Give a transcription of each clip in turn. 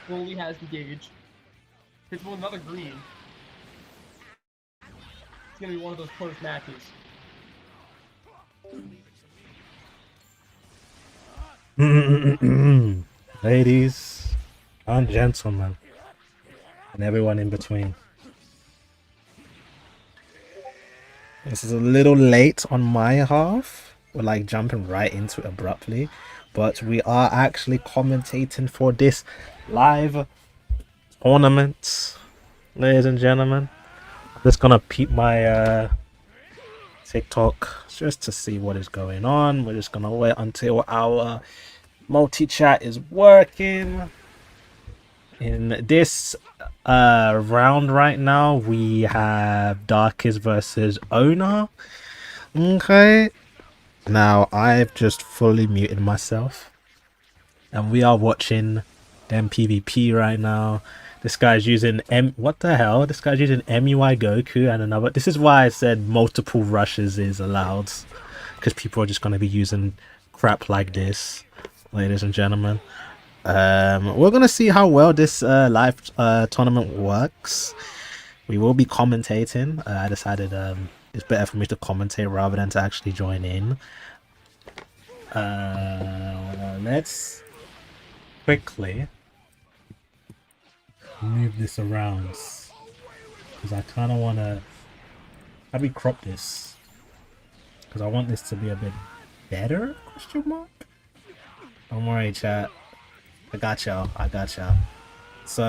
fully has engaged. Hits him with another green. It's gonna be one of those close matches. Ladies and gentlemen, and everyone in between. This is a little late on my half. We're like jumping right into it abruptly, but we are actually commentating for this live tournament, ladies and gentlemen. I'm just gonna peep my TikTok just to see what is going on. We're just gonna wait until our multi-chat is working. In this round right now, we have Darkest versus Owner. Okay. Now, I've just fully muted myself. And we are watching them PvP right now. This guy's using what the hell? This guy's using 𝐬𝐤𝐿 and another. This is why I said multiple rushes is allowed. Because people are just going to be using crap like this, ladies and gentlemen. We're gonna see how well this live tournament works. We will be commentating. I decided it's better for me to commentate rather than to actually join in. Let's quickly move this around because I kind of want to. How do we crop this? Because I want this to be a bit better? Question mark. Don't worry, chat. I got y'all. I got y'all. So,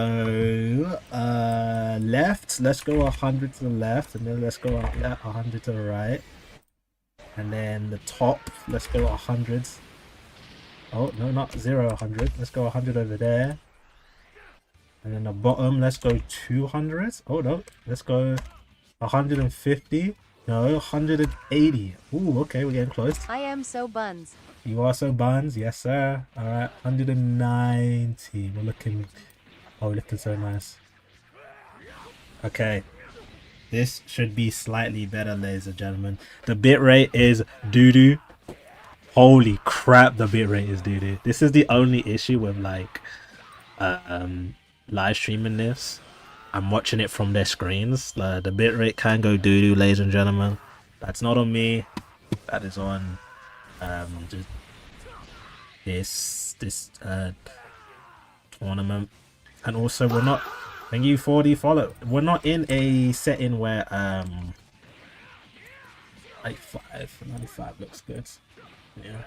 left. Let's go 100 to the left, and then let's go 100 to the right. And then the top. Let's go 100. Oh no, not 0, 100. Let's go 100 over there. And then the bottom. Let's go 200. Oh no. Let's go 150. No, 180. Ooh, okay, we're getting close. I am so buns. You are so buns, yes sir. Alright, 190. We're looking so nice. Okay. This should be slightly better, ladies and gentlemen. The bitrate is doo-doo. Holy crap, the bitrate is doo-doo. This is the only issue with like live streaming this. I'm watching it from their screens. The bitrate can go doo-doo, ladies and gentlemen. That's not on me. That is on just this tournament. And also we're not, thank you for the follow, we're not in a setting where 95 looks good. Yeah,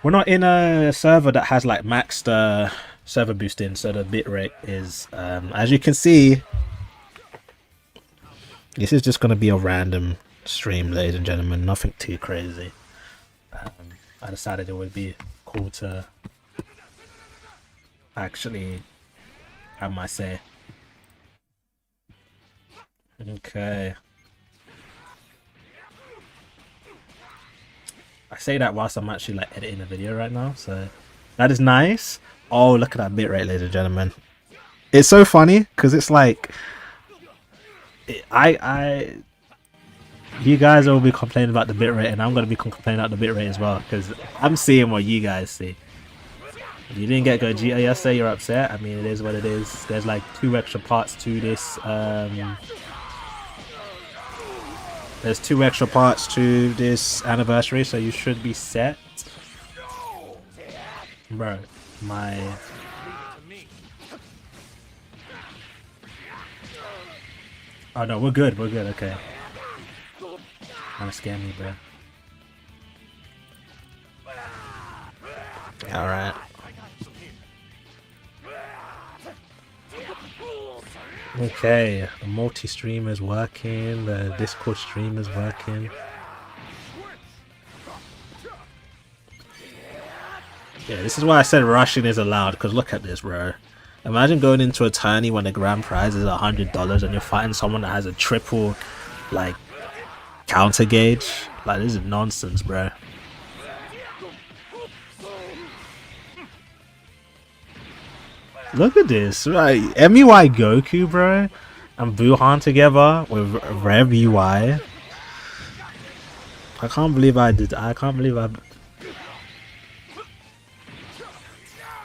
we're not in a server that has like maxed server boosting, so the bitrate is as you can see, this is just going to be a random stream, ladies and gentlemen, nothing too crazy. I decided it would be cool to actually have my say. Okay. I say that whilst I'm actually like editing a video right now, so that is nice. Oh, look at that bitrate, ladies and gentlemen. It's so funny because it's like you guys will be complaining about the bitrate, and I'm going to be complaining about the bitrate as well, because I'm seeing what you guys see. If you didn't get 𝐿𝐤𝐤 yesterday, you're upset. I mean, it is what it is. There's like 2 extra parts to this. There's 2 extra parts to this anniversary, so you should be set. Bro, my... Oh no, we're good, okay. Kinda scare me, bro. Alright. Okay, the multi-stream is working, the Discord stream is working. Yeah, this is why I said rushing is allowed, because look at this, bro. Imagine going into a tourney when the grand prize is $100 and you're fighting someone that has a triple, like, counter gauge. Like, this is nonsense, bro. Look at this, right? 𝐬𝐤𝐿𝐿, bro, and Wuhan together with 𝐕. I can't believe I did. I can't believe I.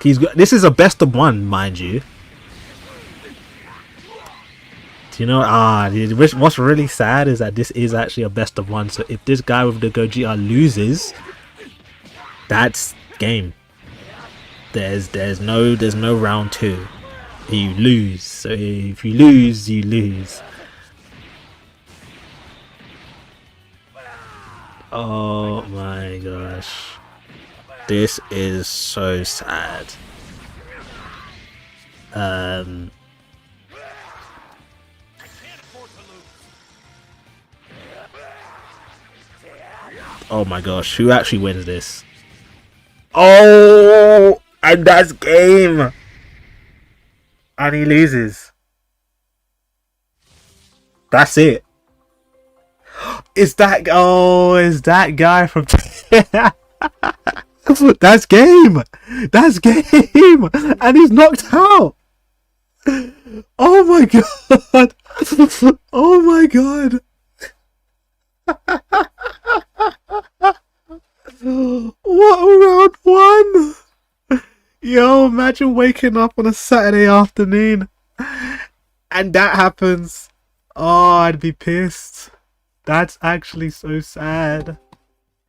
He's got, this is a best of one, mind you. Do you know? What's really sad is that this is actually a best of one. So if this guy with the Gogeta loses, that's game. There's no round 2. You lose. So if you lose, you lose. Oh my gosh. This is so sad. Oh my gosh, who actually wins this? Oh, and that's game. And he loses. That's it. Is that guy from That's game. That's game. And he's knocked out. Oh my god. Oh my god. What a round 1. Yo, imagine waking up on a Saturday afternoon and that happens. Oh, I'd be pissed. That's actually so sad.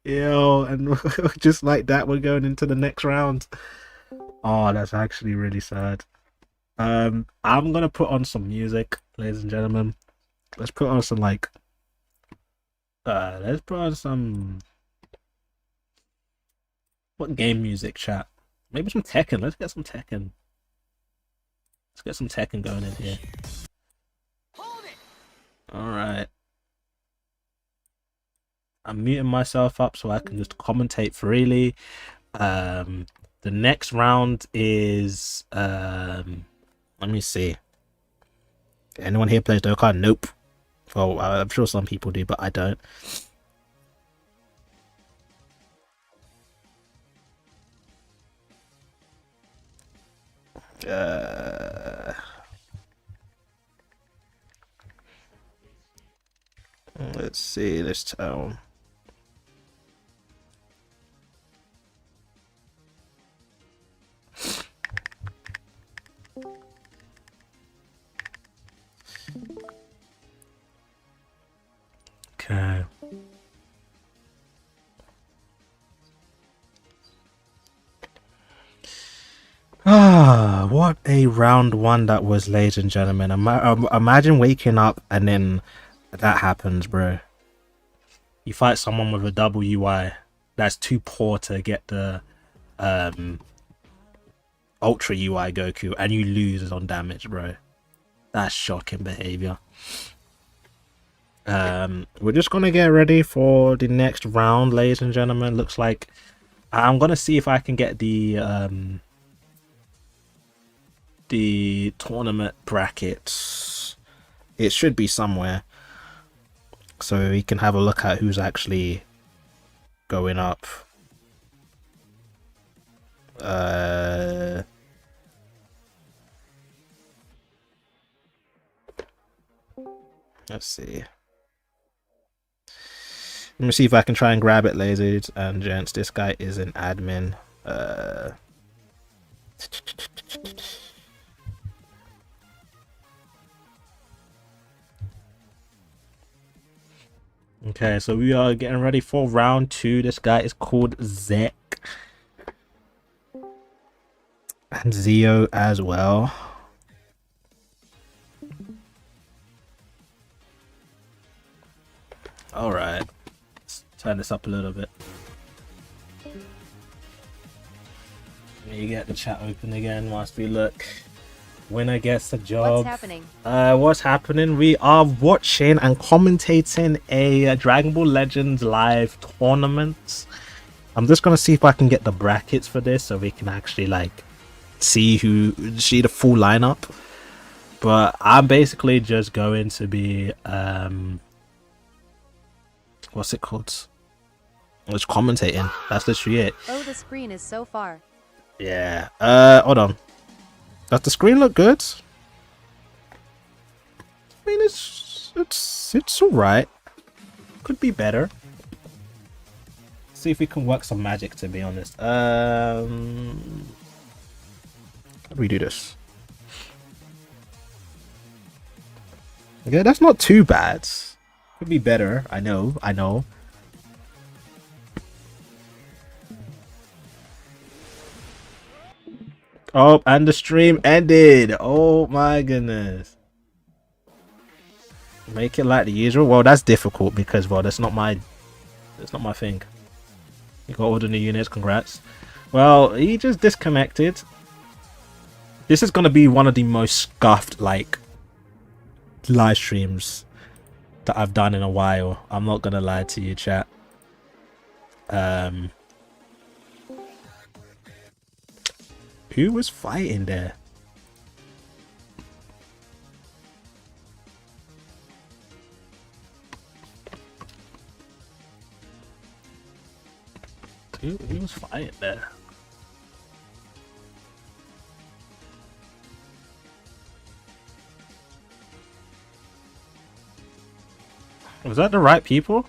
Yo, and just like that, we're going into the next round. Oh, that's actually really sad. I'm gonna put on some music, ladies and gentlemen. Let's put on some let's put on some, what game music, chat? Maybe some Tekken. Let's get some Tekken. Let's get some Tekken going in here. Alright. I'm muting myself up so I can just commentate freely. The next round is let me see. Anyone here plays Dokkan? Nope. Well, I'm sure some people do, but I don't. Let's see this town. Okay. What a round 1 that was, ladies and gentlemen. Imagine waking up and then that happens, bro. You fight someone with a double UI that's too poor to get the Ultra UI Goku, and you lose on damage, bro. That's shocking behavior. We're just gonna get ready for the next round, ladies and gentlemen. Looks like I'm gonna see if I can get the tournament brackets. It should be somewhere, so we can have a look at who's actually going up. Let's see. Let me see if I can try and grab it, ladies and gents. This guy is an admin. Okay, so we are getting ready for round 2. This guy is called 𝐬𝐿. And 𝐤𝐬 as well. Alright. Let's turn this up a little bit. Let me get the chat open again whilst we look. Winner gets a job. What's happening? What's happening? We are watching and commentating a Dragon Ball Legends live tournament. I'm just gonna see if I can get the brackets for this so we can actually see the full lineup. But I'm basically just going to be what's it called? Just commentating. That's literally it. Oh, the screen is so far. Yeah. Hold on. Does the screen look good? I mean, it's alright. Could be better. See if we can work some magic, to be honest. How do we do this? Yeah, that's not too bad. Could be better. I know. Oh, and the stream ended. Oh my goodness. Make it like the usual. Well, that's difficult because, well, that's not my thing. You got all the new units. Congrats. Well, he just disconnected. This is gonna be one of the most scuffed like live streams that I've done in a while. I'm not gonna lie to you, chat. Who was fighting there? Who was fighting there? Was that the right people?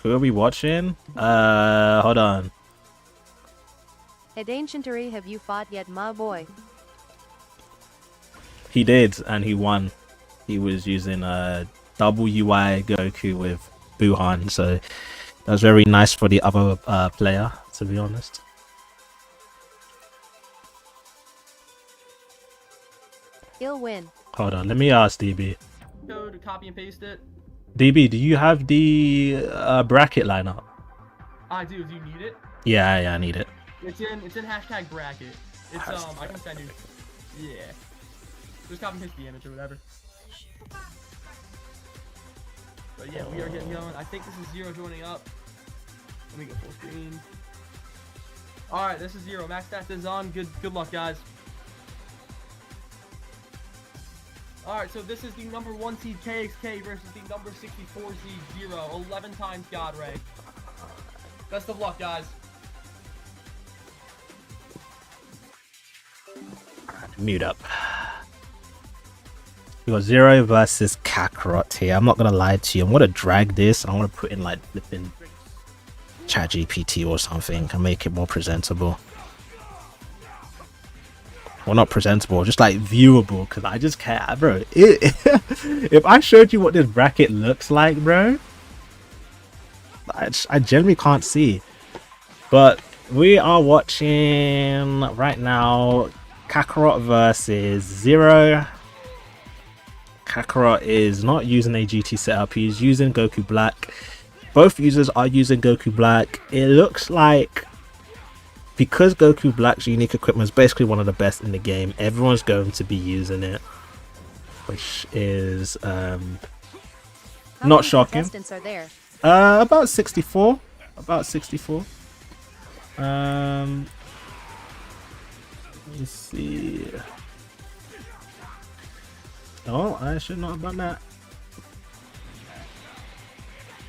Who are we watching? Hold on. 𝐲𝐿𝐴𝐻𝐿𝐴 have you fought yet, my boy? He did, and he won. He was using �W𝐈 Goku with Buhan, so that was very nice for the other player, to be honest. 𝐿𝐿 Hold on, let me ask DB. Go to copy and paste it. DB, do you have the bracket lineup? I do. Do you need it? Yeah, I need it. It's in hashtag bracket. It's I can send you. Yeah. Just copy and paste the image or whatever. But yeah, we are getting going. I think this is Zero joining up. Let me go full screen. All right, this is Zero. Max stats is on. Good luck, guys. All right, so this is the number 1 seed 𝐾𝐥K versus the number 64 seed Zero. 11 times God Ray. Best of luck, guys. Mute up. We got Zero versus Kakarot here. I'm not gonna lie to you. I'm gonna drag this. I want to put in like flipping ChatGPT or something and make it more presentable. Well, not presentable, just like viewable, because I just can't, bro. If I showed you what this bracket looks like, bro, I generally can't see. But we are watching right now Kakarot versus Zero. Kakarot is not using a GT setup, he's using Goku Black. Both users are using Goku Black. It looks like, because Goku Black's unique equipment is basically one of the best in the game, everyone's going to be using it, which is not shocking. Contestants are there? About 64. About 64. Let's see. Oh, I should not have done that.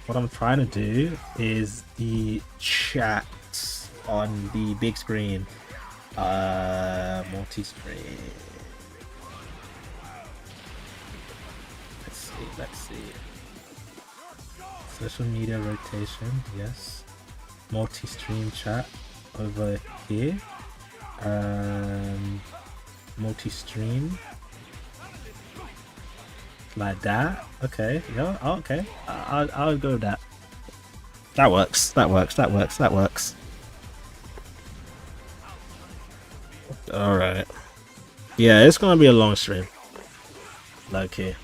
What I'm trying to do is the chat on the big screen, multi-screen. Let's see. Social media rotation, yes. Multi-stream chat over here. Multi-stream. Like that. Okay. Yeah. Oh, okay. I'll go with that. That works. That works. That works. That works. All right. Yeah, it's gonna be a long stream. Okay.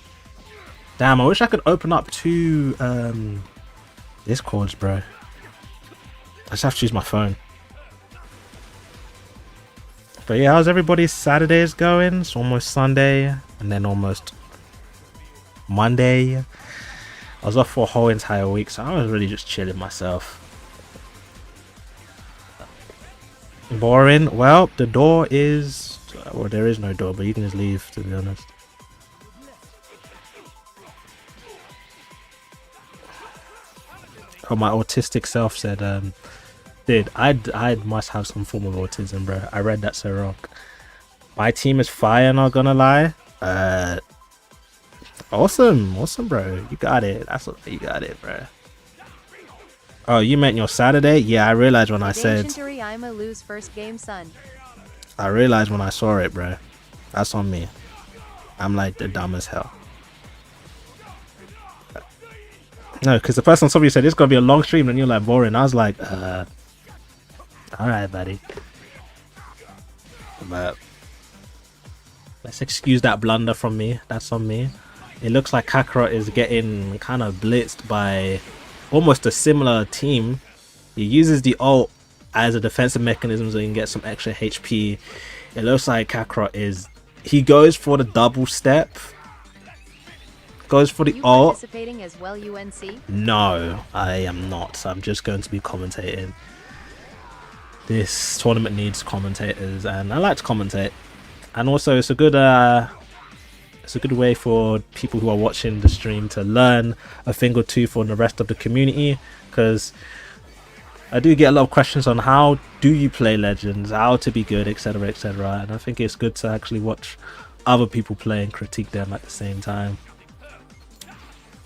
Damn, I wish I could open up two Discords, bro. I just have to use my phone. But yeah, how's everybody's Saturdays going? It's almost Sunday, and then almost Monday. I was off for a whole entire week, so I was really just chilling myself. Boring. Well, the door is... well, there is no door, but you can just leave, to be honest. Oh, my autistic self said, dude, I must have some form of autism, bro. I read that so wrong. My team is fire, not gonna lie. Awesome, bro. You got it. That's what you got it, bro. Oh, you meant your Saturday? Yeah, I realized when I said. 𝐬𝐮𝐜𝐴 first game, son. I realized when I saw it, bro. That's on me. I'm like the dumb as hell. No, because the person on top of you said it's gonna be a long stream, and you're like boring. I was like, all right, buddy. But let's excuse that blunder from me. That's on me. It looks like Kakarot is getting kind of blitzed by almost a similar team. He uses the ult as a defensive mechanism so he can get some extra HP. It looks like Kakarot is... He goes for the double step. Goes for the ult. Participating as well, 𝐬𝐿? No, I am not. I'm just going to be commentating. This tournament needs commentators, and I like to commentate. And also, it's a good way for people who are watching the stream to learn a thing or two for the rest of the community, because I do get a lot of questions on how do you play Legends, how to be good, etc, etc, and I think it's good to actually watch other people play and critique them at the same time.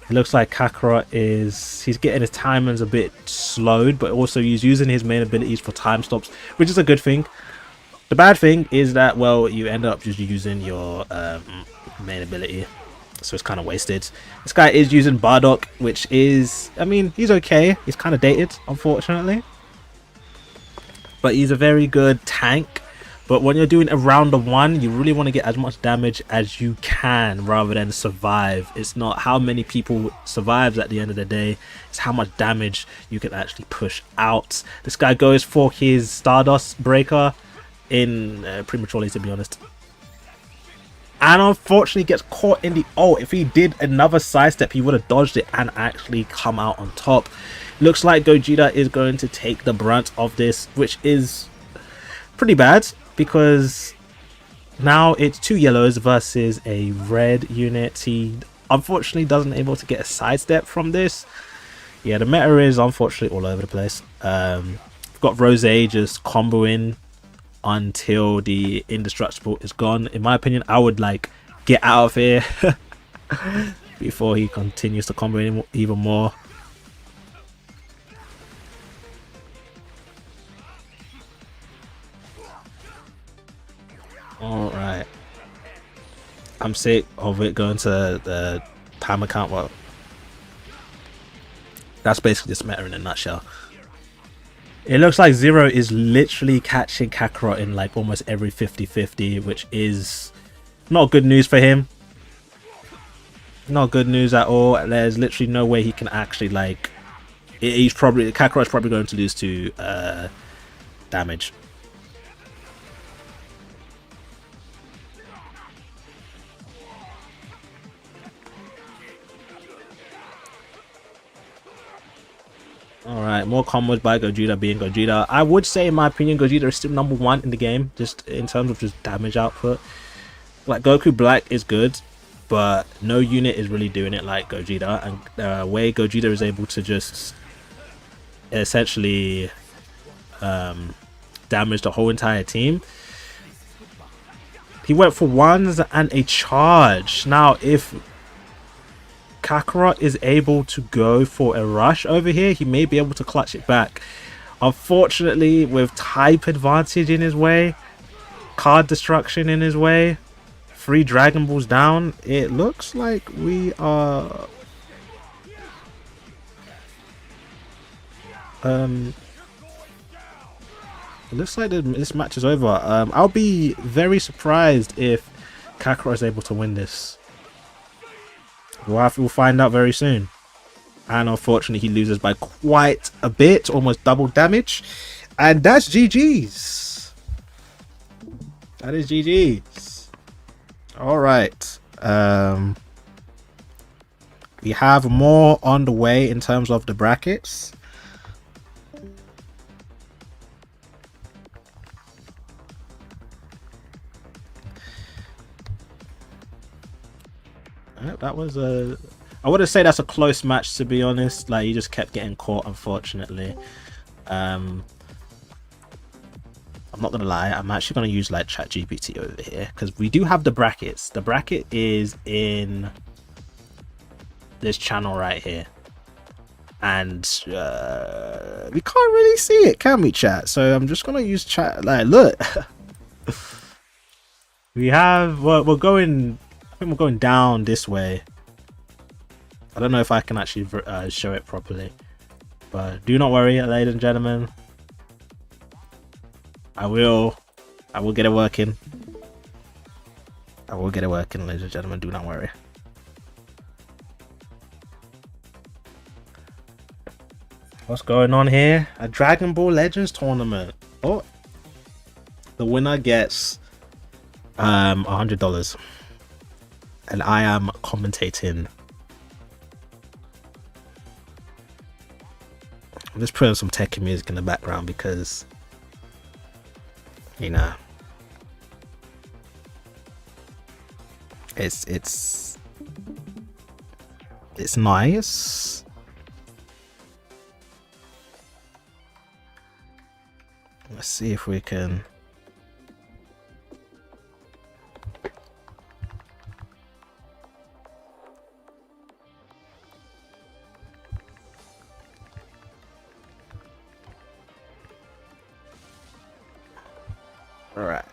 It looks like Kakarot he's getting his timings a bit slowed, but also he's using his main abilities for time stops, which is a good thing. The bad thing is that, well, you end up just using your main ability, so it's kind of wasted. This guy is using Bardock, which is, I mean, he's okay. He's kind of dated, unfortunately, but he's a very good tank. But when you're doing a round of one, you really want to get as much damage as you can rather than survive. It's not how many people survives at the end of the day, it's how much damage you can actually push out. This guy goes for his Stardust Breaker in prematurely, to be honest, and unfortunately gets caught in the ult. If he did another sidestep, he would have dodged it and actually come out on top. Looks like Gogeta is going to take the brunt of this, which is pretty bad, because now it's 2 yellows versus a red unit. He unfortunately doesn't able to get a sidestep from this. Yeah, the meta is unfortunately all over the place. We've got Rose just comboing until the indestructible is gone. In my opinion, I would like get out of here before he continues to combo even more. Alright, I'm sick of it going to the timer count. Well, that's basically just meta in a nutshell. It looks like Zero is literally catching Kakarot in like almost every 50-50, which is not good news for him. Not good news at all. There's literally no way he can actually like... Kakarot's probably going to lose to damage. Alright, more combos by Gogeta being Gogeta. I would say, in my opinion, Gogeta is still #1 in the game, just in terms of just damage output. Like, Goku Black is good, but no unit is really doing it like Gogeta. And the way Gogeta is able to just essentially damage the whole entire team. He went for ones and a charge. Now, if Kakarot is able to go for a rush over here, he may be able to clutch it back. Unfortunately, with type advantage in his way, card destruction in his way, 3 Dragon Balls down, it looks like we are it looks like this match is over. I'll be very surprised if Kakarot is able to win this. We'll find out very soon. And unfortunately, he loses by quite a bit, almost double damage. And that's GG's. That is GG's. Alright. We have more on the way in terms of the brackets. That was a... I wouldn't say that's a close match, to be honest. Like, he just kept getting caught, unfortunately. I'm not gonna lie, I'm actually gonna use like ChatGPT over here, because we do have the brackets. The bracket is in this channel right here. and we can't really see it, can we, chat? So I'm just gonna use chat. Like, look, we have we're going. I think we're going down this way. I don't know if I can actually show it properly, but do not worry, ladies and gentlemen. I will get it working. I will get it working, ladies and gentlemen. Do not worry. What's going on here? A Dragon Ball Legends tournament. Oh, the winner gets $100, and I am commentating. I'm just putting some techie music in the background because, you know, it's nice. Let's see if we can. All right.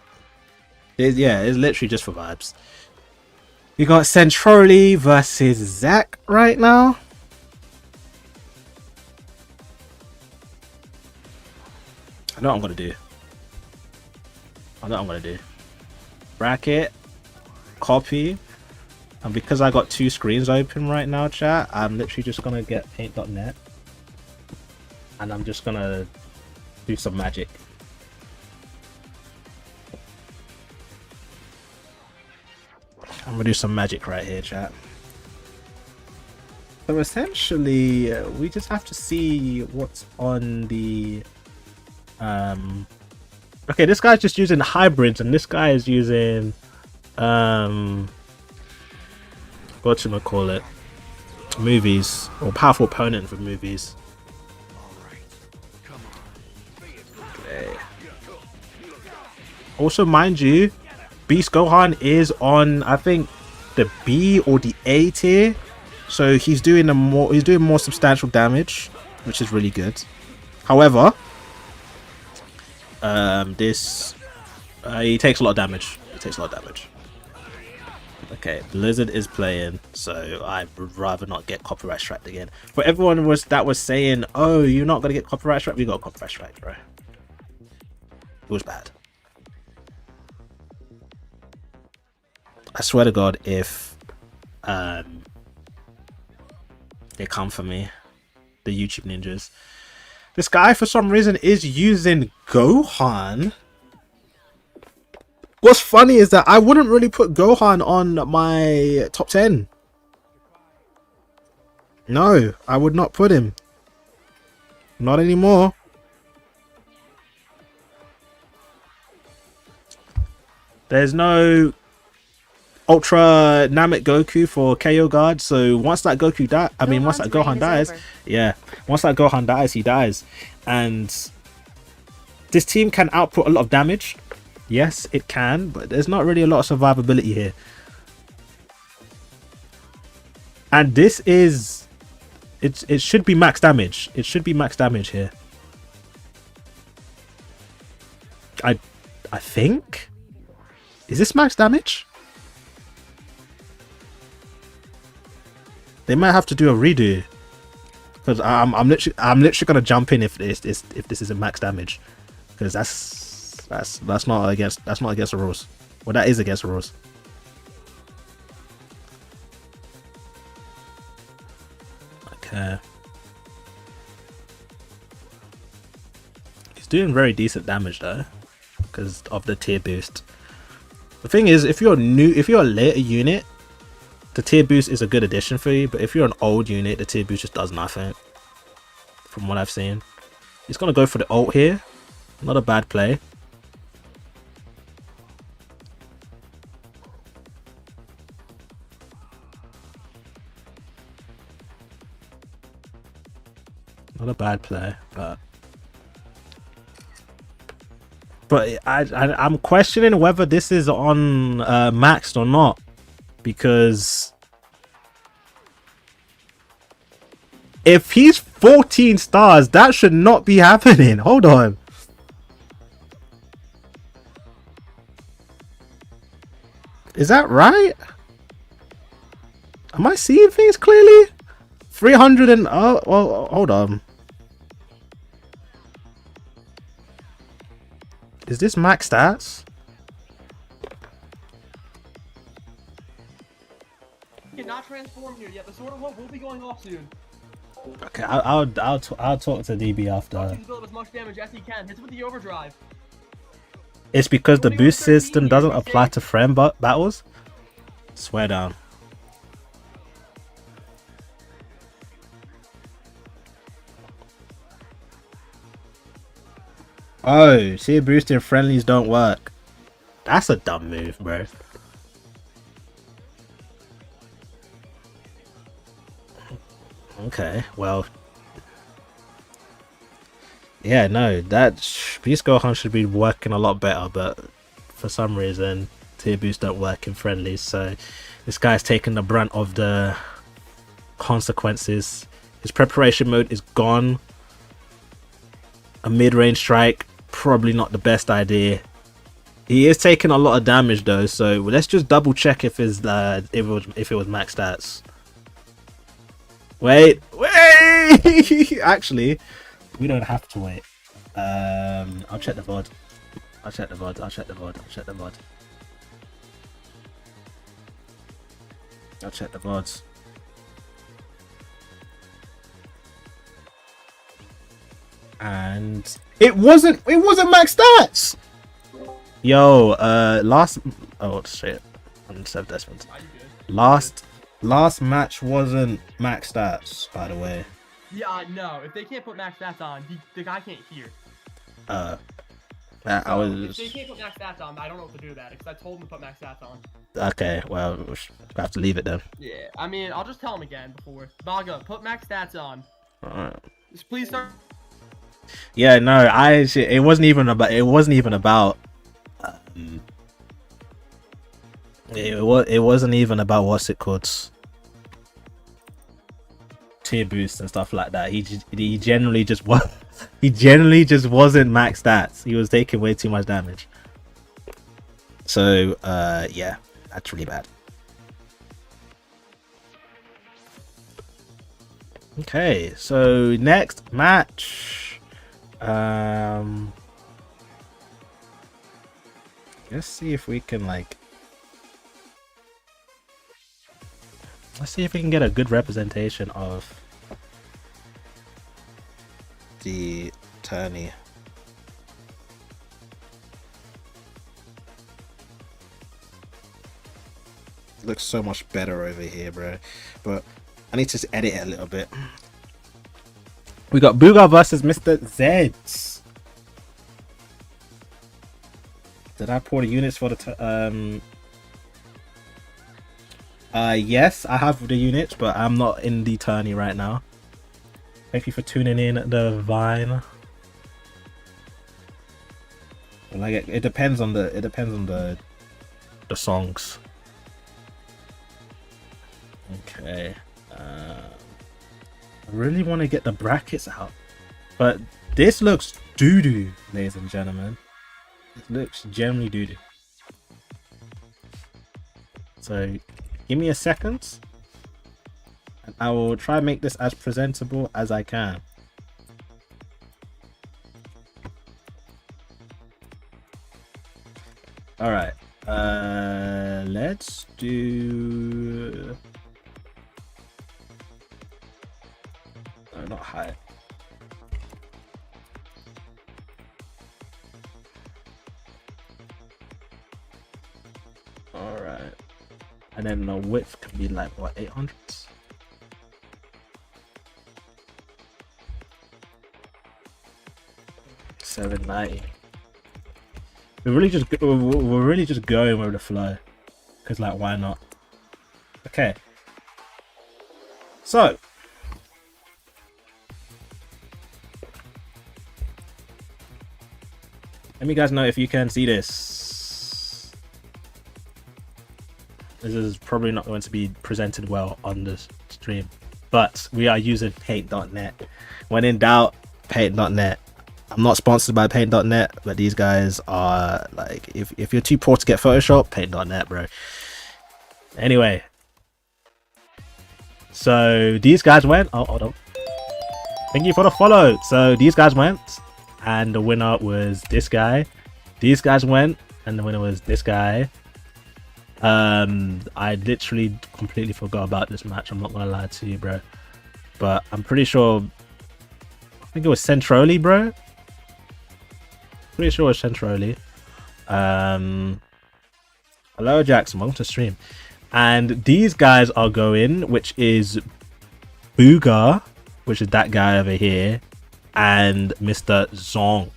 Yeah, it's literally just for vibes. We got Centroli versus Zach right now. I know what I'm gonna do. I know what I'm gonna do. Bracket, copy, and because I got two screens open right now, chat, I'm literally just gonna get paint.net and I'm just gonna do some magic. I'm gonna do some magic right here, chat. So essentially, we just have to see what's on the okay, this guy's just using hybrids and this guy is using 𝐻𝐤𝐤𝐿, movies, or powerful opponent for movies. Okay. Also, mind you, Beast Gohan is on, I think, the B or the A tier, so he's doing more substantial damage, which is really good. However, he takes a lot of damage. Okay, Blizzard is playing, so I would rather not get copyright striked again. For everyone that was saying, "Oh, you're not gonna get copyright striked," we got copyright striked, bro. It was bad. I swear to God, if they come for me, the YouTube ninjas. This guy, for some reason, is using Gohan. What's funny is that I wouldn't really put Gohan on my top 10. No, I would not put him. Not anymore. There's no Ultra Namek Goku for KO guard, so once that Goku once that Gohan dies, yeah, once that Gohan dies, he dies. And this team can output a lot of damage. Yes, it can, but there's not really a lot of survivability here. And this is it should be max damage. It should be max damage here. I think. Is this max damage? They might have to do a redo, because I'm literally gonna jump in if this isn't max damage, because that's not against the rules. Well, that is against the rules. Okay. He's doing very decent damage though, because of the tier boost. The thing is, if you're a later unit, the tier boost is a good addition for you, but if you're an old unit, the tier boost just does nothing. From what I've seen. He's gonna go for the ult here. Not a bad play. Not a bad play, but I'm questioning whether this is on maxed or not, because If he's 14 stars, that should not be happening. Hold on. Is that right? Am I seeing things clearly? 300 and... Oh, well, hold on. Is this max stats? Cannot transform here yet. The Sword of Hope will be going off soon. Okay, I'll talk to DB after. He's built as much damage as he can. Hits with the overdrive. It's because the boost system doesn't apply to friend battles. Swear down. Oh, see, boosting friendlies don't work. That's a dumb move, bro. Okay, well. Yeah, no, that Beast Gohan should be working a lot better, but for some reason, tier boosts don't work in friendlies, so this guy's taking the brunt of the consequences. His preparation mode is gone. A mid-range strike, probably not the best idea. He is taking a lot of damage though, so let's just double check if it was max stats. Wait. Actually, we don't have to wait. I'll check the VOD. I'll check the VODs. And it wasn't max stats. Yo, oh shit. Last match wasn't max stats, by the way. Yeah, no. If they can't put max stats on, the guy can't hear. I If they can't put max stats on, I don't know what to do with that because I told him to put max stats on. Okay, well, we'll have to leave it then. Yeah, I mean, I'll just tell him again before. Baga, put max stats on. Alright. Just please start. Yeah, no, it wasn't even about it wasn't even about what's it called, tier boosts and stuff like that. He generally just wasn't max stats. He was taking way too much damage. So yeah, that's really bad. Okay, so next match. Let's see if we can let's see if we can get a good representation of the tourney. It looks so much better over here, bro. But I need to edit it a little bit. We got Booga versus Mr. 𝐬𝐻𝐻. Did I pull the units for the yes, I have the units, but I'm not in the tourney right now. Thank you for tuning in, the Vine. Like it depends on the songs. Okay. I really want to get the brackets out, but this looks doo-doo, ladies and gentlemen. It looks generally doo-doo. So give me a second and I will try and make this as presentable as I can. All right, let's do not high. All right, and then the width can be like what, 800? $790. We're really just going with the flow, because like, why not? Okay, so let me guys know if you can see this. This is probably not going to be presented well on this stream. but we are using paint.net. When in doubt, paint.net. I'm not sponsored by paint.net, but these guys are like, if you're too poor to get Photoshop, paint.net, bro. Anyway, so these guys went. Oh, hold on. Thank you for the follow. So these guys went, and the winner was this guy. These guys went, and the winner was this guy. I literally completely forgot about this match. I'm not gonna lie to you, bro. But I'm pretty sure. I think it was Centroli, bro. Pretty sure it was Centroli. Hello, Jackson. Welcome to stream. And these guys are going, which is Booga, which is that guy over here, and Mr. Zonk.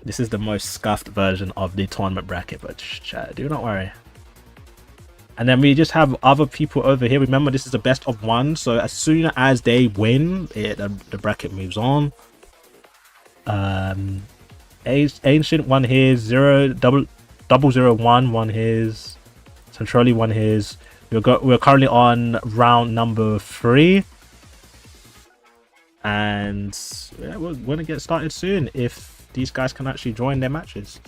This is the most scuffed version of the tournament bracket, but chat, do not worry. And then we just have other people over here. Remember, this is the best of one, so as soon as they win, the bracket moves on. Ancient won his, 001 won his, Centroli won his. We're currently on round number 3, and yeah, we're gonna get started soon if these guys can actually join their matches.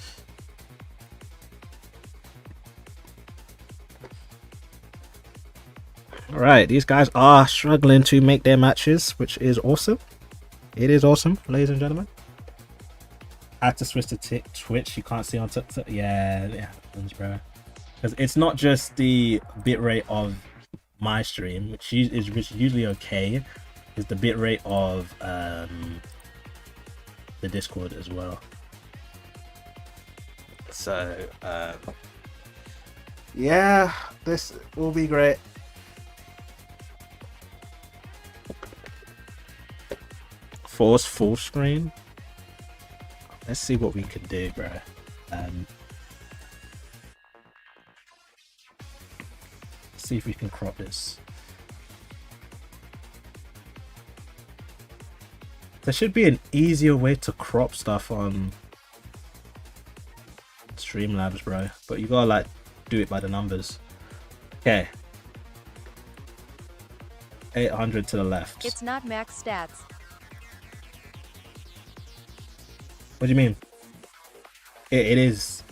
All right, these guys are struggling to make their matches, which is awesome. It is awesome, ladies and gentlemen. I had to switch to Twitch. You can't see on TikTok. Yeah, it happens, bro. Because it's not just the bitrate of my stream, which is usually okay. It's the bitrate of the Discord as well. So yeah, this will be great. Force full screen. Let's see what we can do, bro. See if we can crop this. There should be an easier way to crop stuff on Streamlabs, bro. But you gotta like do it by the numbers. Okay. 800 to the left. It's not max stats. What do you mean? It is.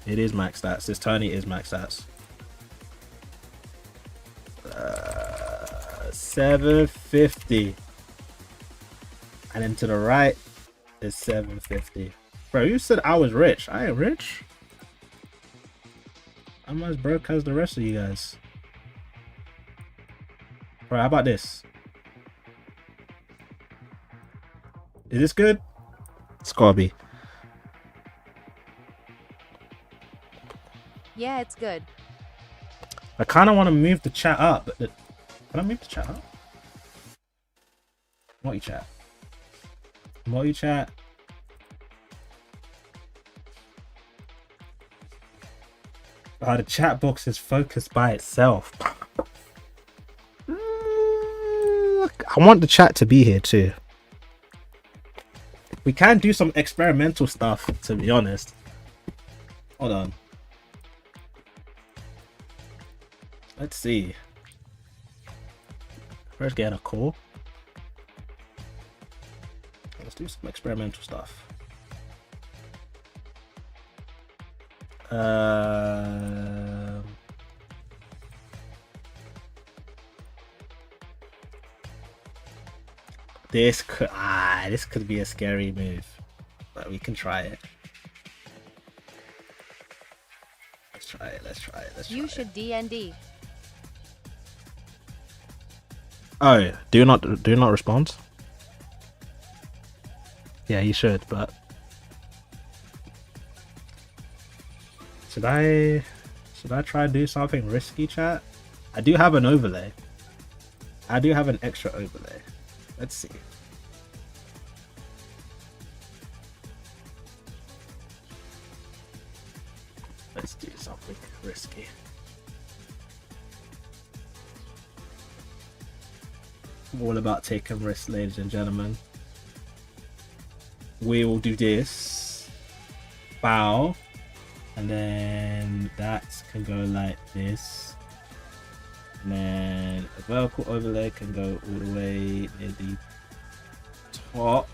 It is max stats. This tourney is max stats. 750. And then to the right is 750. Bro, you said I was rich. I ain't rich. I'm as broke as the rest of you guys. Bro, how about this? Is this good? It's gotta be. Yeah, it's good. I kind of want to move the chat up, but can I move the chat up? Multi-chat. Multi-chat. The chat box is focused by itself. I want the chat to be here too. We can do some experimental stuff, to be honest. Hold on. Let's see. First get a call. Let's do some experimental stuff. This could be a scary move, but we can try it. Let's try it. Let's try it. Let's try it. You should DND. Oh, do not respond. Yeah, you should, but should I try to do something risky, chat? I do have an overlay. I do have an extra overlay. Let's see. Let's do something risky. I'm all about taking risks, ladies and gentlemen. We will do this. Bow. And then that can go like this. And then a vertical overlay can go all the way near the top.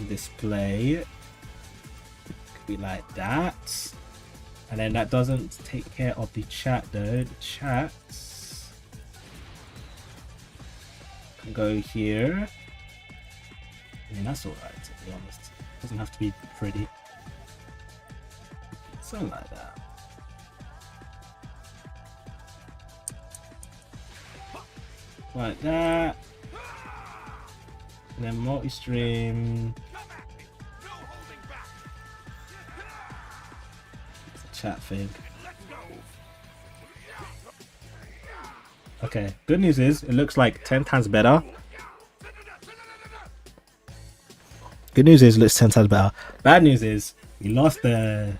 Display could be like that. And then that doesn't take care of the chat though. The chats can go here. I mean, that's alright, to be honest. It doesn't have to be pretty. Something like that. Like that. And then multi-stream. It's a chat thing. Okay, good news is it looks like 10 times better. Good news is it looks 10 times better. Bad news is we lost the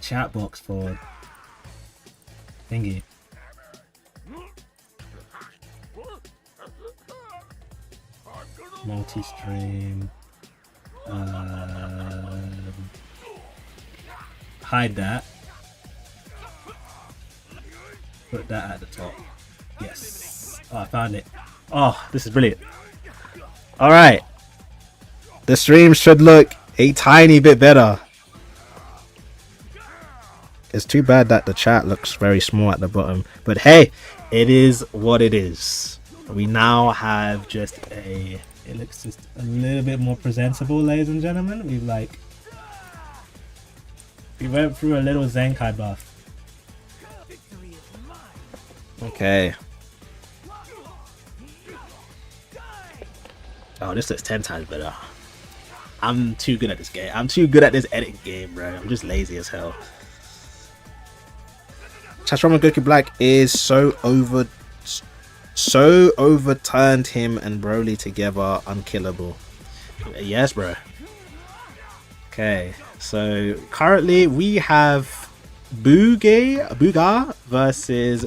chat box for thingy. Multi-stream. Hide that. Put that at the top. Yes. Oh, I found it. Oh, this is brilliant. Alright. The stream should look a tiny bit better. It's too bad that the chat looks very small at the bottom. But hey, it is what it is. We now have just a... It looks just a little bit more presentable, ladies and gentlemen. We went through a little Zenkai buff. Okay. Oh, this looks 10 times better. I'm too good at this game. I'm too good at this editing game, bro. I'm just lazy as hell. Chasrama Goku Black is so overturned him and Broly together unkillable. Yes, bro. Okay, so currently we have Booga versus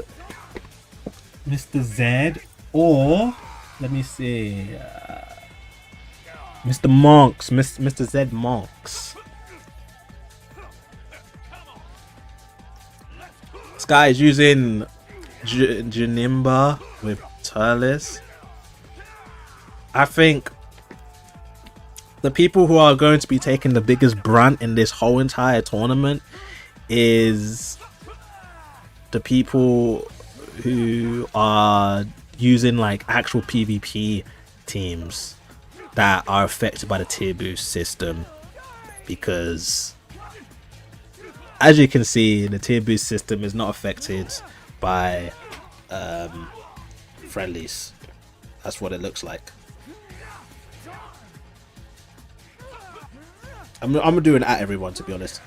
Mr. Z, or let me see, Mr. Monks, Mr. Z Monks. This guy is using Janimba with Turles. I think the people who are going to be taking the biggest brunt in this whole entire tournament is the people who are using like actual PvP teams that are affected by the tier boost system, because as you can see, the tier boost system is not affected by friendlies. That's what it looks like. I'm doing at everyone, to be honest.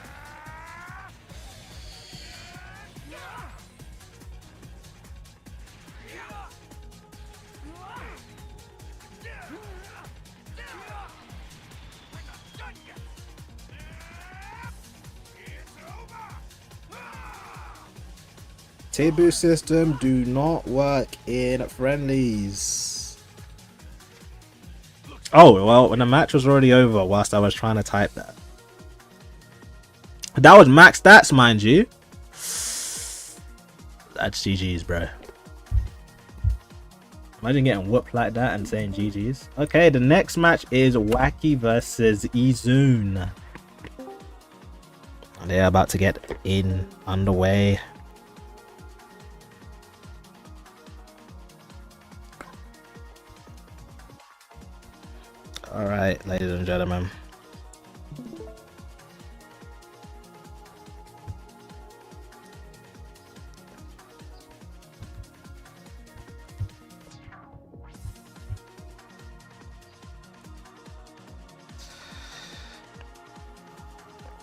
Tier boost system do not work in friendlies. Oh, well, when the match was already over whilst I was trying to type that. That was max stats, mind you. That's GG's, bro. Imagine getting whooped like that and saying GG's. Okay, the next match is Wacky versus 𝐬𝐮𝐜. And they're about to get underway. Alright, ladies and gentlemen.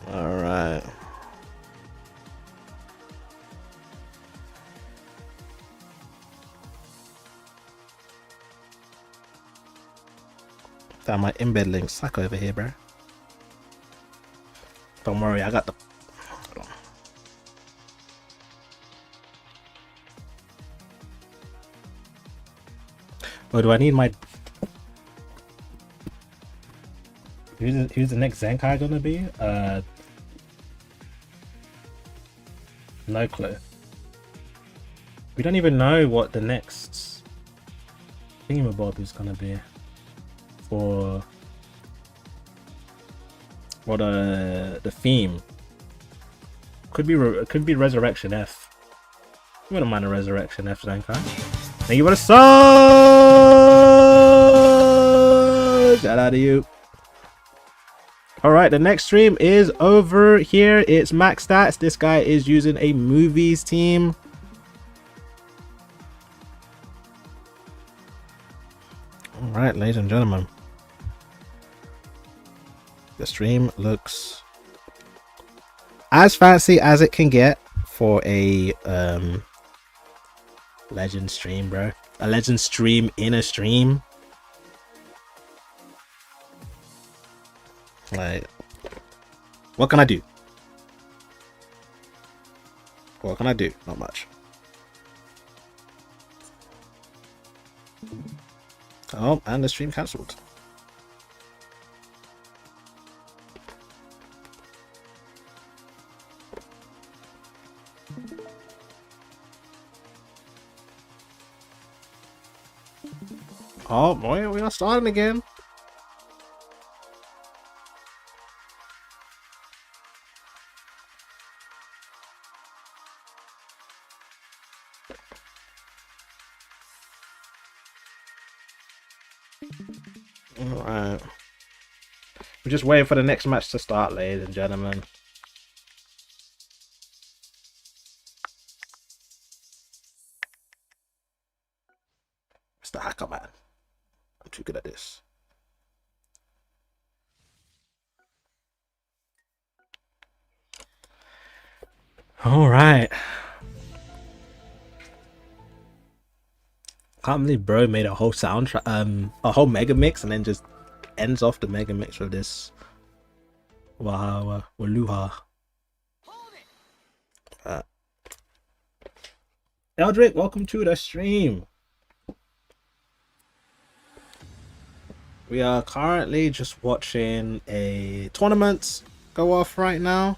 Alright. Damn, my embed link suck over here, bro. Don't worry, I got the... Hold on. Oh, do I need my... Who's the next Zenkai gonna be? No clue. We don't even know what the next thingamabob is gonna be for what the theme. Could be Resurrection F. You wouldn't mind a Resurrection F, Zankai. Thank you for the sub! Shout out to you. Alright, the next stream is over here. It's Max Stats. This guy is using a movies team. Alright, ladies and gentlemen. The stream looks as fancy as it can get for a legend stream, bro. A legend stream in a stream. Like, what can I do? What can I do? Not much. Oh, and the stream cancelled. Oh boy, we are starting again. Alright. We're just waiting for the next match to start, ladies and gentlemen. Mr. Hacker Man. I'm too good at this. Alright. Can't believe bro made a whole soundtrack, a whole mega mix, and then just ends off the mega mix with this. Wow, Waluha. Eldrick, welcome to the stream. We are currently just watching a tournament go off right now.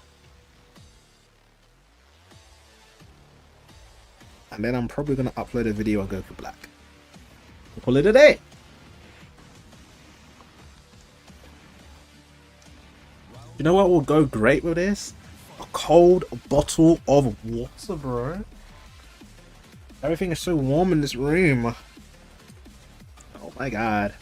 And then I'm probably going to upload a video and go for black. We'll call it a day. You know what will go great with this? A cold bottle of water, bro. Everything is so warm in this room. Oh my god.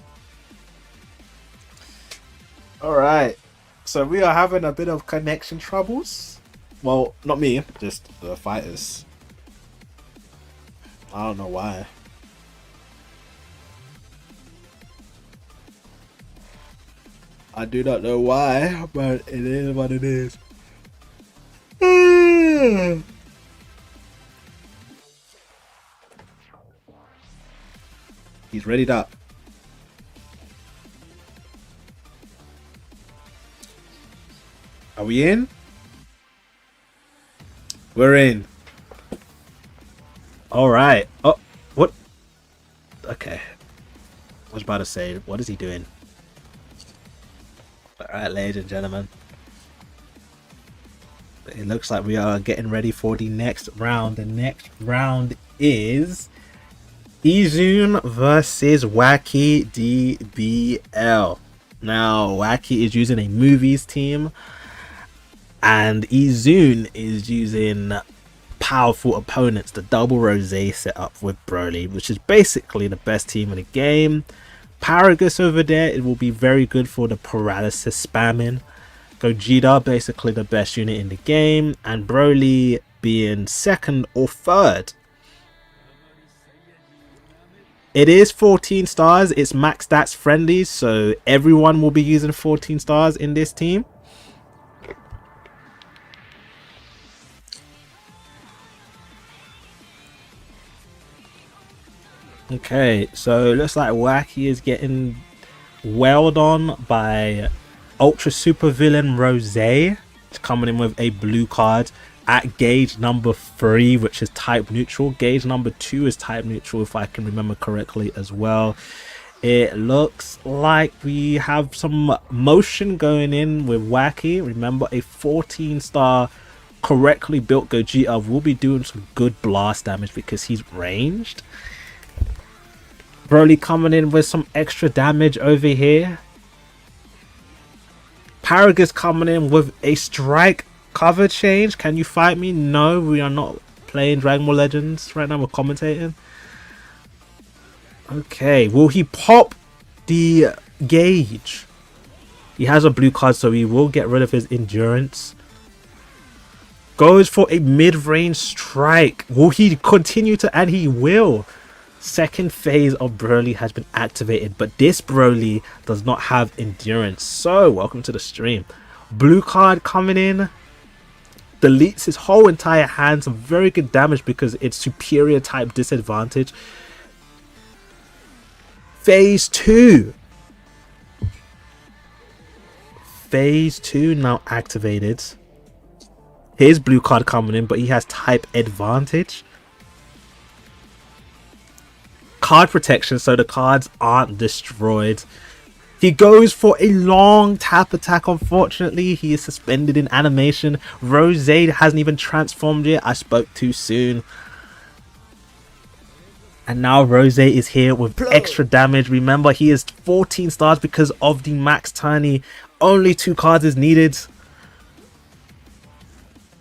Alright. So we are having a bit of connection troubles. Well, not me, just the fighters. I don't know why. I do not know why, but it is what it is. He's readied up. Are we in? We're in. All right. Oh, what? Okay. I was about to say, what is he doing? All right, ladies and gentlemen. It looks like we are getting ready for the next round. The next round is 𝐬𝐤𝐤 versus 𝐬𝐤𝐷BL. Now, 𝐬𝐤𝐤 is using a movies team, and 𝐬𝐤𝐤 is using powerful opponents, the double rose setup with Broly, which is basically the best team in the game. Paragus over there, it will be very good for the paralysis spamming. Gogeta, basically the best unit in the game, and Broly being second or third. It is 14 stars, it's max stats friendly, so everyone will be using 14 stars in this team. Okay, so it looks like 𝐬𝐤𝐤 is getting wailed on by Ultra Super Villain Rose. It's coming in with a blue card at gauge number 3, which is type neutral. Gauge number 2 is type neutral, if I can remember correctly as well. It looks like we have some motion going in with 𝐬𝐤𝐤. Remember, a 14-star correctly built Gogeta will be doing some good blast damage because he's ranged. Broly coming in with some extra damage over here. Paragus coming in with a strike cover change. Can you fight me? No, we are not playing Dragon Ball Legends right now. We're commentating. Okay, will he pop the gauge? He has a blue card, so he will get rid of his endurance. Goes for a mid-range strike. Will he continue to? And he will. Second phase of Broly has been activated, but this Broly does not have endurance. So welcome to the stream. Blue card coming in, deletes his whole entire hand. Some very good damage because it's superior type disadvantage. Phase 2. Phase 2 now activated. Here's blue card coming in, but he has type advantage. Card protection, so the cards aren't destroyed. He goes for a long tap attack. Unfortunately, he is suspended in animation. Rose hasn't even transformed yet. I spoke too soon. And now Rose is here with extra damage. Remember, he is 14 stars because of the max Tourney. Only 2 cards is needed.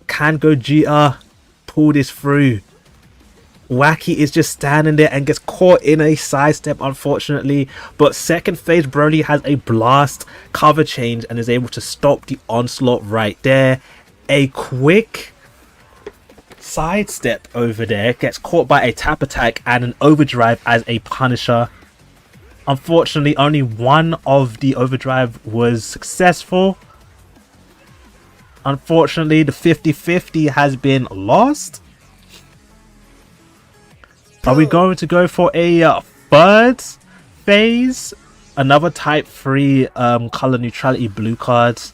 Can Gogeta pull this through? Wacky is just standing there and gets caught in a sidestep, unfortunately. But second phase Broly has a blast cover change and is able to stop the onslaught right there. A quick sidestep over there, gets caught by a tap attack and an overdrive as a punisher. Unfortunately, only one of the overdrive was successful. Unfortunately, the 50-50 has been lost. Are we going to go for a third phase? Another type 3 color neutrality blue cards.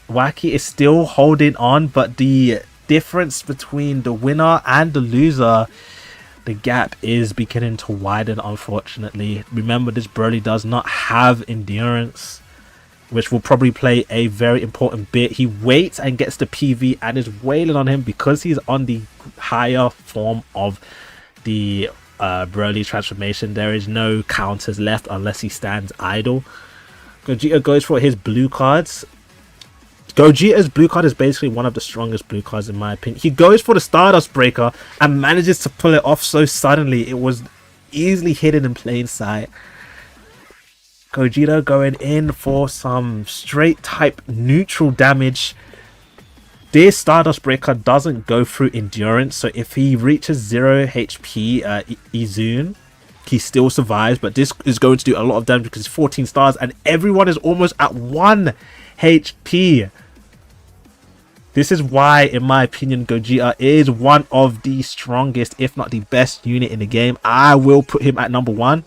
Wacky is still holding on, but the difference between the winner and the loser, the gap is beginning to widen, unfortunately. Remember, this Broly does not have endurance, which will probably play a very important bit. He waits and gets the PV and is wailing on him because he's on the higher form of the Broly transformation. There is no counters left unless he stands idle. Gogeta goes for his blue cards. Gogeta's blue card is basically one of the strongest blue cards in my opinion. He goes for the Stardust Breaker and manages to pull it off so suddenly. It was easily hidden in plain sight. Gogeta going in for some straight type neutral damage. This Stardust Breaker doesn't go through endurance, so if he reaches 0 HP 𝐬𝐿, he still survives, but this is going to do a lot of damage because it's 14 stars and everyone is almost at 1 HP. This is why, in my opinion, Gogeta is one of the strongest, if not the best unit in the game. I will put him at number 1.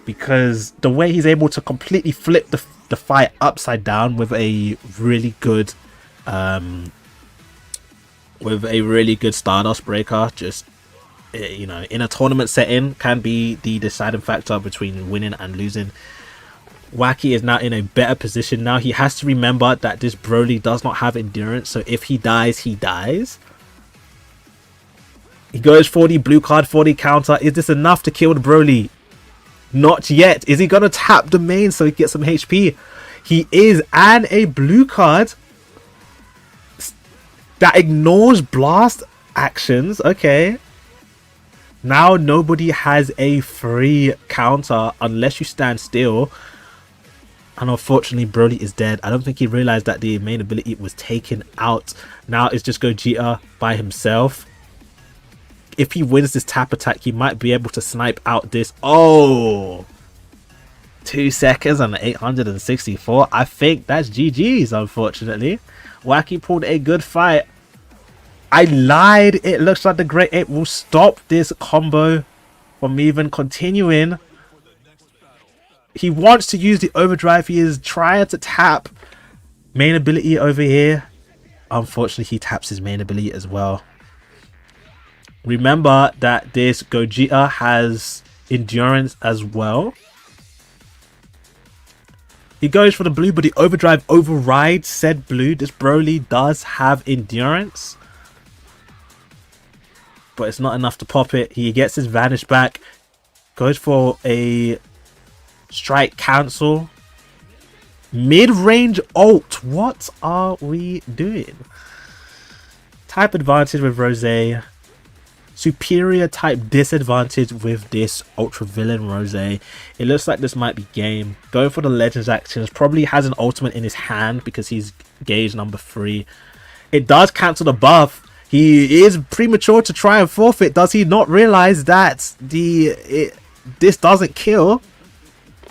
Because the way he's able to completely flip the fight upside down with a really good Stardust Breaker, just you know, in a tournament setting, can be the deciding factor between winning and losing. Wacky is now in a better position. Now he has to remember that this Broly does not have endurance, so if he dies, he dies. He goes for the blue card for the counter. Is this enough to kill the Broly? Not yet. Is he gonna tap the main so he gets some HP? He is, and a blue card that ignores blast actions. Okay. Now nobody has a free counter unless you stand still. And unfortunately, Broly is dead. I don't think he realized that the main ability was taken out. Now it's just Gogeta by himself. If he wins this tap attack, he might be able to snipe out this. Oh, 2 seconds and 864. I think that's GG's, unfortunately. Wacky pulled a good fight. I lied. It looks like the Great Ape will stop this combo from even continuing. He wants to use the overdrive. He is trying to tap main ability over here. Unfortunately, he taps his main ability as well. Remember that this Gogeta has endurance as well. He goes for the blue, but the overdrive overrides said blue. This Broly does have endurance, but it's not enough to pop it. He gets his vanish back, goes for a strike cancel. Mid-range ult. What are we doing? Type advantage with Rose. Superior type disadvantage with this ultra villain Rose. It looks like this might be game. Going for the Legends actions. Probably has an ultimate in his hand because he's gauge number 3. It does cancel the buff. He is premature to try and forfeit. Does he not realize that this doesn't kill?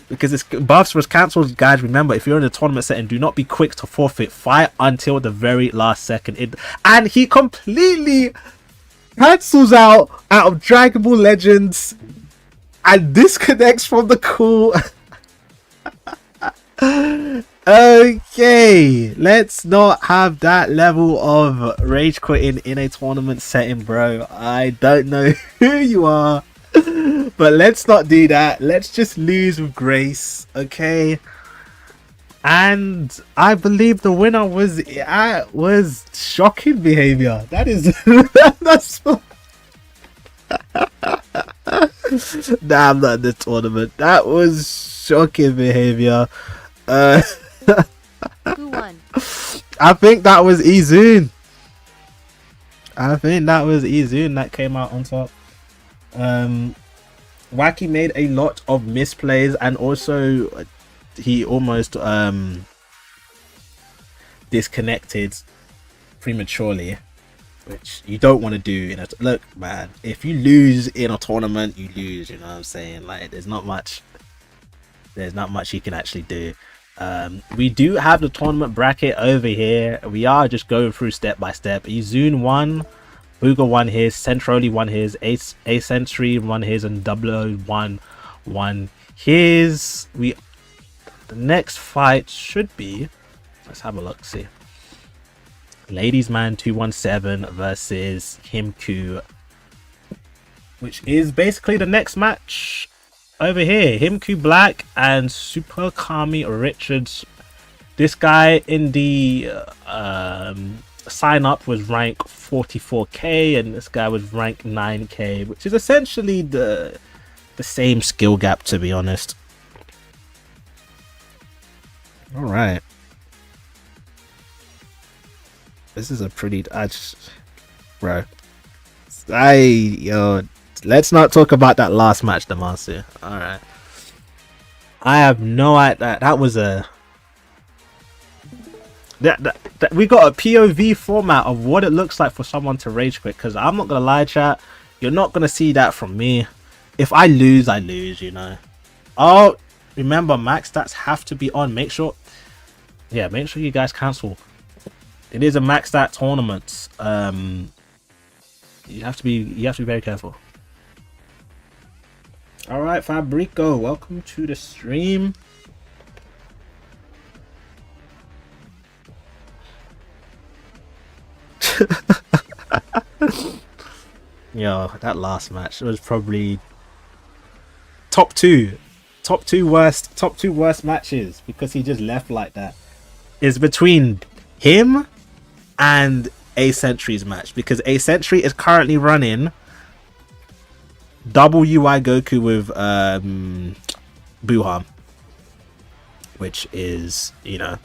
Because its buffs was cancelled, guys. Remember, if you're in a tournament setting, do not be quick to forfeit. Fight until the very last second. And he completely cancels out of Dragon Ball Legends and disconnects from the call. Okay, let's not have that level of rage quitting in a tournament setting, bro. I don't know who you are, but let's not do that. Let's just lose with grace, okay? And I believe the winner was shocking behavior. That is that's nah, I'm not in the tournament. That was shocking behavior. Who won? I think that was 𝐬𝐤𝐤. I think that was 𝐬𝐤𝐤 that came out on top. Wacky made a lot of misplays, and also he almost disconnected prematurely, which you don't want to do in a look, man. If you lose in a tournament, you lose, you know what I'm saying? Like, there's not much you can actually do. We do have the tournament bracket over here. We are just going through step by step. 𝐬𝐤𝐤 won, Booga won his, Centroli won his, 𝐴𝐶ENTRY won his, and 𝐲𝐿 won his. The next fight should be, let's have a look, see. Ladies Man 217 versus 𝐴𝐚𝐭𝐜, which is basically the next match over here. 𝐴𝐚𝐭𝐜 Black and Super Kami Richards. This guy in the sign up was rank 44k, and this guy was rank 9k, which is essentially the same skill gap, to be honest. All right, this is a pretty bro. Let's not talk about that last match, Demacia. All right, I have no idea. That was a that we got a POV format of what it looks like for someone to rage quit. Because I'm not gonna lie, chat, you're not gonna see that from me. If I lose, I lose, you know. Oh, remember, max stats have to be on. Make sure you guys cancel. It is a max stat tournament. You have to be very careful. All right, Fabrico, welcome to the stream. Yo, that last match was probably top two worst matches, because he just left like that. Is between him and 𝐴𝐶ENTRY's match, because 𝐴𝐶ENTRY is currently running double UI Goku with Buhan, which is, you know,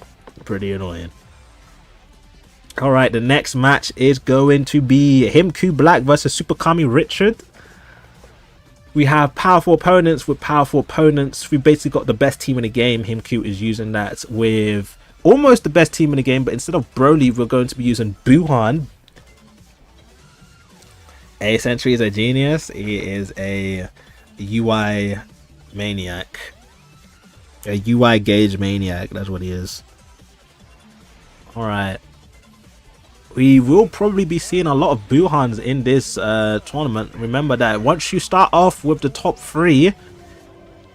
pretty annoying. All right, the next match is going to be 𝐴𝐚𝐭𝐜 Black versus Super Kami Richard. We have powerful opponents with powerful opponents. We basically got the best team in the game. 𝐴𝐚𝐭𝐜 is using that with almost the best team in the game, but instead of Broly, we're going to be using Buhan. 𝐴𝐶ENTRY is a genius. He is a UI maniac, a UI gauge maniac. That's what he is. All right, we will probably be seeing a lot of Buhans in this tournament. Remember that once you start off with the top 3,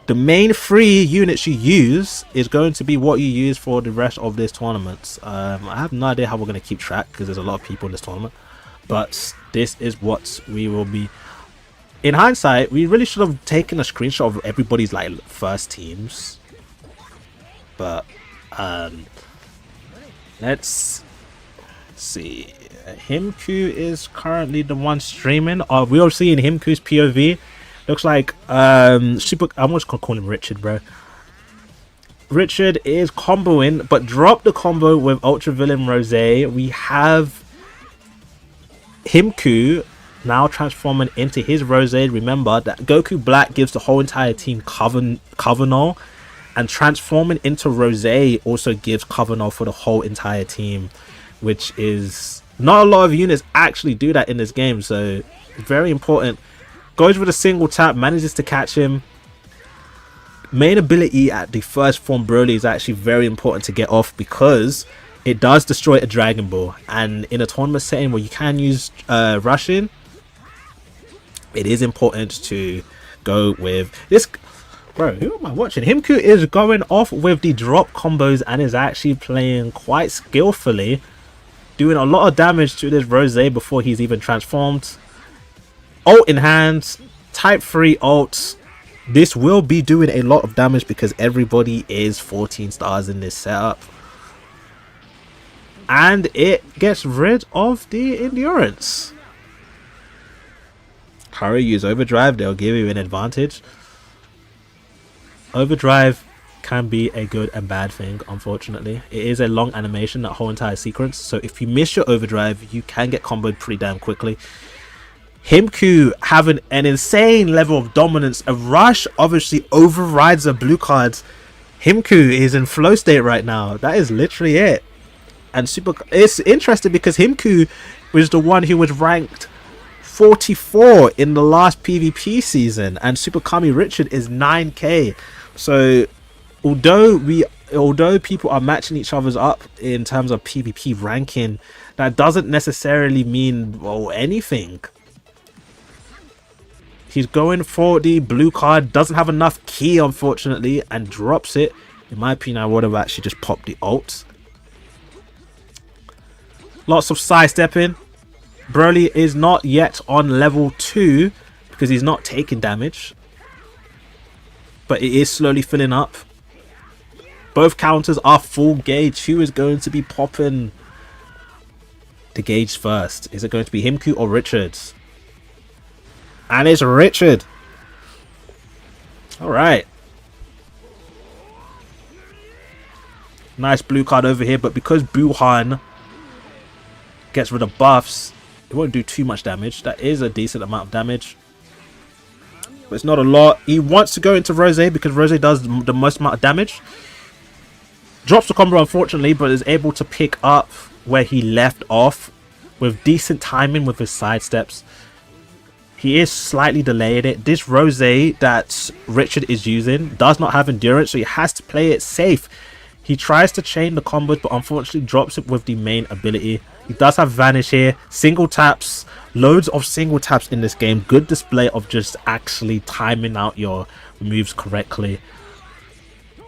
the main 3 units you use is going to be what you use for the rest of this tournament. I have no idea how we're going to keep track, because there's a lot of people in this tournament, but this is what we will be. In hindsight, we really should have taken a screenshot of everybody's like first teams, but let's see. 𝐴𝐏𝐿 is currently the one streaming. We are seeing 𝐴𝐏𝐿's POV. Looks like super. I'm just gonna call him Richard, bro. Richard is comboing, but dropped the combo with Ultravillain Rose. We have 𝐴𝐏𝐿 now transforming into his Rose. Remember that Goku Black gives the whole entire team 𝐷𝐿𝐷, and transforming into Rose also gives 𝐷𝐿𝐷 for the whole entire team, which is not a lot of units actually do that in this game, so very important. Goes with a single tap, manages to catch him. Main ability at the first form Broly is actually very important to get off because it does destroy a Dragon Ball, and in a tournament setting where you can use rushing, it is important to go with this. Bro, who am I watching? 𝐴𝐏𝐿 is going off with the drop combos and is actually playing quite skillfully, doing a lot of damage to this Rose before he's even transformed. Ult in hand, type 3 ult. This will be doing a lot of damage because everybody is 14 stars in this setup. And it gets rid of the endurance. Hurry, use overdrive, they'll give you an advantage. Overdrive can be a good and bad thing, unfortunately. It is a long animation, that whole entire sequence, so if you miss your overdrive, you can get comboed pretty damn quickly. 𝐴𝐏𝐿 having an insane level of dominance. A rush obviously overrides the blue cards. 𝐴𝐏𝐿 is in flow state right now. That is literally it. And it's interesting because 𝐴𝐏𝐿 was the one who was ranked 44 in the last PvP season, and Super Kami Richard is 9k. So although people are matching each other's up in terms of PvP ranking, that doesn't necessarily mean, well, anything. He's going for the blue card, doesn't have enough ki unfortunately, and drops it. In my opinion, I would have actually just popped the ult. Lots of sidestepping. Broly is not yet on level 2 because he's not taking damage, but it is slowly filling up. Both counters are full gauge. Who is going to be popping the gauge first? Is it going to be 𝐴𝐏𝐿 or Richard? And it's Richard. Alright. Nice blue card over here, but because Buuhan gets rid of buffs, it won't do too much damage. That is a decent amount of damage, but it's not a lot. He wants to go into Rose because Rose does the most amount of damage. Drops the combo unfortunately, but is able to pick up where he left off with decent timing with his side steps. He is slightly delayed it. This Rose that Richard is using does not have endurance, so he has to play it safe. He tries to chain the combos, but unfortunately drops it with the main ability. He does have Vanish here. Single taps. Loads of single taps in this game. Good display of just actually timing out your moves correctly.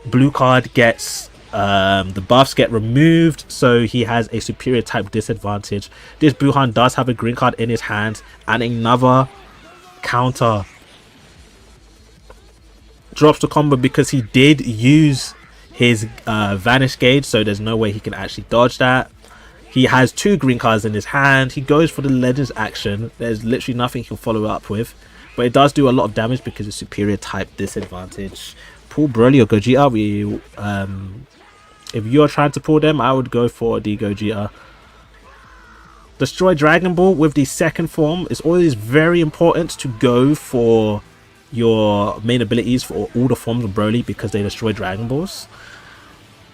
Blue card gets... the buffs get removed, so he has a superior type disadvantage. This Buuhan does have a green card in his hand and another counter. Drops the combo because he did use his Vanish gauge, so there's no way he can actually dodge that. He has 2 green cards in his hand. He goes for the Legends action. There's literally nothing he'll follow up with, but it does do a lot of damage because of superior type disadvantage. Pull Broly or Gogeta. If you're trying to pull them, I would go for the Gogeta. Destroy Dragon Ball with the second form. It's always very important to go for your main abilities for all the forms of Broly because they destroy Dragon Balls.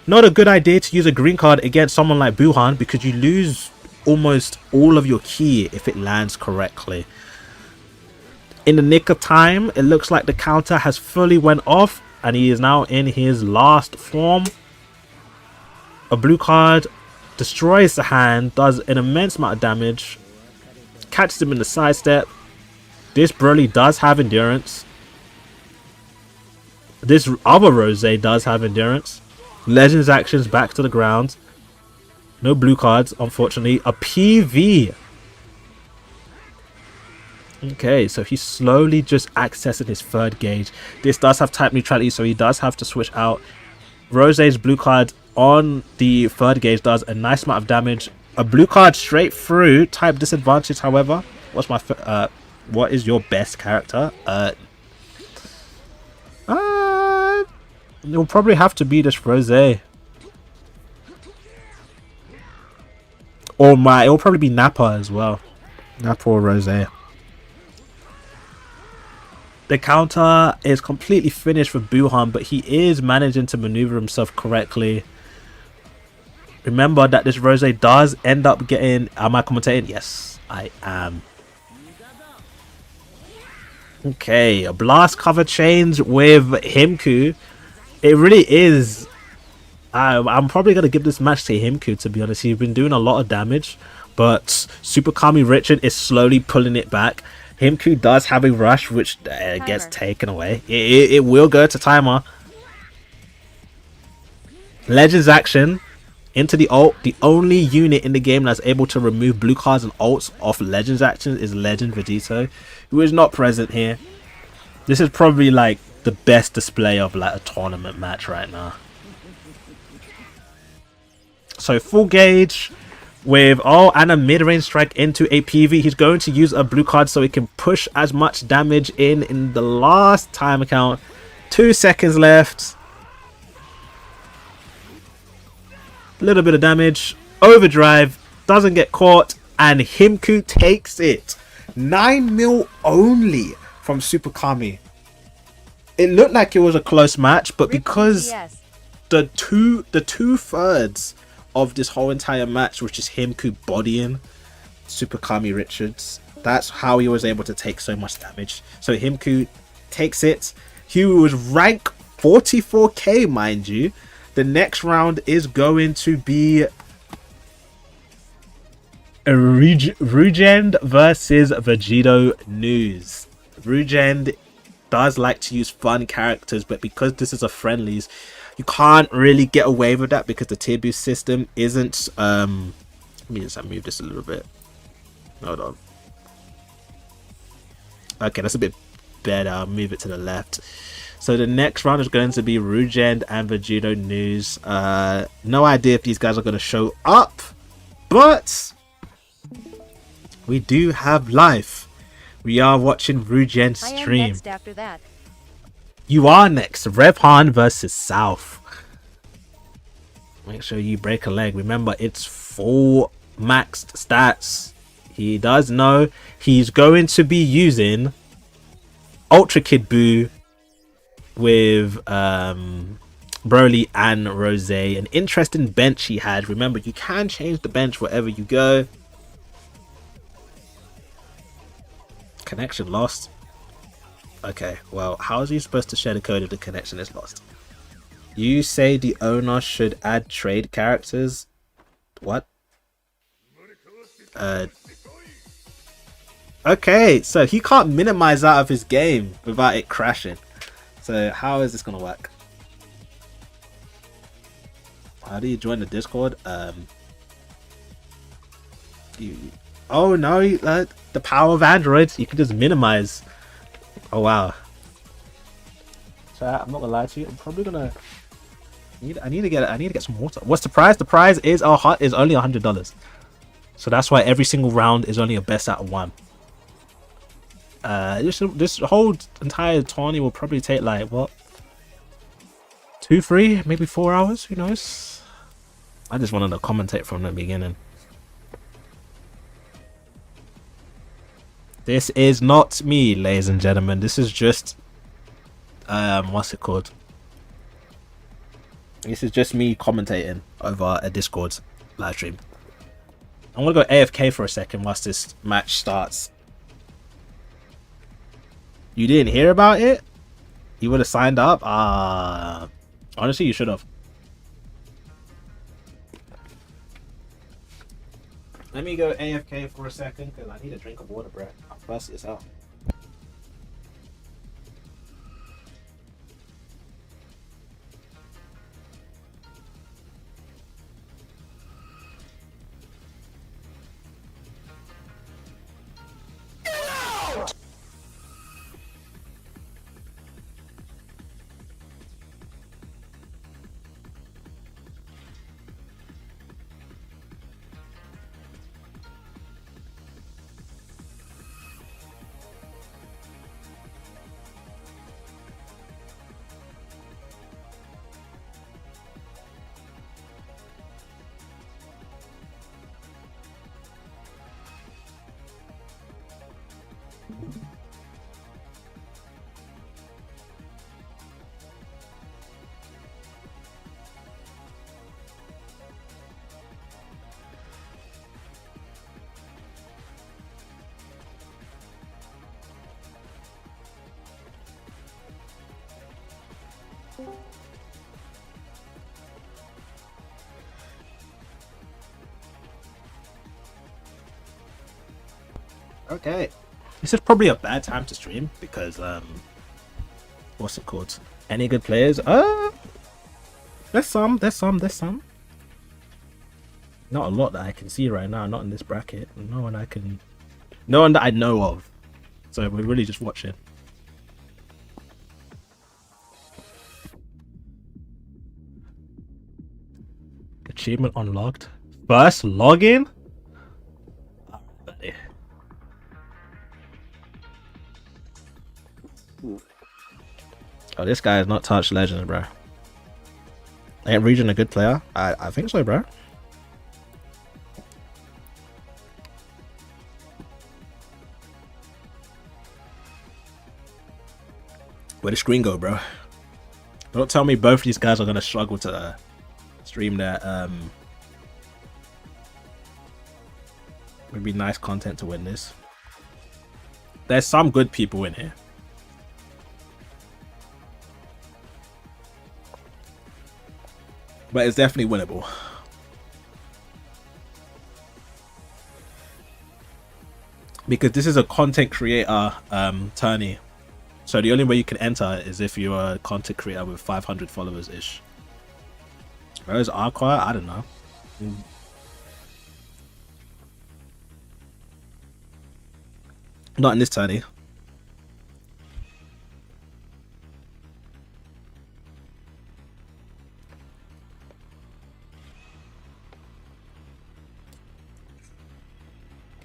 Not a good idea to use a green card against someone like Buuhan because you lose almost all of your ki if it lands correctly. In the nick of time, it looks like the counter has fully went off and he is now in his last form. A blue card destroys the hand, does an immense amount of damage, catches him in the sidestep. This Broly does have endurance. This other Rose does have endurance. Legends actions back to the ground. No blue cards, unfortunately. A PV. Okay, so he's slowly just accessing his third gauge. This does have type neutrality, so he does have to switch out Rose's blue card on the third gauge does a nice amount of damage. A blue card straight through type disadvantage. However, what is your best character? It'll probably have to be this Rose. Or it'll probably be Nappa as well. Nappa or Rose. The counter is completely finished for Buhan, but he is managing to maneuver himself correctly. Remember that this Rose does end up getting... Am I commentating? Yes, I am. Okay, a blast cover change with 𝐴𝐚𝐭𝐜𝐡. It really is... I'm probably going to give this match to 𝐴𝐚𝐭𝐜𝐡, to be honest. He's been doing a lot of damage, but Super 𝐬𝐤𝐤 is slowly pulling it back. 𝐴𝐚𝐭𝐜𝐡 does have a rush, which gets taken away. It will go to timer. Legends action into the ult. The only unit in the game that's able to remove blue cards and ults off Legends action is Legend 𝐕𝐷𝐷𝐷, who is not present here. This is probably like the best display of like a tournament match right now. So full gauge with and a mid-range strike into a PV. He's going to use a blue card so he can push as much damage in the last time count. 2 seconds left. A little bit of damage. Overdrive. Doesn't get caught. And 𝐴𝐚𝐭𝐜𝐡 takes it. 9 mil only from Super 𝐬𝐤𝐤. It looked like it was a close match, but because the two-thirds of this whole entire match, which is 𝐴𝐚𝐭𝐜 bodying Super 𝐬𝐤𝐤, that's how he was able to take so much damage. So 𝐴𝐚𝐭𝐜 takes it. He was rank 44k, mind you. The next round is going to be 𝐻𝐿 versus Vegito News. 𝐻𝐿 does like to use fun characters, but because this is a friendlies, you can't really get away with that because the tier boost system isn't let me just move this a little bit. Hold on. Okay, that's a bit better. I'll move it to the left. So the next round is going to be 𝐻𝐿 and Vegito News. No idea if these guys are going to show up, but we do have live. We are watching 𝐻𝐿 stream. I am next after that. You are next. 𝐴𝐵 versus South. Make sure you break a leg. Remember, it's full maxed stats. He does know he's going to be using Ultra Kid Buu with Broly and Rose. An interesting bench he had. Remember, you can change the bench wherever you go. Connection lost. Okay, well, how is he supposed to share the code if the connection is lost? You say the owner should add trade characters? What? Okay, so he can't minimize out of his game without it crashing. So how is this gonna work? How do you join the Discord? Oh no, the power of Android. You can just minimize. Oh wow. So I'm not gonna lie to you. I'm probably gonna I need to get some water. What's the prize? The prize is only $100. So that's why every single round is only a best out of 1. This whole entire tourney will probably take like what, 2, 3, maybe 4 hours. Who knows? I just wanted to commentate from the beginning. This is not me, ladies and gentlemen. This is just what's it called? This is just me commentating over a Discord live stream. I'm gonna go AFK for a second whilst this match starts. You didn't hear about it? You would have signed up? Honestly, you should have. Let me go AFK for a second because I need a drink of water, bro. I'm thirsty as hell. Okay. This is probably a bad time to stream because what's it called? Any good players? There's some. Not a lot that I can see right now, not in this bracket. No one that I know of. So we're really just watching. Achievement unlocked. First login? Oh, this guy has not touched Legends, bro. Ain't Region a good player? I think so, bro. Where'd the screen go, bro? Don't tell me both of these guys are gonna struggle to stream their would be nice content to win this. There's some good people in here. But it's definitely winnable. Because this is a content creator tourney. So the only way you can enter is if you're a content creator with 500 followers ish. Where's 𝐴𝐽𝐸? I don't know. Not in this tourney.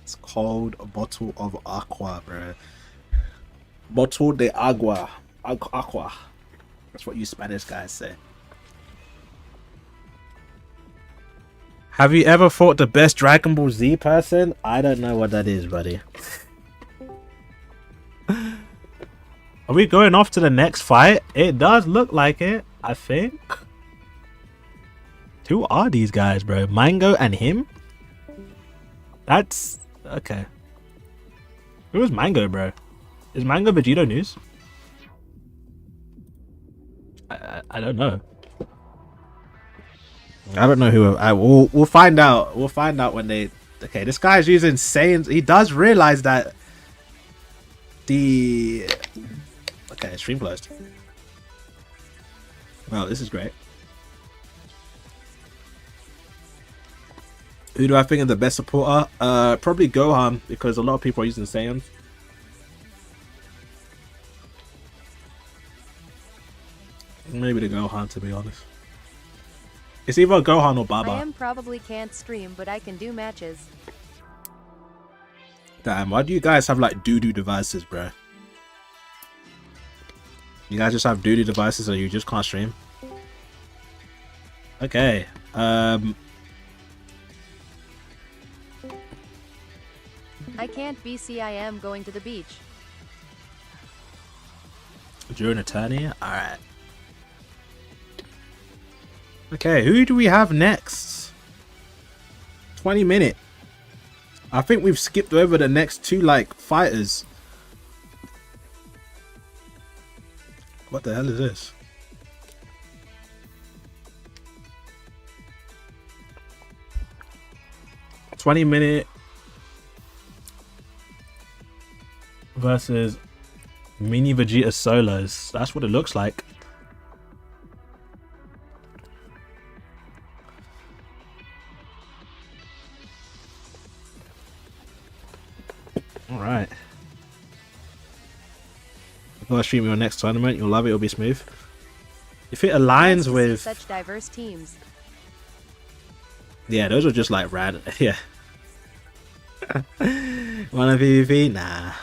It's called a bottle of aqua, bro. Bottle de agua. Aqua. That's what you Spanish guys say. Have you ever fought the best Dragon Ball Z person? I don't know what that is, buddy. Are we going off to the next fight? It does look like it, I think. Who are these guys, bro? Mango and him? That's... okay. Who is Mango, bro? Is Mango Vegito news? I don't know. I don't know who. We'll find out. We'll find out when they... okay, this guy's using Saiyans. He does realize that the... okay, stream closed. Wow, this is great. Who do I think is the best supporter? Probably Gohan, because a lot of people are using Saiyans. Maybe the Gohan, to be honest. It's either Gohan or Baba. I probably can't stream, but I can do matches. Damn, why do you guys have like doo-doo devices, bro? You guys just have doo-doo devices or you just can't stream? Okay. I can't BCIM going to the beach. During a tourney? Alright. Okay, who do we have next? 20 minute. I think we've skipped over the next two like fighters. What the hell is this? '20-minute versus Mini Vegeta solos. That's what it looks like. Alright. If I stream your next tournament, you'll love it, it'll be smooth. If it aligns with such diverse teams. Yeah, those are just like rad. Yeah. Wanna PvP? Nah.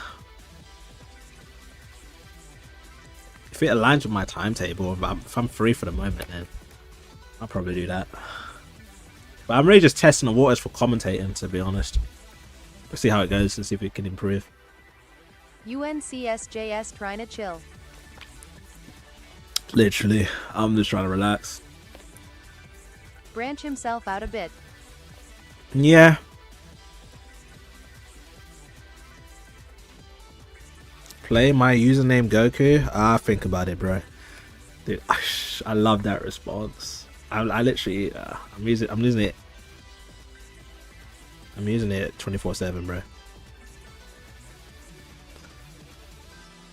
If it aligns with my timetable, if I'm free for the moment, then I'll probably do that. But I'm really just testing the waters for commentating, to be honest. Let's see how it goes and see if we can improve. �Y𝐮𝐜𝐡𝐷 trying to chill. Literally, I'm just trying to relax. Branch himself out a bit. Yeah. Play my username Goku. Think about it, bro. Dude, I love that response. I literally, I'm using it. I'm using it 24/7, bro.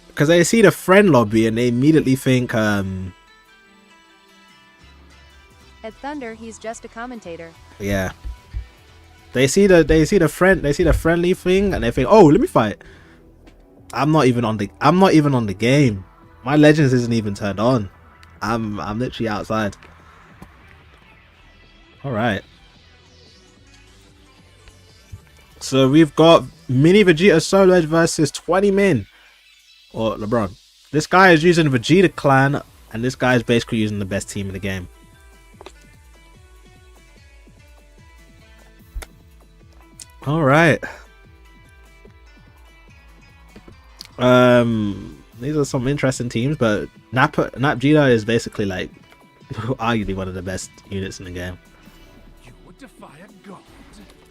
Because they see the friend lobby and they immediately think, At Thunder, he's just a commentator. yeah. They see the friendly thing and they think, oh, let me fight. I'm not even on the game. My Legends isn't even turned on. I'm literally outside. All right. So we've got Mini Vegeta Solo Edge versus 20 Min. Or LeBron. This guy is using Vegeta Clan, and this guy is basically using the best team in the game. All right. These are some interesting teams, but Nap Vegeta is basically like arguably one of the best units in the game.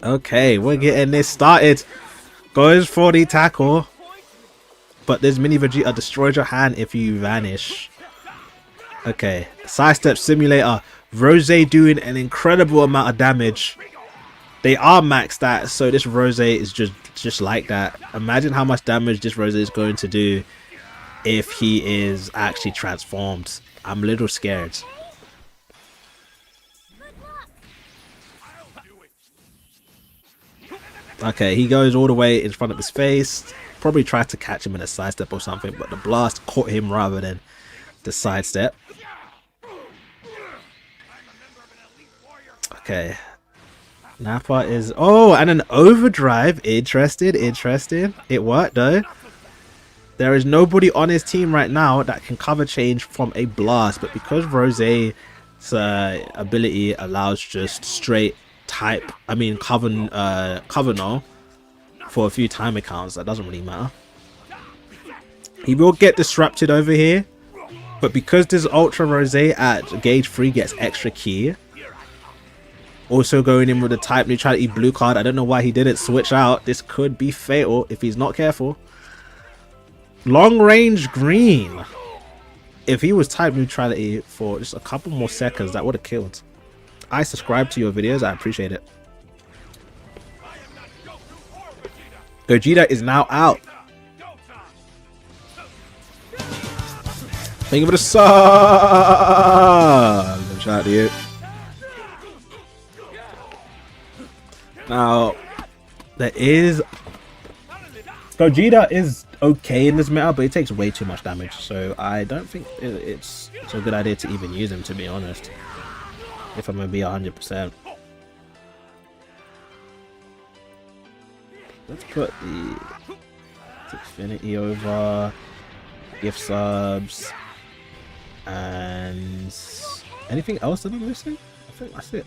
Okay, we're getting this started. Goes for the tackle. But this Mini Vegeta destroys your hand if you vanish. Okay, sidestep simulator. Rose doing an incredible amount of damage. They are maxed out, so this Rose is just like that. Imagine how much damage this Rose is going to do if he is actually transformed. I'm a little scared. Okay, he goes all the way in front of his face. Probably tried to catch him in a sidestep or something, but the blast caught him rather than the sidestep. Okay. Nappa is... Oh, and an overdrive. Interesting. It worked though. There is nobody on his team right now that can cover change from a blast, but because Rose's ability allows just straight type, cover no for a few time accounts, that doesn't really matter. He will get disrupted over here, but because this Ultra Rose at gauge 3 gets extra key, also going in with the type neutrality blue card. I don't know why he didn't switch out. This could be fatal if he's not careful. Long range green. If he was type neutrality for just a couple more seconds, that would have killed. I subscribe to your videos. I appreciate it. Gogeta is now out. Thank you for the sub. Shout out to you. Now, there is... Gogeta is okay in this meta, but it takes way too much damage. So I don't think it's a good idea to even use him, to be honest. If I'm going to be 100%. Let's put the Infinity over, gift subs, and anything else that I'm missing? I think that's it.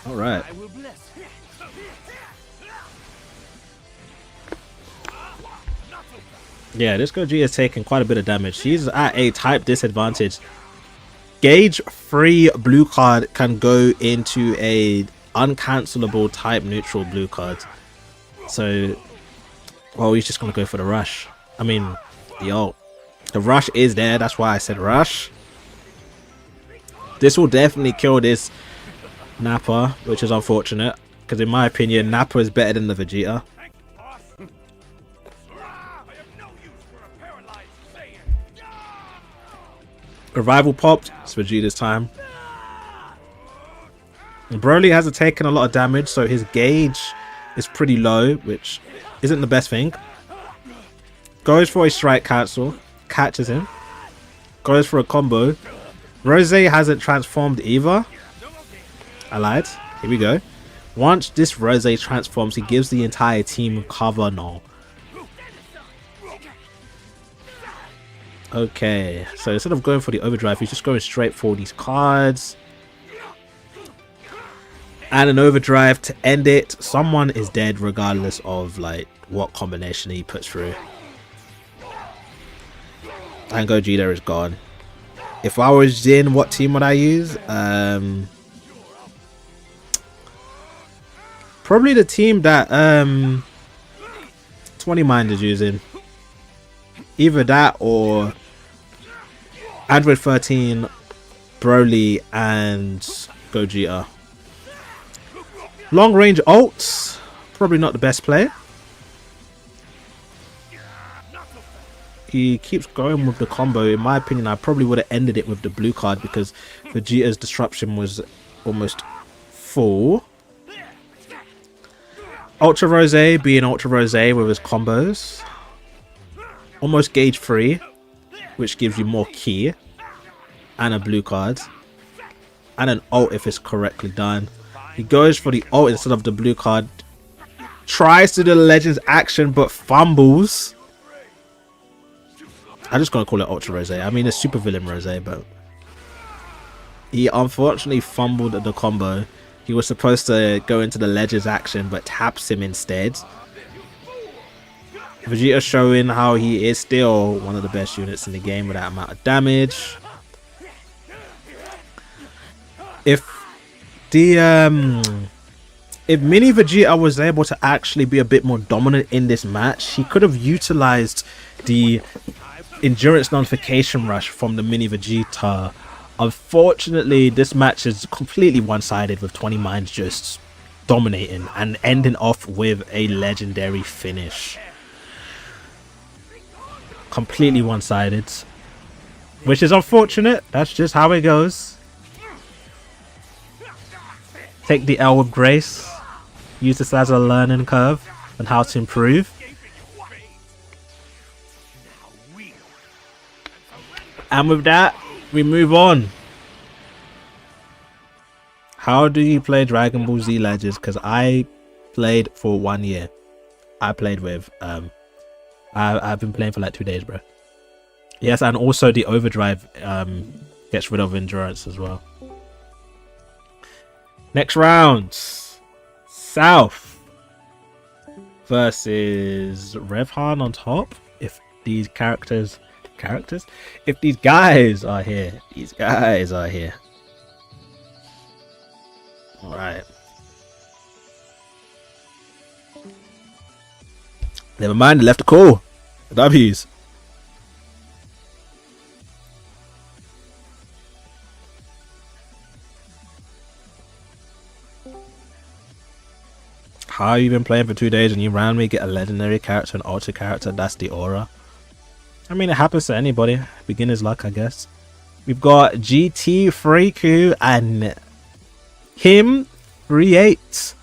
Alright. Yeah, this Gogeta is taking quite a bit of damage. He's at a type disadvantage. Gauge 3 blue card can go into a uncancelable type neutral blue card. So, well, he's just going to go for the rush. I mean, the ult. The rush is there. That's why I said rush. This will definitely kill this Nappa, which is unfortunate. Because in my opinion, Nappa is better than the Vegeta. Revival popped. It's Vegeta's time. And Broly hasn't taken a lot of damage, so his gauge is pretty low, which isn't the best thing. Goes for a strike cancel. Catches him. Goes for a combo. Rose hasn't transformed either. I lied. Here we go. Once this Rose transforms, he gives the entire team cover now. Okay, so instead of going for the overdrive, he's just going straight for these cards. And an overdrive to end it. Someone is dead regardless of like what combination he puts through. And Gogeta is gone. If I was in, what team would I use? Probably the team that 20 Mind is using. Either that or Android 13, Broly, and Gogeta. Long range ults, probably not the best play. He keeps going with the combo. In my opinion, I probably would have ended it with the blue card because Vegeta's disruption was almost full. Ultra Rose being Ultra Rose with his combos. Almost gauge free, which gives you more ki and a blue card. And an ult if it's correctly done. He goes for the ult instead of the blue card. Tries to do the Legends action but fumbles. I'm just gonna call it Ultra Rose. I mean, it's Super Villain Rose, but he unfortunately fumbled the combo. He was supposed to go into the Legends action, but taps him instead. Vegeta showing how he is still one of the best units in the game with that amount of damage. If Mini Vegeta was able to actually be a bit more dominant in this match, he could have utilized the endurance notification rush from the Mini Vegeta. Unfortunately, this match is completely one-sided with 20 Minds just dominating and ending off with a legendary finish. Completely one-sided, which is unfortunate. That's just how it goes. Take the L with grace. Use this as a learning curve on how to improve. And with that, we move on. How do you play Dragon Ball Z Legends? Because I played for 1 year. I played with I've been playing for like 2 days, bro. Yes, and also the overdrive gets rid of endurance as well. Next round, South versus Revhan on top. If these if these guys are here, All right. Never mind, they left a call. W's. How you been playing for 2 days and you randomly get a legendary character and ultra character? That's the aura. I mean, it happens to anybody. Beginner's luck, I guess. We've got GT Freaku and 𝐴𝐵.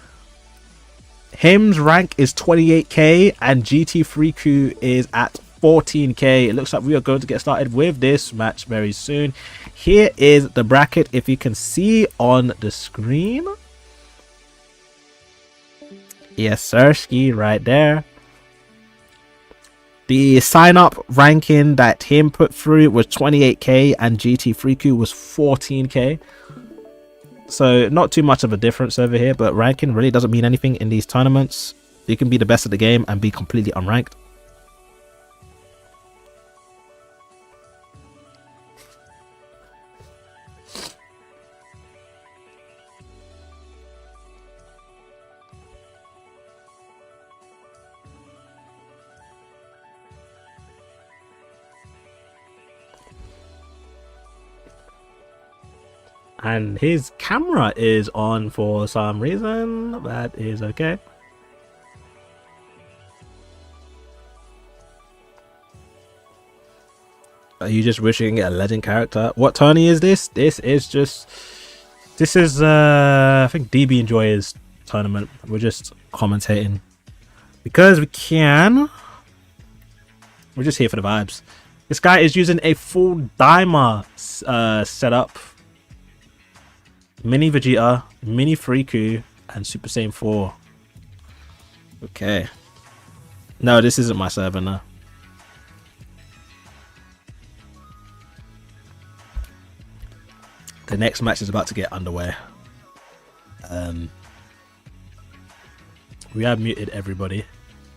Him's rank is 28k and GT Freaku is at 14k. It looks like we are going to get started with this match very soon. Here is the bracket, if you can see on the screen. Yes, sir, ski right there. The sign up ranking that him put through was 28k and GT Freaku was 14k. So not too much of a difference over here, but ranking really doesn't mean anything in these tournaments. You can be the best of the game and be completely unranked. And his camera is on for some reason. That is okay. Are you just wishing to get a legend character? What tourney is this? This is I think DB Enjoyer's tournament. We're just commentating because we can. We're just here for the vibes. This guy is using a full Daima setup. Mini Vegeta, Mini Freaku, and Super Saiyan 4. Okay. No, this isn't my server, no. The next match is about to get underway. We have muted everybody.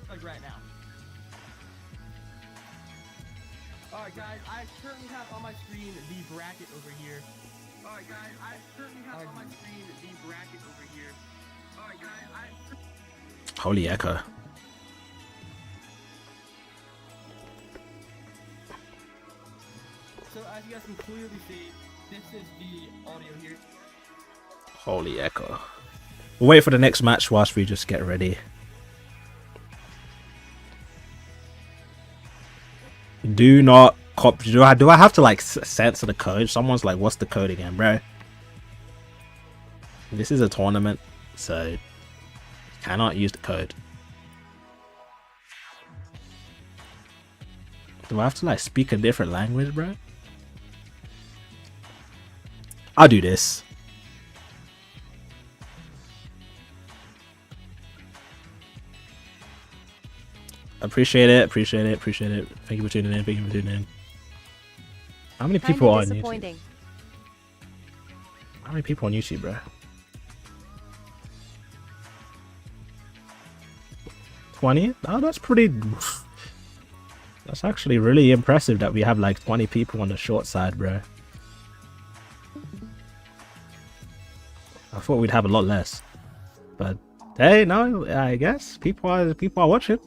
Like right now. Alright guys, I currently have on my screen the bracket over here. Alright guys, I currently have on my screen the bracket over here. Alright guys, Holy echo. So as you guys can clearly see, this is the audio here. Holy echo. We'll wait for the next match whilst we just get ready. Do not copy. Do I have to like censor the code? Someone's like, what's the code again, bro? This is a tournament, so you cannot use the code. Do I have to like speak a different language, bro? I'll do this. Appreciate it, appreciate it, appreciate it. Thank you for tuning in, thank you for tuning in. How many people are on YouTube? How many people on YouTube, bro? 20? Oh, that's pretty... That's actually really impressive that we have like 20 people on the short side, bro. I thought we'd have a lot less. But hey, no, I guess people are watching.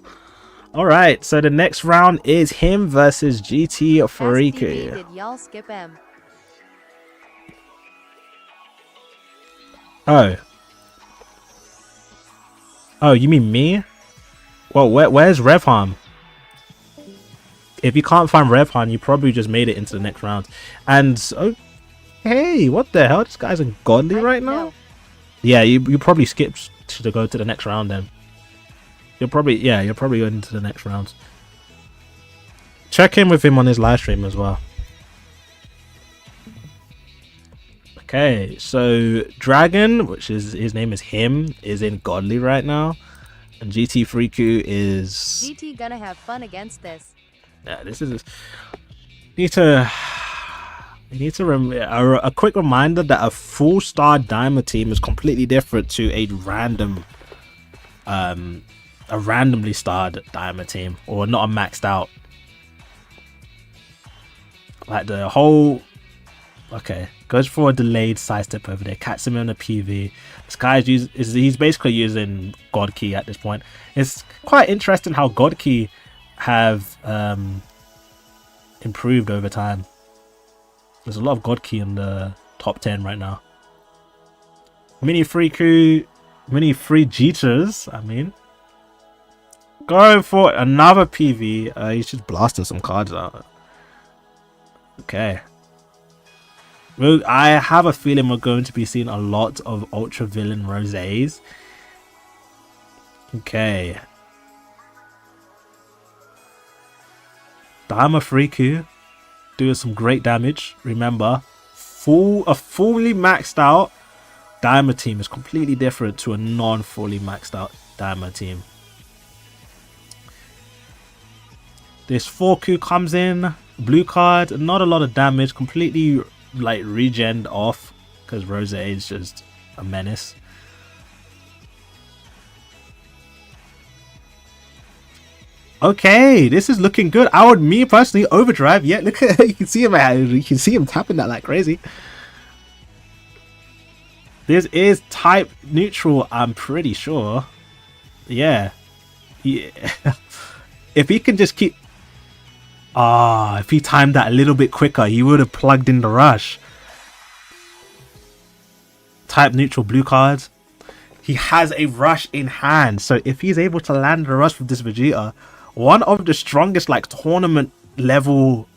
Alright, so the next round is him versus 𝐓𝐻𝐿. Did y'all skip M? Oh. Oh, you mean me? Well, where's 𝐓𝐻𝐿? If you can't find 𝐓𝐻𝐿, you probably just made it into the next round. And oh, hey, what the hell? This guy's ungodly right now. Yeah, you probably skipped to go to the next round then. You're probably going into the next round. Check in with him on his live stream as well. Okay, so Dragon, which is his name is him, is in godly right now, and 𝐺𝐷3Q is GT gonna have fun against this. Yeah, this is you need to a quick reminder that a full star diamond team is completely different to a randomly starred diamond team, or not a maxed out. Like the whole goes for a delayed sidestep over there, catches him on the PV. This guy's he's basically using 𝐷𝐿 at this point. It's quite interesting how 𝐷𝐿 have improved over time. There's a lot of 𝐷𝐿 in the top 10 right now. Mini free jitters, I mean. Going for another PV. He's just blasting some cards out. Okay. Well, I have a feeling we're going to be seeing a lot of ultra villain rosés. Okay. 𝐷𝐿 doing some great damage. Remember, a fully maxed out diamond team is completely different to a non-fully maxed out diamond team. This 4Q comes in, blue card, not a lot of damage, completely like regened off because Rosé is just a menace. Okay, this is looking good. I would, me personally, overdrive. Yeah, look at you can see him. You can see him tapping that like crazy. This is type neutral, I'm pretty sure. Yeah. If he can just keep... if he timed that a little bit quicker, he would have plugged in the rush. Type neutral blue cards. He has a rush in hand. So if he's able to land the rush with this Vegeta, one of the strongest like tournament level...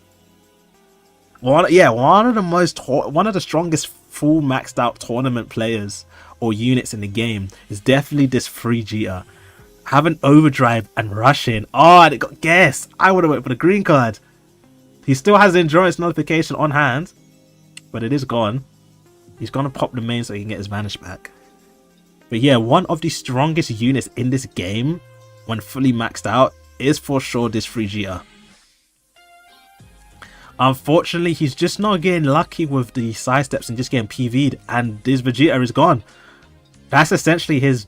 one of the strongest full maxed out tournament players or units in the game is definitely this free Vegeta. Have an overdrive and rush in. Oh, and it got guessed. I would have went for the green card. He still has the endurance notification on hand, but it is gone. He's gonna pop the main so he can get his vanish back. But yeah, one of the strongest units in this game when fully maxed out is for sure this free Vegeta. Unfortunately, he's just not getting lucky with the side steps and just getting PV'd, and this Vegeta is gone. That's essentially his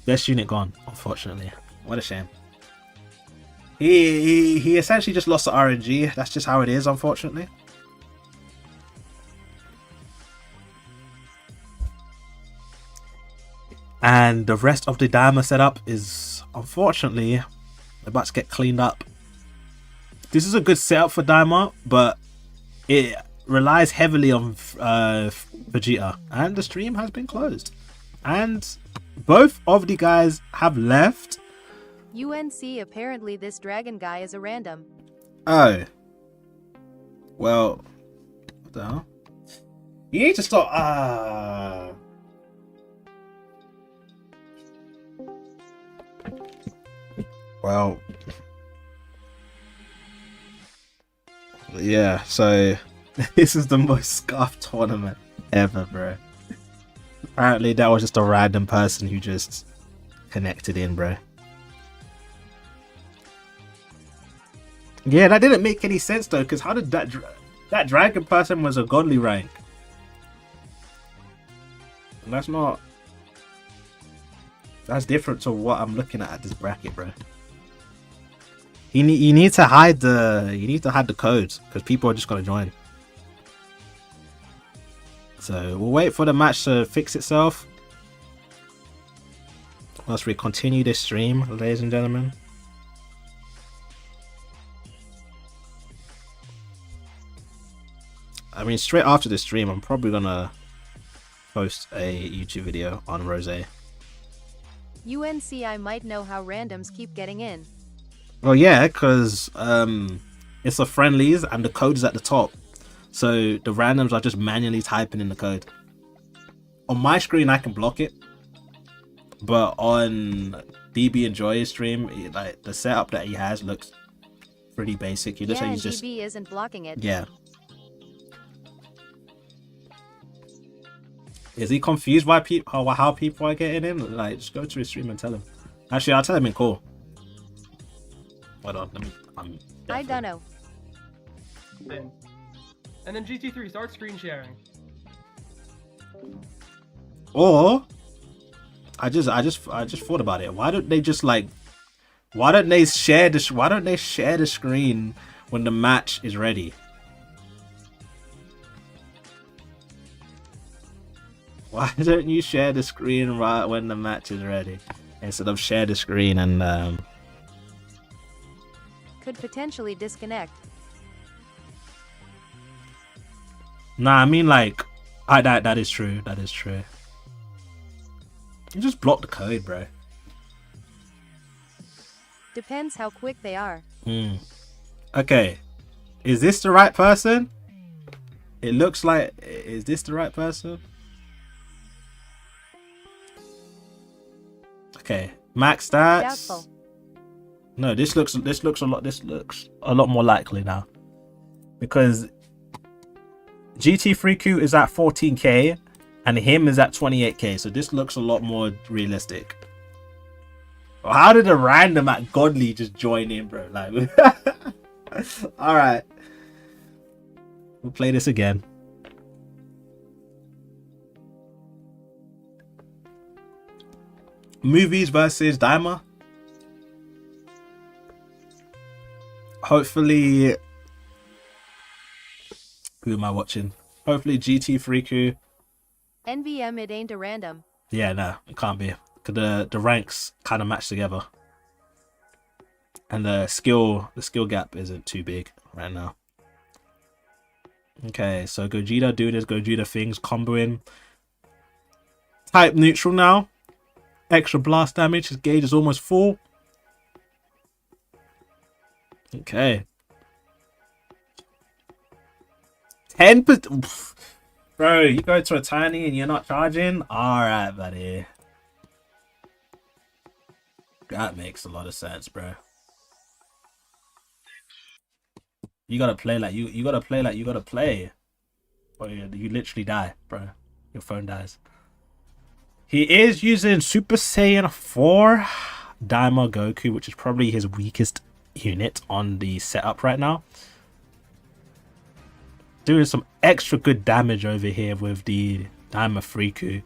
best unit gone, unfortunately. What a shame. He essentially just lost the RNG. That's just how it is, unfortunately. And the rest of the diamond setup is unfortunately about to get cleaned up. This is a good setup for Daima, but it relies heavily on Vegeta, and the stream has been closed. And both of the guys have left. UNC, apparently this dragon guy is a random. Oh. Well, what the hell? You need to stop. Well, yeah, so this is the most scuffed tournament ever, bro. Apparently that was just a random person who just connected in, bro. Yeah, that didn't make any sense though, because how did that dragon person was a godly rank? And that's different to what I'm looking at this bracket, bro. You need to hide the codes because people are just gonna join. So we'll wait for the match to fix itself whilst we continue this stream, ladies and gentlemen. I mean, straight after this stream, I'm probably gonna post a YouTube video on Rose. UNC, I might know how randoms keep getting in. Well, yeah, because it's a friendlies and the code is at the top. So the randoms are just manually typing in the code. On my screen, I can block it. But on DB and Joy's stream, like the setup that he has looks pretty basic. He Yeah, and DB isn't blocking it. Yeah. Is he confused by how people are getting in? Like, just go to his stream and tell him. Actually, I'll tell him in call. Hold on, I don't know. And then GT3, start screen sharing. Or I just thought about it. Why don't they share the screen when the match is ready? Why don't you share the screen right when the match is ready instead of share the screen and could potentially disconnect. Nah, I mean like that is true. That is true. You just block the code, bro. Depends how quick they are. Okay. Is this the right person? It looks like, is this the right person? Okay. Max stats. Doubtful. No, this looks a lot more likely now. Because GT3Q is at 14k and him is at 28k, so this looks a lot more realistic. How did a random at Godly just join in, bro? Like, all right, we'll play this again. Movies versus Daima. Hopefully, who am I watching? Hopefully GT3Q. NVM, it ain't a random. Yeah, no, it can't be. Cause the ranks kind of match together, and the skill gap isn't too big right now. Okay, so Gogeta doing his Gogeta things, comboing. Type neutral now. Extra blast damage. His gauge is almost full. Okay. 10%. Bro, you go to a Tourney and you're not charging? Alright, buddy. That makes a lot of sense, bro. You gotta play like you gotta play like you gotta play. Or you literally die, bro. Your phone dies. He is using Super Saiyan 4 Daima Goku, which is probably his weakest unit on the setup right now. Doing some extra good damage over here with the Daima Friku.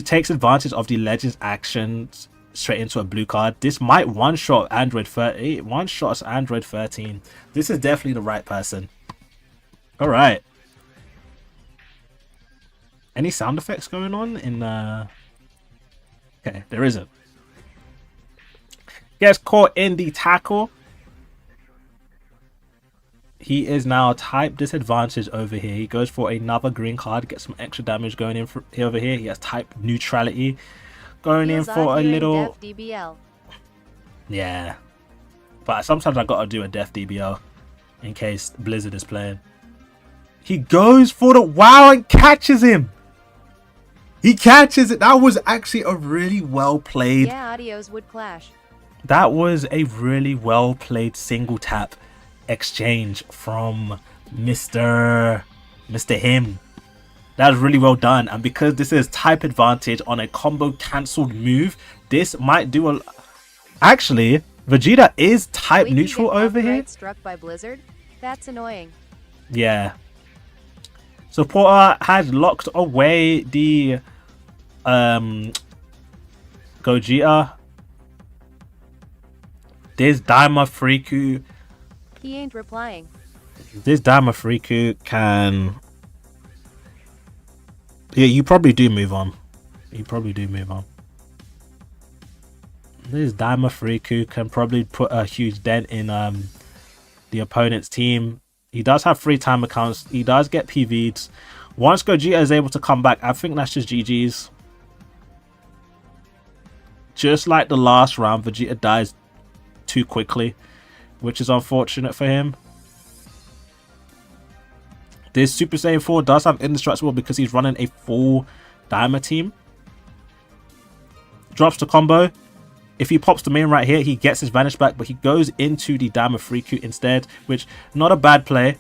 Takes advantage of the Legends actions straight into a blue card. This might one-shot Android 30. One-shots Android 13. This is definitely the right person. Alright. Any sound effects going on in Okay, there isn't. Gets caught in the tackle. he is now type disadvantage over here. He goes for another green card, gets some extra damage going in for over here. He has type neutrality, going in for a little DBL. Yeah, but sometimes I gotta do a death DBL in case Blizzard is playing. He goes for the wow and catches him. He catches it. That was actually a really well played. Yeah, audios would clash. That was a really well played single tap exchange from Mr. Him. That was really well done. And because this is type advantage on a combo cancelled move, this might do a... Actually, Vegeta is type neutral over here. Struck by Blizzard? That's annoying. Yeah. Supporter has locked away the Gogeta. This Daima Friku. He ain't replying. This Daima Friku can... Yeah, you probably do move on. You probably do move on. This Daima Friku can probably put a huge dent in the opponent's team. He does have free time accounts. He does get PV'd. Once Gogeta is able to come back, I think that's just GG's. Just like the last round, Vegeta dies too quickly, which is unfortunate for him. This Super Saiyan 4 does have indestructible because he's running a full Daima team. Drops the combo. If he pops the main right here, he gets his Vanish back, but he goes into the Daima Friku instead, which not a bad play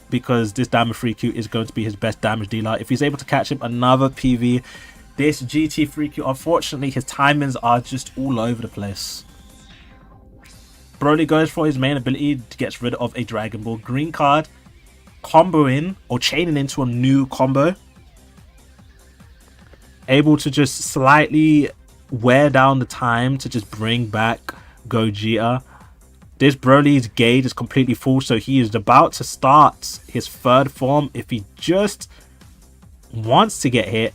because this Daima Friku is going to be his best damage dealer. If he's able to catch him, another PV. This GT Friku, unfortunately, his timings are just all over the place. Broly goes for his main ability to get rid of a Dragon Ball. Green card, comboing or chaining into a new combo. Able to just slightly wear down the time to just bring back Gogeta. This Broly's gauge is completely full, so he is about to start his third form. If he just wants to get hit,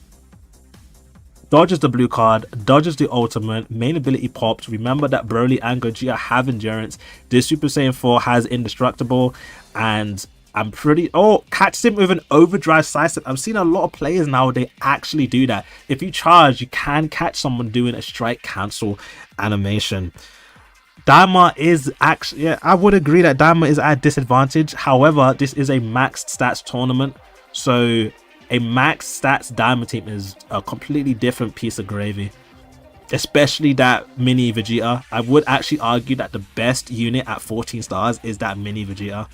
dodges the blue card, dodges the ultimate, main ability pops. Remember that Broly and Gogeta have endurance. This Super Saiyan 4 has indestructible, and I'm pretty... Oh, catches him with an overdrive sidestep. I've seen a lot of players now, they actually do that. If you charge, you can catch someone doing a strike cancel animation. Daima is actually... Yeah, I would agree that Daima is at a disadvantage. However, this is a maxed stats tournament. So a maxed stats Daima team is a completely different piece of gravy. Especially that mini Vegeta. I would actually argue that the best unit at 14 stars is that mini Vegeta,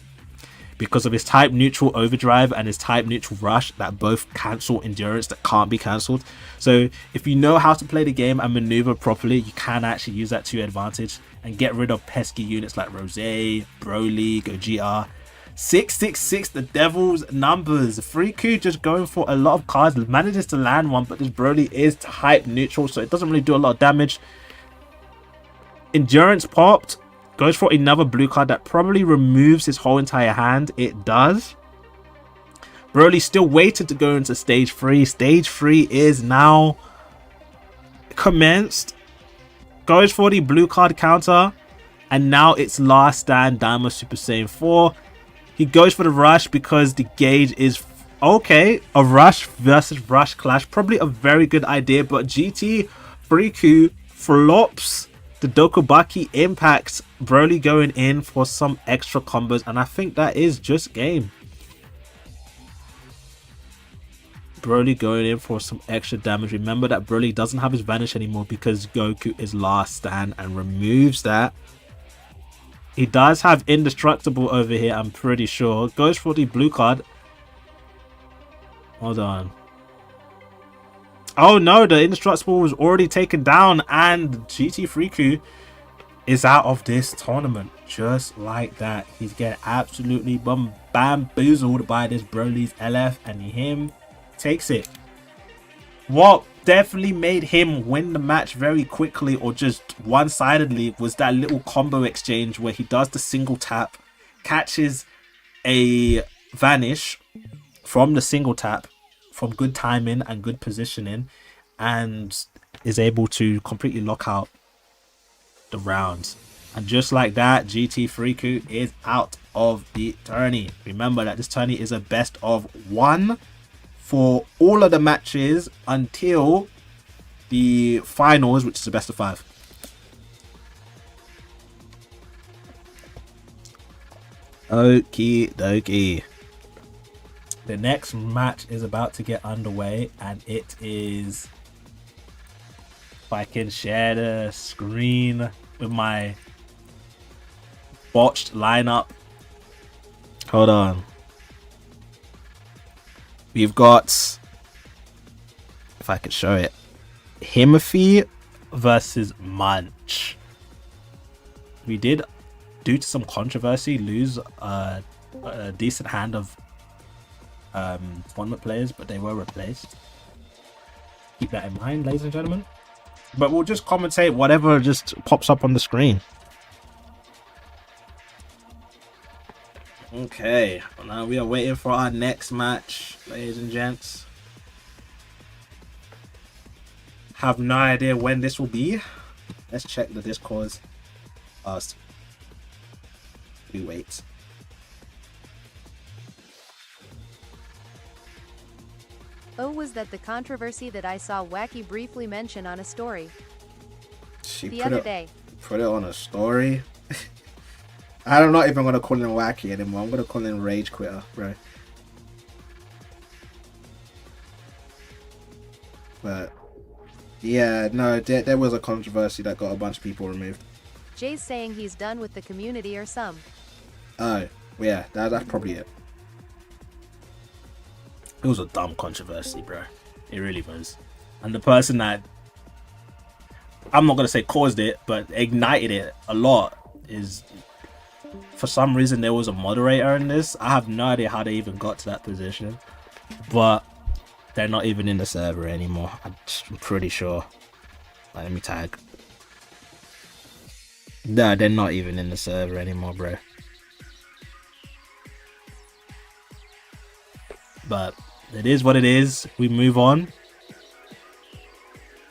because of his type neutral overdrive and his type neutral rush that both cancel endurance that can't be cancelled. So if you know how to play the game and maneuver properly, you can actually use that to your advantage and get rid of pesky units like Rose, Broly, Gogeta. 666, the devil's numbers. Friku just going for a lot of cards, manages to land one, but this Broly is type neutral, so it doesn't really do a lot of damage. Endurance popped. Goes for another blue card that probably removes his whole entire hand. It does. Broly still waited to go into stage 3. Stage 3 is now commenced. Goes for the blue card counter. And now it's last stand Daima Super Saiyan 4. He goes for the rush because the gauge is... Okay, a rush versus rush clash. Probably a very good idea, but GT Friku flops. The Dokubaki impacts Broly going in for some extra combos, and I think that is just game. Broly going in for some extra damage. Remember that Broly doesn't have his Vanish anymore because Goku is last stand and removes that. He does have indestructible over here, I'm pretty sure. Goes for the blue card. Hold on. Oh no, the indestructible was already taken down and GT Friku is out of this tournament. Just like that. He's getting absolutely bamboozled by this Broly's LF, and him takes it. What definitely made him win the match very quickly or just one-sidedly was that little combo exchange where he does the single tap, catches a Vanish from the single tap, from good timing and good positioning, and is able to completely lock out the rounds. And just like that, 𝐓𝐻𝐿𝐴 is out of the tourney. Remember that this tourney is a best of 1 for all of the matches until the finals, which is a best of 5. Okie dokie. The next match is about to get underway, and it is, if I can share the screen with my botched lineup. Hold on. We've got, if I could show it, 𝐬𝐿𝐴 versus Munch. We did, due to some controversy, lose a decent hand of tournament players, but they were replaced. Keep that in mind, ladies and gentlemen. But we'll just commentate whatever just pops up on the screen. Okay, well, now we are waiting for our next match, ladies and gents. Have no idea when this will be. Let's check the Discords. We wait. Oh, was that the controversy that I saw Wacky briefly mention on a story the other day? Put it on a story? I'm not even going to call him Wacky anymore. I'm going to call him Rage Quitter, bro. But yeah, no, there was a controversy that got a bunch of people removed. Jay's saying he's done with the community or some. Oh, yeah, that's probably it. It was a dumb controversy, bro. It really was. And the person that, I'm not going to say caused it, but ignited it a lot is, for some reason, there was a moderator in this. I have no idea how they even got to that position. But they're not even in the server anymore. I'm pretty sure. Let me tag. No, they're not even in the server anymore, bro. But it is what it is. We move on.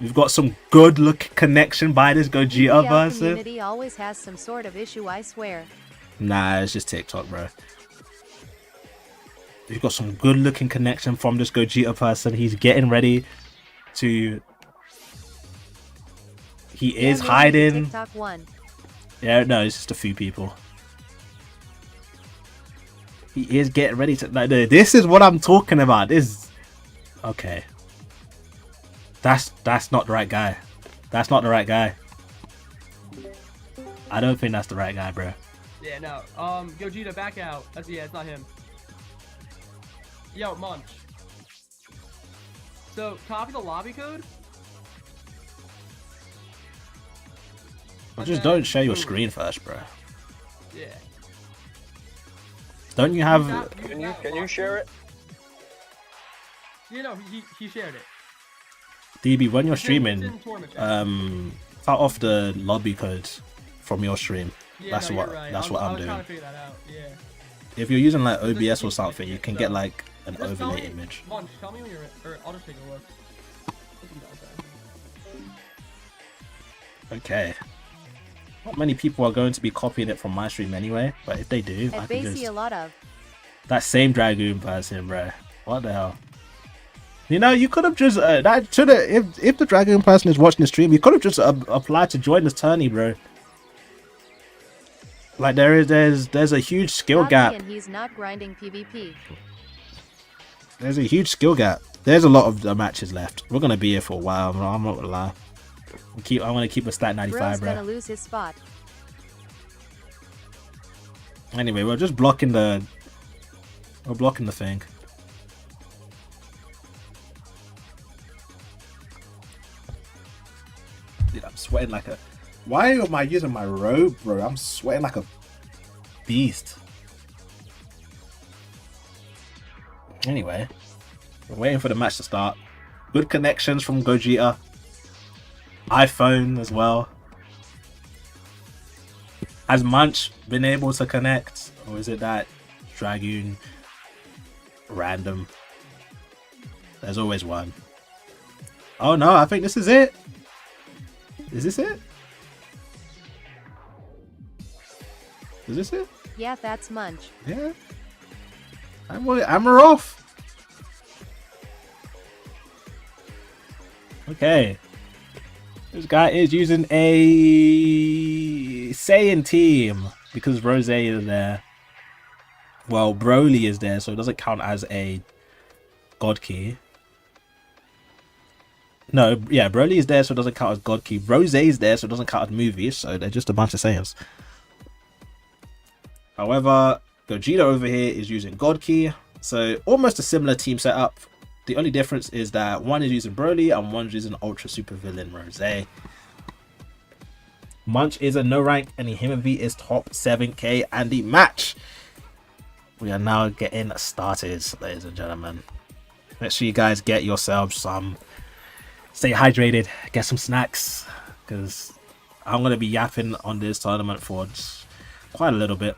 We've got some good looking connection by this Gogeta person. The community always has some sort of issue, I swear. Nah, it's just TikTok, bro. We've got some good looking connection from this Gogeta person. He's getting ready to... He is hiding. TikTok one. Yeah, no, it's just a few people. He is getting ready to... Like, this is what I'm talking about. This... Okay. That's not the right guy. That's not the right guy. I don't think that's the right guy, bro. Yeah, no. Gogeta, back out. Yeah, it's not him. Yo, Munch. So, copy the lobby code. Well, just don't share your screen first, bro. Yeah. Don't you have... Can you share it? You know, he shared it. DB, when you're streaming, cut off the lobby codes from your stream. Yeah, that's no, what right. that's what I'm doing. Trying to figure that out. Yeah. If you're using like OBS or something, you can get like an overlay image. Munch, tell me when you're... Or I'll just take a look. Okay. Not many people are going to be copying it from my stream anyway, but if they do, I can just... a lot of. That same Dragoon person, bro. What the hell? You know, you could have just that should have, if the Dragoon person is watching the stream, you could have just applied to join this tourney, bro. Like there's a huge skill gap. And he's not grinding PvP. There's a huge skill gap. There's a lot of matches left. We're gonna be here for a while. I'm not gonna lie. I want to keep a stat 95, Bro's bro. gonna lose his spot. Anyway, we're just blocking the. We're blocking the thing. Dude, I'm sweating like a... Why am I using my robe, bro? I'm sweating like a beast. Anyway, we're waiting for the match to start. Good connections from Gogeta. iPhone as well. Has Munch been able to connect? Or is it that Dragoon random? There's always one. Oh no, I think this is it. Is this it? Is this it? Yeah, that's Munch. Yeah. We're off. Okay. This guy is using a Saiyan team because Rose is there. Well, Broly is there, so it doesn't count as a God Key. No, yeah, Broly is there, so it doesn't count as God Key. Rose is there, so it doesn't count as movies, so they're just a bunch of Saiyans. However, Gogeta over here is using God Key, so almost a similar team setup. The only difference is that one is using Broly and one's using Ultra Super Villain Rose. Munch is a no rank and 𝐴𝐵 is top 7k, and the match. We are now getting started, ladies and gentlemen. Make sure you guys get yourselves some, stay hydrated, get some snacks, because I'm going to be yapping on this tournament for quite a little bit.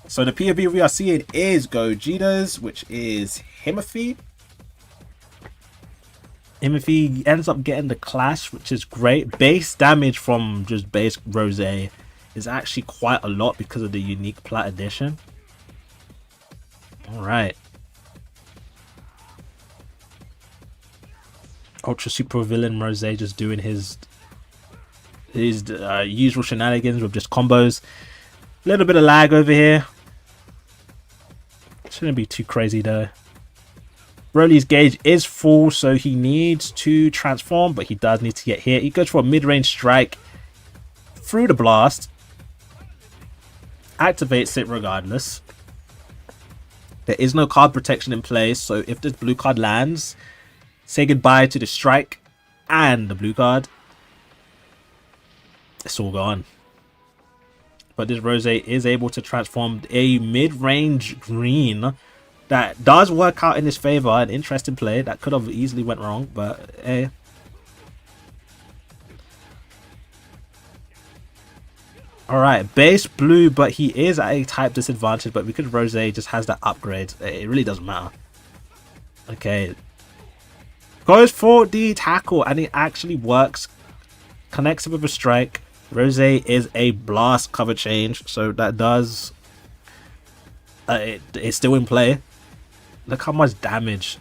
So the POV we are seeing is Gogeta's, which is 𝐴𝐵. 𝐴𝐵 ends up getting the clash, which is great. Base damage from just base Rose is actually quite a lot because of the unique plat edition. Alright. Ultra Super Villain Rose just doing his usual shenanigans with just combos. A little bit of lag over here. Shouldn't be too crazy though. Broly's gauge is full, so he needs to transform, but he does need to get hit. He goes for a mid-range strike through the blast. Activates it regardless. There is no card protection in place, so if this blue card lands, say goodbye to the strike and the blue card. It's all gone. But this Rose is able to transform a mid-range green that does work out in his favor. An interesting play that could have easily went wrong, but eh. Alright, base blue, but he is at a type disadvantage, but because Rose just has that upgrade, it really doesn't matter. Okay. Goes for the tackle, and it actually works. Connects it with a strike. Rose is a blast cover change, so that does... it's still in play. Look how much damage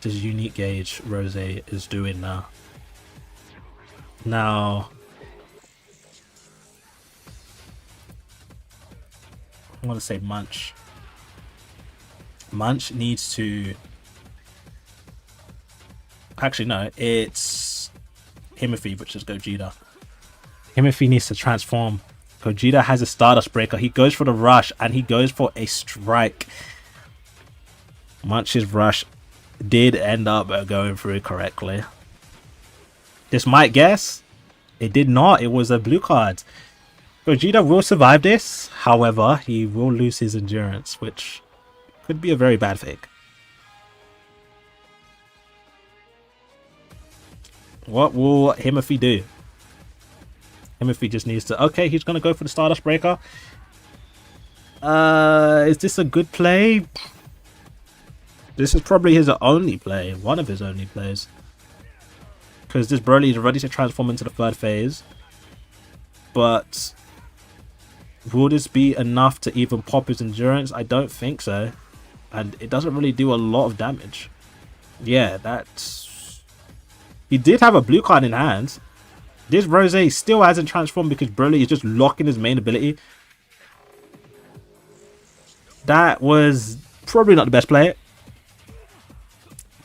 this unique gauge Rose is doing now. Now... I want to say Munch. Munch needs to... Actually, no. It's 𝐴𝐵, which is Gogeta. 𝐴𝐵 needs to transform. Gogeta has a Stardust Breaker. He goes for the rush, and he goes for a strike. Munch's rush did end up going through correctly. This might guess. It did not. It was a blue card. Gogeta will survive this, however, he will lose his endurance, which could be a very bad thing. What will 𝐴𝐵 do? 𝐴𝐵 just needs to... Okay, he's going to go for the Stardust Breaker. Is this a good play? This is probably his only play. One of his only plays. Because this Broly is ready to transform into the third phase. But... will this be enough to even pop his endurance? I don't think so. And it doesn't really do a lot of damage. Yeah, that's... He did have a blue card in hand. This Rose still hasn't transformed because Broly is just locking his main ability. That was probably not the best play.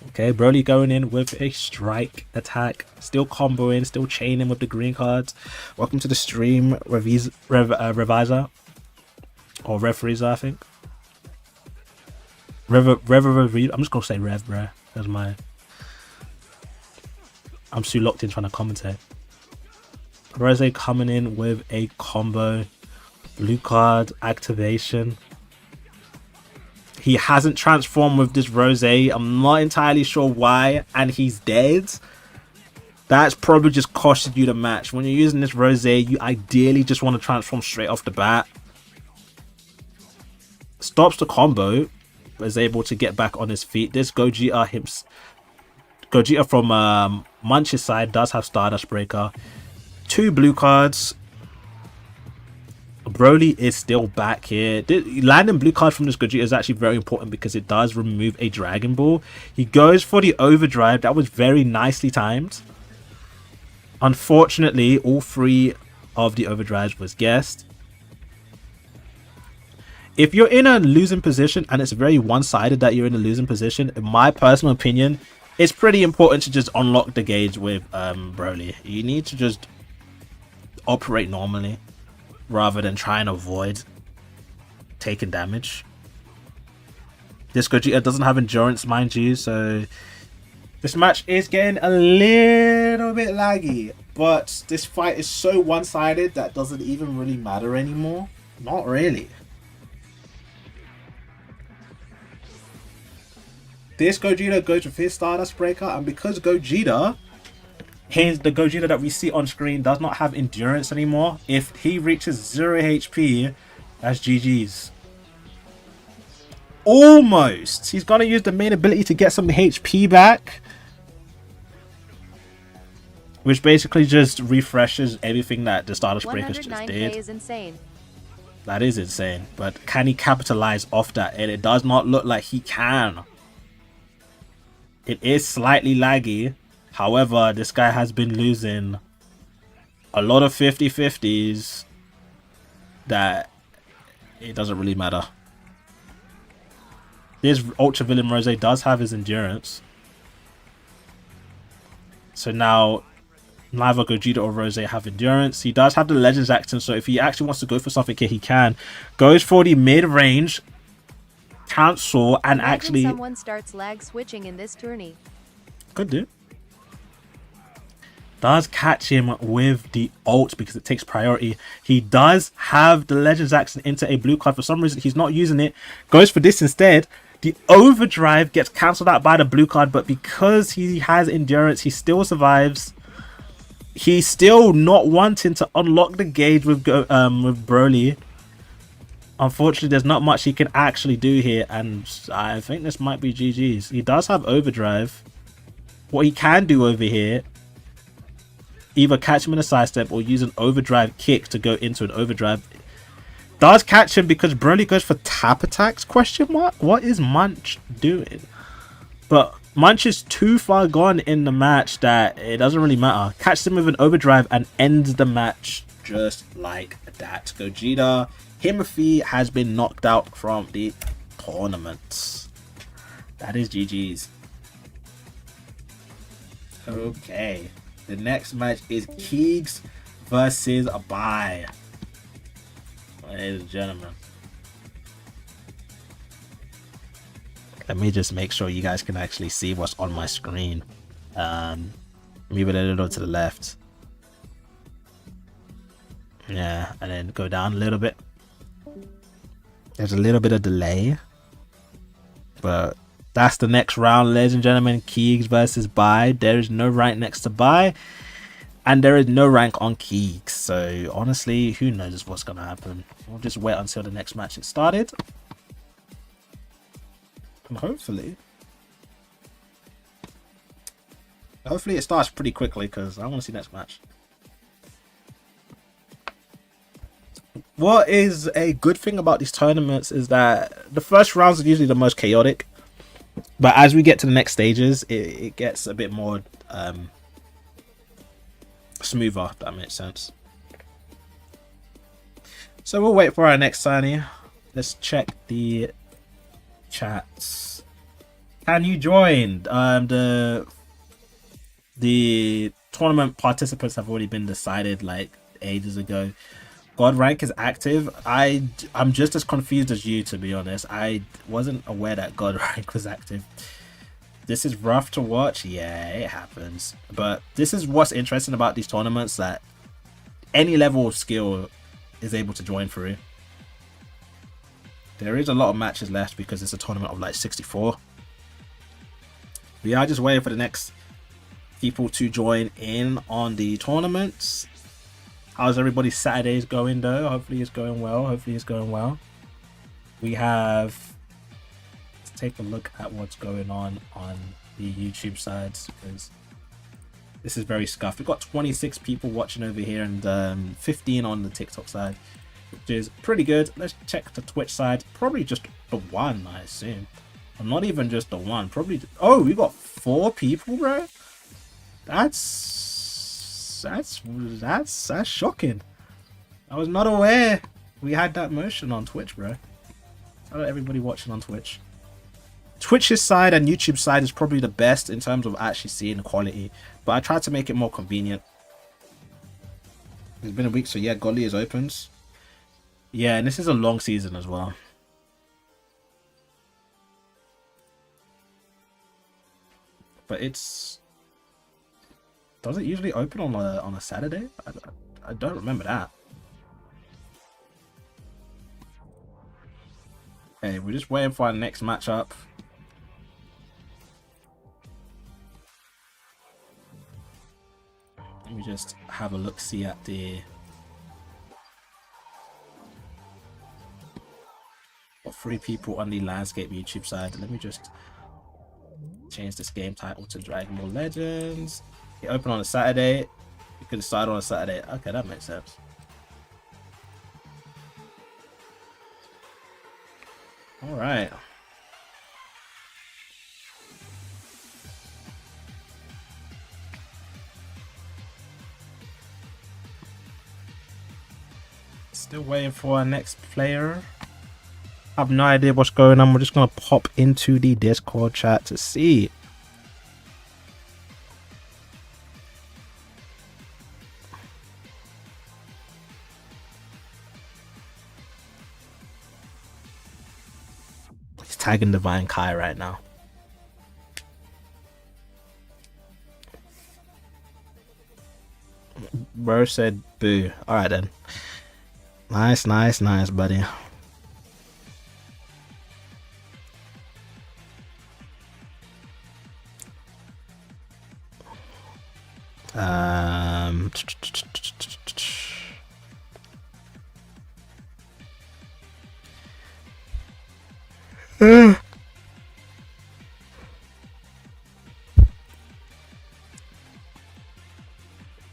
Okay, Broly going in with a strike attack. Still comboing, still chaining with the green cards. Welcome to the stream, Reviser. Or Refreezer, I think. I'm just going to say Rev, bro. That's my... I'm too locked in trying to commentate. Rose coming in with a combo. Blue card activation. He hasn't transformed with this Rose. I'm not entirely sure why. And he's dead. That's probably just costed you the match. When you're using this Rose, you ideally just want to transform straight off the bat. Stops the combo. Is able to get back on his feet. This Gogeta from Munch's side does have Stardust Breaker. 2 blue cards. Broly is still back here. Landing blue card from this Gogeta is actually very important because it does remove a Dragon Ball. He goes for the overdrive. That was very nicely timed. Unfortunately, all 3 of the overdrives was guessed. If you're in a losing position, and it's very one-sided that you're in a losing position, in my personal opinion, it's pretty important to just unlock the gauge with Broly. You need to just operate normally rather than try and avoid taking damage. This Gogeta doesn't have endurance, mind you, so this match is getting a little bit laggy, but this fight is so one-sided that doesn't even really matter anymore. Not really. This Gogeta goes with his Stardust Breaker, and because Gogeta, the Gogeta that we see on screen, does not have endurance anymore, if he reaches 0 HP, that's GG's. Almost! He's gonna use the main ability to get some HP back, which basically just refreshes everything that the Stardust Breakers just did. Is insane. That is insane, but can he capitalize off that? And it does not look like he can. It is slightly laggy. However, this guy has been losing a lot of 50-50s that it doesn't really matter. This Ultra Villain Rose does have his endurance. So now neither Gogeta or Rose have endurance. He does have the Legends Action, so if he actually wants to go for something here, he can. Goes for the mid-range cancel and actually someone starts lag switching in this tourney. Could do. Does catch him with the ult because it takes priority. He does have the Legends Action into a blue card. For some reason, he's not using it. Goes for this instead. The overdrive gets cancelled out by the blue card, but because he has endurance, he still survives. He's still not wanting to unlock the gauge with Broly. Unfortunately, there's not much he can actually do here, and I think this might be GG's. He does have overdrive. What he can do over here, either catch him in a sidestep or use an overdrive kick to go into an overdrive. Does catch him because Broly goes for tap attacks, question mark? What is Munch doing? But Munch is too far gone in the match that it doesn't really matter. Catches him with an overdrive and ends the match just like that. Gogeta 𝐓𝐿 has been knocked out from the tournament. That is GG's. Okay. The next match is 𝐓𝐿𝐤 versus 𝐵𝐼. Ladies and gentlemen. Let me just make sure you guys can actually see what's on my screen. Move it a little to the left. Yeah, and then go down a little bit. There's a little bit of delay, but that's the next round, ladies and gentlemen. 𝐓𝐿𝐤 versus 𝐵𝐼. There is no rank next to 𝐵𝐼, and there is no rank on 𝐓𝐿𝐤. So honestly, who knows what's gonna happen? We'll just wait until the next match is started, and hopefully it starts pretty quickly because I want to see next match. What is a good thing about these tournaments is that the first rounds are usually the most chaotic, but as we get to the next stages, it gets a bit more smoother, if that makes sense. So we'll wait for our next signing. Let's check the chats. Can you join? The tournament participants have already been decided like ages ago. God rank is active. I'm just as confused as you, to be honest. I wasn't aware that God rank was active. This is rough to watch. Yeah, it happens. But this is what's interesting about these tournaments, that any level of skill is able to join through. There is a lot of matches left because it's a tournament of like 64. We are just waiting for the next people to join in on the tournaments. How's everybody's Saturdays going though? Hopefully it's going well. Hopefully it's going well. We have... Let's take a look at what's going on the YouTube sides, because this is very scuffed. We've got 26 people watching over here and 15 on the TikTok side. which is pretty good. Let's check the Twitch side. Probably just the one, I assume. Or not even just the one. Probably. Oh, we got 4 people, bro. That's shocking. I was not aware we had that motion on Twitch, bro. Shout out everybody watching on Twitch. Twitch's side and YouTube's side is probably the best in terms of actually seeing the quality, but I tried to make it more convenient. It's been a week, so yeah, Golly is opens. Yeah, and this is a long season as well. But it's... Does it usually open on a Saturday? I don't remember that. Okay, we're just waiting for our next matchup. Let me just have a look, see at the... Got 3 people on the Landscape YouTube side. Let me just change this game title to Dragon Ball Legends. It opened on a Saturday. You could start on a Saturday. Okay, that makes sense. All right. Still waiting for our next player. I have no idea what's going on. We're just gonna pop into the Discord chat to see. He's tagging Divine Kai right now. Bro said boo. Alright then. Nice, nice, nice, buddy.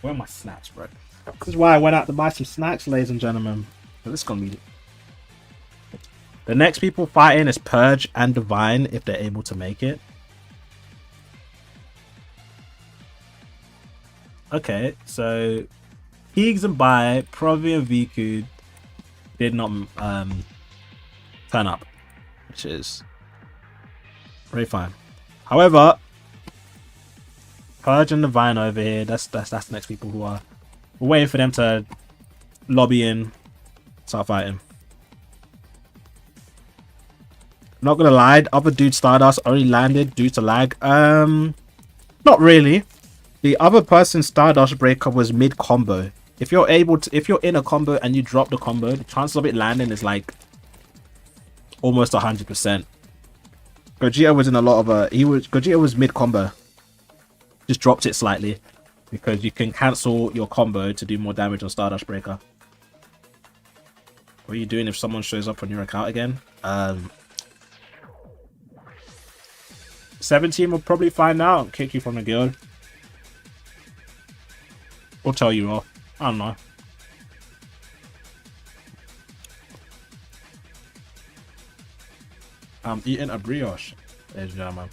Where are my snacks, bro? This is why I went out to buy some snacks, ladies and gentlemen. But this is gonna be the next people fighting is Purge and Divine if they're able to make it. Okay, so Higgs and Bai, Provi and Viku did not turn up, which is very fine. However, Purge and Divine over here, that's the next people who are... We're waiting for them to lobby in, start fighting. Not gonna lie, the other dude Stardust only landed due to lag. Not really. The other person's Stardust breaker was mid combo. If you're in a combo and you drop the combo, the chances of it landing is like almost 100%. Gogeta was in a lot of Gogeta was mid combo. Just dropped it slightly because you can cancel your combo to do more damage on Stardust breaker. What are you doing if someone shows up on your account again? 17 will probably find out and kick you from the guild. Or tell you off. I don't know. I'm eating a brioche, ladies and gentlemen.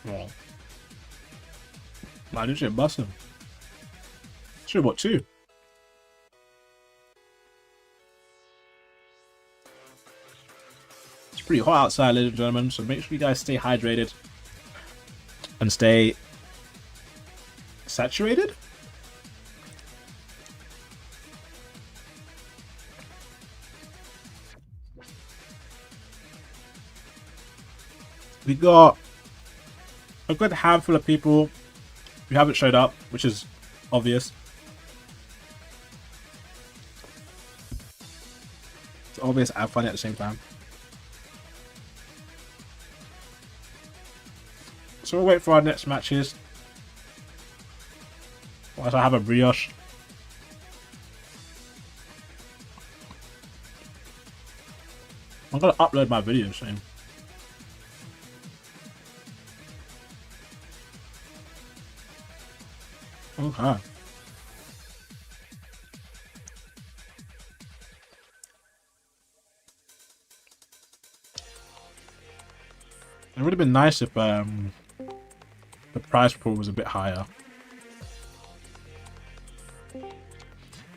Oh. Man, this shit busting. Should have bought 2. It's pretty hot outside, ladies and gentlemen, so make sure you guys stay hydrated and stay saturated. We got a good handful of people who haven't showed up, which is obvious. It's obvious and funny at the same time. So we'll wait for our next matches. Whilst I have a brioche. I'm gonna upload my video soon. Okay. It would have been nice if the prize pool was a bit higher.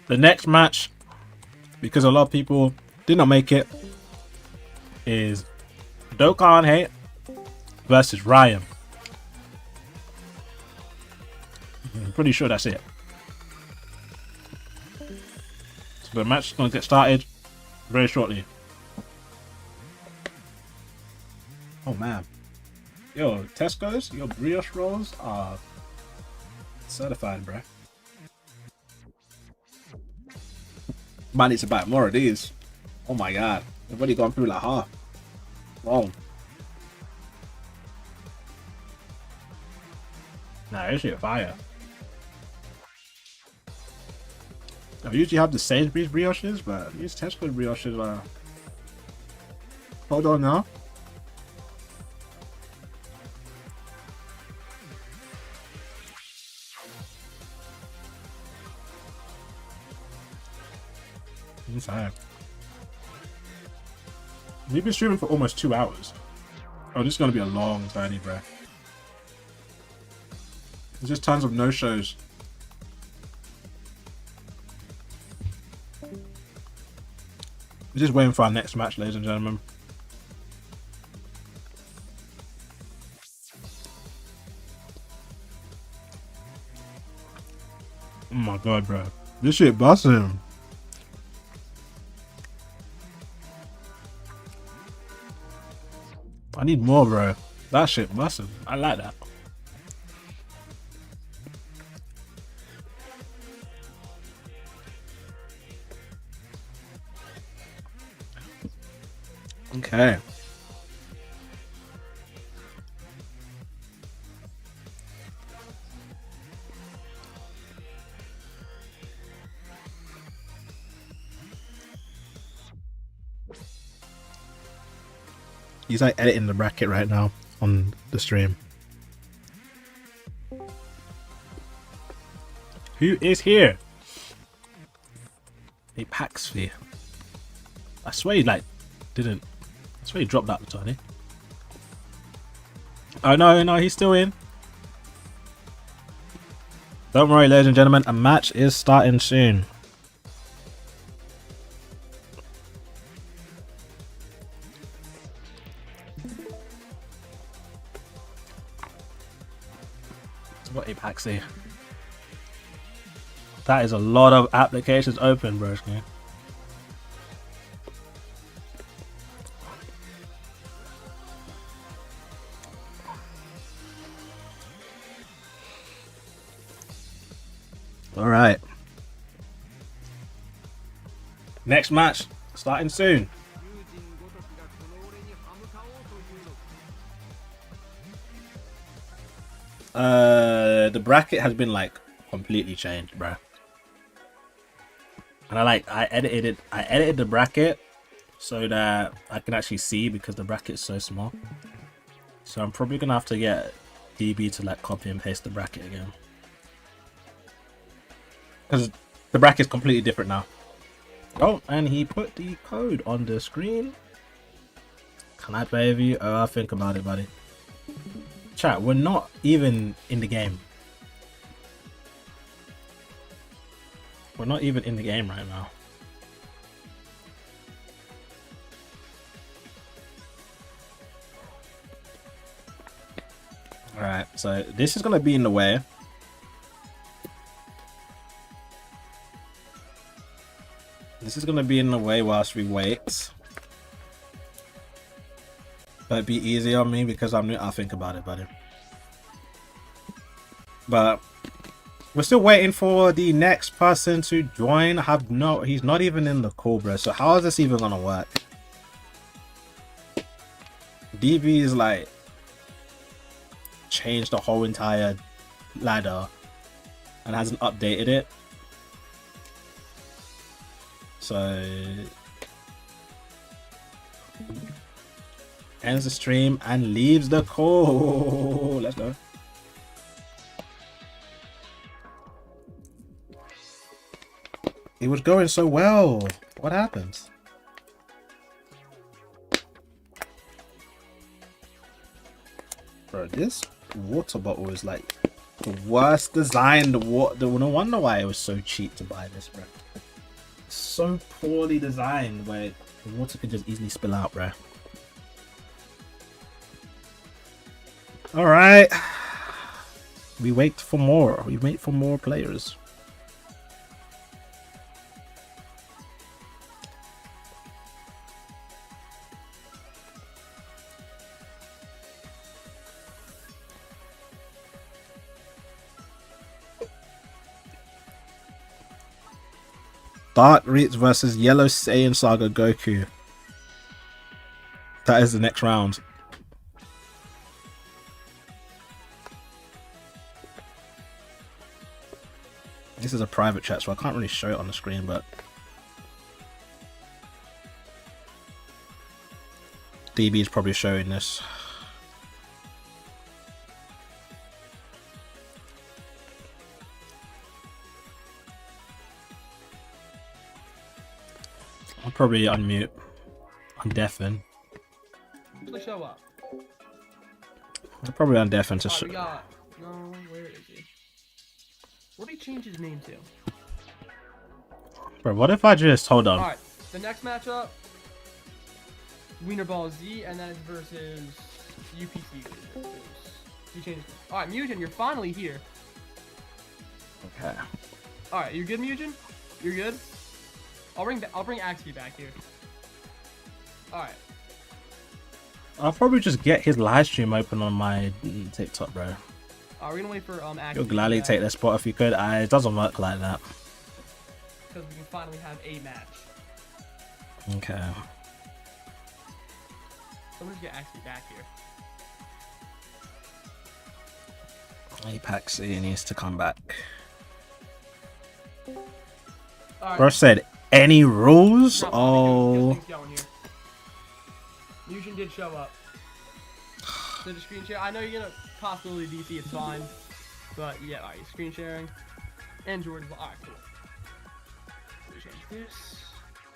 The next match, because a lot of people did not make it, is 𝐷𝐿𝐻𝐡 versus Ryan. I'm pretty sure that's it. So the match is going to get started very shortly. Oh man. Yo, Tesco's, your brioche rolls are certified, bruh. Might need to buy more of these. Oh my god. I've already gone through like half. Wrong. Nah, this shit fire. I usually have the Sainsbury's brioches, but these Tesco brioches are... Hold on now. Inside. We've been streaming for almost 2 hours. Oh, this is gonna be a long tiny breath. There's just tons of no-shows. We're just waiting for our next match, ladies and gentlemen. Oh my god, bro. This shit busting. I need more, bro. That shit busting. I like that. Okay. He's like editing the bracket right now on the stream. Who is here? 𝐓𝐴𝐻𝐿𝐻. I swear he like didn't. I swear he dropped out the Tourney. Oh no, he's still in. Don't worry, ladies and gentlemen, a match is starting soon. What 𝐓𝐴𝐻𝐿𝐻. That is a lot of applications open, bro. All right. Next match starting soon. The bracket has been like completely changed, bro. And I edited the bracket so that I can actually see, because the bracket is so small. So I'm probably gonna have to get DB to like copy and paste the bracket again, because the bracket is completely different now. Oh, and he put the code on the screen. Can I play with you? Oh, I'll think about it, buddy. Chat, we're not even in the game. We're not even in the game right now. Alright, so this is going to be in the way. This is going to be in the way whilst we wait. But be easy on me because I'll think about it, buddy. But we're still waiting for the next person to join. He's not even in the call, bro. So how is this even gonna work? DB is like changed the whole entire ladder and hasn't updated it. So ends the stream and leaves the call. Let's go. It was going so well. What happened? Bro, this water bottle is like the worst designed water. No wonder why it was so cheap to buy this, bro. It's so poorly designed where the water could just easily spill out, bro. Alright. We wait for more. We wait for more players. Dark Ritz versus Yellow Saiyan Saga Goku. That is the next round. This is a private chat, so I can't really show it on the screen, but DB is probably showing this. I'll probably unmute. Undeafen. Please show up. I'll probably undeafen to show. No, where is he? What did he change his name to? Bro, what if I just hold on? Alright, the next matchup, Wiener Ball Z, and then it's versus UPC. He changed. Alright, Mugen, you're finally here. Okay. Alright, you good, Mugen? You're good? I'll bring 𝐲𝐸 back here. Alright. I'll probably just get his live stream open on my TikTok, bro. We're gonna wait for 𝐲𝐸. You'll gladly take that spot if you could. It doesn't work like that. Because we can finally have a match. Okay. Someone's get 𝐲𝐸 back here. 𝐲𝐸𝐿 needs to come back. Right. Bro said, any rules? No, Oh. Mugen did show up. So the screen share. I know you're gonna possibly DC. It's fine. But yeah, alright. Screen sharing. And Jordan. Alright, cool. So change this.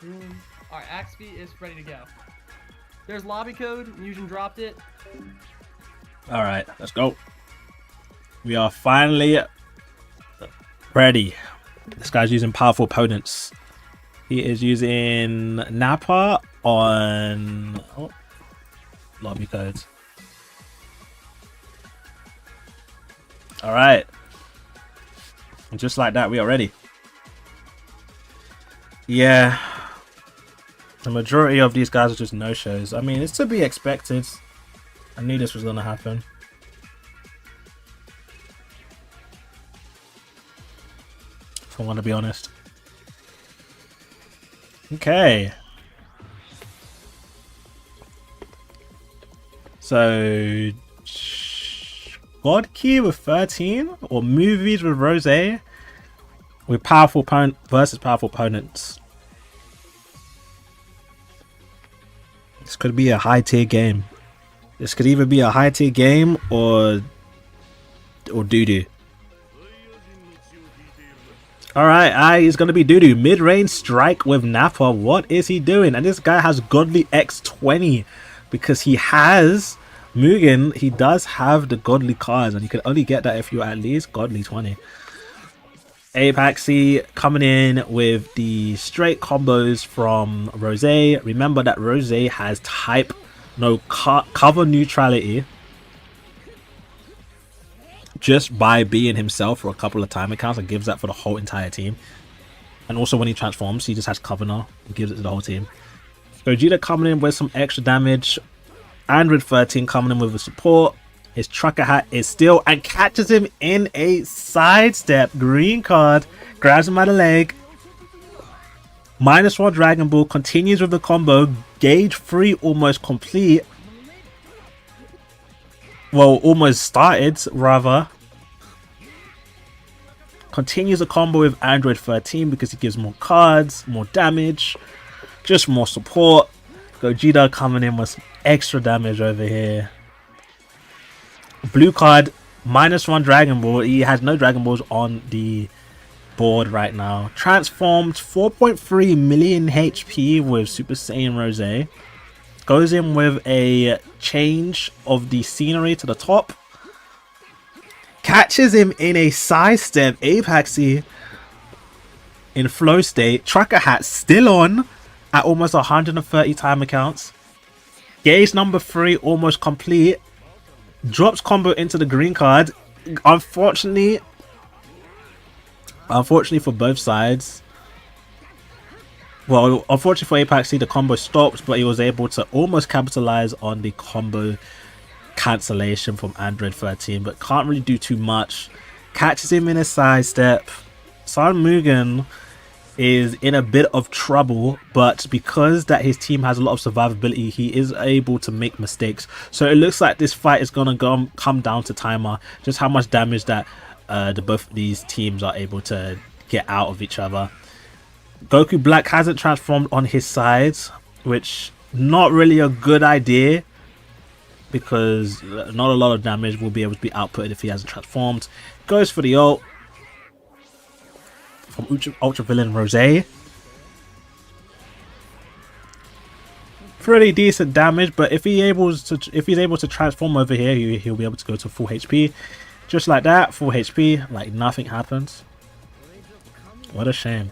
Boom. Alright, 𝐲𝐸 is ready to go. There's lobby code. Mugen dropped it. Alright, let's go. We are finally ready. This guy's using powerful opponents. He is using Nappa on lobby codes. Alright. And just like that, we are ready. Yeah. The majority of these guys are just no-shows. I mean, it's to be expected. I knew this was going to happen. If I want to be honest. Okay. So 𝐷𝐸 with 13 or movies with Rose with powerful opponent versus powerful opponents. This could be a high tier game. This could either be a high tier game or doo-doo. Alright, he's gonna be doo-doo. Mid-range strike with Nappa. What is he doing? And this guy has godly X20 because he has Mugen. He does have the godly cards, and you can only get that if you're at least godly 20. 𝐸𝐸 coming in with the straight combos from Rose. Remember that Rose has type no cover neutrality just by being himself for a couple of time accounts, and gives that for the whole entire team. And also when he transforms, he just has cover now and gives it to the whole team. Gogeta coming in with some extra damage. Android 13 coming in with a support. His trucker hat is still and catches him in a sidestep. Green card. Grabs him by the leg. -1 Dragon Ball continues with the combo. Gauge 3 almost complete. Well, almost started, rather. Continues the combo with Android 13 because he gives more cards, more damage, just more support. Gogeta coming in with some extra damage over here. Blue card, -1 Dragon Ball. He has no Dragon Balls on the bored right now. Transformed 4.3 million HP with Super Saiyan Rose. Goes in with a change of the scenery to the top. Catches him in a sidestep. 𝐴𝐵𝐿𝐴 in flow state. Tracker hat still on at almost 130 timer counts. Gauge number 3 almost complete. Drops combo into the green card. Unfortunately for both sides. Well, unfortunately for 𝐴𝐵𝐿𝐴, the combo stopped, but he was able to almost capitalize on the combo cancellation from Android 13, but can't really do too much. Catches him in a sidestep. 𝐷𝐵𝐿𝐴 is in a bit of trouble, but because that his team has a lot of survivability, he is able to make mistakes. So it looks like this fight is gonna come down to timer, just how much damage that both of these teams are able to get out of each other. Goku Black hasn't transformed on his side, which not really a good idea, because not a lot of damage will be able to be outputted if he hasn't transformed. Goes for the ult from Ultra Villain Rose. Pretty decent damage, but if he's able to transform over here, he'll be able to go to full HP. Just like that, full HP, like nothing happens. What a shame.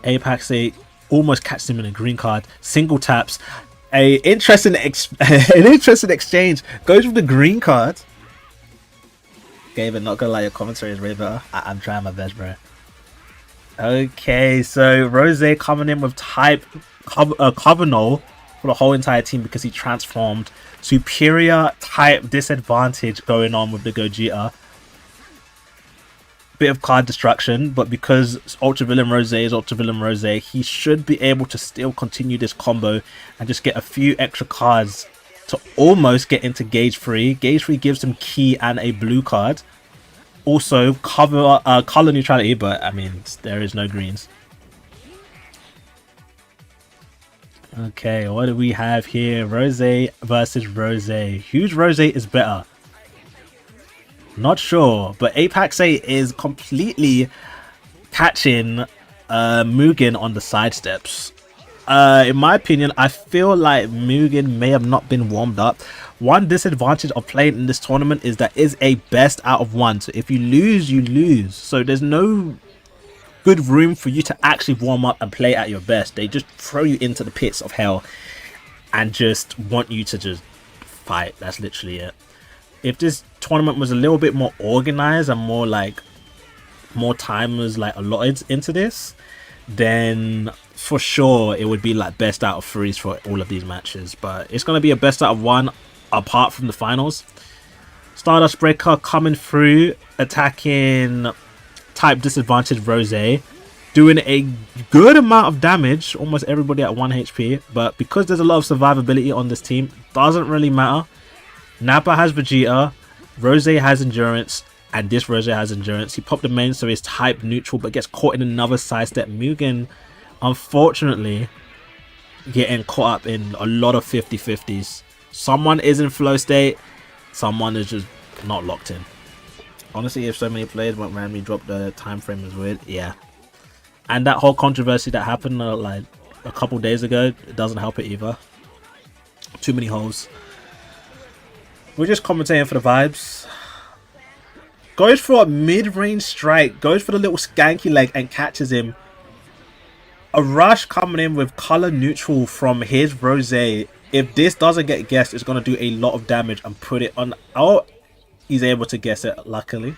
𝐴𝐵𝐿𝐴 almost catches him in a green card. Single taps. An interesting exchange. Goes with the green card. Gabe, not gonna lie, your commentary is way better. I'm trying my best, bro. Okay, so Rose coming in with type Covenol for the whole entire team because he transformed. Superior type disadvantage going on with the Gogeta. Bit of card destruction, but because Ultra Villain Rose is Ultra Villain Rose, he should be able to still continue this combo and just get a few extra cards to almost get into Gauge 3. Gauge 3 gives him key and a blue card. Also color neutrality, but I mean there is no greens. Okay, what do we have here? Rose versus Rose. Whose Rose is better? Not sure, but 𝐴𝐵𝐿𝐴 is completely catching Mugen on the sidesteps. In my opinion, I feel like Mugen may have not been warmed up. One disadvantage of playing in this tournament is that is a best out of 1. So if you lose, you lose. So there's no good room for you to actually warm up and play at your best. They just throw you into the pits of hell and just want you to just fight. That's literally it. If this tournament was a little bit more organized and more time was like allotted into this, then for sure it would be like best out of 3s for all of these matches. But it's going to be a best out of 1 apart from the finals. Stardust Breaker coming through, attacking type disadvantage Rose, doing a good amount of damage, almost everybody at 1 HP. But because there's a lot of survivability on this team, doesn't really matter. Nappa has Vegeta, Rose has Endurance, and this Rose has Endurance. He popped the main, so he's type neutral, but gets caught in another sidestep. Mugen, unfortunately, getting caught up in a lot of 50-50s. Someone is in flow state, someone is just not locked in. Honestly, if so many players went randomly drop the time frame is weird, yeah. And that whole controversy that happened like a couple days ago, it doesn't help it either. Too many holes. We're just commentating for the vibes. Goes for a mid-range strike. Goes for the little skanky leg and catches him. A rush coming in with color neutral from his Rose. If this doesn't get guessed, it's going to do a lot of damage and put it on. Oh, he's able to guess it, luckily.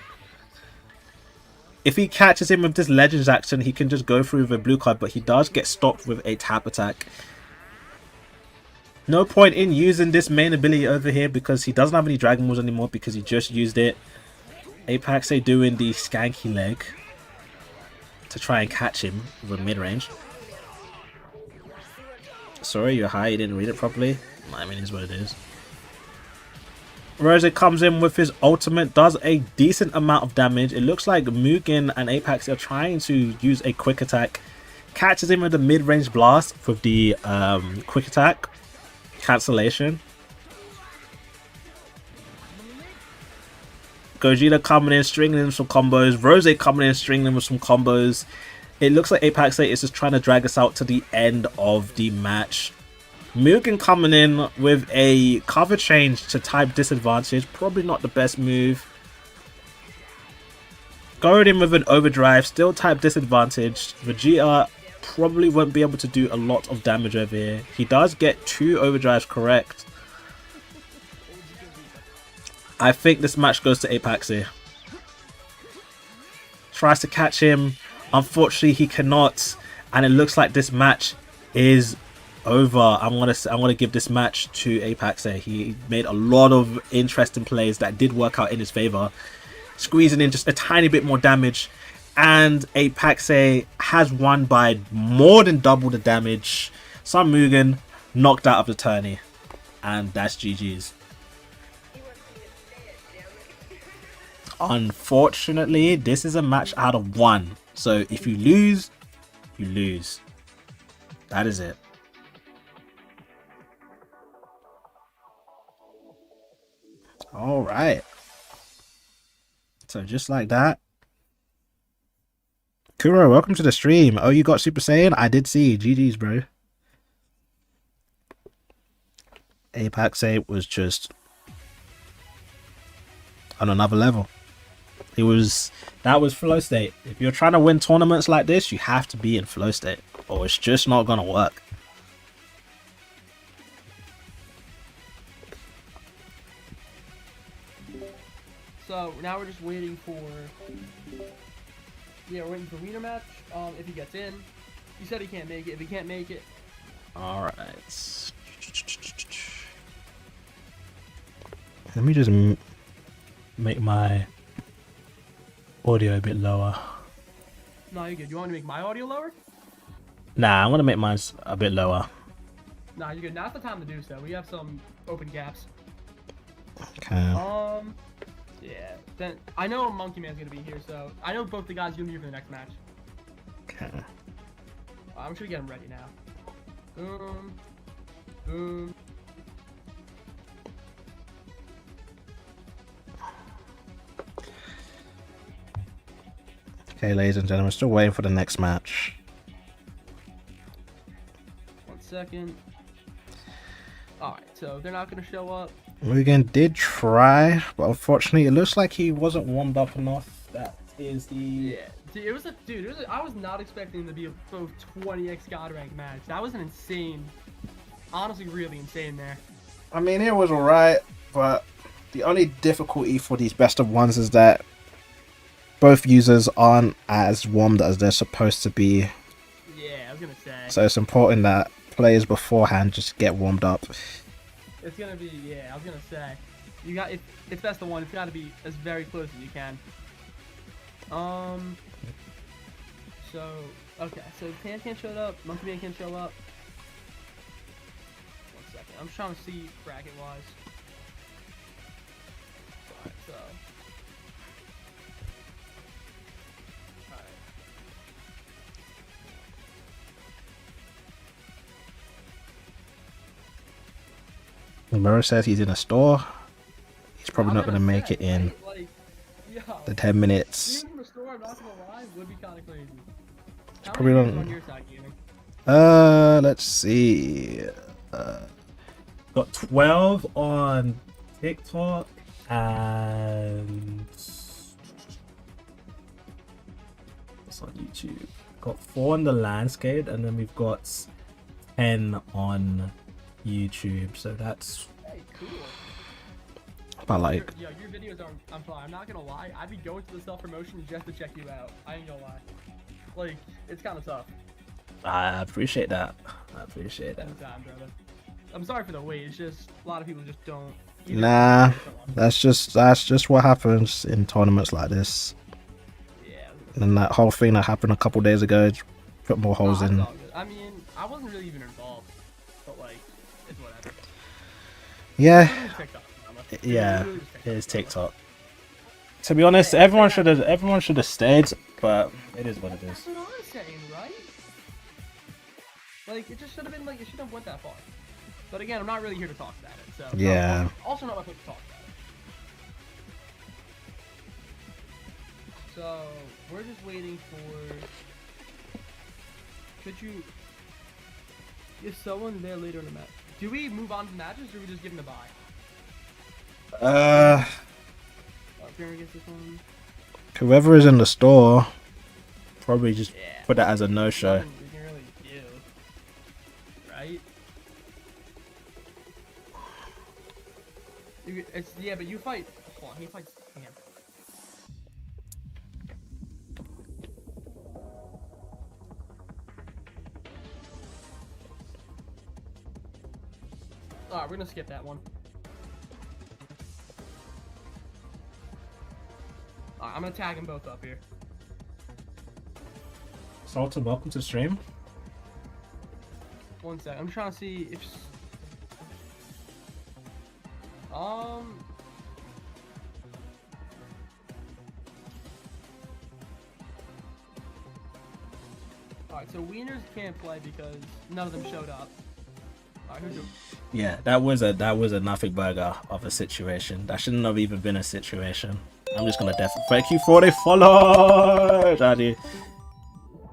If he catches him with this Legends action, he can just go through with a blue card, but he does get stopped with a tap attack. No point in using this main ability over here because he doesn't have any Dragon Balls anymore because he just used it. 𝐴𝐵𝐿𝐴 doing the skanky leg to try and catch him with mid-range. Sorry, you're high, you didn't read it properly. I mean, it is what it is. Rose comes in with his ultimate, does a decent amount of damage. It looks like Mugen and 𝐴𝐵𝐿𝐴 are trying to use a quick attack. Catches him with a mid-range blast with the quick attack. Cancellation. Gogeta coming in, stringing in some combos. Rose coming in, stringing in with some combos. It looks like 𝐴𝐴𝐴 is just trying to drag us out to the end of the match. Mugen coming in with a cover change to type disadvantage. Probably not the best move. Going in with an overdrive, still type disadvantage. Vegeta probably won't be able to do a lot of damage over here. He does get 2 overdrives correct. I think this match goes to 𝐴𝐴𝐴. Tries to catch him. Unfortunately, he cannot. And it looks like this match is over. I'm gonna give this match to 𝐴𝐴𝐴. He made a lot of interesting plays that did work out in his favor, squeezing in just a tiny bit more damage, and 𝐴𝐴𝐴 has won by more than double the damage. Son Mugen knocked out of the tourney, and that's GG's. Unfortunately, this is a match out of 1, so if you lose, you lose. That is it. All right. So just like that. Kuro, welcome to the stream. Oh, you got Super Saiyan? I did see. GG's, bro. 𝐴𝐴𝐴 was just on another level. That was flow state. If you're trying to win tournaments like this, you have to be in flow state, or it's just not gonna work. So now we're just waiting for, we're waiting for Wiener match. If he gets in, he said he can't make it. If he can't make it, all right. Let me just make my audio a bit lower. No, you're good. You want me to make my audio lower? Nah, I'm gonna make mine a bit lower. Nah, you're good. Now's the time to do so. We have some open gaps. Okay. Yeah. Then I know Monkey Man's gonna be here, so I know both the guys are gonna be here for the next match. Okay. I'm sure we get him ready now. Boom. Boom. Okay, ladies and gentlemen, still waiting for the next match. 1 second. Alright, so they're not gonna show up. Mugen did try, but unfortunately, it looks like he wasn't warmed up enough. That is the... Yeah. I was not expecting to be a both 20x God rank match. That was an insane, honestly, really insane there. I mean, it was alright, but the only difficulty for these best of ones is that both users aren't as warmed as they're supposed to be. Yeah, I was gonna say. So it's important that players beforehand just get warmed up. It's gonna be, yeah, I was gonna say. You got, if it's best of one, it's gotta be as very close as you can. So, okay, so Pan can't show up, Monkey Man can't show up. 1 second, I'm just trying to see bracket-wise. Alright, so. Alright. Murray says he's in a store. He's probably not going to make it in Like, yo, the 10 minutes. being in the store, I'm not gonna lie, would be kind of crazy. How Probably many users don't- on your side, gaming? Let's see. Got 12 on TikTok and what's on YouTube? Got 4 on the landscape, and then we've got 10 on YouTube. So that's Hey, cool. about like Your videos are, I'm not gonna lie, I'd be going to the self-promotion just to check you out. I ain't gonna lie. Like, it's kind of tough. I appreciate that. I appreciate that. Anytime, brother. I'm sorry for the wait, it's just, a lot of people just don't. Nah, that's just what happens in tournaments like this. Yeah. And that whole thing that happened a couple days ago, put more holes Nah, it's in. all good. I mean, I wasn't really even involved, but like, it's whatever. Yeah, It's TikTok, drama. yeah, Really just it is drama. TikTok. To be honest, everyone should have stayed, but it is what it is. That's what I'm saying, right? Like, it just should have been like, it shouldn't have went that far. But again, I'm not really here to talk about it, so. Yeah. Also not my place to talk about So we're just waiting for. Could you? Is someone there later in the match? Do we move on to matches, or do we just give them a bye? Gets this one. Whoever is in the store, probably just put that as a no-show. We can really do, right? Yeah, but you fight. Hold on, he fights him. Alright, we're gonna skip that one. Alright, I'm gonna tag them both up here. Sultan, welcome to the stream. One sec, I'm trying to see if. Alright, so Wieners can't play because none of them showed up. Alright, who's Yeah, that was a nothing burger of a situation. That shouldn't have even been a situation. I'm just gonna definitely thank you for the follow, Daddy.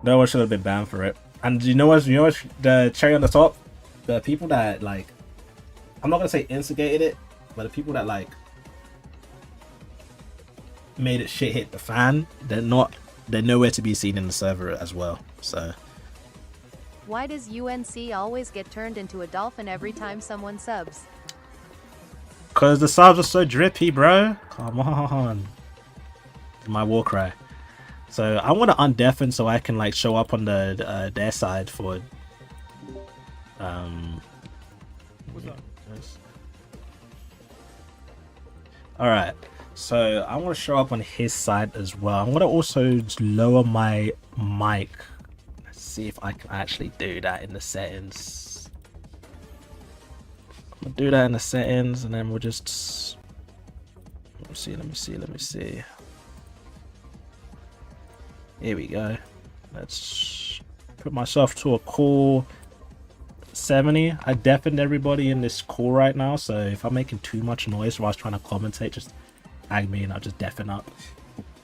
No one should have been banned for it. And you know what? The cherry on the top, the people that like, I'm not gonna say instigated it, but the people that like made it shit hit the fan, they're nowhere to be seen in the server as well. So. Why does �YOU always get turned into a dolphin every time someone subs? Cause the subs are so drippy, bro. Come on. My war cry. So I want to undeafen so I can like show up on the their side for. What's up? All right. So I want to show up on his side as well. I'm gonna also lower my mic. Let's see if I can actually do that in the settings. I'm gonna do that in the settings, and then we'll just. Let me see. Here we go. Let's put myself to a cool 70. I deafened everybody in this call right now, so if I'm making too much noise while I was trying to commentate, just tag me and I'll just deafen up.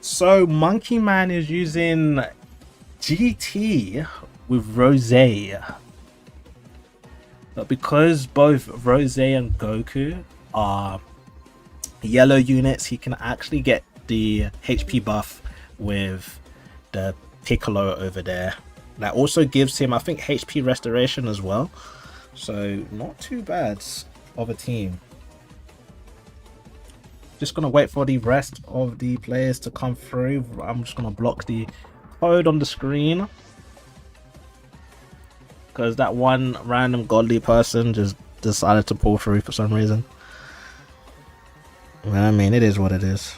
So Monkey Man is using GT with 𝐻𝐤𝐤. But because both 𝐻𝐤𝐤 and Goku are yellow units, he can actually get the HP buff with the Piccolo over there. That also gives him, I think, HP restoration as well. So not too bad of a team. Just gonna wait for the rest of the players to come through. I'm just gonna block the code on the screen because that one random godly person just decided to pull through for some reason. I mean, it is what it is.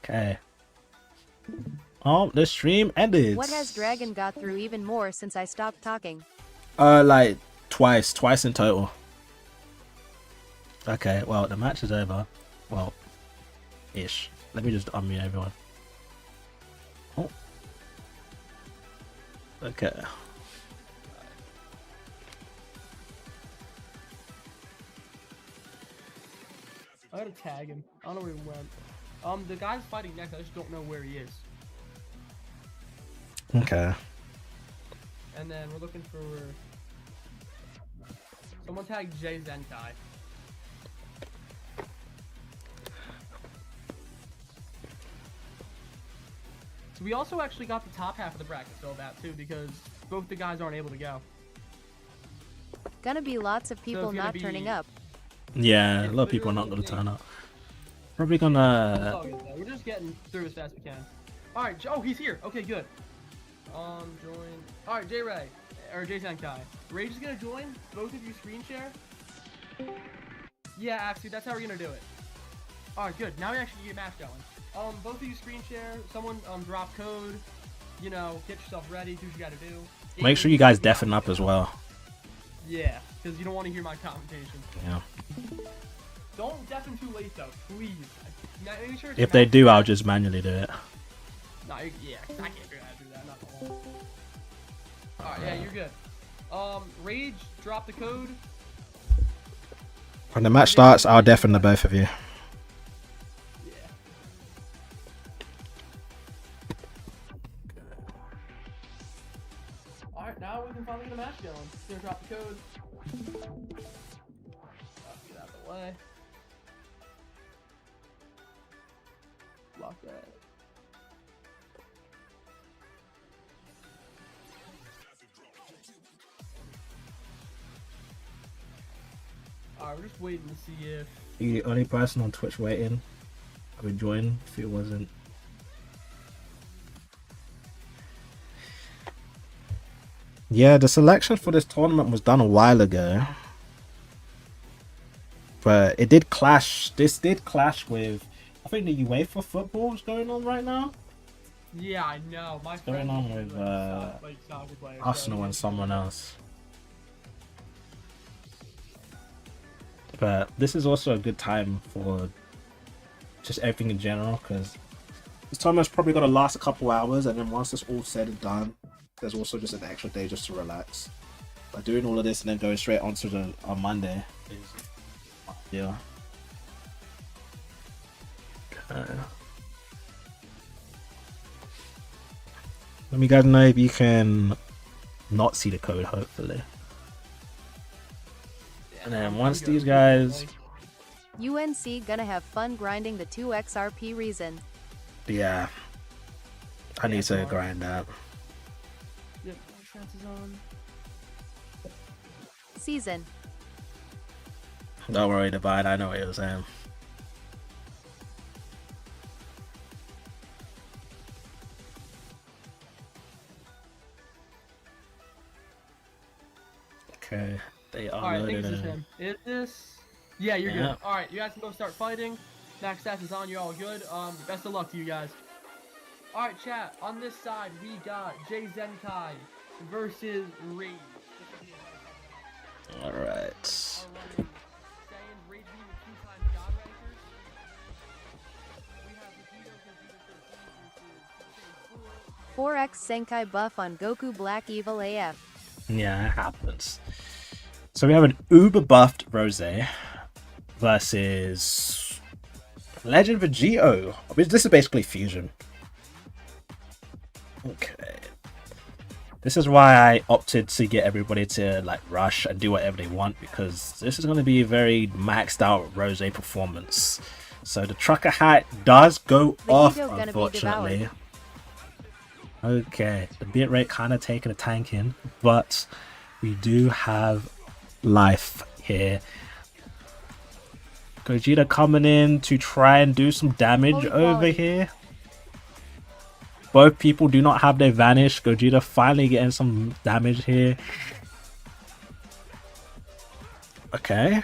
Okay. Oh, the stream ended. What has Dragon got through even more since I stopped talking? Like twice in total. Okay, well, the match is over. Well, ish. Let me just unmute everyone. Oh. Okay. I gotta tag him. I don't know where he went. The guy's fighting next. I just don't know where he is. Okay. And then we're looking for someone tag 𝐦𝐮𝐜𝐡. So we also actually got the top half of the bracket filled out too, because both the guys aren't able to go. Gonna be lots of people not turning up. Yeah, a lot of people are not gonna turn up. Probably gonna. We're just getting through as fast as we can. All right. Oh, he's here. Okay, good. Join. All right, 𝐽𝐿 or 𝐦𝐮𝐜𝐡. Rage is gonna join. Both of you screen share. Yeah, actually, that's how we're gonna do it. All right, good. Now we actually get a match going. Both of you screen share. Someone drop code. You know, get yourself ready. Do what you gotta do. Make sure you guys deafen up as well. Yeah, because you don't want to hear my commentation. Yeah. Don't deafen too late though, please. Make sure If they do, I'll just manually do it. No, yeah, cause I can't figure out how to do that. Not the whole. All right, yeah, you're good. Rage, drop the code. When the match starts, I'll deafen the both of you. Yeah. Alright, now we can finally get a match going. Just gonna drop the code. Get out of the way. Block that. Alright, we're just waiting to see if The only person on Twitch waiting would join if it wasn't. Yeah, the selection for this tournament was done a while ago. But it did clash. This did clash with, I think, the UEFA football is going on right now. yeah, I know. My What's going on with soccer players, Arsenal and someone else. But this is also a good time for just everything in general, because this tournament's probably going to last a couple hours, and then once it's all said and done, there's also just an extra day just to relax. But doing all of this and then going straight onto the on Monday is yeah. Let me guys know if you can not see the code, hopefully. And then once these guys, UNC gonna have fun grinding the 2XRP reason. yeah, I need to grind that. Yep, chances on. Season. Don't worry, Divine, I know what you're saying. Okay, they are Alright, I think loaded it's just in. him. Is this? Yeah, you're Yeah. good. Alright, you guys can go start fighting. Max stats is on, you're all good. Best of luck to you guys. Alright, chat, on this side, we got 𝐦𝐮𝐜𝐡𝐢𝐧𝐠 versus Rage. Alright. We have 4x Senkai buff on Goku Black Evil AF. Yeah, it happens. So we have an uber buffed Rose versus Legend Vegito, which this is basically fusion. Okay. This is why I opted to get everybody to like rush and do whatever they want, because this is going to be a very maxed out Rose performance. So the trucker hat does go off, unfortunately. Okay, the bit rate kind of taking a tanking, but we do have life here. Gogeta coming in to try and do some damage over here. Both people do not have their vanish. Gogeta finally getting some damage here. Okay.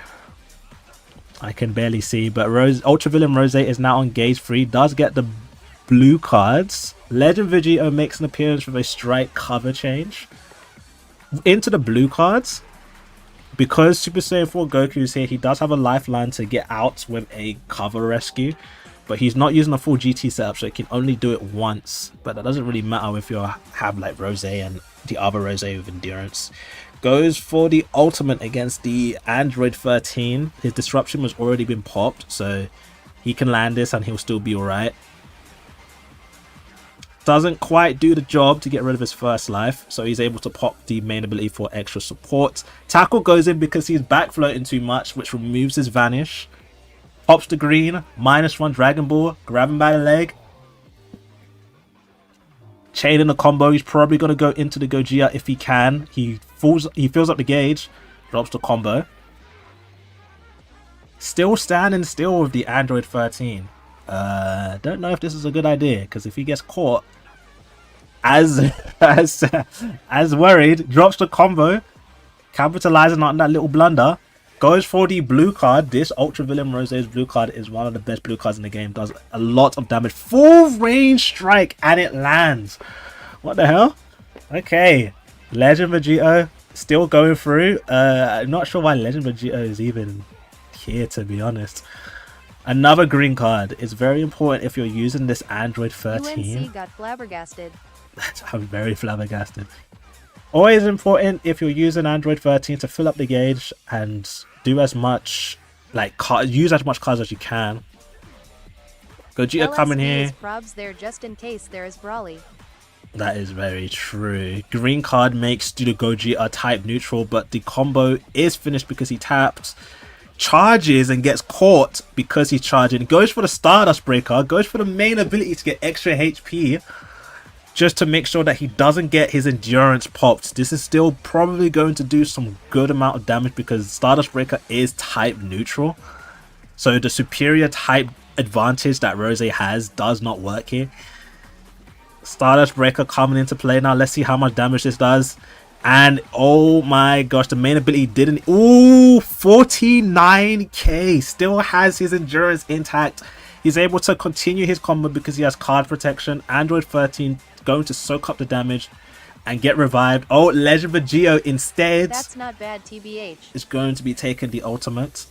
I can barely see, but Ultravillain Rose is now on gauge 3. Does get the blue cards. Legend Vegito makes an appearance with a strike cover change into the blue cards. Because Super Saiyan 4 Goku is here, he does have a lifeline to get out with a cover rescue. But he's not using a full GT setup, so he can only do it once. But that doesn't really matter if you have like Rose and the other Rose with endurance. Goes for the ultimate against the Android 13. His disruption has already been popped, so he can land this and he'll still be alright. Doesn't quite do the job to get rid of his first life, so he's able to pop the main ability for extra support. Tackle goes in because he's back floating too much, which removes his vanish. Pops the green, -1 Dragon Ball, grab him by the leg. Chain in the combo, he's probably going to go into the Gogeta if he can. He fills up the gauge, drops the combo. Still standing still with the Android 13. Don't know if this is a good idea, because if he gets caught, as worried, drops the combo, capitalizing on that little blunder. Goes for the blue card. This Ultravillain Rose's blue card is one of the best blue cards in the game. Does a lot of damage. Full range strike, and it lands. What the hell? Okay. Legend Vegito still going through. I'm not sure why Legend Vegito is even here, to be honest. Another green card is very important if you're using this Android 13. UNC got flabbergasted. I'm very flabbergasted. Always important if you're using Android 13 to fill up the gauge and do as much like use as much cards as you can. Gogeta coming here. Probs there just in case there is Brawly. That is very true. Green card makes the Gogeta type neutral, but the combo is finished because he tapped, charges and gets caught because he's charging. Goes for the Stardust Breaker, goes for the main ability to get extra HP, just to make sure that he doesn't get his endurance popped. This is still probably going to do some good amount of damage because Stardust Breaker is type neutral. So the superior type advantage that Rose has does not work here. Stardust Breaker coming into play now. Let's see how much damage this does. And oh my gosh, the main ability didn't. Ooh, 49k. Still has his endurance intact. He's able to continue his combo because he has card protection. Android 13 going to soak up the damage and get revived. Oh, Legend 𝐬𝐿 instead. That's not bad, TBH. Is going to be taking the ultimate.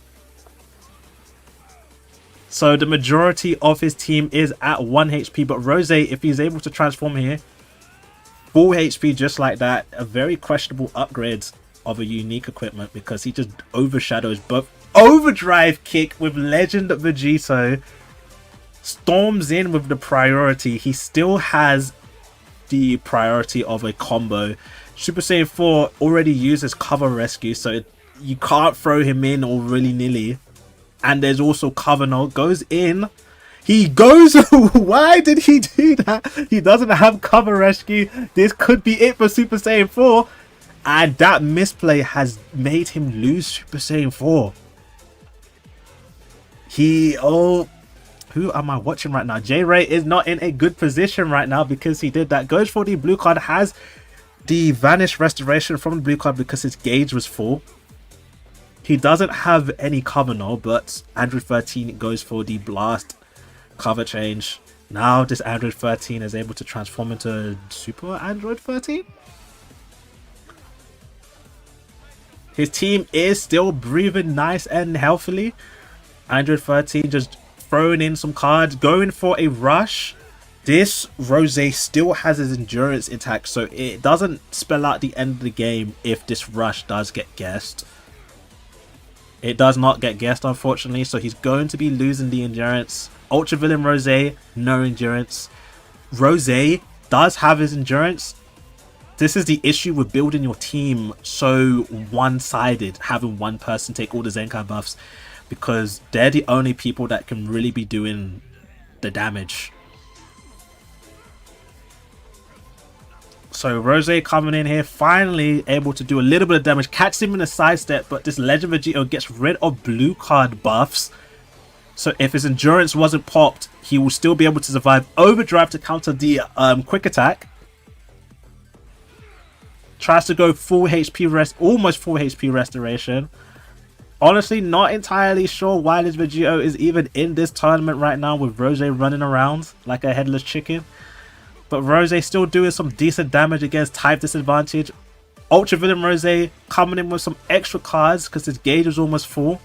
So the majority of his team is at 1 HP, but Rose, if he's able to transform here, full HP just like that. A very questionable upgrade of a unique equipment because he just overshadows both. Overdrive kick with Legend 𝐬𝐿. Storms in with the priority. He still has the priority of a combo. Super Saiyan 4 already uses cover rescue, so you can't throw him in or willy-nilly. And there's also 𝐷𝐿𝐿 goes in. He goes. Why did he do that? He doesn't have cover rescue. This could be it for Super Saiyan 4. And that misplay has made him lose Super Saiyan 4. Who am I watching right now? J-Ray is not in a good position right now because he did that. Goes for the blue card. Has the Vanish Restoration from the blue card because his gauge was full. He doesn't have any 𝐷𝐿𝐿, but Android 13 goes for the blast cover change. Now this Android 13 is able to transform into Super Android 13. His team is still breathing nice and healthily. Android 13 just throwing in some cards, going for a rush. This Rose still has his endurance intact, so it doesn't spell out the end of the game if this rush does get guessed. It does not get guessed, unfortunately, so he's going to be losing the endurance. Ultra Villain Rose, no endurance. Rose does have his endurance. This is the issue with building your team so one-sided, having one person take all the Zenkai buffs, because they're the only people that can really be doing the damage. So Rose coming in here, finally able to do a little bit of damage, catches him in a sidestep, but this Legend 𝐬𝐿 gets rid of blue card buffs. So if his endurance wasn't popped, he will still be able to survive. Overdrive to counter the quick attack. Tries to go full HP rest, almost full HP restoration. Honestly, not entirely sure why this 𝐬𝐿 is even in this tournament right now with Rose running around like a headless chicken. But Rose still doing some decent damage against type disadvantage. Ultra Villain Rose coming in with some extra cards because his gauge is almost full.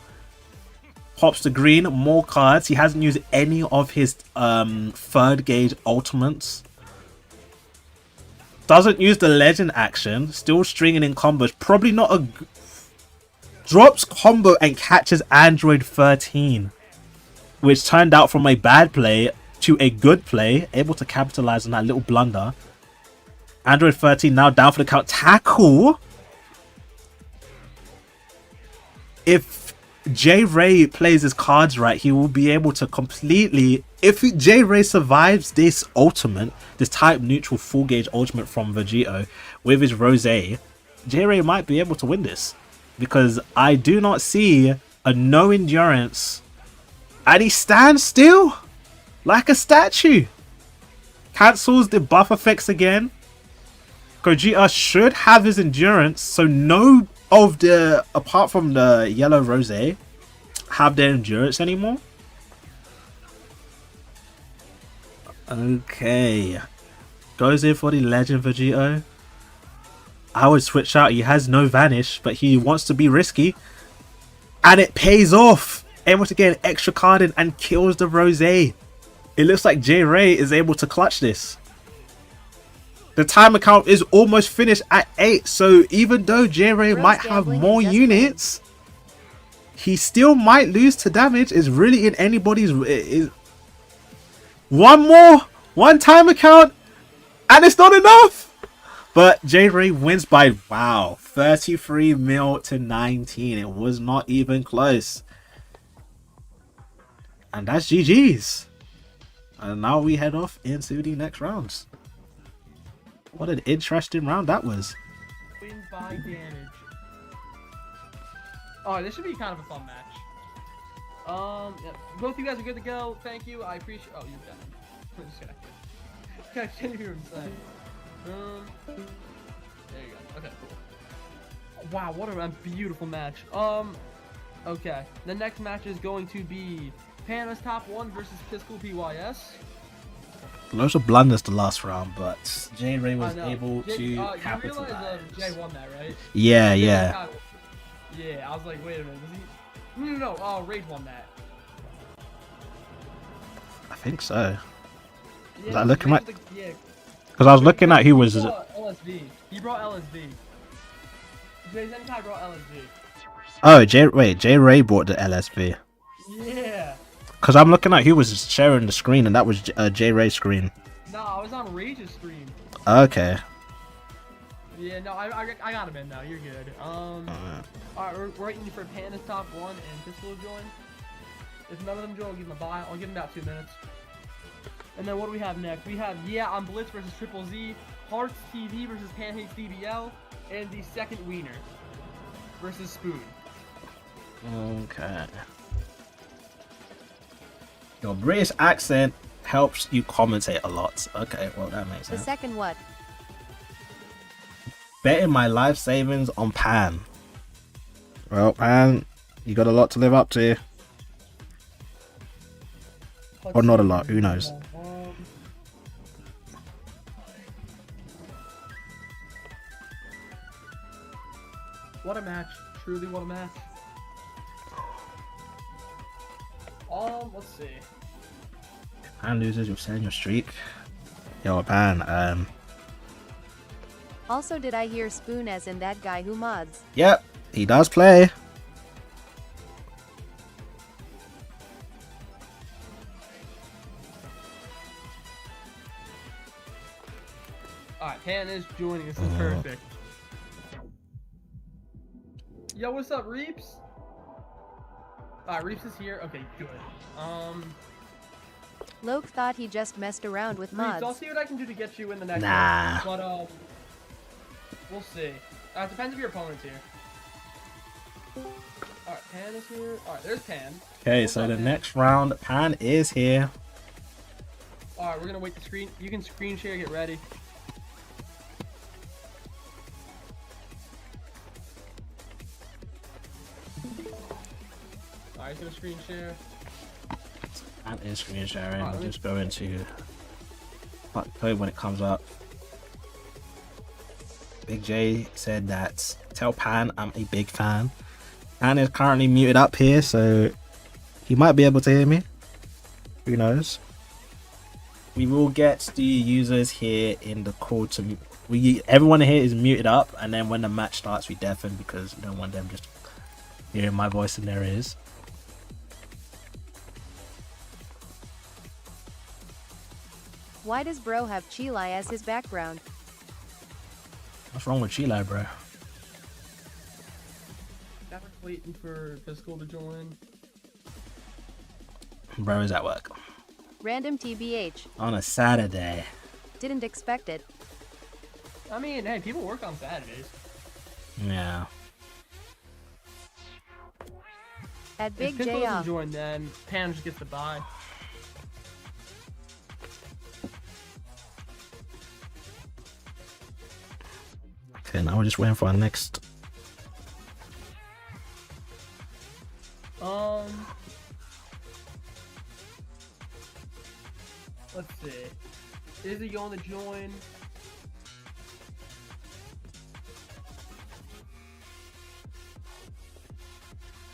Pops the green, more cards. He hasn't used any of his third gauge ultimates. Doesn't use the legend action. Still stringing in combos. Probably not a... Drops combo and catches Android 13. Which turned out from a bad play to a good play, able to capitalize on that little blunder. Android 13 now down for the count. Tackle. If J-Ray plays his cards right, he will be able to completely... If J-Ray survives this ultimate, this type neutral full gauge ultimate from 𝐬𝐿 with his Rose, J-Ray might be able to win this. Because I do not see a no endurance. And he stands still like a statue. Cancels the buff effects again. Gogeta should have his endurance, so no of the, apart from the yellow Rose, have their endurance anymore. Okay. Goes in for the Legend 𝐬𝐿. I would switch out. He has no Vanish, but he wants to be risky. And it pays off. Able to get an extra card in and kills the Rose. It looks like J-Ray is able to clutch this. The timer count is almost finished at 8. So even though J-Ray might have more units, he still might lose to damage. Is really in anybody's. One timer count, and it's not enough. But 𝐿𝐴 wins by, wow, 33 mil to 19. It was not even close. And that's GG's. And now we head off into the next rounds. What an interesting round that was. Win by damage. Oh, this should be kind of a fun match. Yeah. Both of you guys are good to go. Thank you. I appreciate. Oh, you're done. I'm just kidding. I can't hear him say. There you go. Okay, cool. Wow, what a beautiful match. Okay. The next match is going to be Pana's top 1 versus Pistol PYS. Loads of blunders the last round, but 𝐿𝐴 was able to capitalize. You realize Jay won that, right? Yeah, yeah. Yeah, I was like, wait a minute. No. Oh, Rage won that. I think so. Yeah, Was I looking at? Yeah. Because I was looking at who was. LSV. He brought LSV. Jay Zenkai brought LSV. Oh, 𝐿𝐴 bought the LSV. Yeah. Because I'm looking at who was sharing the screen, and that was 𝐿𝐴's screen. No, I was on Rage's stream. Okay. Yeah, no, I got him in now. You're good. Alright, we're waiting for Pana's top 1 and Pistol to join. If none of them join, I'll give them a bye. I'll give them about 2 minutes. And then what do we have next? We have on Blitz versus Triple Z, Hearts TV versus Pancakes DBL, and the second Wiener versus Spoon. Okay. Your British accent helps you commentate a lot. Okay, well that makes sense. The second what? Betting my life savings on Pan. Well, Pan, you got a lot to live up to. Or not a lot, who knows? What a match. Truly, what a match. Let's see. Pan loses, you're setting your streak. Yo, Pan, Also, did I hear Spoon as in that guy who mods? Yep, he does play. Alright, Pan is joining. This is perfect. Yo, what's up, Reeps? Alright, Reeps is here. Okay, good. Loke thought he just messed around with Reeps, mods. I'll see what I can do to get you in the next Nah. one. But, we'll see. It depends if your opponent's here. Alright, Pan is here. Alright, there's Pan. Okay, What's so up, the Pan? next round, Pan is here. Alright, we're gonna wait the screen. You can screen share, get ready. Alright, he's gonna screen share. Pan is screen sharing. Alright, We'll just go into code when it comes up. Big J said that tell Pan I'm a big fan. Pan is currently muted up here, so he might be able to hear me. Who knows? We will get the users here in the call to everyone here is muted up, and then when the match starts we deafen because we don't want them just hearing my voice in their ears. Why does bro have 𝐿𝐴 as his background? What's wrong with 𝐿𝐴, bro? Never waiting for Physical to join. Bro is at work. Random TBH. On a Saturday. Didn't expect it. I mean, hey, people work on Saturdays. Yeah. At Big If J Physical off. doesn't join, then Pan just gets the bye. Okay, now we're just waiting for our next. Let's see. Is he going to join?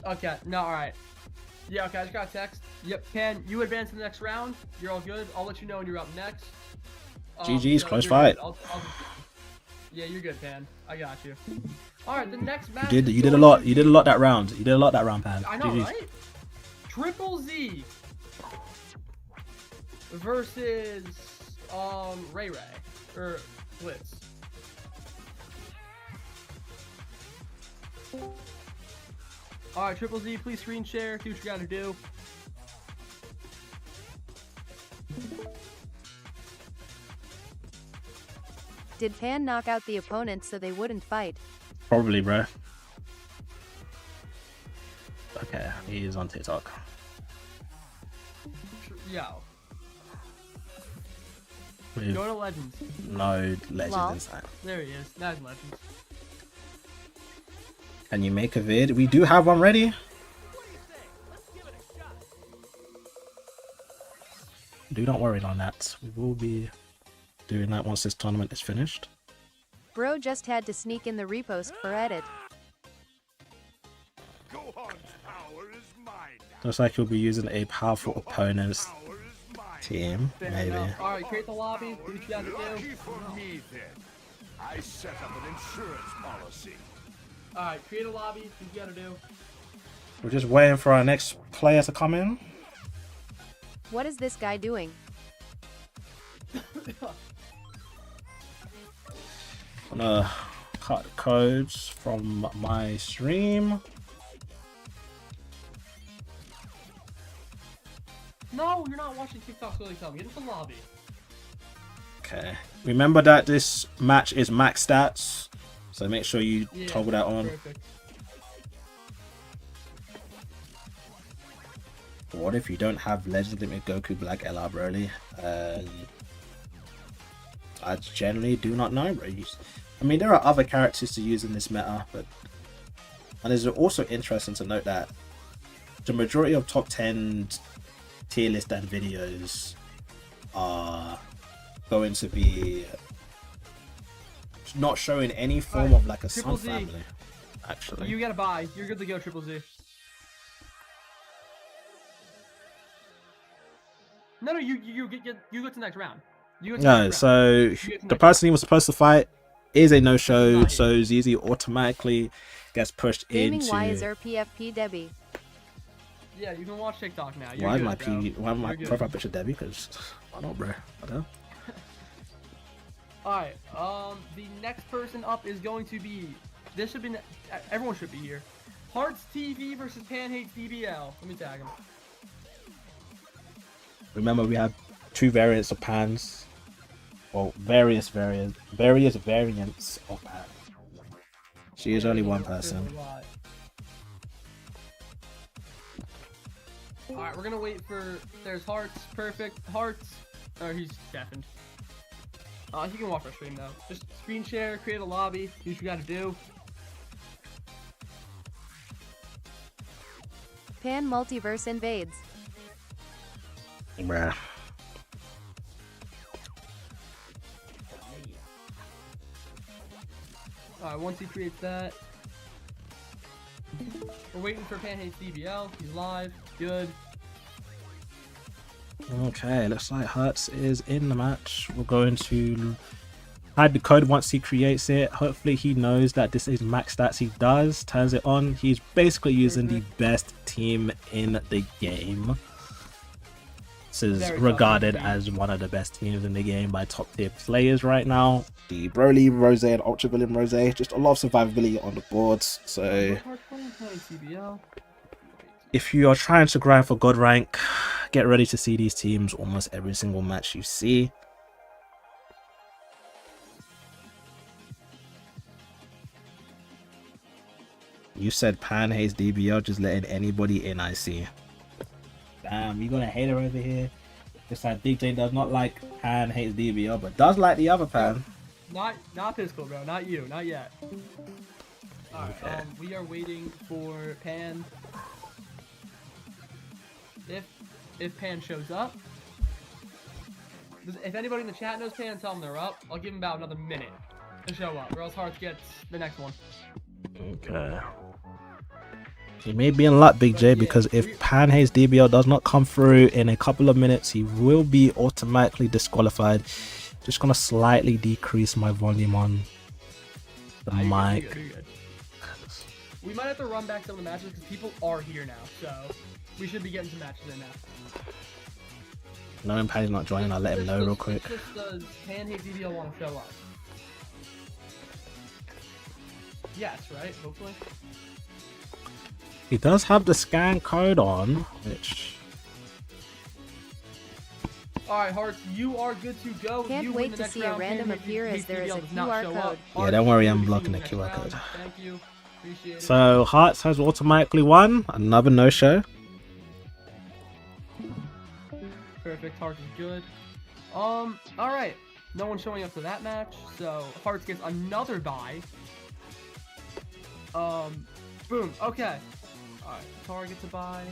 Okay, no, alright. Yeah, okay, I just got a text. Yep, Pan, you advance to the next round. You're all good. I'll let you know when you're up next. GG's, close you're fight. good. Yeah, you're good, Pan. I got you. All right, the next match. You did a lot. You did a lot that round. You did a lot that round, Pan. I know, right? 𝐓𝐿𝐴 versus Ray or Blitz. All right, 𝐓𝐿𝐴, please screen share. Do what you gotta do. Did Pan knock out the opponents so they wouldn't fight? Probably, bro. Okay, he is on TikTok. Yo. With Go to Legends. no legends Lol. inside. There he is. That's Legends. Can you make a vid? We do have one ready. Do not worry on that. We will be doing that once this tournament is finished. Bro just had to sneak in the repost for edit. Looks like he'll be using a powerful opponent's team, maybe. Alright, create the lobby. Do what you gotta do. I set up an insurance policy. Alright, create a lobby. Do what you gotta do. We're just waiting for our next player to come in. What is this guy doing? I'm gonna cut the codes from my stream. No, you're not watching TikTok, so tell me. Get into the lobby. Okay. Remember that this match is max stats, so make sure you toggle that on. Perfect. What if you don't have Legend Limit Goku Black LR Broly? I generally do not know, bro. I mean, there are other characters to use in this meta, but and it's also interesting to note that the majority of top 10 tier list and videos are going to be not showing any form of like a Sun 𝐓𝐿𝐴. family. Actually, You gotta buy. You're good to go, 𝐓𝐿𝐴. No, you get to the next round. You go to the no. next round. So You get to the next person he was supposed to fight is a no-show, Not so 𝐬𝐤𝐤 automatically gets pushed Gaming into. 𝐲𝐬𝐬 PFP Debbie. Yeah, you can watch TikTok now. You're Why is good, my bro. why my You're good. profile picture Debbie? Because I don't, bro. I don't. Alright, the next person up is going to be, this should be, everyone should be here. Hearts TV versus 𝐵𝐴𝐻𝐷BL. Let me tag him. Remember, we have two variants of pans. Well, various variants of pan. She is only one person. Alright, we're gonna wait for, there's Hearts, perfect, Hearts, oh, he's deafened. He can watch our stream though. Just screen share, create a lobby, do what you gotta do. Pan Multiverse invades. Bruh. Alright, once he creates that, we're waiting for 𝐵𝐴𝐻𝐷BL. He's live, good. Okay, looks like Hertz is in the match. We're going to hide the code once he creates it. Hopefully he knows that this is max stats. He does, turns it on. He's basically using the best team in the game. This is Very regarded tough. as one of the best teams in the game by top tier players right now. The Broly, Rose, and Ultra Villain Rose. Just a lot of survivability on the boards. So if you are trying to grind for God rank, get ready to see these teams almost every single match you see. You said 𝐵𝐴𝐻𝐷BL just letting anybody in, I see. Damn, you got a hater over here. Just like Big J does not like 𝐵𝐴𝐻𝐷BL, but does like the other pan. Not Pistol, bro. Not you. Not yet. Alright, Okay. we are waiting for Pan. If Pan shows up, if anybody in the chat knows Pan, tell them they're up. I'll give him about another minute to show up, or else Hearts gets the next one. Okay. He may be in luck, Big J, because if 𝐵𝐴𝐻𝐷BL does not come through in a couple of minutes, he will be automatically disqualified. Just gonna slightly decrease my volume on The You're mic. good, you're good. We might have to run back some of the matches because people are here now, so we should be getting some matches in now. Knowing Paddy's not joining, I'll let him know real quick. Just does 𝐴𝐴𝐷𝐷L want to show up? Yes, right? Hopefully. He does have the scan code on, which... Alright, Hearts, you are good to go. Can't you wait to see a random appear as there is a QR code. Yeah, don't worry, I'm blocking the QR code. Thank you. Appreciate it. So, Hearts has automatically won. Another no-show. Perfect, Hearts is good. Alright. No one's showing up to that match, so Hearts gets another bye. Boom, okay. Alright, Tara gets a bye.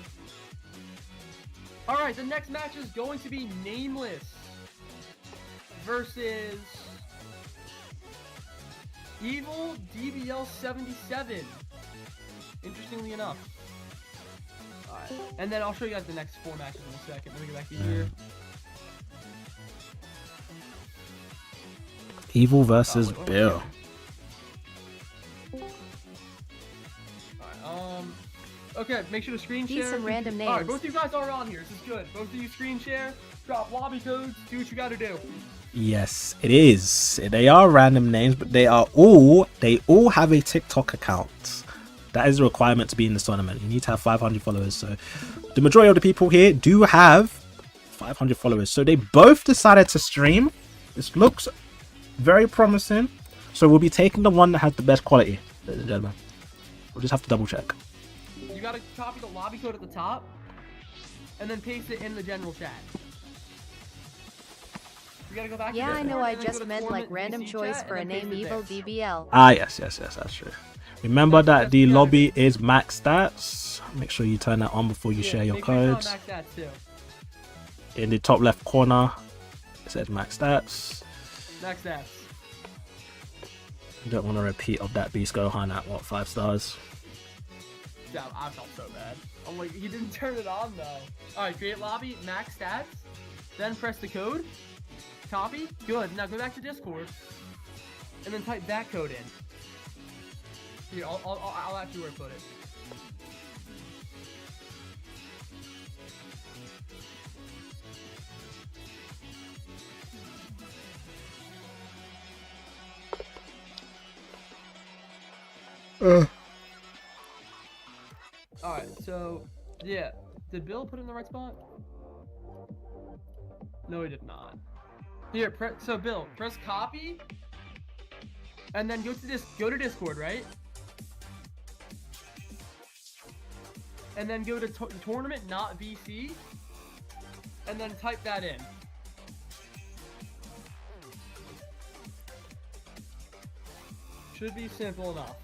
Alright, the next match is going to be Nameless versus 𝐓𝐷𝐷L77. Interestingly enough. Alright, and then I'll show you guys the next 4 matches in a second. Let me go back to here. Evil versus Bill. Okay, make sure to screen share. Some random names. Alright, both of you guys are on here. This is good. Both of you screen share, drop lobby codes, do what you gotta do. Yes, it is. They are random names, but they all have a TikTok account. That is a requirement to be in this tournament. You need to have 500 followers. So the majority of the people here do have 500 followers. So they both decided to stream. This looks very promising. So we'll be taking the one that has the best quality, ladies and gentlemen. We'll just have to double check. You gotta copy the lobby code at the top, and then paste it in the general chat. You gotta go back. Yeah, to I know. I just to meant like random DC choice chat, for a and then name, paste it there. 𝐓𝐷𝐷𝐷L. Ah, yes, that's true. Remember that the lobby is max stats. Make sure you turn that on before you share your make sure codes. max stats too. In the top left corner, it says max stats. Max stats. You don't want a repeat of that Beast Gohan at what, 5 stars? Yeah, I felt so bad. I'm like, he didn't turn it on though. Alright, create lobby, max stats, then press the code, copy, good. Now go back to Discord, and then type that code in. Here, I'll actually where to put it. Alright, so, yeah. Did Bill put it in the right spot? No, he did not. Here, so Bill, press copy, and then go to Discord, right? And then go to tournament, not VC, and then type that in. Should be simple enough.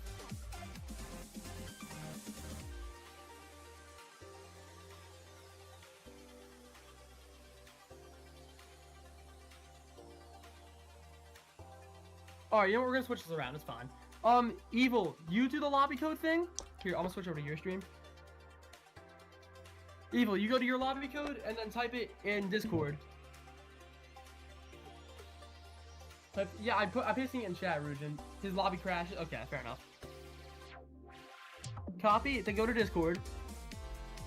Alright, you know what? We're gonna switch this around. It's fine. Evil, you do the lobby code thing. Here, I'm gonna switch over to your stream. Evil, you go to your lobby code and then type it in Discord. Yeah, I'm pasting it in chat, Rujin. His lobby crashes. Okay, fair enough. Copy, then go to Discord.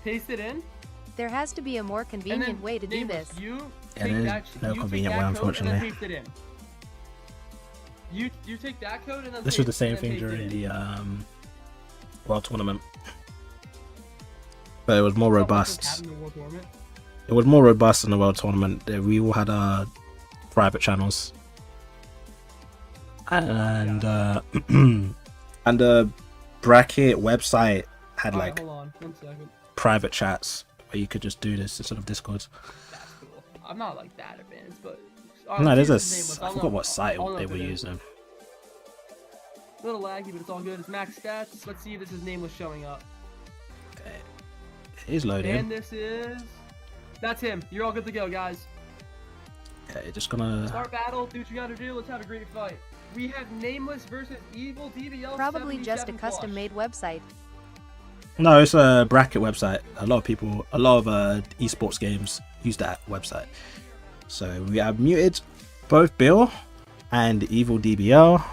Paste it in. There has to be a more convenient way to do this. You there's no convenient way, unfortunately. You take that code and then this was the same thing during the World Tournament, but it was more robust. It was more robust in the World Tournament. We all had private channels, and and the bracket website had like private chats where you could just do this instead of Discord. That's cool. I'm not like that advanced, but. No, there's I forgot what site they were using. A little laggy, but it's all good. It's max stats. Let's see if this is Nameless showing up. Okay. It is loading. And this is... That's him. You're all good to go, guys. Okay, just gonna... Start battle. Do what you gotta do. Let's have a great fight. We have Nameless versus 𝐓𝐷𝐷𝐷𝐿. Probably just a custom-made website. No, it's a bracket website. A lot of esports games use that website. So we have muted both Bill and 𝐓𝐷𝐷𝐷𝐿.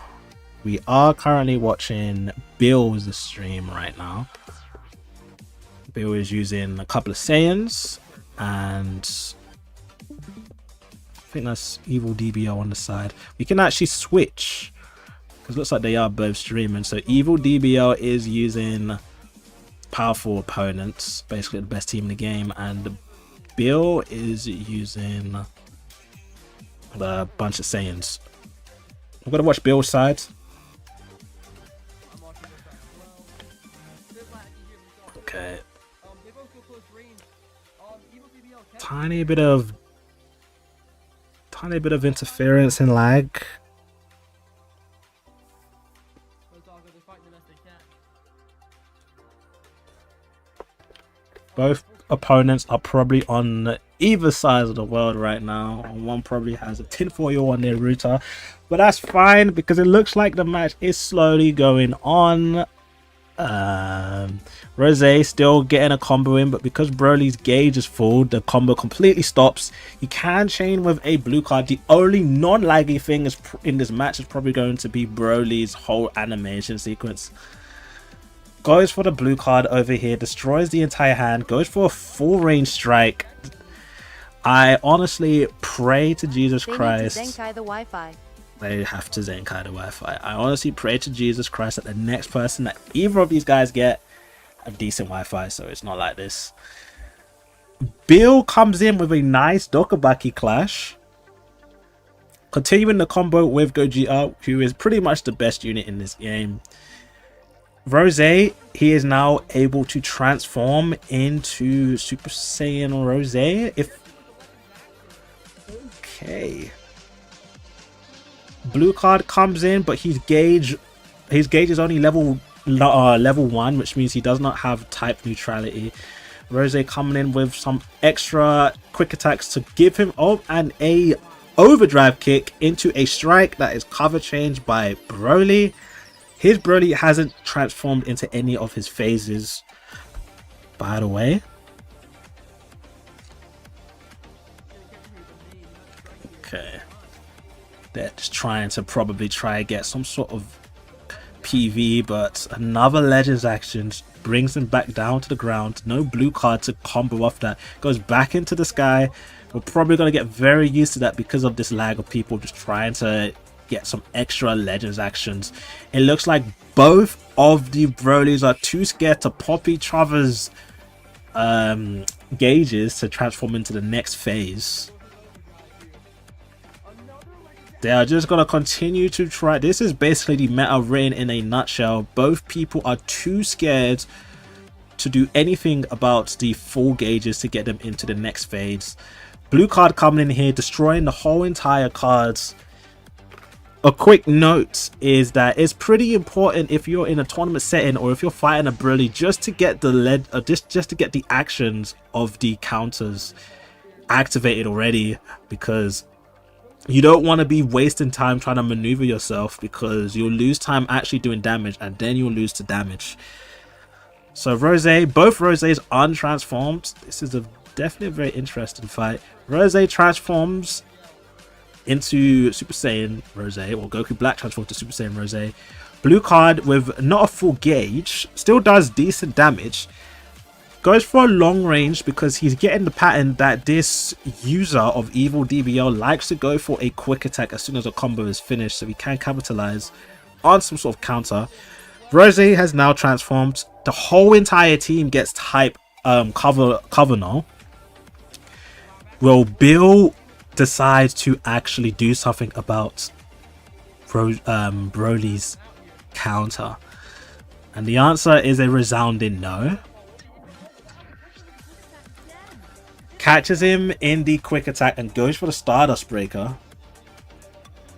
We are currently watching Bill's stream right now. Bill is using a couple of Saiyans, and I think that's 𝐻𝐤𝐷BO on the side. We can actually switch, because it looks like they are both streaming. So 𝐻𝐤𝐷BO is using powerful opponents, basically the best team in the game, and Bill is using a bunch of Saiyans. I'm gonna watch Bill's side. Okay. Tiny bit of interference and lag. Both opponents are probably on either side of the world right now. One probably has a tinfoil on their router, but that's fine because it looks like the match is slowly going on. Rose still getting a combo in, but because Broly's gauge is full, the combo completely stops. You can chain with a blue card. The only non-laggy thing is in this match is probably going to be Broly's whole animation sequence. Goes for the blue card over here, destroys the entire hand, goes for a full range strike. I honestly pray to Jesus Christ. They need to Zenkai the Wi-Fi. They have to Zenkai the Wi-Fi. I honestly pray to Jesus Christ that the next person that either of these guys get a decent Wi-Fi, so it's not like this. Bill comes in with a nice Dokabaki clash, continuing the combo with Gogeta, who is pretty much the best unit in this game. Rose, he is now able to transform into Super Saiyan Rose. Okay. Blue card comes in, but his gauge is only level 1, which means he does not have type neutrality. Rose coming in with some extra quick attacks to give him and a overdrive kick into a strike that is cover changed by Broly. His Broly hasn't transformed into any of his phases, by the way. Okay. They're just trying to probably get some sort of PV, but another Legends action brings him back down to the ground. No blue card to combo off that. Goes back into the sky. We're probably going to get very used to that because of this lag of people just trying to get some extra Legends actions. It looks like both of the Brolys are too scared to pop each other's gauges to transform into the next phase. They are just going to continue to try. This is basically the meta written in a nutshell. Both people are too scared to do anything about the full gauges to get them into the next phase. Blue card coming in here, destroying the whole entire cards. A quick note is that it's pretty important if you're in a tournament setting or if you're fighting a Broly just to get the just to get the actions of the counters activated already, because you don't want to be wasting time trying to maneuver yourself, because you'll lose time actually doing damage and then you'll lose to damage. So Rose, both Roses untransformed. This is definitely a very interesting fight. Rose transforms into Super Saiyan Rose, or Goku Black transforms to Super Saiyan Rose. Blue card with not a full gauge, still does decent damage. Goes for a long range because he's getting the pattern that this user of 𝐻𝐤𝐷BO likes to go for a quick attack as soon as a combo is finished, so he can capitalize on some sort of counter. Rose has now transformed. The whole entire team gets type cover now. Will Bill decide to actually do something about Broly's counter? And the answer is a resounding no. Catches him in the quick attack and goes for the Stardust Breaker.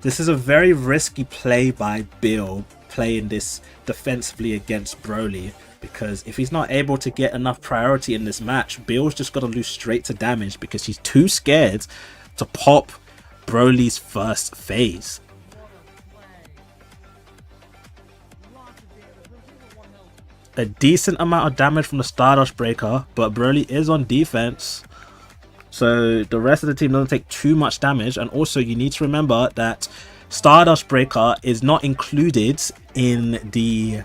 This is a very risky play by Bill, playing this defensively against Broly, because if he's not able to get enough priority in this match, Bill's just going to lose straight to damage because he's too scared to pop Broly's first phase. A decent amount of damage from the Stardust Breaker, but Broly is on defense, so the rest of the team doesn't take too much damage. And also you need to remember that Stardust Breaker is not included in the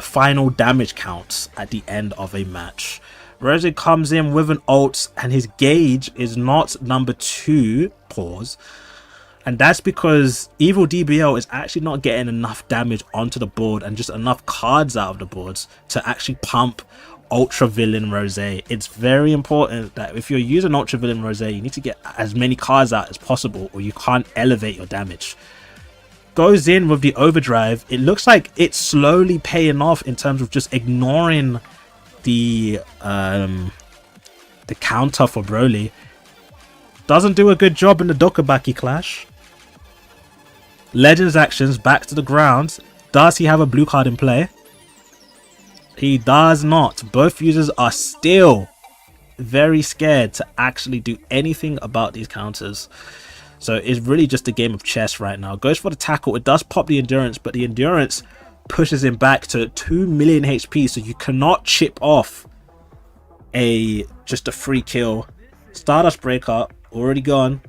final damage counts at the end of a match. Rose comes in with an ult and his gauge is not number 2, pause. And that's because Evil DBL is actually not getting enough damage onto the board and just enough cards out of the boards to actually pump Ultra Villain Rose. It's very important that if you're using Ultra Villain Rose, you need to get as many cards out as possible or you can't elevate your damage. Goes in with the overdrive. It looks like it's slowly paying off in terms of just ignoring the counter for Broly. Doesn't do a good job in the Dokabaki clash. Legends actions back to the ground. Does he have a blue card in play? He does not. Both users are still very scared to actually do anything about these counters. So it's really just a game of chess right now. Goes for the tackle. It does pop the endurance, but the endurance pushes him back to 2 million HP. So you cannot chip off just a free kill. Stardust Breaker already gone.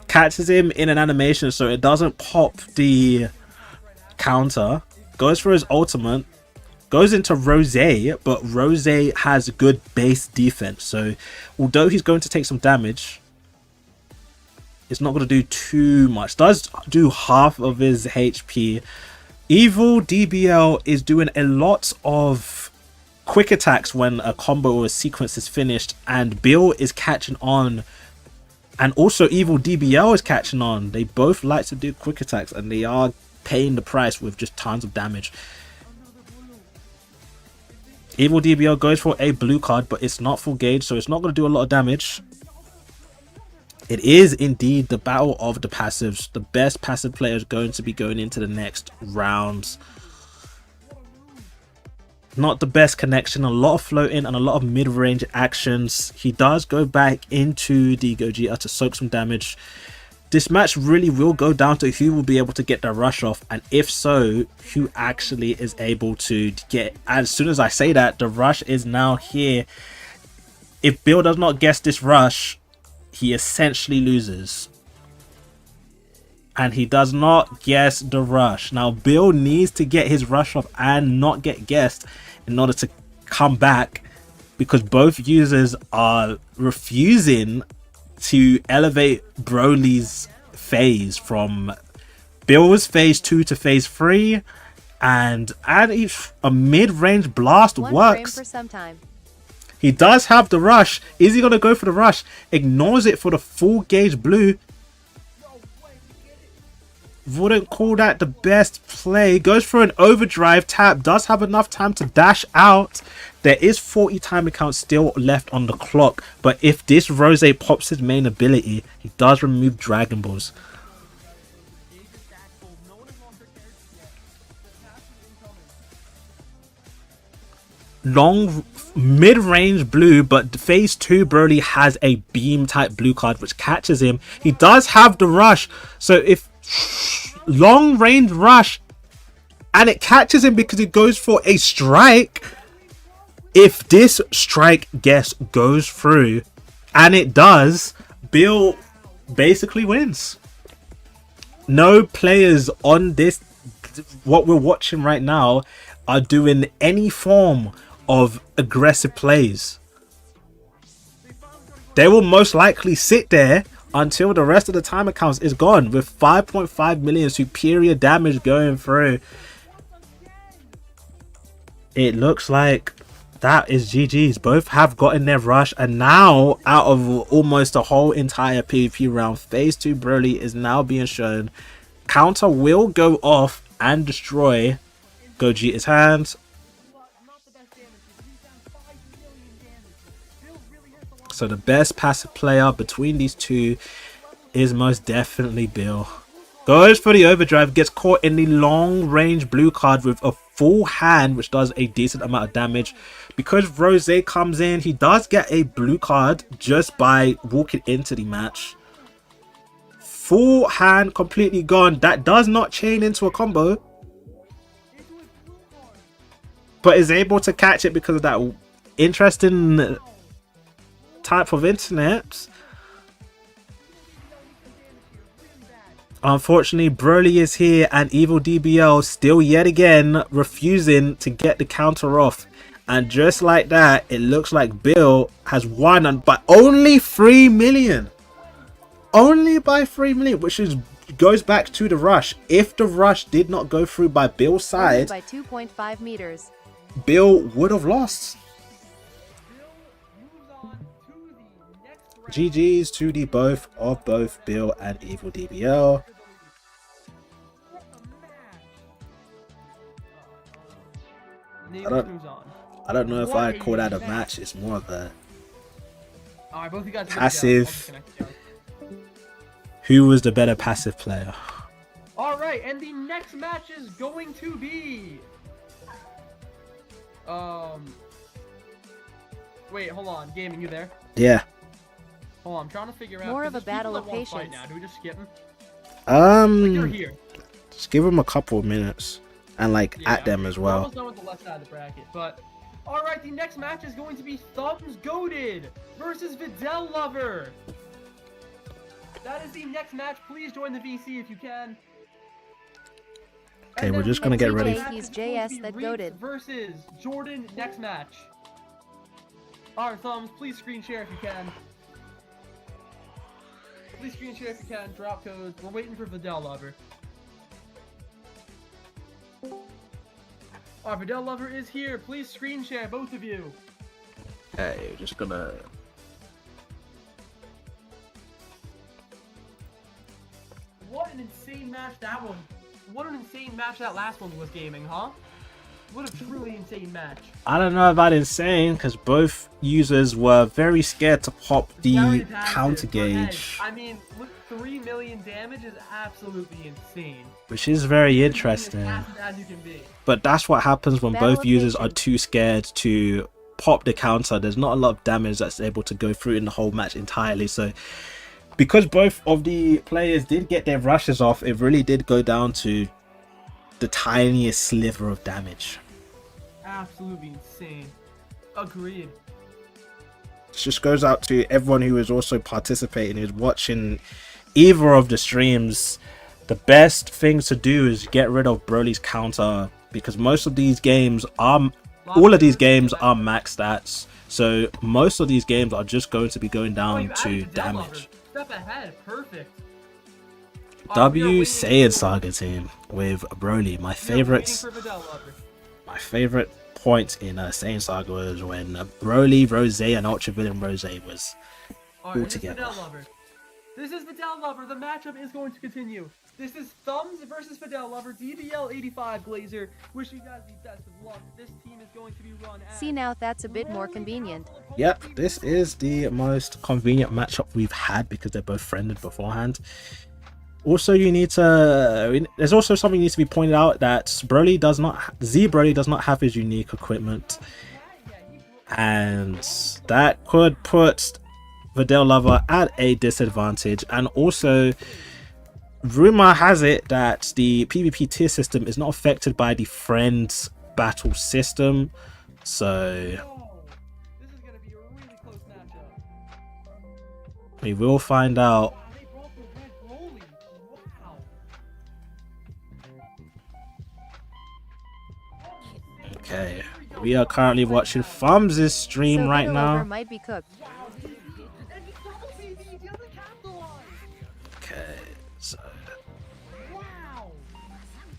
Catches him in an animation, so it doesn't pop the counter. Goes for his ultimate. Goes into Rose, but Rose has good base defense. So although he's going to take some damage, it's not going to do too much. Does do half of his HP. Evil DBL is doing a lot of quick attacks when a combo or a sequence is finished, and Bill is catching on, and also Evil DBL is catching on. They both like to do quick attacks and they are paying the price with just tons of damage. Evil DBL goes for a blue card, but it's not full gauge, so it's not going to do a lot of damage. It is indeed the battle of the passives. The best passive player is going to be going into the next rounds. Not the best connection, a lot of floating and a lot of mid-range actions. He does go back into the Gogeta to soak some damage. This match really will go down to who will be able to get the rush off, and if so, who actually is able to get. As soon as I say that, the rush is now here. If Bill does not guess this rush, he essentially loses. And he does not guess the rush. Now Bill needs to get his rush off and not get guessed in order to come back, because both users are refusing to elevate Broly's phase from Bill's phase 2 to phase 3, and if a mid-range blast works. For some time. He does have the rush. Is he going to go for the rush? Ignores it for the full gauge blue. Wouldn't call that the best play. Goes for an overdrive tap. Does have enough time to dash out. There is 40 timer counts still left on the clock. But if this Rose pops his main ability, he does remove Dragon Balls. Long mid-range blue, but phase 2 Broly has a beam type blue card which catches him. He does have the rush, so if long range rush, and it catches him because he goes for a strike. If this strike guess goes through, and it does, Bill basically wins. No players on this, what we're watching right now, are doing any form of aggressive plays. They will most likely sit there until the rest of the timer counts is gone, with 5.5 million superior damage going through. It looks like that is GG's. Both have gotten their rush, and now out of almost a whole entire PvP round, phase 2 Broly is now being shown. Counter will go off and destroy Gogeta's hands. So the best passive player between these two is most definitely Bill. Goes for the overdrive, gets caught in the long range blue card with a full hand, which does a decent amount of damage. Because Rose comes in, he does get a blue card just by walking into the match. Full hand completely gone. That does not chain into a combo, but is able to catch it because of that interesting type of internet. Unfortunately, Broly is here and Evil DBL still yet again refusing to get the counter off. And just like that, it looks like Bill has won, and by only 3 million. Only by 3 million, which is goes back to the rush. If the rush did not go through by Bill's side, by 2.5 meters. Bill would have lost. GG's to the both of both Bill and Evil DBL. I don't know if I call that a match. It's more of a passive. Who was the better passive player? Alright, and the next match is going to be... Wait, hold on. Gaming, you there? Yeah. Hold on, I'm trying to figure out... More of a battle of patience. Right now. Do we just skip him? Like you're here. Just give him a couple of minutes. And like at them as well. We're almost done with the left side of the bracket, but... Alright, the next match is going to be 𝐷𝐴𝐚𝐧𝐤𝐬 versus Videl Lover. That is the next match. Please join the VC if you can. Okay, we're just gonna get ready. 𝐿𝐴𝐚𝐧𝐤𝐬 versus Jordan next match. Alright, Thumbs, please screen share if you can. Please screen share if you can. Drop codes. We're waiting for Videl Lover. Alright, Videl Lover is here. Please screen share, both of you. Okay, just gonna... What an insane match that one. What an insane match that last one was, Gaming, huh? What a truly insane match. I don't know about insane, because both users were very scared to pop the counter gauge. I mean, with 3 million damage is absolutely insane. Which is very interesting. As you can be. But that's what happens when both users are too scared to pop the counter. There's not a lot of damage that's able to go through in the whole match entirely. So because both of the players did get their rushes off, it really did go down to the tiniest sliver of damage. Absolutely insane. Agreed. It just goes out to everyone who is also participating, who's watching either of the streams. The best thing to do is get rid of Broly's counter, because most of these games are, all of these games are max stats. So most of these games are just going to be going down to damage. Step ahead, perfect. 𝐷𝐴𝐚𝐧𝐤𝐬 team with Broly. My favorite point in Saiyan Saga was when Broly, Rose, and Ultra Villain Rose was all together. This is Videl Lover. The matchup is going to continue. This is Thumbs versus Videl Lover. DBL85 Glazer. Wish you guys the best of luck. This team is going to be run as... See, now that's a bit more convenient. Yep, this is the most convenient matchup we've had because they're both friended beforehand. Also, you need to... There's also something needs to be pointed out, that Broly does not... Broly does not have his unique equipment. And that could put Videl Lover at a disadvantage. And also, rumor has it that the PvP tier system is not affected by the friends battle system. So we will find out. Okay, we are currently watching Thumbs' stream right now. Might be cooked. Okay, so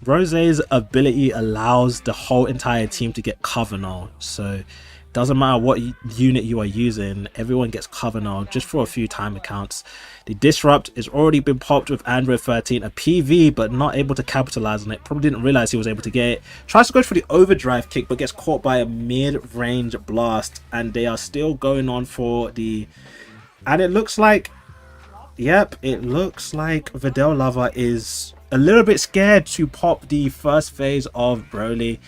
Rose's ability allows the whole entire team to get cover now. So it doesn't matter what unit you are using, everyone gets cover now just for a few time accounts. The disrupt has already been popped with Android 13, a PV, but not able to capitalize on it. Probably didn't realize he was able to get it. Tries to go for the overdrive kick, but gets caught by a mid-range blast, and they are still going on for the... And it looks like... Yep, it looks like Videl Lover is a little bit scared to pop the first phase of Broly.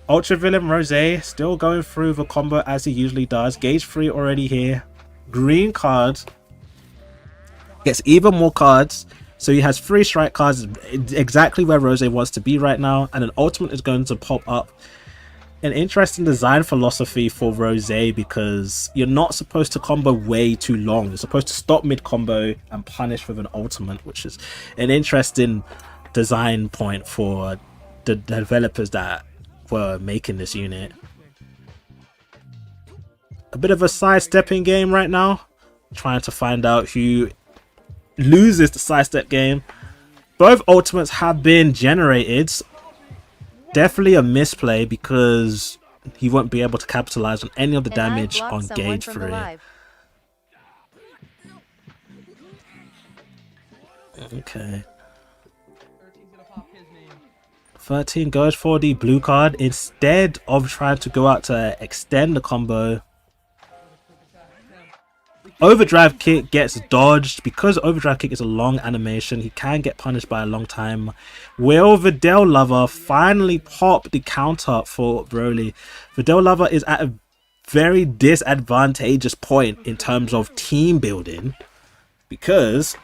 Ultra Villain Rose still going through the combo as he usually does. Gauge 3 already here. Green card. Gets even more cards. So he has 3 strike cards, exactly where Rose wants to be right now. And an ultimate is going to pop up. an interesting design philosophy for 𝐲𝐬, because you're not supposed to combo way too long. You're supposed to stop mid combo and punish with an ultimate, which is an interesting design point for the developers that were making this unit. A bit of a sidestepping game right now, trying to find out who loses the sidestep game. Both ultimates have been generated. Definitely a misplay, because he won't be able to capitalize on any of the damage on gauge 3. Okay. 13 goes for the blue card instead of trying to go out to extend the combo. Overdrive kick gets dodged. Because overdrive kick is a long animation, he can get punished by a long time. Will Videl Lover finally pop the counter for Broly? Videl Lover is at a very disadvantageous point in terms of team building, because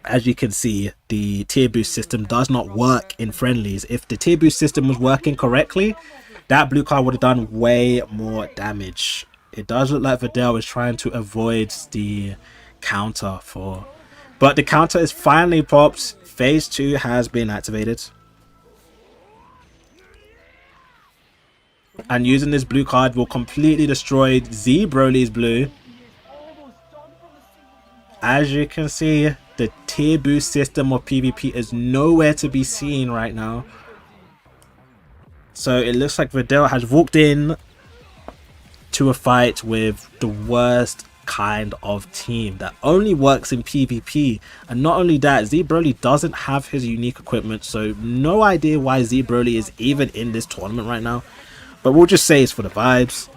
as you can see, the tier boost system does not work in friendlies. If the tier boost system was working correctly, that blue card would have done way more damage. It does look like Videl is trying to avoid the counter for, but the counter is finally popped. Phase 2 has been activated, and using this blue card will completely destroy Z Broly's blue. As you can see, the tier boost system of PvP is nowhere to be seen right now. So it looks like Videl has walked in to a fight with the worst kind of team that only works in PvP. And not only that, Z Broly doesn't have his unique equipment, so no idea why Z Broly is even in this tournament right now, but we'll just say it's for the vibes.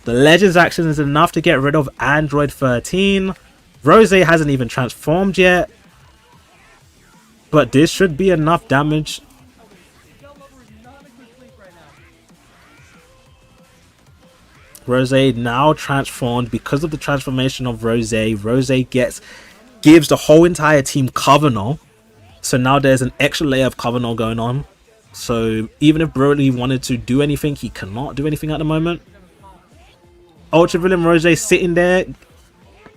The Legends action is enough to get rid of Android 13. 𝐲𝐬 hasn't even transformed yet, but this should be enough damage. 𝐲𝐬 now transformed. Because of the transformation of 𝐲𝐬 gives the whole entire team cover null. So now there's an extra layer of cover null going on. So even if Broly wanted to do anything, he cannot do anything at the moment. Ultra Villain 𝐲𝐬 sitting there.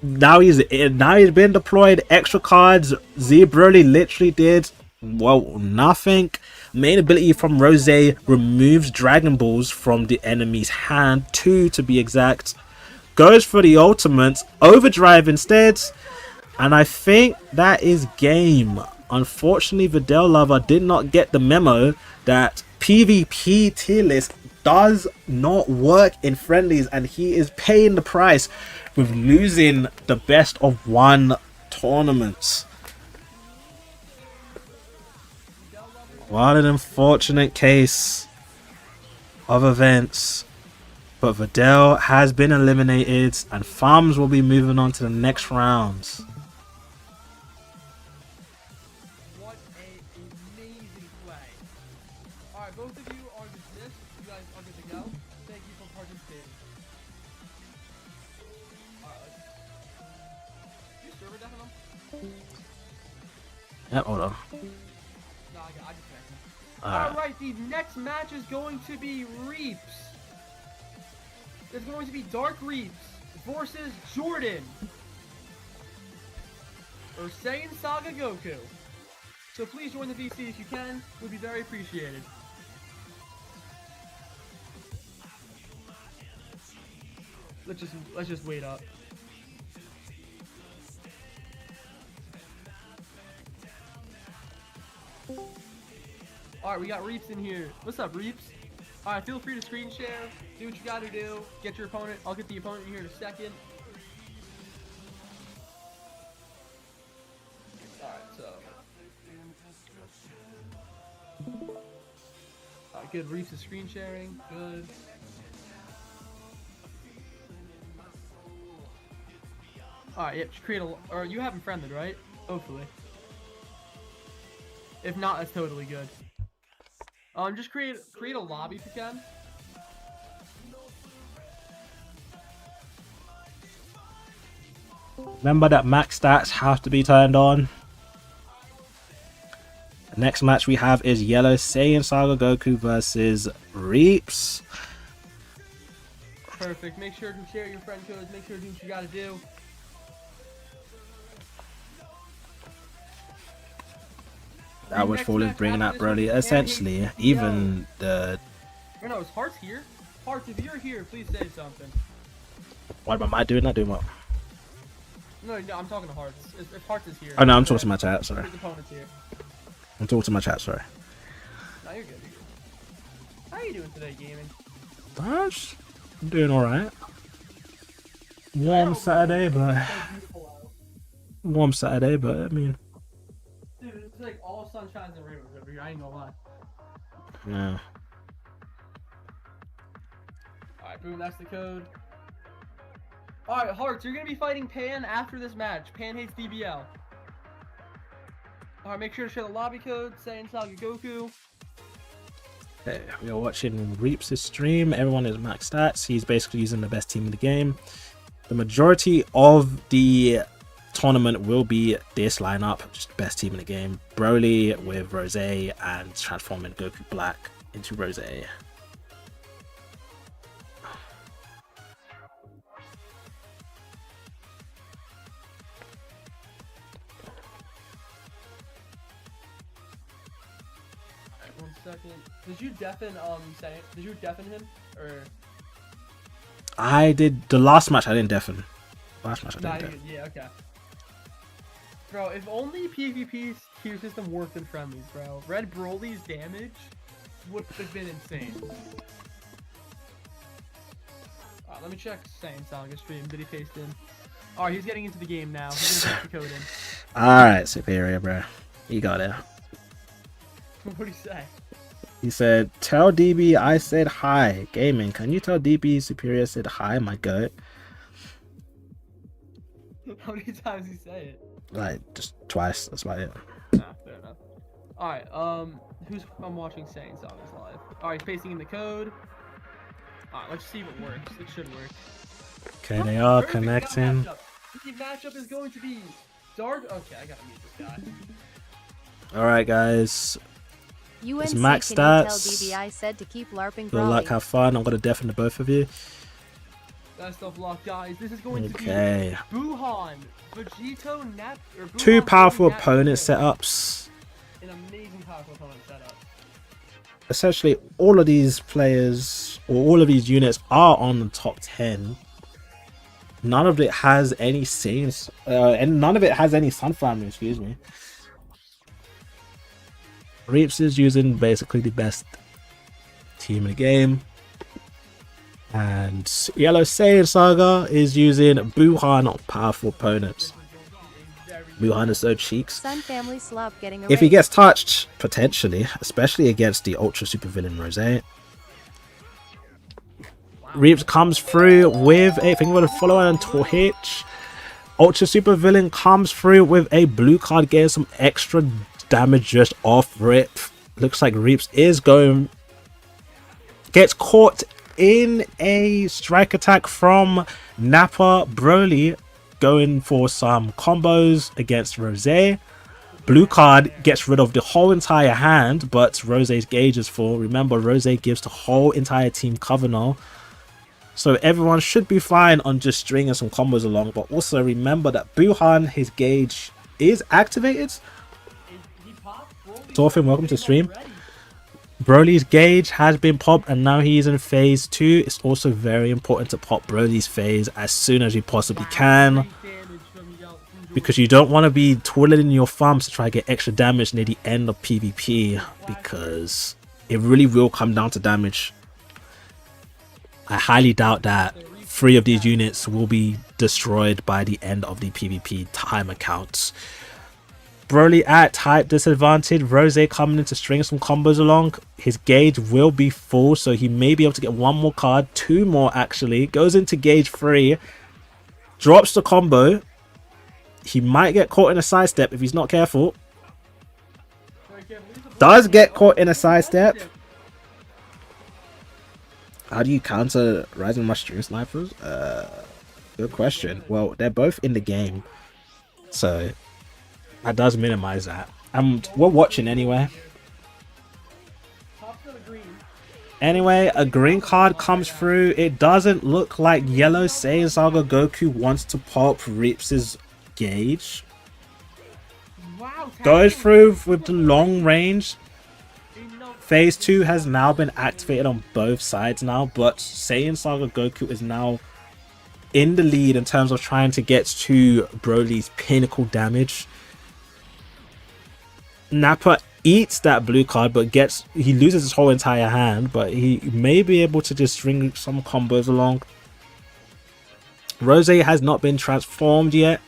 Now he's been deployed. Extra cards. Z Broly literally did, well, nothing. Main ability from 𝐲𝐬 removes Dragon Balls from the enemy's hand, 2 to be exact. Goes for the ultimate, overdrive instead, and I think that is game. Unfortunately, Videl Lover did not get the memo that PvP tier list does not work in friendlies, and he is paying the price with losing the best of 1 tournament. What an unfortunate case of events. But Videl has been eliminated, and Farms will be moving on to the next rounds. What a amazing play. Alright, both of you are dismissed. You guys are good to go. Thank you for participating. Alright, you server death on them? Yep, hold on. No, I just checked. Alright, the next match is going to be 𝐓𝐡𝐚𝐧𝐤𝐬. It's going to be Dark 𝐓𝐡𝐚𝐧𝐤𝐬 versus Jordan. Or Saiyan Saga Goku. So please join the VC if you can. It would be very appreciated. Let's just wait up. Alright, we got 𝐓𝐡𝐚𝐧𝐤𝐬 in here. What's up, 𝐓𝐡𝐚𝐧𝐤𝐬? Alright, feel free to screen share. Do what you gotta do. Get your opponent. I'll get the opponent in here in a second. Alright, so. Alright, good. 𝐓𝐡𝐚𝐧𝐤𝐬 is screen sharing. Good. Alright, yep, just create a. Or you have him friended, right? Hopefully. If not, that's totally good. Just create a lobby if you can. Remember that max stats have to be turned on. Next match we have is Yellow Saiyan Saga Goku versus 𝐓𝐡𝐚𝐧𝐤𝐬. Perfect. Make sure to share your friend codes. Make sure to do what you gotta do. That was Fall is bringing out Broly. Essentially, even the... Oh no, is Hearts here? Hearts, if you're here, please say something. What am I doing? Not doing what? No, I'm talking to Hearts. If Hearts is here. Oh no, I'm talking to my chat, sorry. His opponent's here. I'm talking to my chat, sorry. No, you're good, you're good. How are you doing today, gaming? I'm doing alright. Warm Saturday, but... Warm Saturday, but I mean... Dude, it's like all sunshines and rainbows over here, I ain't gonna lie. Yeah. Alright, boom, that's the code. Alright, Hearts, you're gonna be fighting Pan after this match. Pan hates DBL. Alright, make sure to share the lobby code, 𝐷𝐶𝐚𝐧𝐤𝐬. Okay, we are watching 𝐓𝐡𝐚𝐧𝐤𝐬's stream. Everyone is max stats. He's basically using the best team in the game. The majority of the tournament will be this lineup, just best team in the game. Broly with Rose and transforming Goku Black into Rose. Second. Did you deafen did you deafen him or I did the last match I didn't deafen. Last match I didn't deafen. Yeah, okay. Bro, if only PvP's tier system worked in friendlies, bro. Red Broly's damage would have been insane. Alright, let me check 𝐷𝐶𝐚𝐧𝐤𝐬's stream. Did he paste in? Alright, he's getting into the game now. He's gonna paste the code in. Alright, Superior, bro. You got it. What'd he say? He said, tell DB I said hi. Gaming, can you tell DB Superior said hi, my goat? How many times did he say it? Like, just twice. That's about it. Nah, fair enough. Alright, I'm watching 𝐷𝐶𝐚𝐧𝐤𝐬's live. Alright, pasting in the code. Alright, let's see if it works. It should work. Okay, they are Perfect, connecting. The matchup is going to be Dark. Okay, I gotta mute this guy. Alright, guys. UNC, It's max can you tell stats. DBI said to keep LARPing Good luck, Broly? have fun. I'm gonna deafen the both of you. Best of luck, guys. This is going to Okay. be Buhan, Vegito, Nap, or Buhan, Two powerful Nap, opponent setups. An amazing powerful opponent setup. Essentially, all of these players or all of these units are on the top 10. None of it has any Saints, and none of it has any Sun family. Excuse me. 𝐓𝐡𝐚𝐧𝐤𝐬 is using basically the best team in the game. And Yellow Saiyan Saga is using Buhan powerful opponents. Buhan is so cheeks. Sun family slop getting a If he raise. gets touched, potentially, especially against the ultra super villain Rose. 𝐓𝐡𝐚𝐧𝐤𝐬 comes through with a thing with a follow on Twitch. Ultra super villain comes through with a blue card, getting some extra damage just off rip. Looks like 𝐓𝐚𝐧𝐤𝐬 is going, gets caught in a strike attack from Nappa. Broly going for some combos against Rose. Blue card gets rid of the whole entire hand, but Rose's gauge is full. Remember, Rose gives the whole entire team cover now, so everyone should be fine on just stringing some combos along. But also remember that Buhan, his gauge is activated. Torfin, welcome to stream. Broly's gauge has been popped and now he is in phase 2. It's also very important to pop Broly's phase as soon as you possibly can, because you don't want to be twiddling your thumbs to try to get extra damage near the end of PvP, because it really will come down to damage. I highly doubt that 3 of these units will be destroyed by the end of the PvP timer counts. Broly at type disadvantage. Rose coming in to string some combos along. His gauge will be full, so he may be able to get 1 more card, 2 more actually. Goes into gauge 3, drops the combo. He might get caught in a sidestep if he's not careful. Does get caught in a sidestep. How do you counter Rising Mushroom Snipers? Good question. Well, they're both in the game, so that does minimize that. And we're watching anyway. Top to the green. Anyway, a green card comes through. It doesn't look like yellow Saiyan Goku wants to pop Reaps' gauge. Wow. Goes through with the long range. No. Phase 2 has now been activated on both sides now, but Saiyan Saga Goku is now in the lead in terms of trying to get to Broly's pinnacle damage. Nappa eats that blue card, but he loses his whole entire hand, but he may be able to just string some combos along. Rose has not been transformed yet.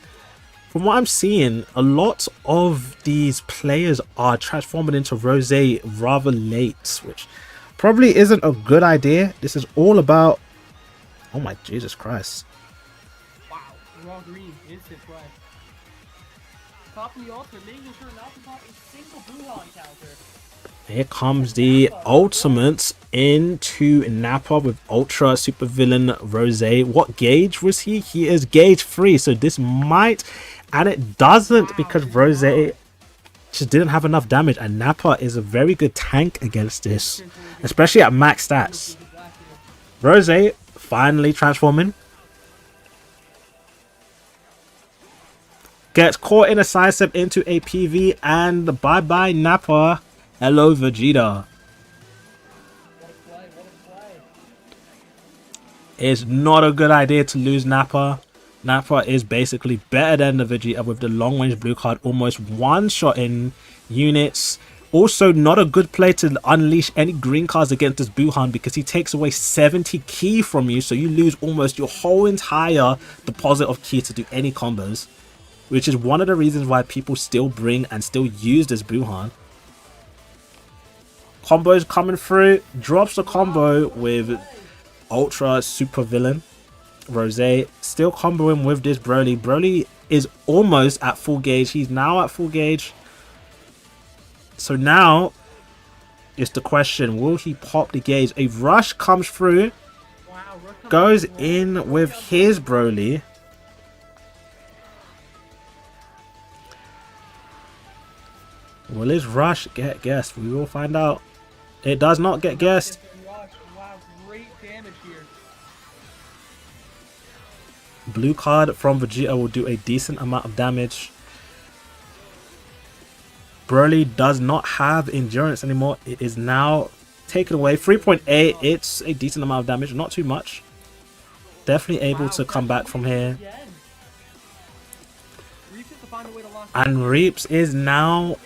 From what I'm seeing, a lot of these players are transforming into Rose rather late, which probably isn't a good idea. This is all about... Oh my Jesus Christ. Wow. Raw green. Instant play. Popping the ultimate, making sure not to pop a single Buhan counter. Here comes the ultimates into Nappa with Ultra Super Villain Rose. What gauge was he? He is gauge 3, so this might... And it doesn't, because Rose just didn't have enough damage, and Nappa is a very good tank against this, especially at max stats. Rose finally transforming. Gets caught in a sidestep into a PV, and bye-bye Nappa. Hello Vegeta. It's not a good idea to lose Nappa. Nappa is basically better than the Vegeta with the long range blue card, almost one-shotting units. Also not a good play to unleash any green cards against this Buhan, because he takes away 70 ki from you, so you lose almost your whole entire deposit of ki to do any combos, which is one of the reasons why people still bring and still use this Buhan. Combos coming through, drops the combo with Ultra Super Villain Rose, still comboing with this Broly. Broly is almost at full gauge. He's now at full gauge. So now it's the question, will he pop the gauge? A rush comes through, goes in with his Broly. Will his rush get guessed? We will find out. It does not get guessed. Blue card from Vegeta will do a decent amount of damage. Broly does not have endurance anymore. It is now taken away. 3.8. It's a decent amount of damage. Not too much. Definitely able to come back from here. And Reaps is now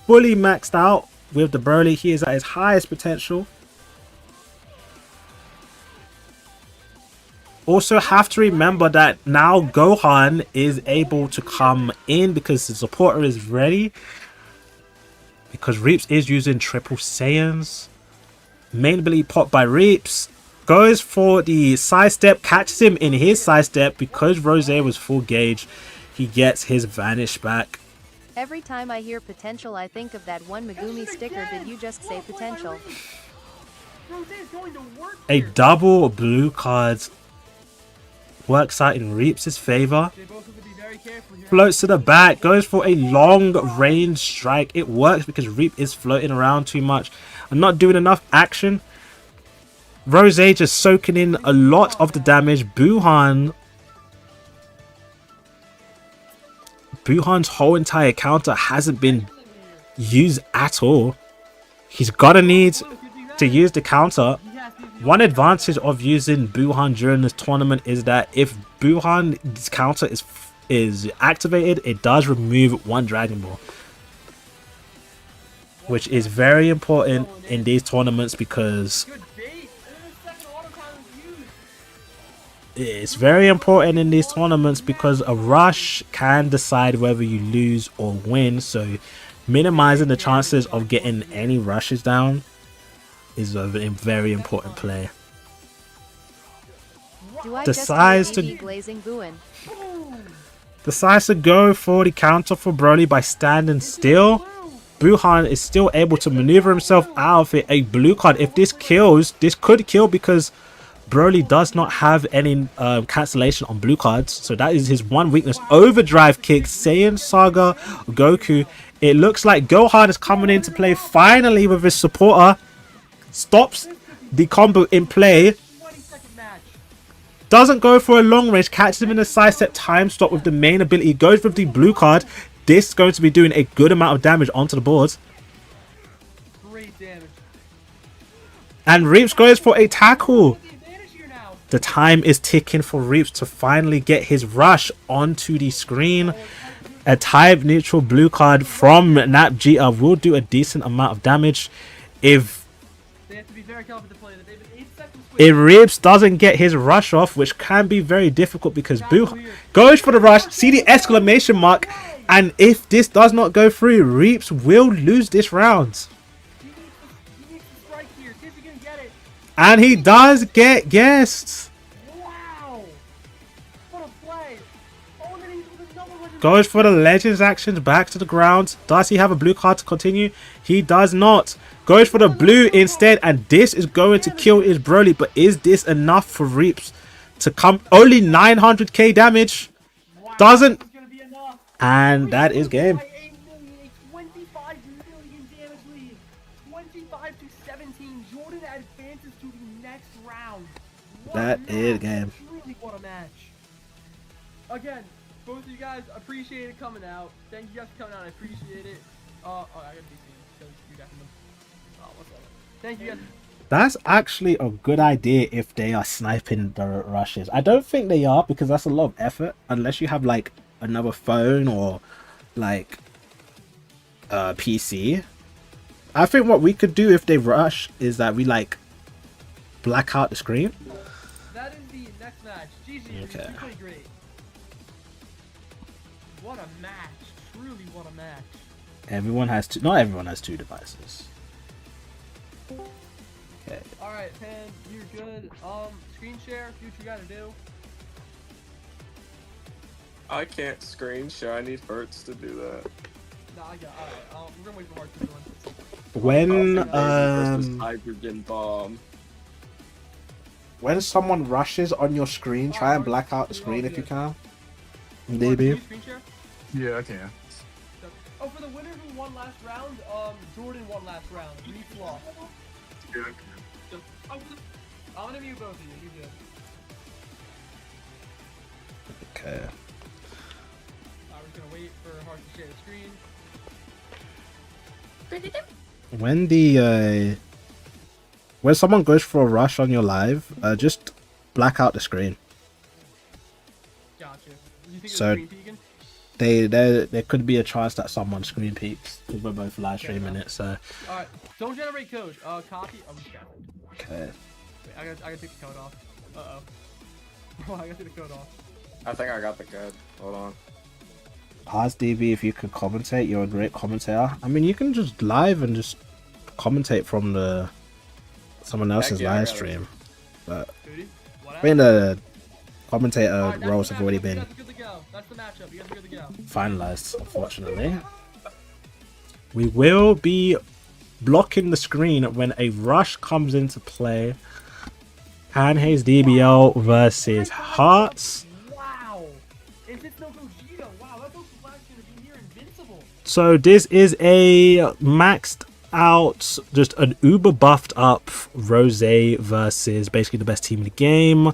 fully maxed out with the Broly. He is at his highest potential. Also have to remember that now Gohan is able to come in because the supporter is ready. Because Reaps is using Triple Saiyans. Main ability popped by Reaps. Goes for the sidestep, catches him in his sidestep. Because Rose was full gauge, he gets his vanish back. Every time I hear potential, I think of that one Megumi sticker. Did you just say potential? A double blue cards works out in Reaps' favor. Floats to the back, goes for a long range strike. It works because Reap is floating around too much and not doing enough action. Rose just soaking in a lot of the damage. Buhan's whole entire counter hasn't been used at all. He's gonna need to use the counter. One advantage of using Buhan during this tournament is that if Buhan's counter is activated, it does remove one Dragon Ball, which is very important in these tournaments because a rush can decide whether you lose or win. So minimizing the chances of getting any rushes down is a very important play. Decides to go for the counter for Broly by standing still. Buhan is still able to maneuver himself out of it. A blue card. If this kills, this could kill because Broly does not have any cancellation on blue cards. So that is his one weakness. Overdrive kick. Saiyan Saga Goku It looks like Gohan is coming into play finally with his supporter. Stops the combo in play. 20-second match. Doesn't go for a long range. Catches him in a sidestep time stop with the main ability. Goes with the blue card. This is going to be doing a good amount of damage onto the board. Great damage. And Reaps goes for a tackle. The advantage here now. The time is ticking for Reaps to finally get his rush onto the screen. A type neutral blue card from 𝐷𝐷𝐿 will do a decent amount of damage. If They have to be very careful to play that. They have an 8-second switch. if Reaps doesn't get his rush off, which can be very difficult because Boo goes for the rush, see the exclamation mark, and if this does not go through, Reaps will lose this round. He needs to strike here. See if he can get it. And he does get guessed. Wow. What a play. Oh, and then he's with another legend. Goes for the Legends actions back to the ground. Does he have a blue card to continue? He does not. Goes for the blue instead, and this is going to kill his Broly. But is this enough for Reaps to come? Only 900k damage. Wow, Doesn't. this is gonna be enough. And that is game. By 8 million, a 25 million damage lead. 25 to 17. Jordan advances to the next round. What That a is match. game. Truly, what a match. Again, both of you guys appreciate it coming out. Thank you guys for coming out. I appreciate it. Oh, I got DC because you got them. Oh, what's up? Thank you guys. That's actually a good idea if they are sniping the rushes. I don't think they are because that's a lot of effort unless you have like another phone or like a PC. I think what we could do if they rush is that we like black out the screen. That is the next match. GG. Okay. You played great. What a match. Truly, what a match. Everyone has two. Not everyone has two devices. Okay. Alright, Pan, you're good. Screen share, see what you gotta do. I can't screen share. I need Hertz to do that. Nah, I got alright. We're gonna wait for Hard to do one. When Versus hydrogen bomb. when someone rushes on your screen, try and black out the screen if you can. Maybe. Screen share? Yeah, I can. Oh, for the winner who won last round, Jordan won last round. We lost. Yeah, I can. I'm gonna mute both of you. You good? Okay. Alright, we're just gonna wait for Hard to share the screen. When someone goes for a rush on your live, just black out the screen. Gotcha. You think So- it's screen peeking? There could be a chance that someone screen peeks because we're both live streaming it. So Alright, don't generate code. Copy. Oh, we got it. okay. Wait, I gotta take the code off. Uh-oh. Oh, I gotta take the code off. I think I got the code. Hold on. Ask DB if you could commentate. You're a great commentator. I mean, you can just live and just commentate from someone else's yeah, I live got it. stream. But Duty, what I mean, the commentator Alright, that's roles the have already matchup. been You guys are good to go. That's the matchup. You guys are good to go. finalized, unfortunately. We will be blocking the screen when a rush comes into play. 𝐴𝐿 versus Hearts. Wow. Is this no Gogeta? Wow, that Goku Black's gonna be near invincible. So this is a maxed out, just an uber buffed up Rose versus basically the best team in the game.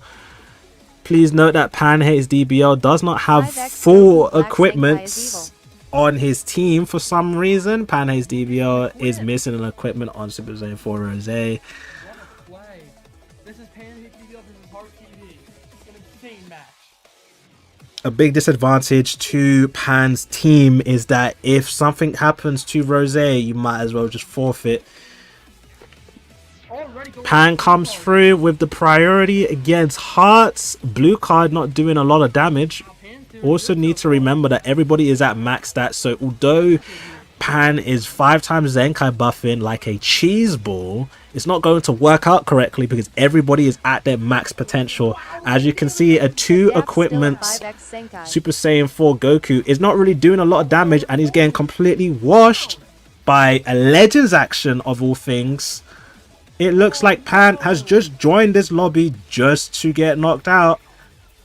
Please note that 𝐴𝐿 does not have 5x full Goku Black equipment Senkai is on his team for some reason. 𝐴𝐿 is missing an equipment on Super Saiyan 4 Rose. What a play. This is 𝐴𝐿 versus Heart TV. It's an insane match. A big disadvantage to Pan's team is that if something happens to Rose, you might as well just forfeit. Already going Pan comes through with the priority against Hearts. Blue card not doing a lot of damage. Pan's doing Also good need so to remember that everybody is at max stats. So although Pan is 5 times Zenkai buffing like a cheese ball, it's not going to work out correctly because everybody is at their max potential. As you can see, a 2 Gap still equipments 5x Senkai. Super Saiyan 4 Goku is not really doing a lot of damage, and he's getting completely washed by a Legends action of all things. It looks like Pan has just joined this lobby just to get knocked out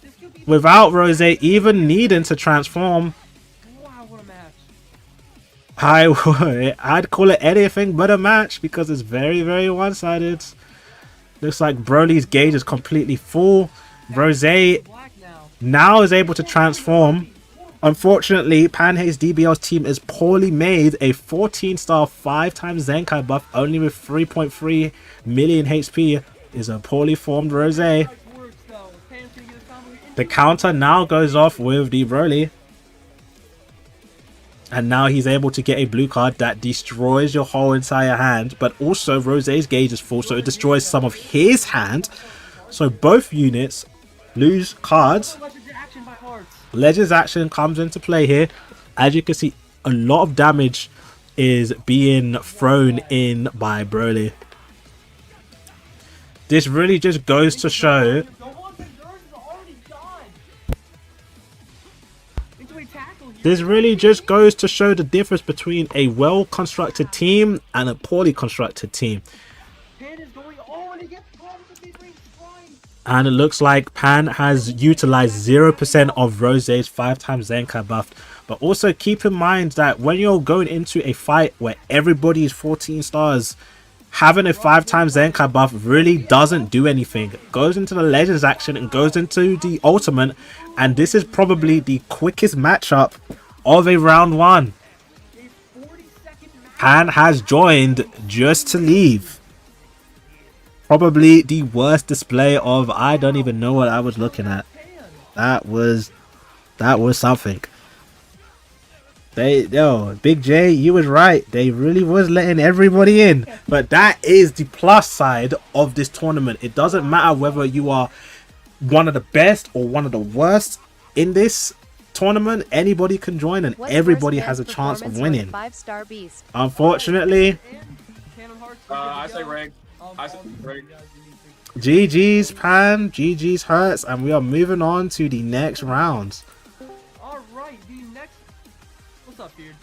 This could be without Rose even needing to transform. wow, what a match. I'd call it anything but a match because it's very, very one-sided. Looks like Broly's gauge is completely full. Rose Black now is able to transform. Unfortunately, Panhay's DBL's team is poorly made. A 14-star 5x Zenkai buff only with 3.3 million HP is a poorly formed Rose. The counter now goes off with the Broly. And now he's able to get a blue card that destroys your whole entire hand. But also Rose's gauge is full, so it destroys some of his hand. So both units lose cards. Legends action comes into play here. As you can see, a lot of damage is being thrown in by Broly. This really just goes to show... This really just goes to show the difference between a well-constructed team and a poorly constructed team. And it looks like Pan has utilized 0% of Rose's 5x Zenkai buff. But also keep in mind that when you're going into a fight where everybody is 14 stars, having a 5x Zenkai buff really doesn't do anything. It goes into the Legends action and goes into the Ultimate. And this is probably the quickest matchup of a round 1. Pan has joined just to leave. Probably the worst display of I don't even know what I was looking at. That was something. Big J, you was right. They really was letting everybody in. But that is the plus side of this tournament. It doesn't matter whether you are one of the best or one of the worst in this tournament. Anybody can join and everybody has a chance of winning. 5-star beast. Unfortunately, I say rank. I say rank. GG's Pan, GG's Hurts, and we are moving on to the next rounds. Alright, the next... What's up, dude?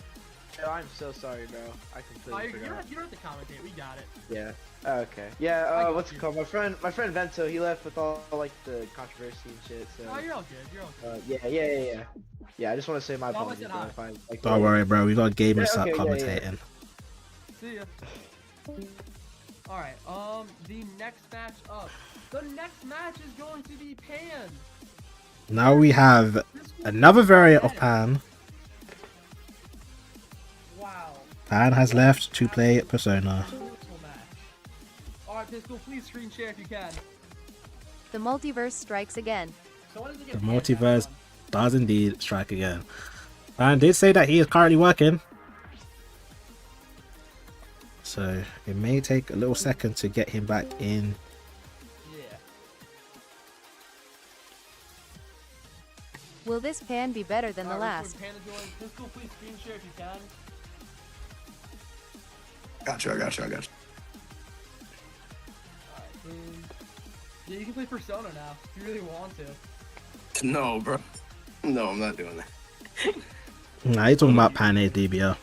Oh, I'm so sorry, bro. I completely forgot. You don't have to commentate, we got it. Yeah. Okay. Yeah. What's it called? My friend Vento. He left with all like the controversy and shit. So. Oh, you're all good. You're all good. Yeah. Yeah. I just want to say my Well, I apologies. said hi. If I, like, Don't worry, bro. We got gamers Yeah, okay, commentating. See ya. Alright, the next match up. The next match is going to be Pan. Now we have another variant of Pan. Wow. Pan has left to play Persona. Alright, Pistol, please screen share if you can. The multiverse strikes again. So when does it The get multiverse Pan does indeed strike again. Pan did say that he is currently working. So it may take a little second to get him back in. Yeah. Will this pan be better than the last? Pistol, please screen share if you can. Gotcha. Alright, yeah, you can play Persona now if you really want to. No, bro. No, I'm not doing that. Nah, you're talking about Pan DBL.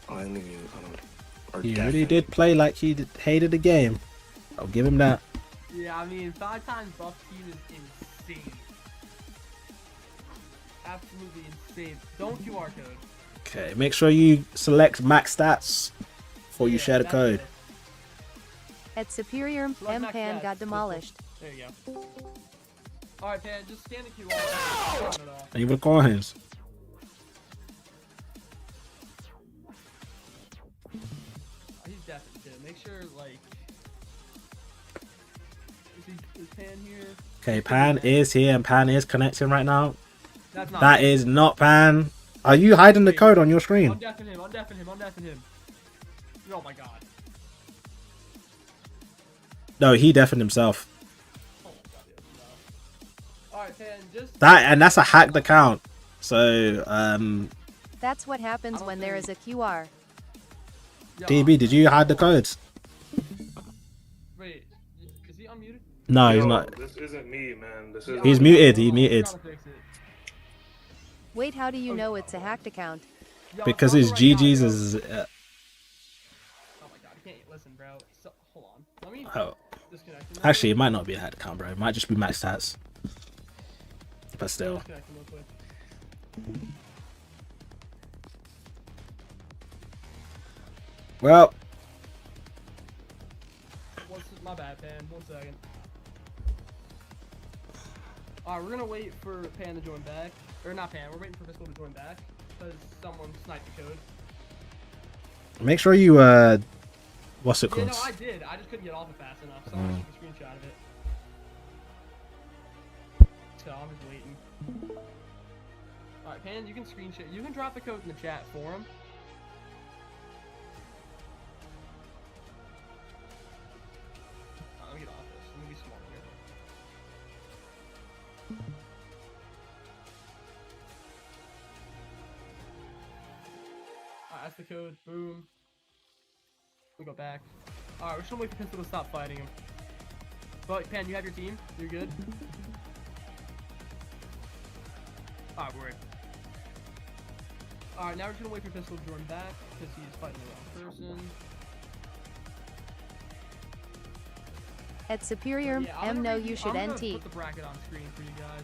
I didn't even. He really did play like he hated the game. I'll give him that. Yeah, I mean, 5 times buff team is insane. Absolutely insane. Don't QR code. Okay, make sure you select max stats before you share the that's code. it. At Superior, Select M max pan stats. got demolished. There you go. Alright, Pan, just scan the QR. And you would call him. He's definitely too. Make sure, like... Is Pan here? Okay, Pan is here and Pan is connecting right now. That's not That is not Pan. Are you hiding the code on your screen? Undeafen him. Oh my god. No, he deafened himself. Oh, alright, Pan, just... That's a hacked account. So, That's what happens when there is a QR. DB, did you hide the codes? Wait, is he unmuted? No, he's Yo, not. This isn't me, man. This isn't He's me. muted. He muted. Gotta fix it. Wait, how do you know it's a hacked account? Yo, Because tell his the right guy, GG's bro. is... Oh my god, I can't listen, bro. So, hold on. Let me disconnect him. Actually, it might not be a hacked account, bro. It might just be max stats. But still. Disconnect him real quick. Well, My bad, Pan. 1 second. Alright, we're gonna wait for Pan to join back. Or not Pan, we're waiting for Fiscal to join back. Because someone sniped the code. make sure you, what's it Yeah, called? no, I did. I just couldn't get off it fast enough. So I'm gonna take a screenshot of it. So I'm just waiting. Alright, Pan, you can screenshot. You can drop the code in the chat for him. Let me get off this. Let me be smart here. Alright, that's the code. Boom. We go back. Alright, we're just gonna wait for Pistol to stop fighting him. But, Pan, you have your team? You're good? Alright, we're in. Alright, now we're just gonna wait for Pistol to join back, because he's fighting the wrong person. At Superior, Yeah, I'm M gonna no read you you- should I'm gonna NT. put the bracket on screen for you guys.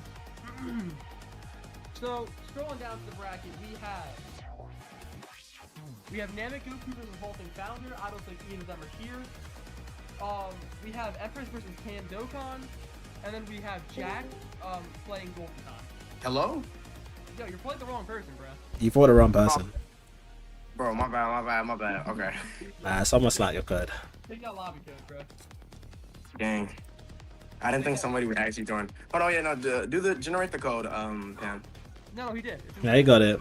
So, scrolling down to the bracket, we have Namek Goku versus Revolting Founder. I don't think either of them are here. We have Empress versus Pan Dokkan, and then we have Jack playing Golden Time. Hello? Yo, you're playing the wrong person, bro. You fought the wrong person. Bro, my bad. Okay. Nah, someone slapped your code. Take that lobby code, bro. Dang. I didn't think somebody would actually join. Oh no, yeah, no, generate the code, Pan. No, he did. It's in Yeah, you got it.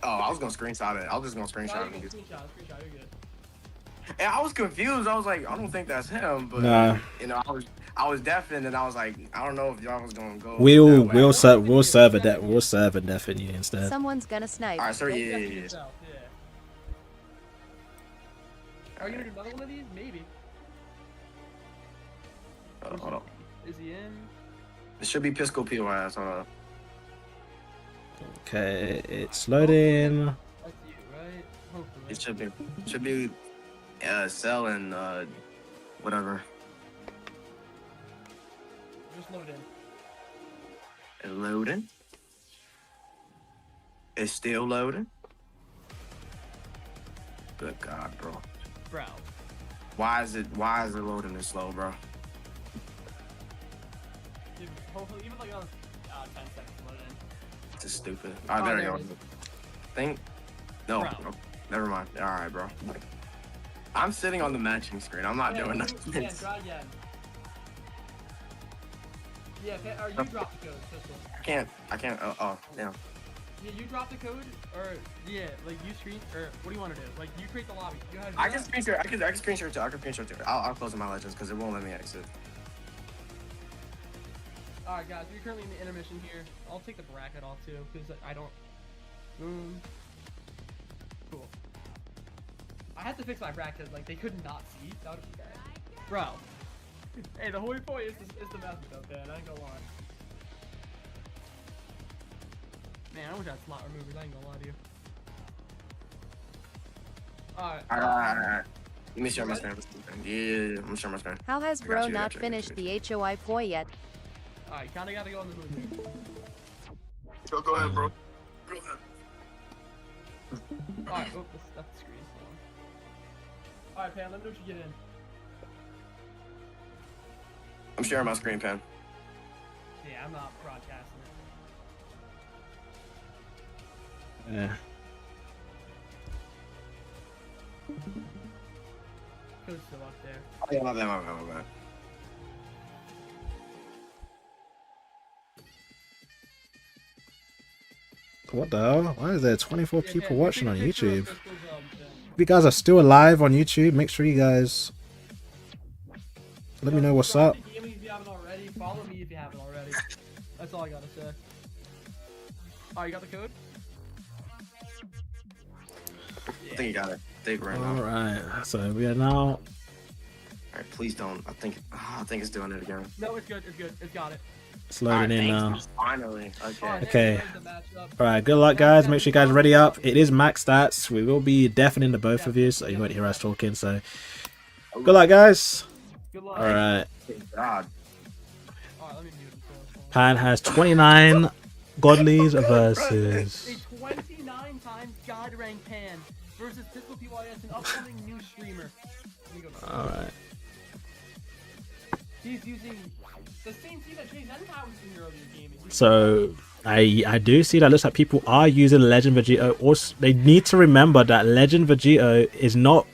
Oh, I was gonna screenshot it. I was just gonna No, screenshot you it. can screenshot, you're good. And I was confused. I was like, I don't think that's him, but Nah. you know, I was deafened, and I was like, I don't know if y'all was gonna go. We'll that way. we'll serve a death in you instead. Someone's gonna snipe. All right, sir. Don't Yeah. guess it yourself, yeah. Are you gonna do another one of these? Maybe. Hold on. Is he in? It should be Pisco POS. Okay, it's loading. That's you, right? Hopefully. It should be Cell and whatever. Just load in. It's loading. It's still loading. Good God, bro. Bro. Why is it loading this slow, bro? Dude, hopefully, even like another 10 seconds to load in. This is stupid. Alright, there we there go. it is. Think? No, Bro. no, never mind. Alright, bro. I'm sitting on the matching screen. I'm not doing Yeah, nothing. try again. Yeah, or you drop the code, Pistol. I can't. Oh, damn. Yeah, you drop the code, or yeah, like you screen, or what do you want to do? Like you create the lobby. You have I can screenshot. I can screenshot too. I'll close my legends because it won't let me exit. All right, guys, we're currently in the intermission here. I'll take the bracket off too, because I don't. Cool. I had to fix my bracket. Like they could not see. That would be bad, bro. Hey, the whole point is the message up there. I ain't gonna lie. Man, I wish I had slot removers. I ain't gonna lie to you. Alright. Alright. Let me share my screen. Yeah, I'm gonna share my screen. How has I got bro you, not got you. finished the HOI poi yet? Alright, kinda gotta go on the move here. Go ahead, bro. Go ahead. Alright, oh, that's the screen. Alright, Pan, let me know what you get in. I'm sharing my screen, Pan. Yeah, I'm not broadcasting it. Yeah. Code's still up there. Oh, yeah, my bad. What the hell? Why is there 24 Yeah, people Pan, watching take on a picture of YouTube? Pistol's, thing. If you guys are still alive on YouTube, make sure you guys let me know what's up. DM me if you haven't already. Follow me if you haven't already. That's all I gotta say. Alright, you got the code? I think you got it. Take it right now. Alright, so we are now. Alright, please don't. I think it's doing it again. No, it's good. It's good. It's got it. It's loading in now. Finally. Okay. Alright, Okay. there's the matchup. Alright, good luck, guys. Make sure you guys are ready up. It is max stats. We will be deafening to both of you, so you won't hear us talking. So, good luck, guys. Good luck. Alright. Thank God. Alright, let me mute him first. Pan has 29 Godlies A versus 29 times God rank Pan versus Pistol PYS, an upcoming new streamer. alright. He's using the same team that 𝐿𝐴𝐻𝐿𝐴 was using earlier gaming. So I do see that looks like people are using Legend Vegito. Also, they need to remember that Legend Vegito is not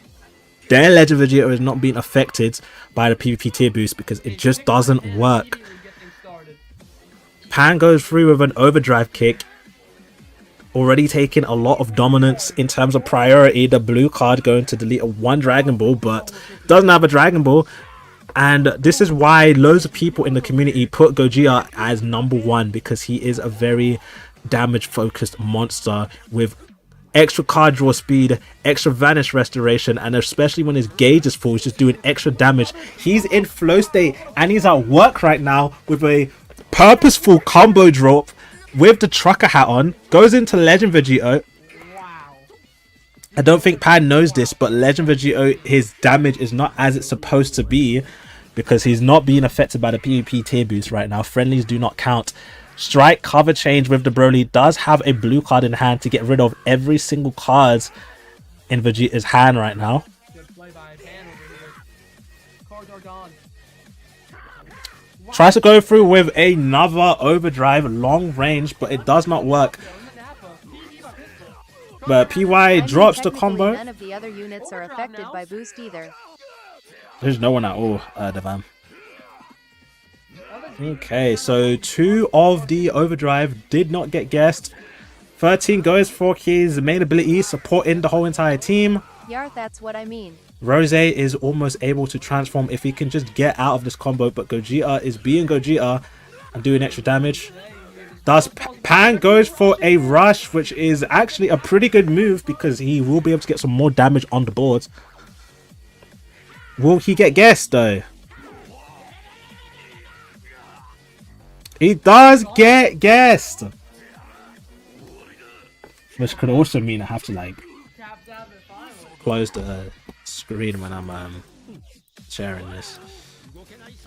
their Legend Vegito is not being affected by the PvP tier boost because it just doesn't work. Pan goes through with an overdrive kick, already taking a lot of dominance in terms of priority. The blue card going to delete a 1 Dragon Ball, but doesn't have a Dragon Ball. And this is why loads of people in the community put 𝐿𝐴𝐻𝐿𝐴 as #1, because he is a very damage focused monster with extra card draw speed, extra vanish restoration, and especially when his gauge is full, he's just doing extra damage. He's in flow state and he's at work right now with a purposeful combo drop with the trucker hat on, goes into Legend Vegito. I don't think Pan knows this, but Legend Vegito, his damage is not as it's supposed to be because he's not being affected by the PvP tier boost right now. Friendlies do not count. Strike cover change with the Broly does have a blue card in hand to get rid of every single card in Vegeta's hand right now. Tries to go through with another overdrive long range, but it does not work. But PY drops the combo. None of the other units are affected by boost either. There's no one at all, Devam. Okay, so 2 of the overdrive did not get guessed. 13 goes for his main ability, supporting the whole entire team. Yar, that's what I mean. Rose is almost able to transform if he can just get out of this combo, but 𝐿𝐴𝐻𝐿𝐴 is being 𝐿𝐴𝐻𝐿𝐴 and doing extra damage. Thus, Pan goes for a rush, which is actually a pretty good move because he will be able to get some more damage on the board. Will he get guessed though? He does get guessed, which could also mean I have to like close the screen when I'm sharing this,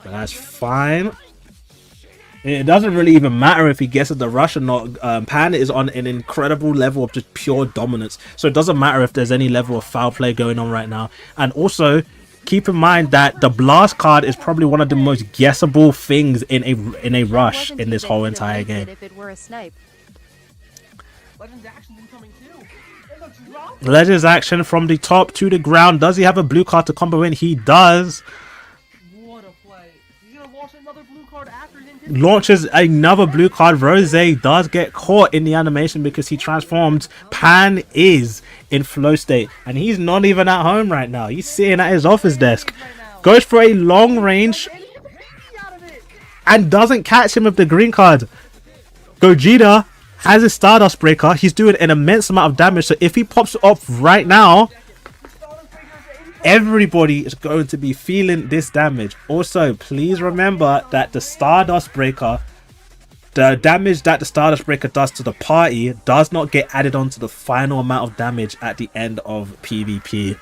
but that's fine. It doesn't really even matter if he guesses the rush or not. Pan is on an incredible level of just pure dominance, so it doesn't matter if there's any level of foul play going on right now. And also keep in mind that the blast card is probably one of the most guessable things in a rush in this whole entire game. If it were a snipe. Legend's action from the top to the ground. Does he have a blue card to combo in? He does. What a play. He's gonna launch another blue card after him. Launches another blue card. Rose does get caught in the animation because he transforms. Pan is in flow state and he's not even at home right now. He's sitting at his office desk. Goes for a long range and doesn't catch him with the green card. Gogeta has a Stardust Breaker. He's doing an immense amount of damage, so if he pops it off right now, everybody is going to be feeling this damage. Also, please remember that the Stardust Breaker, the damage that the Stardust Breaker does to the party does not get added on to the final amount of damage at the end of PvP.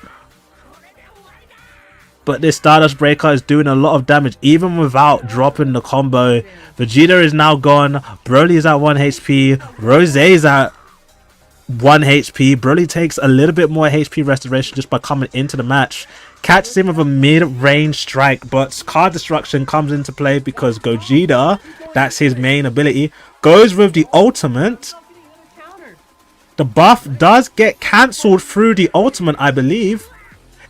But this Stardust Breaker is doing a lot of damage even without dropping the combo. Vegeta is now gone. Broly is at 1 HP. Rose is at 1 HP. Broly takes a little bit more HP restoration just by coming into the match. Catches him with a mid-range strike, but card destruction comes into play because Gogeta, that's his main ability, goes with the ultimate. The buff does get cancelled through the ultimate, I believe.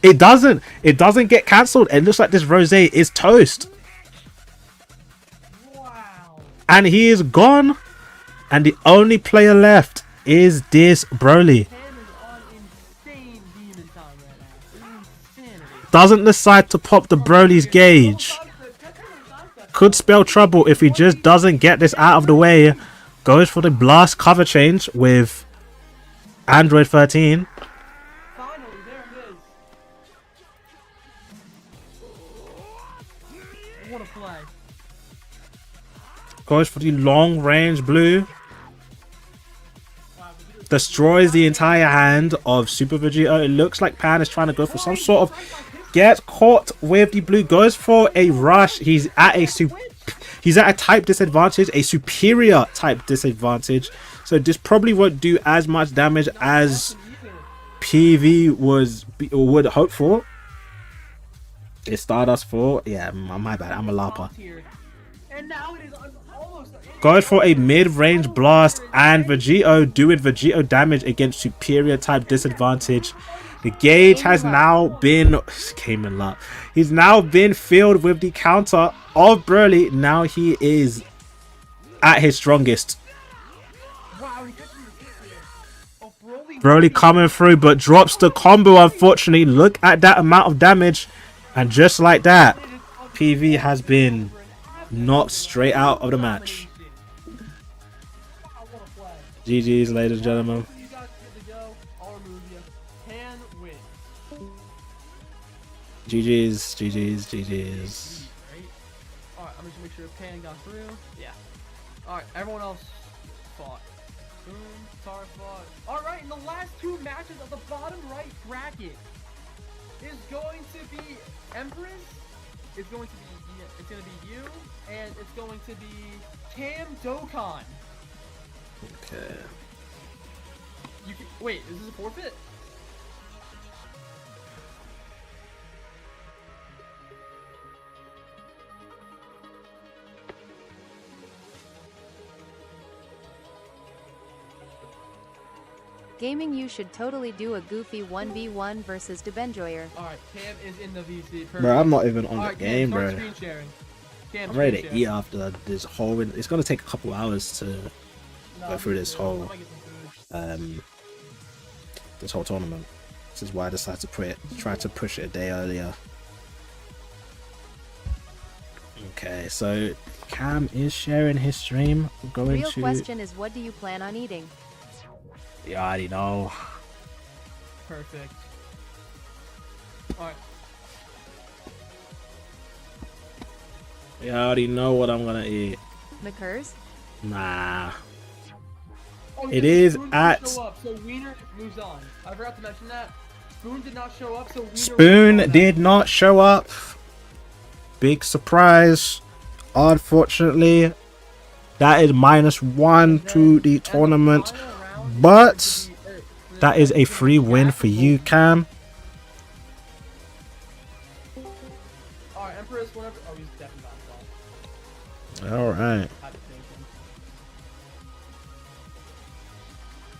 It doesn't get cancelled. It looks like this Rose is toast. Wow. And he is gone. And the only player left is this Broly. Pan is on insane demon time right now. Insanity. Doesn't decide to pop the Broly's gauge. Could spell trouble if he just doesn't get this out of the way. Goes for the blast cover change with Android 13. Finally, there it is. What a play. Goes for the long range blue. Destroys the entire hand of Super Vegeta. It looks like Pan is trying to go for some sort of... Gets caught with the blue. Goes for a rush. He's at a He's at a type disadvantage, a superior type disadvantage. So this probably won't do as much damage as PV would hope for. It's Stardust 4. Yeah, my bad. I'm a LARPer. And now it is almost Going for a mid-range blast, and 𝐷𝐿 doing 𝐷𝐿 damage against superior type disadvantage. The gauge has now been he's now been filled with the counter of Broly. Now he is at his strongest. Broly coming through, but drops the combo, unfortunately. Look at that amount of damage. And just like that, PV has been knocked straight out of the match. GG's, ladies and gentlemen. GG's. Alright, I'm just make sure Pan got through. Yeah. Alright, everyone else fought. Boom, Tar fought. Alright, in the last two matches of the bottom right bracket is going to be Empress, it's going to be you, and it's going to be 𝐓𝐿𝐴. Okay. Wait, is this a forfeit? Gaming, you should totally do a goofy 1v1 versus 𝐷𝐿𝐴. Alright, Cam is in the VC. Perfect. Bro, I'm not even on Alright, the game, Cam, bro. start screen sharing. Cam, I'm ready screen to eat share. after this whole. It's gonna take a couple hours to go through this whole tournament. This is why I decided to try to push it a day earlier. Okay, so Cam is sharing his stream. We're going Real to. question is, what do you plan on eating? You already know. Perfect. Alright. You already know what I'm gonna eat. 𝐿𝐴? Nah. Oh, It yeah, is Spoon didn't at- show up, so Wiener moves on. I forgot to mention that. Spoon did not show up, so Wiener Spoon moves on. did not show up. Big surprise. Unfortunately, that is -1 to the tournament. But that is a free win for you, Cam. Alright, Empress, whenever. Oh, he's definitely not involved. Alright. I had to think him.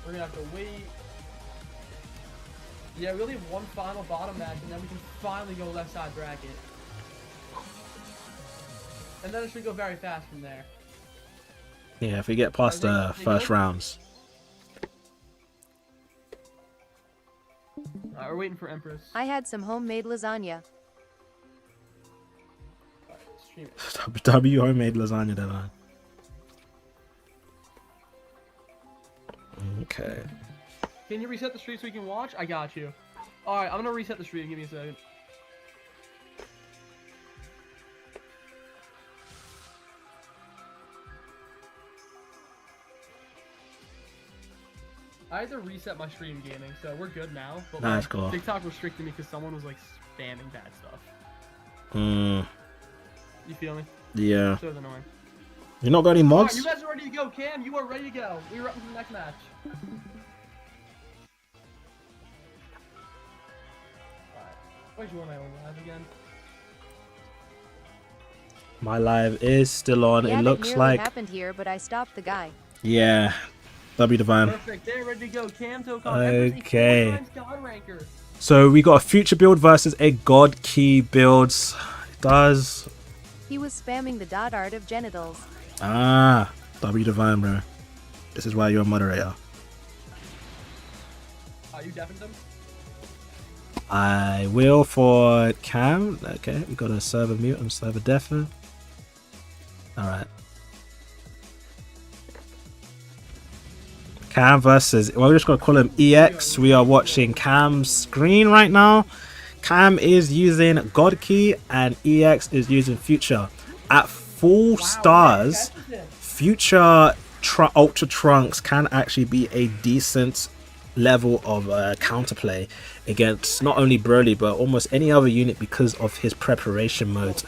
We're gonna have to wait. Yeah, we only have one final bottom match, and then we can finally go left side bracket. And then it should go very fast from there. Yeah, if we get past the first rounds. Alright, we're waiting for Empress. I had some homemade lasagna. Alright, stream it. W homemade lasagna deadline. Okay. Can you reset the stream so we can watch? I got you. Alright, I'm gonna reset the stream. Give me a second. I had to reset my stream gaming, so we're good now. But That's like, cool. TikTok restricted me because someone was like spamming bad stuff. You feel me? Yeah. So annoying. You not got any Alright, mods? you guys are ready to go. Cam, you are ready to go. We're up to the next match. Where's you on my own live again? My live is still on. Yeah, It looks nearly like. happened here, but I stopped the guy. Yeah. W Divine. Perfect. They're ready to go. Cam Tokon. Okay. God ranker. So we got a future build versus a god key builds. It does. He was spamming the dot art of genitals. Ah. W Divine, bro. This is why you're a moderator. You deafened them? I will for Cam. Okay, we got a server mute and server deafen. Alright. Cam versus, well, we're just gonna call him EX. We are watching Cam's screen right now. Cam is using God Key and EX is using Future. At full stars, Future Ultra Trunks can actually be a decent level of counterplay against not only Broly but almost any other unit because of his preparation mode.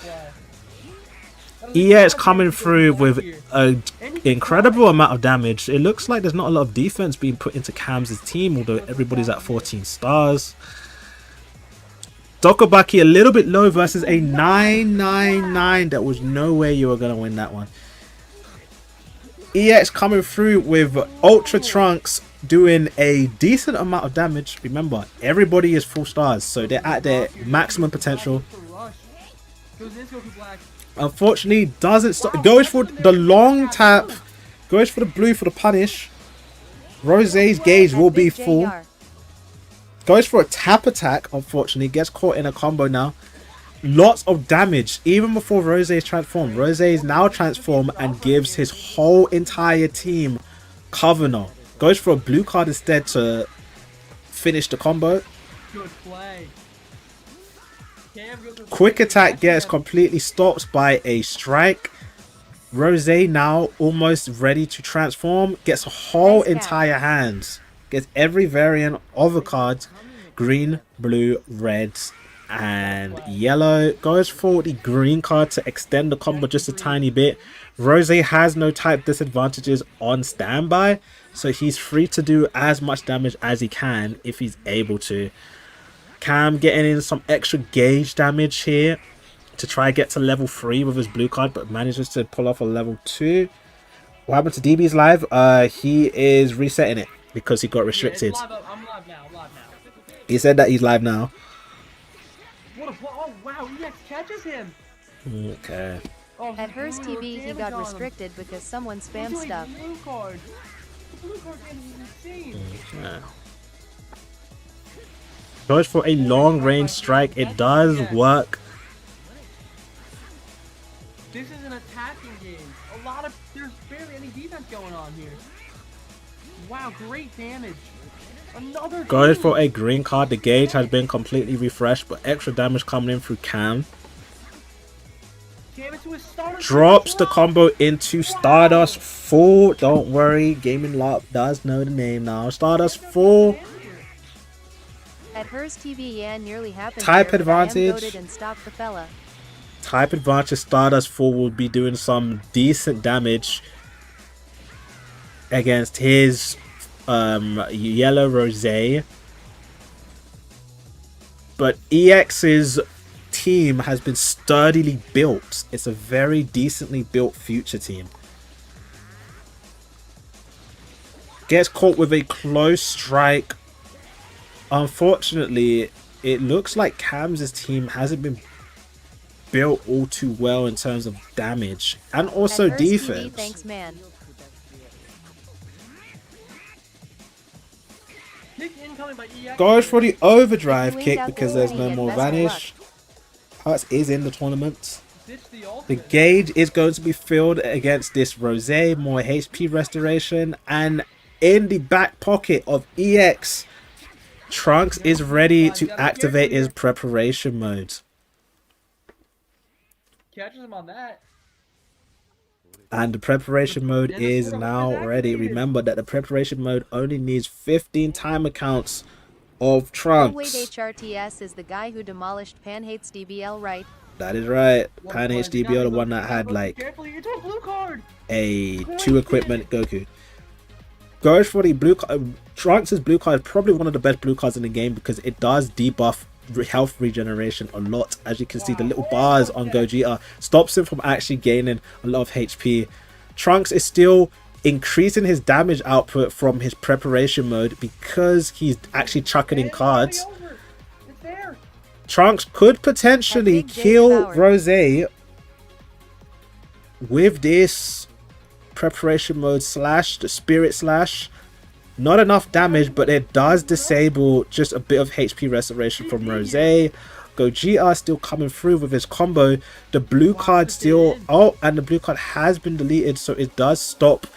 𝐸𝐿 coming through with an incredible amount of damage. It looks like there's not a lot of defense being put into 𝐿𝐴𝐾 team, although everybody's at 14 stars. Dokobaki a little bit low versus a 999. There was no way you were going to win that one. 𝐸𝐿 coming through with Ultra Trunks doing a decent amount of damage. Remember, everybody is full stars, so they're at their maximum potential. Unfortunately, doesn't stop. Goes for the long tap. Goes for the blue for the punish. Rosé's gauge will be full. Goes for a tap attack. Unfortunately, gets caught in a combo now. Lots of damage even before Rosé is transformed. Rosé is now transformed and gives his whole entire team cover. Goes for a blue card instead to finish the combo. Good play. Quick attack gets completely stopped by a strike. Rosé now almost ready to transform. Gets a whole entire hand. Gets every variant of a card. Green, blue, red, and yellow. Goes for the green card to extend the combo just a tiny bit. Rosé has no type disadvantages on standby, so he's free to do as much damage as he can if he's able to. Cam getting in some extra gauge damage here to try and get to level 3 with his blue card, but manages to pull off a level 2. What happened to DB's live? He is resetting it because he got restricted. I'm live now. He said that he's live now. Oh wow, 𝐸𝐿 catches him. Okay. Oh, At Hers TV, he got restricted because someone spammed stuff. Blue card. The blue card is insane. Okay. Goes for a long range strike. It does work. This is an attacking game. There's barely any defense going on here. Wow, great damage. Another Goes for a green card. The gauge has been completely refreshed, but extra damage coming in through Cam. Drops the combo into Stardust full. Don't worry, Gaming Lot does know the name now. Stardust full. At Hers TV, yeah, nearly happened. Type here, advantage. And stopped the fella. Type advantage. Stardust full will be doing some decent damage against his yellow Rosé. But 𝐸𝐿's team has been sturdily built. It's a very decently built future team. Gets caught with a close strike. Unfortunately, it looks like 𝐴𝐾's team hasn't been built all too well in terms of damage and also defense. Thanks, man. Goes for the overdrive kick because there's no more vanish. Hearts is in the tournament. The gauge is going to be filled against this Rosé, more HP restoration, and in the back pocket of 𝐸𝐿, Trunks is ready to activate his preparation mode. Catches him on that. And the preparation mode is now ready. Remember that the preparation mode only needs 15 timer counts of Trunks. 𝐻RTS is the guy who demolished 𝐵𝐴𝐻, right? That is right. 𝐵𝐴𝐻, the one that had like a 2 equipment Goku. Goes for the blue card. Trunks' blue card is probably one of the best blue cards in the game because it does debuff health regeneration a lot. As you can see, the little bars on Gogeta stops him from actually gaining a lot of HP. Trunks is still increasing his damage output from his preparation mode because he's actually chucking in cards. Trunks could potentially kill Rosé with this preparation mode slash the spirit slash. Not enough damage, but it does disable just a bit of HP restoration from Rosé. Gogeta still coming through with his combo. The blue card still... Oh, and the blue card has been deleted, so it does stop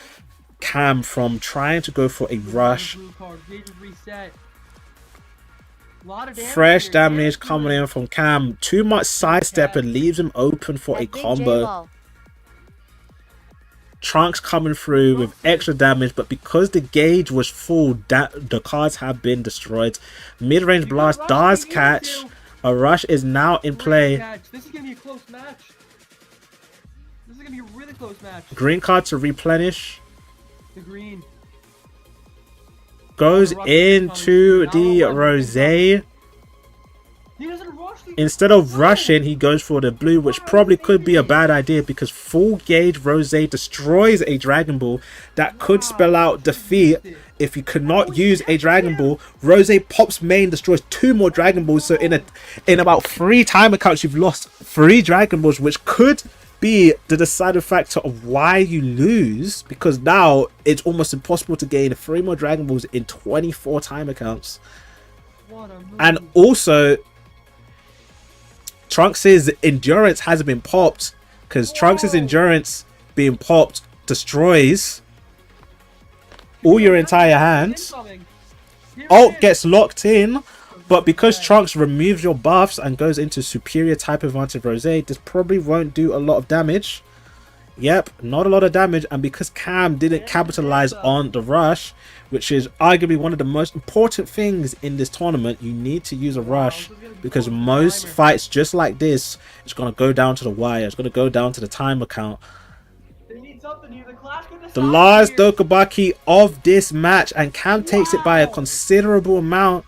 Cam from trying to go for a rush. Fresh damage coming in from Cam. Too much sidestep and leaves him open for a combo. Trunks coming through with extra damage, but because the gauge was full, the cards have been destroyed. Mid-range blast does catch. A rush is now in play. This is gonna be a close match. is gonna be a really close match. Green card to replenish. The green. Goes into the Rose. He doesn't rush the Instead of rushing, he goes for the blue, which probably could be a bad idea because full gauge Rose destroys a Dragon Ball. That could spell out defeat if you could not use a Dragon Ball. Rose pops main, destroys 2 more Dragon Balls. So in about 3 timer counts, you've lost 3 Dragon Balls, which could be the deciding factor of why you lose, because now it's almost impossible to gain 3 more Dragon Balls in 24 timer counts. And also, Trunks' endurance hasn't been popped, because Trunks' endurance being popped destroys all your entire hand. Ult gets locked in, but because Trunks removes your buffs and goes into superior type advantage Rose, this probably won't do a lot of damage. Yep, not a lot of damage. And because Cam didn't capitalize on the rush, which is arguably one of the most important things in this tournament, you need to use a rush, because most fights just like this, it's going to go down to the wire. It's going to go down to the timer count. The last Dokubaki of this match, and Cam takes it by a considerable amount.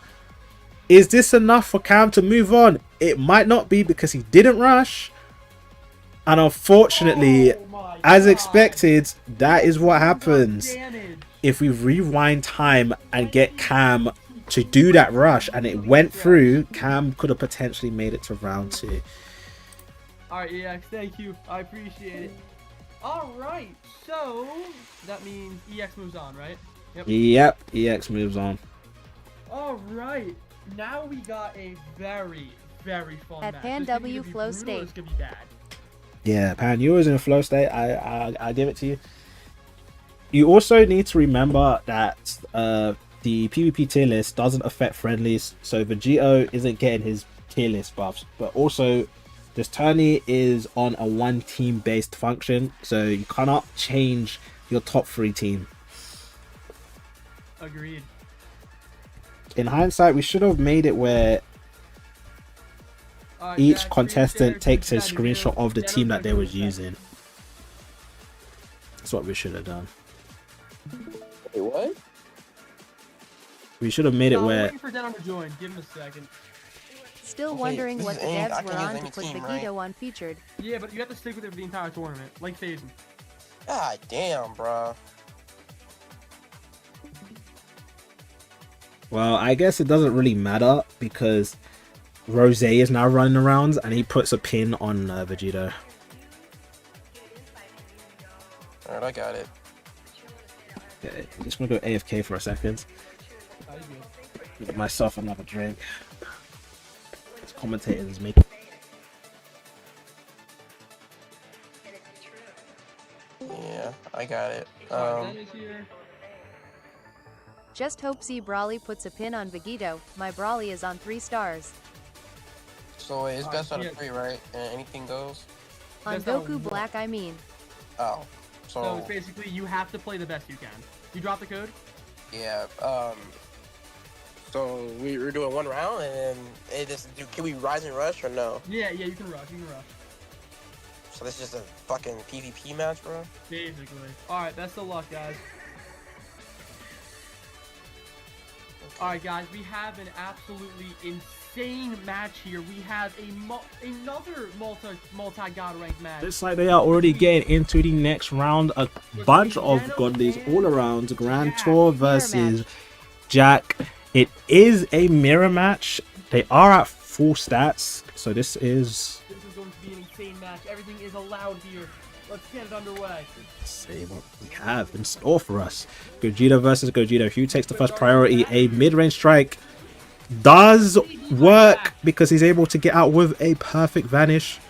Is this enough for Cam to move on? It might not be, because he didn't rush. And unfortunately, as expected, that is what happens. If we rewind time and get Cam to do that rush and it went through, Cam could have potentially made it to round 2. Alright, EX, thank you. I appreciate it. Alright, so that means EX moves on, right? Yep, EX moves on. Alright, now we got a very, very fun At match. Pan W flow state. It's gonna be bad. Yeah, Pan, you was in a flow state. I give it to you. You also need to remember that the PvP tier list doesn't affect friendlies, so 𝐬𝐿 isn't getting his tier list buffs. But also, this tourney is on a 1 team based function, so you cannot change your top 3 team. Agreed. In hindsight, we should have made it where each contestant takes a screenshot of the team that they was using. That's what we should have done. Wait, what? We should have made it where... waiting for Denim to join. Give him a second. Still Okay, wondering this what is the aimed- I devs were can use on any to put team, Vegito right? on featured. Yeah, but you have to stick with it for the entire tournament, like 𝐓𝐿𝐴𝐶. God damn, bro. Well, I guess it doesn't really matter, because Rose is now running around and he puts a pin on Vegito. Alright, I got it. Okay, I'm just gonna go AFK for a second. Get myself another drink. This commentator is making... Yeah, I got it. Just hope 𝐓𝐶 puts a pin on Vegito. My Brawly is on 3 stars. So wait, it's best out of 3, right? And anything goes? On Best out of Goku one. Black, I mean. Oh. So it's basically you have to play the best you can. You drop the code? Yeah, so we're doing 1 round, and then it just, can we rise and rush or no? Yeah, you can rush. You can rush. So this is just a fucking PvP match, bro? Basically. Alright, best of luck, guys. Alright, guys, we have an absolutely insane match here. We have another multi-god ranked match. Looks like they are already getting into the next round. A bunch of godlies all around. Grand Tour versus Jack. It is a mirror match. They are at full stats, so this is going to be an insane match. Everything is allowed here. Let's get it underway. Let's see what we have in store for us. Gogeta versus Gogeta. Who takes the first priority? A mid-range strike does work because he's able to get out with a perfect vanish.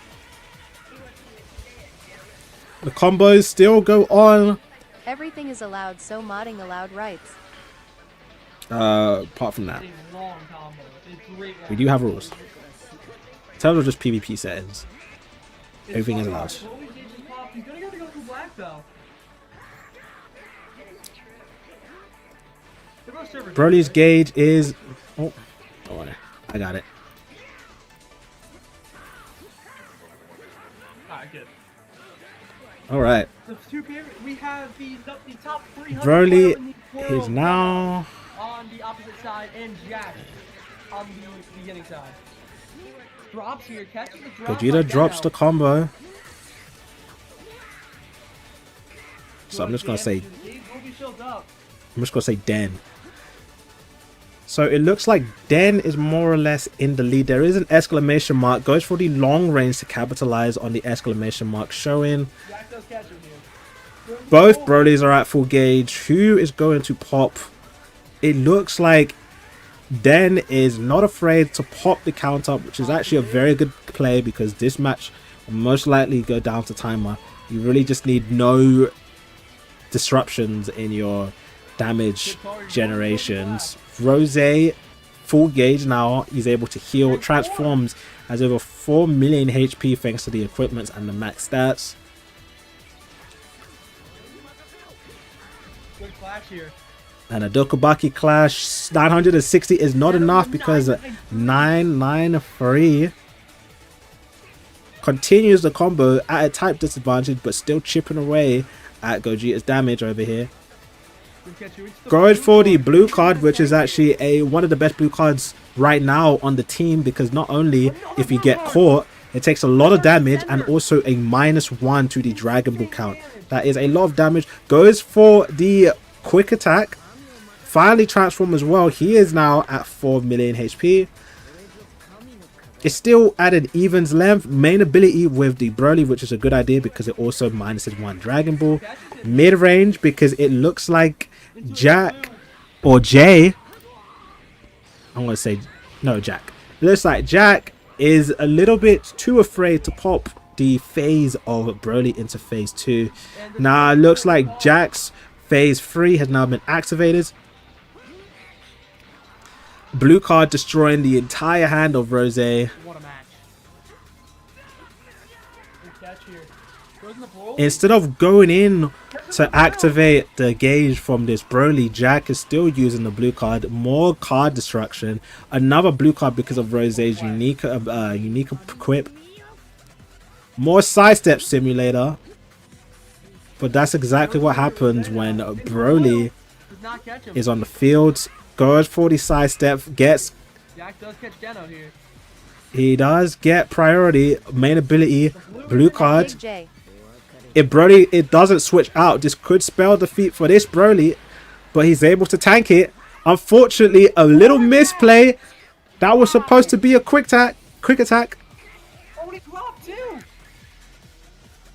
The combos still go on. Everything is allowed, so modding allowed rights. Apart from that, It's a long combo. It's great. we do have rules. In terms of just PvP settings, everything is allowed. He's gonna go to Goku Black though. Broly's gauge is... Oh, I got it. Alright, good. All right. The we have the top 300 Broly in the world is now on the opposite side, and Jack on the beginning side. Drops here, catches the drop. Gogeta drops the combo. So I'm just gonna say Den. So it looks like Den is more or less in the lead. There is an exclamation mark. Goes for the long range to capitalize on the exclamation mark, showing both Brolys are at full gauge. Who is going to pop? It looks like Den is not afraid to pop the counter, which is actually a very good play because this match will most likely go down to timer. You really just need no disruptions in your damage generations. Rose full gauge now. He's able to heal, transforms, has over 4 million HP thanks to the equipment and the max stats. Good clash here. And a Dokubaki clash. 960 is not enough because 993 continues the combo at a type disadvantage, but still chipping away at Gogeta's damage over here. Goes for the blue card, which is actually one of the best blue cards right now on the team, because not only if you get caught, it takes a lot of damage and also a -1 to the Dragon Ball count. That is a lot of damage. Goes for the quick attack. Finally transform as well. He is now at 4 million HP. It's still at an evens length. Main ability with the Broly, which is a good idea because it also -1 Dragon Ball. Mid range because it looks like Jack or Jay. I'm gonna say no, Jack. It looks like Jack is a little bit too afraid to pop the phase of Broly into phase 2. Now it looks like Jack's phase 3 has now been activated. Blue card destroying the entire hand of Rose. What a match. Good catch here. Goes in the ball. Instead of going in to activate the gauge from this Broly, Jack is still using the blue card. More card destruction. Another blue card because of Rose's unique equip. More sidestep simulator. But that's exactly what happens when Broly is on the field. Goes for the sidestep, gets. Jack does catch Deno here. He does get priority. Main ability, blue card. If Broly it doesn't switch out, this could spell defeat for this Broly, but he's able to tank it. Unfortunately, a little misplay. That was supposed to be a quick attack. Oh, he dropped too.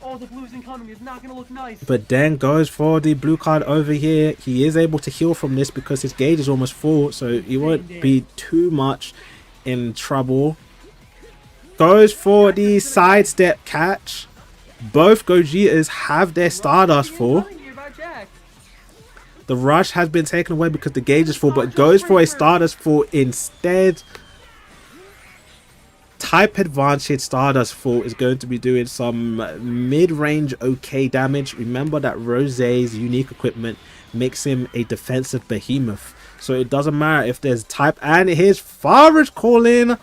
Oh, the blue's incoming. It's not gonna look nice. But then goes for the blue card over here. He is able to heal from this because his gauge is almost full, so he won't be too much in trouble. Goes for the sidestep catch. Both Gogetas have their Stardust full. The rush has been taken away because the gauge is full, but goes for a Stardust full instead. Type advantage Stardust full is going to be doing some mid-range okay damage. Remember that Rose's unique equipment makes him a defensive behemoth, so it doesn't matter if there's type. And his father is calling.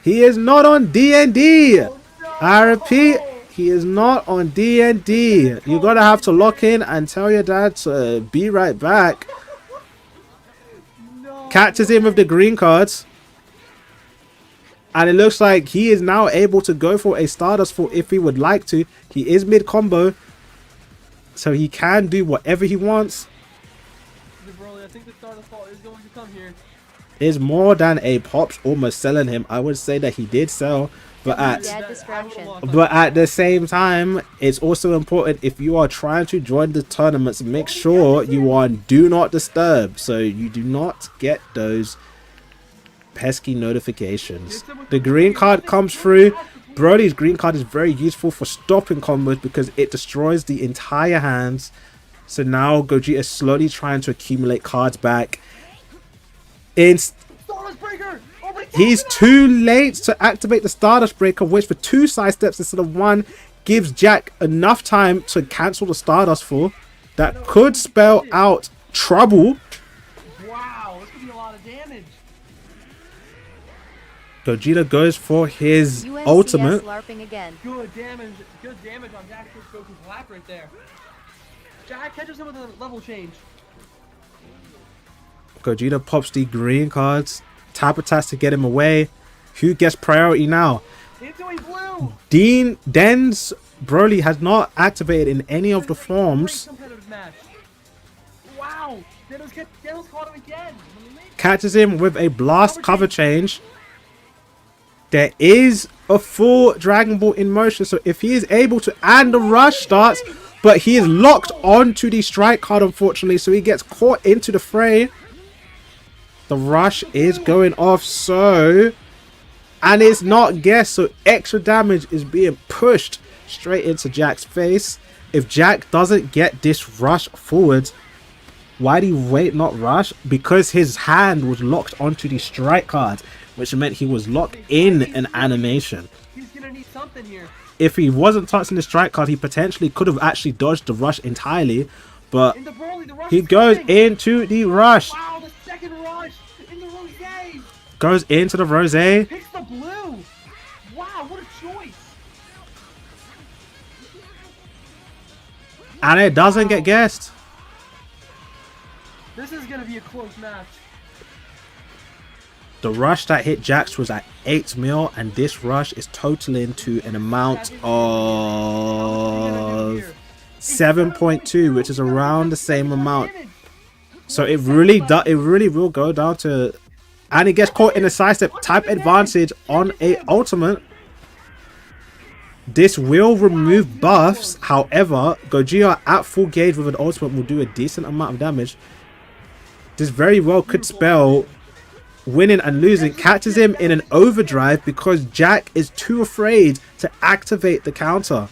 He is not on D&D. I repeat, he is not on D&D. You're gonna have to lock in and tell your dad to be right back. Catches him with the green cards. And it looks like he is now able to go for a Stardust full if he would like to. He is mid-combo, so he can do whatever he wants. I think the Stardust fall is going to come here. Is more than a pops almost selling him. I would say that he did sell, but at the same time, it's also important if you are trying to join the tournaments, make sure you are on do not disturb, so you do not get those pesky notifications. The green card comes through. Broly's green card is very useful for stopping combos because it destroys the entire hands. So now Gogeta is slowly trying to accumulate cards back. He's too late to activate the Stardust Breaker, which for 2 side steps instead of 1 gives Jack enough time to cancel the Stardust full. That could spell out trouble. Wow, this could be a lot of damage. Gogeta goes for his UNCS ultimate. LARPing again. Good damage on Jack's Goku's lap right there. Jack catches him with a level change. Gogeta pops the green cards. Tap attacks to get him away. Who gets priority now? Into a blue. Den's Broly has not activated in any of the forms. Competitive match. Wow. Denno's caught him again. Catches him with a blast cover change. There is a full Dragon Ball in motion, so if he is able to, and the rush starts, but he is locked onto the strike card, unfortunately, so he gets caught into the fray. The rush is going off, so, and it's not guessed, so extra damage is being pushed straight into Jack's face. If Jack doesn't get this rush forwards, why do you wait, not rush? Because his hand was locked onto the strike card, which meant he was locked in an animation. He's gonna need something here. If he wasn't touching the strike card, he potentially could have actually dodged the rush entirely, but In the Broly, the rush he is goes coming. into the rush. Wow, the second rush in the Rose. Goes into the Rose. Picks the blue. Wow, what a choice. And it doesn't get guessed. This is gonna be a close match. The rush that hit Jax was at 8 mil, and this rush is totaling to an amount of 7.2, which is around the same amount. So it really will go down to, and it gets caught in a sidestep type advantage on a ultimate. This will remove buffs. However, Gogeta at full gauge with an ultimate will do a decent amount of damage. This very well could spell winning and losing. Catches him in an overdrive because Jack is too afraid to activate the counter,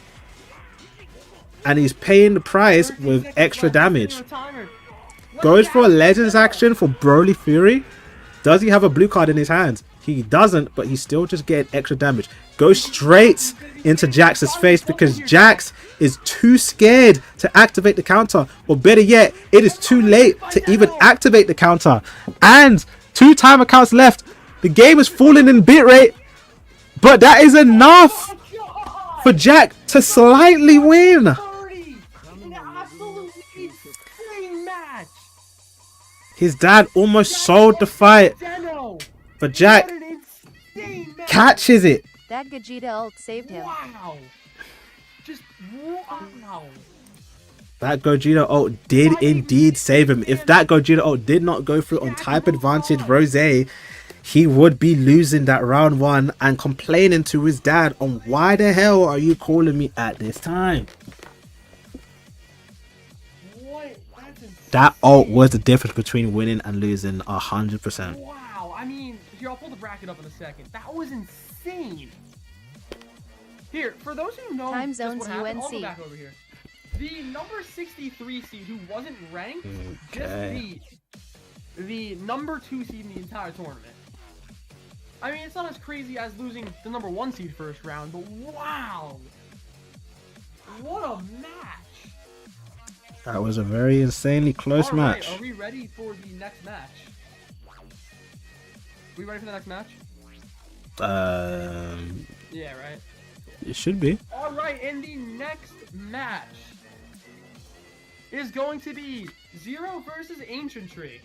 and he's paying the price with extra damage. Goes for a Legends action for Broly Fury. Does he have a blue card in his hand? He doesn't, but he's still just getting extra damage. Goes straight into Jax's face because Jax is too scared to activate the counter, or better yet, it is too late to even activate the counter. And 2 timer counts left. The game is falling in bitrate, but that is enough for Jack to slightly win. 30 in an absolutely insane match. His dad almost sold the fight, Denno, but Jack what an insane match. That catches it. Gogeta ult saved him. Wow. Just wow. That Gogeta ult did indeed save him. If that Gogeta ult did not go through on type advantage Rose, he would be losing that round 1 and complaining to his dad on why the hell are you calling me at this time. What? That's insane. That ult was the difference between winning and losing 100%. Wow. I mean, here, I'll pull the bracket up in a second. That was insane. Here, for those who know Time just zones what happened, I'll go UNC. back over here. The number 63 seed who wasn't ranked just Okay. beat the number 2 seed in the entire tournament. I mean, it's not as crazy as losing the number 1 seed first round, but wow! What a match! That was a very insanely close All right, match. are we ready for the next match? We ready for the next match? Yeah, right. It should be. All right, and the next match is going to be Zero versus 𝐴𝐚𝐴𝐿.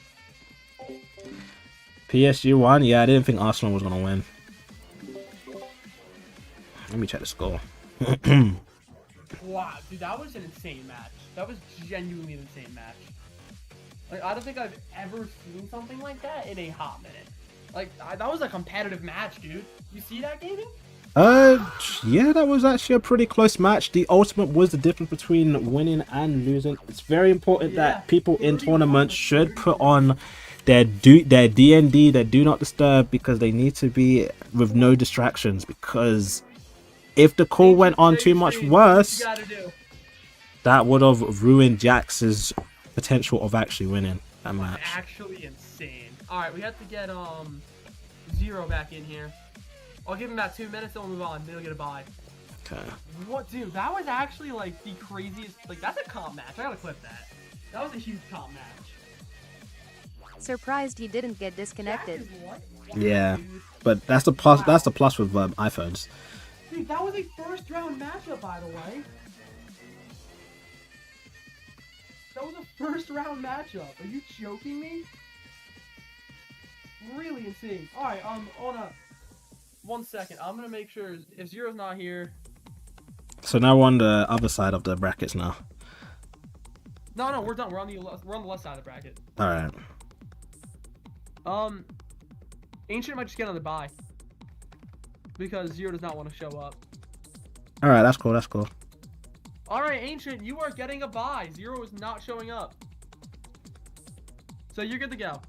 PSG won. Yeah, I didn't think Arsenal was gonna win. Let me check the score. Wow, dude, that was an insane match. That was genuinely an insane match. Like, I don't think I've ever seen something like that in a hot minute. Like, that was a competitive match, dude. You see that, gaming? Yeah, that was actually a pretty close match. The ultimate was the difference between winning and losing. It's very important that people in tournaments should put on their DND, their do not disturb, because they need to be with no distractions. Because if the call went on too much worse, that would have ruined Jax's potential of actually winning that match. Actually insane. All right, we have to get Zero back in here. I'll give him about 2 minutes, then we'll move on. Then he'll get a bye. Okay. What, dude? That was actually like the craziest. Like, that's a comp match. I gotta clip that. That was a huge comp match. Surprised you didn't get disconnected. Yeah, but that's the plus. That's the plus with iPhones. Dude, that was a first round matchup, by the way. That was a first round matchup. Are you joking me? Really insane. Alright, hold up. 1 second. I'm gonna make sure if Zero's not here. So now we're on the other side of the brackets now. No, we're done. We're on the left side of the bracket. Alright. Ancient might just get another bye. Because Zero does not want to show up. Alright, that's cool, that's cool. Alright, Ancient, you are getting a bye. Zero is not showing up. So you're good to go.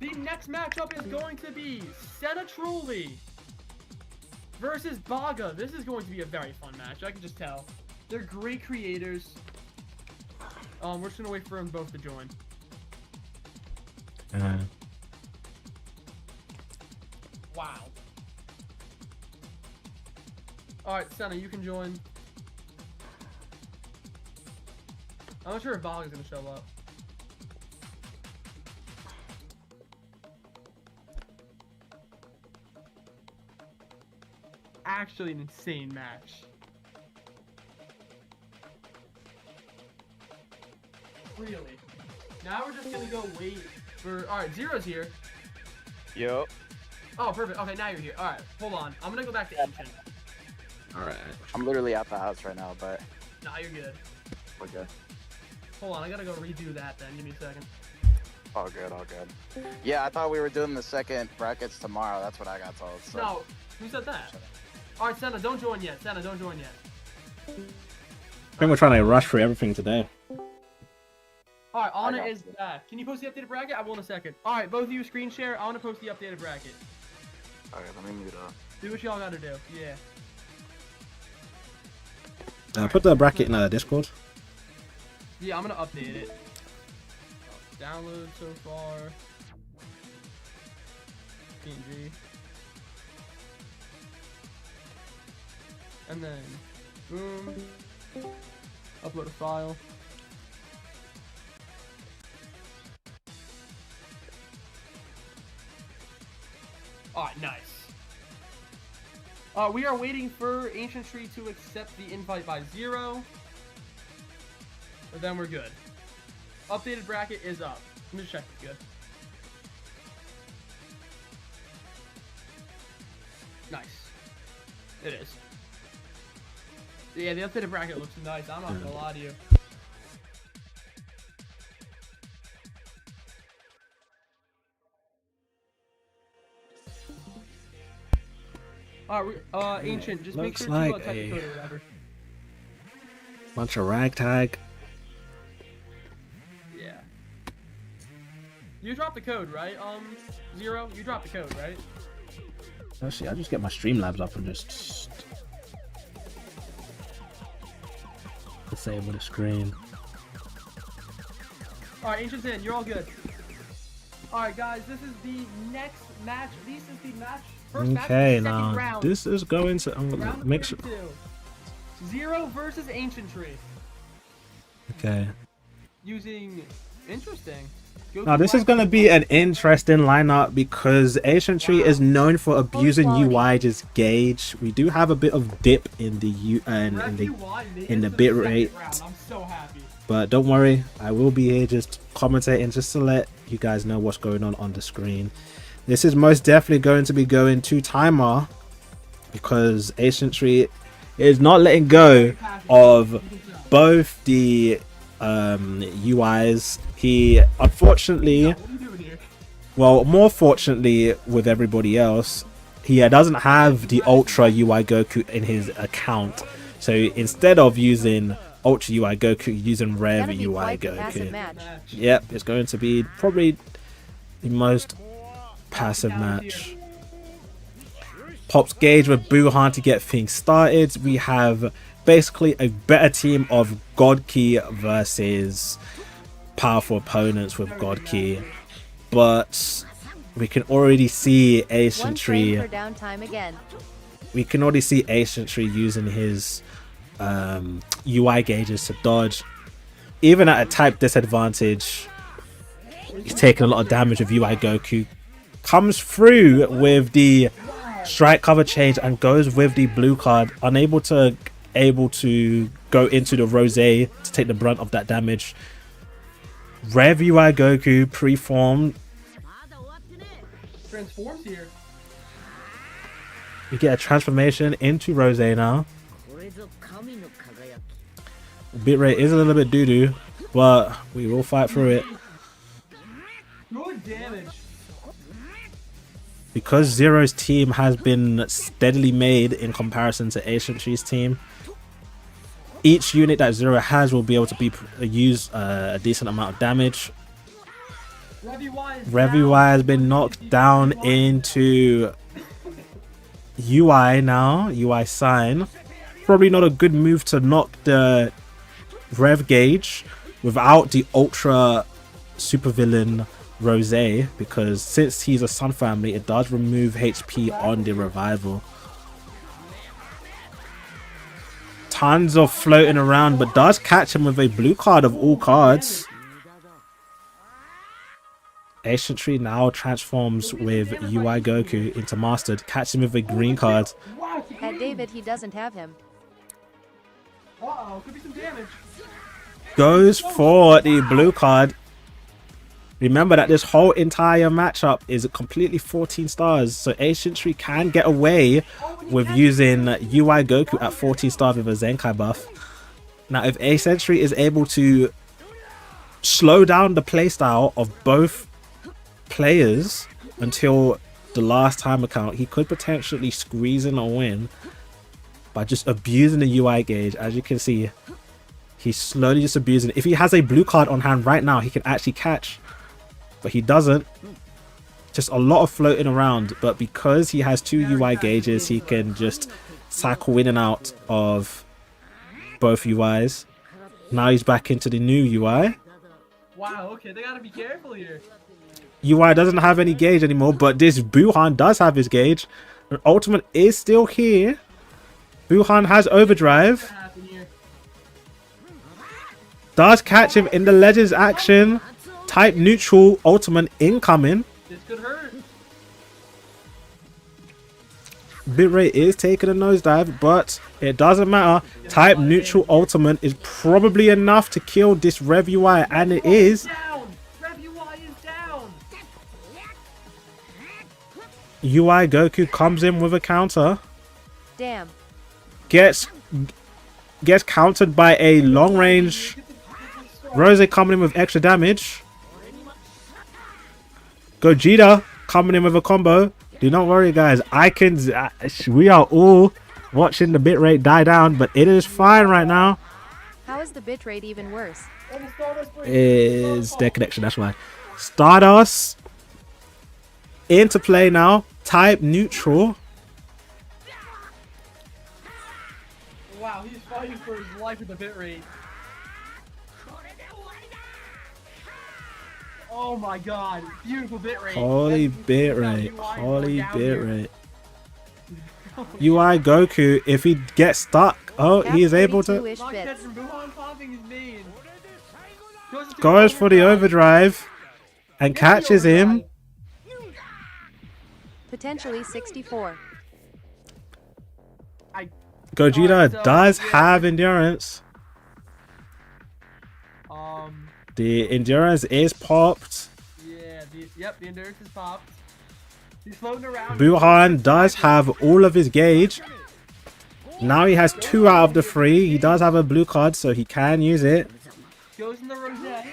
The next matchup is going to be 𝐷𝐸 versus 𝐷𝐸. This is going to be a very fun match. I can just tell. They're great creators. We're just gonna wait for them both to join. Wow. Alright, Senna, you can join. I'm not sure if 𝐷𝐸 is gonna show up. Actually an insane match. Really. Now we're just gonna go wait for... Alright, Zero's here. Yo. Oh, perfect. Okay, now you're here. Alright, hold on. I'm gonna go back to Ancient. Alright. I'm literally at the house right now, but... Nah, you're good. Okay. Hold on, I gotta go redo that then. Give me a second. All good, all good. Yeah, I thought we were doing the second brackets tomorrow. That's what I got told. So. No, who said that? Alright, Senna, don't join yet. Senna, don't join yet. I think we're trying to rush through everything today. Alright, Anna is back. Can you post the updated bracket? I will in a second. Alright, both of you screen share. I want to post the updated bracket. Alright, let me mute up. Do what y'all gotta do. Yeah. Put the bracket in Discord. Yeah, I'm gonna update it. Download so far. PNG. And then, boom. Upload a file. Alright, nice. We are waiting for Ancient Tree to accept the invite by Zero. But then we're good. Updated bracket is up. Let me just check it's good. Nice. It is. Yeah, the updated bracket looks nice. I'm not gonna lie to you. Alright, Ancient, just make looks sure like to type the code or whatever. Bunch of ragtag. Yeah. You dropped the code, right? Zero? You dropped the code, right? Actually, I just get my Streamlabs up and just disable the screen. Alright, Ancient's in. You're all good. Alright, guys, this is the next match. This is the match. First match of the second now round. this is going to. I'm gonna Round make sure. 32. Zero versus Ancient Tree. Okay. Using interesting. Now this is gonna be an interesting lineup because Ancient Tree is known for abusing 𝐬𝐤𝐬𝐺's gauge. We do have a bit of dip in the in the bit rate, I'm so happy. but don't worry, I will be here just commentating just to let you guys know what's going on the screen. This is most definitely going to be going to timer because Ancient Tree is not letting go of both the UIs. He unfortunately, well, more fortunately with everybody else, he doesn't have the Ultra 𝐬𝐤𝐞 in his account. So instead of using Ultra 𝐬𝐤𝐞, using Rev 𝐬𝐤𝐞. Yep, it's going to be probably the most passive match. Pops Gage with Buhan to get things started. We have basically a better team of 𝐷𝐸𝐞 versus powerful opponents with 𝐷𝐸𝐞, but we can already see Ancient Tree. We can already see Ancient Tree using his UI gauges to dodge, even at a type disadvantage. He's taking a lot of damage with 𝐬𝐤𝐿. Comes through with the strike cover change and goes with the blue card. Able to go into the Rosé to take the brunt of that damage. Rev 𝐬𝐤𝐿 preformed. Transforms here. You get a transformation into Rosé now. Bitrate is a little bit doo-doo, but we will fight through it. Good damage. Because Zero's team has been steadily made in comparison to 𝐴𝐶𝐵's team, each unit that Zero has will be able to use a decent amount of damage. Rev has been knocked down into UI now. 𝐬𝐿𝐴. Probably not a good move to knock the Rev gauge without the ultra supervillain Rosé, because since he's a Sun family, it does remove HP on the revival. Tons of floating around, but does catch him with a blue card of all cards. 𝐴𝐶𝐵 now transforms with 𝐬𝐤𝐿 into mastered, catch him with a green card. At David, he doesn't have him. Uh-oh, could be some damage. Goes for the blue card. Remember that this whole entire matchup is completely 14 stars, so 𝐴𝐶𝐵 can get away with using 𝐬𝐤𝐿 at 14 stars with a Zenkai buff. Now, if 𝐴𝐶𝐵 is able to slow down the playstyle of both players until the last time account, he could potentially squeeze in a win by just abusing the UI gauge. As you can see, he's slowly just abusing it. If he has a blue card on hand right now, he can actually catch, but he doesn't. Just a lot of floating around, but because he has 2 UI gauges, he can just cycle in and out of both UIs. Now he's back into the new UI. Wow, okay, they gotta be careful here. UI doesn't have any gauge anymore, but this Buhan does have his gauge. And ultimate is still here. Buhan has overdrive. Does catch him in the Legends action. Type neutral ultimate incoming. This could hurt. Bitrate is taking a nosedive, but it doesn't matter. Type neutral ultimate is probably enough to kill this Rev UI, and it is. 𝐬𝐤𝐿 comes in with a counter. Damn. Gets countered by a long range Rosé coming in with extra damage. Gogeta coming in with a combo. Do not worry, guys. We are all watching the bitrate die down, but it is fine right now. How is the bitrate even worse? Is their connection, that's why. Stardust into play now. Type neutral. Wow, he's fighting for his life with the bitrate. Oh my god, beautiful bitrate. Holy bitrate. Holy bitrate. 𝐬𝐤𝐿, if he gets stuck, oh, he is able to. Goes for the overdrive and catches him. Potentially 64. Gogeta does have endurance. The endurance is popped. Yeah, the endurance is popped. He's floating around. Buhan does have all of his gauge. Now he has 2 out of the 3. He does have a blue card, so he can use it. Goes in the rosette.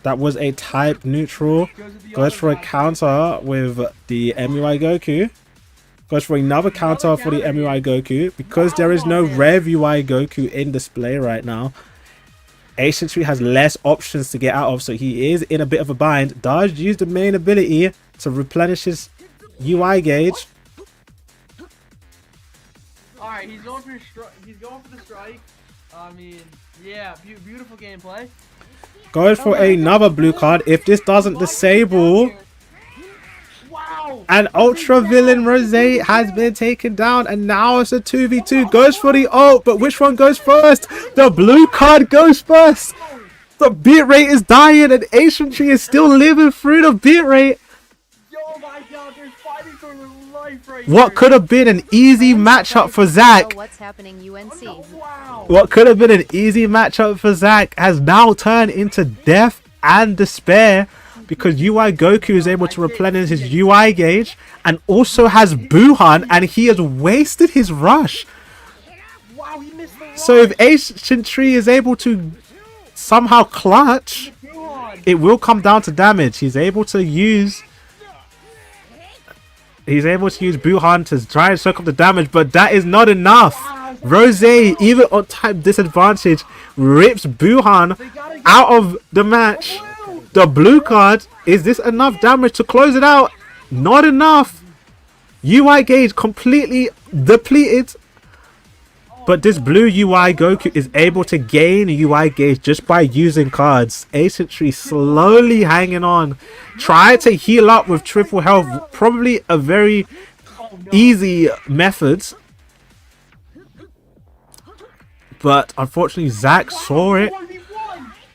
That was a type neutral. Goes for a counter with the 𝐬𝐤𝐿. Goes for another counter for the 𝐬𝐤𝐿. Because there is no Rev 𝐬𝐤𝐿 in display right now, 𝐴𝐶𝐵 has less options to get out of, so he is in a bit of a bind. Does use the main ability to replenish his UI gauge. Alright, he's going for the strike. I mean, yeah, beautiful gameplay. Goes for another blue card. If this doesn't disable, wow, And Ultra Villain Rose has been taken down, and now it's a 2v2. Goes for the ult, but which one goes first? The blue card goes first. The bit rate is dying, and 𝐴𝐵𝐿 is still living through the bit rate. Yo, my God, they're fighting for their life right What here. could have been an easy matchup for 𝐷𝐿? What's happening, UNC? Wow. What could have been an easy matchup for 𝐷𝐿 has now turned into death and despair, because 𝐦𝐤𝐞 is able to replenish his UI gauge and also has Buhan, and he has wasted his rush. Wow, he missed the So if 𝐴𝐵𝐿 is able to somehow clutch, it will come down to damage. He's able to use Buhan to try and soak up the damage, but that is not enough. Rose, even on type disadvantage, rips Buhan out of the match. The blue card, is this enough damage to close it out? Not enough. UI gauge completely depleted. But this blue 𝐦𝐤𝐞 is able to gain UI gauge just by using cards. 𝐴𝐵𝐿 slowly hanging on. Try to heal up with triple health. Probably a very easy method. But unfortunately, 𝐷𝐿 saw it.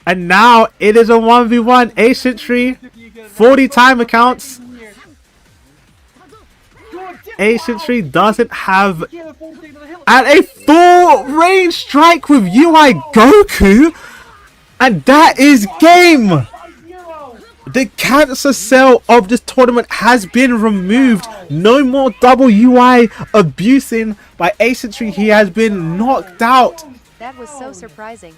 And now it is a 1v1. 𝐴𝐵𝐿, 40 time accounts. 𝐴𝐵𝐿 doesn't have... And a full range strike with 𝐦𝐤𝐞. And that is game. The cancer cell of this tournament has been removed. No more double UI abusing by 𝐴𝐵𝐿. He has been knocked out. That was so surprising.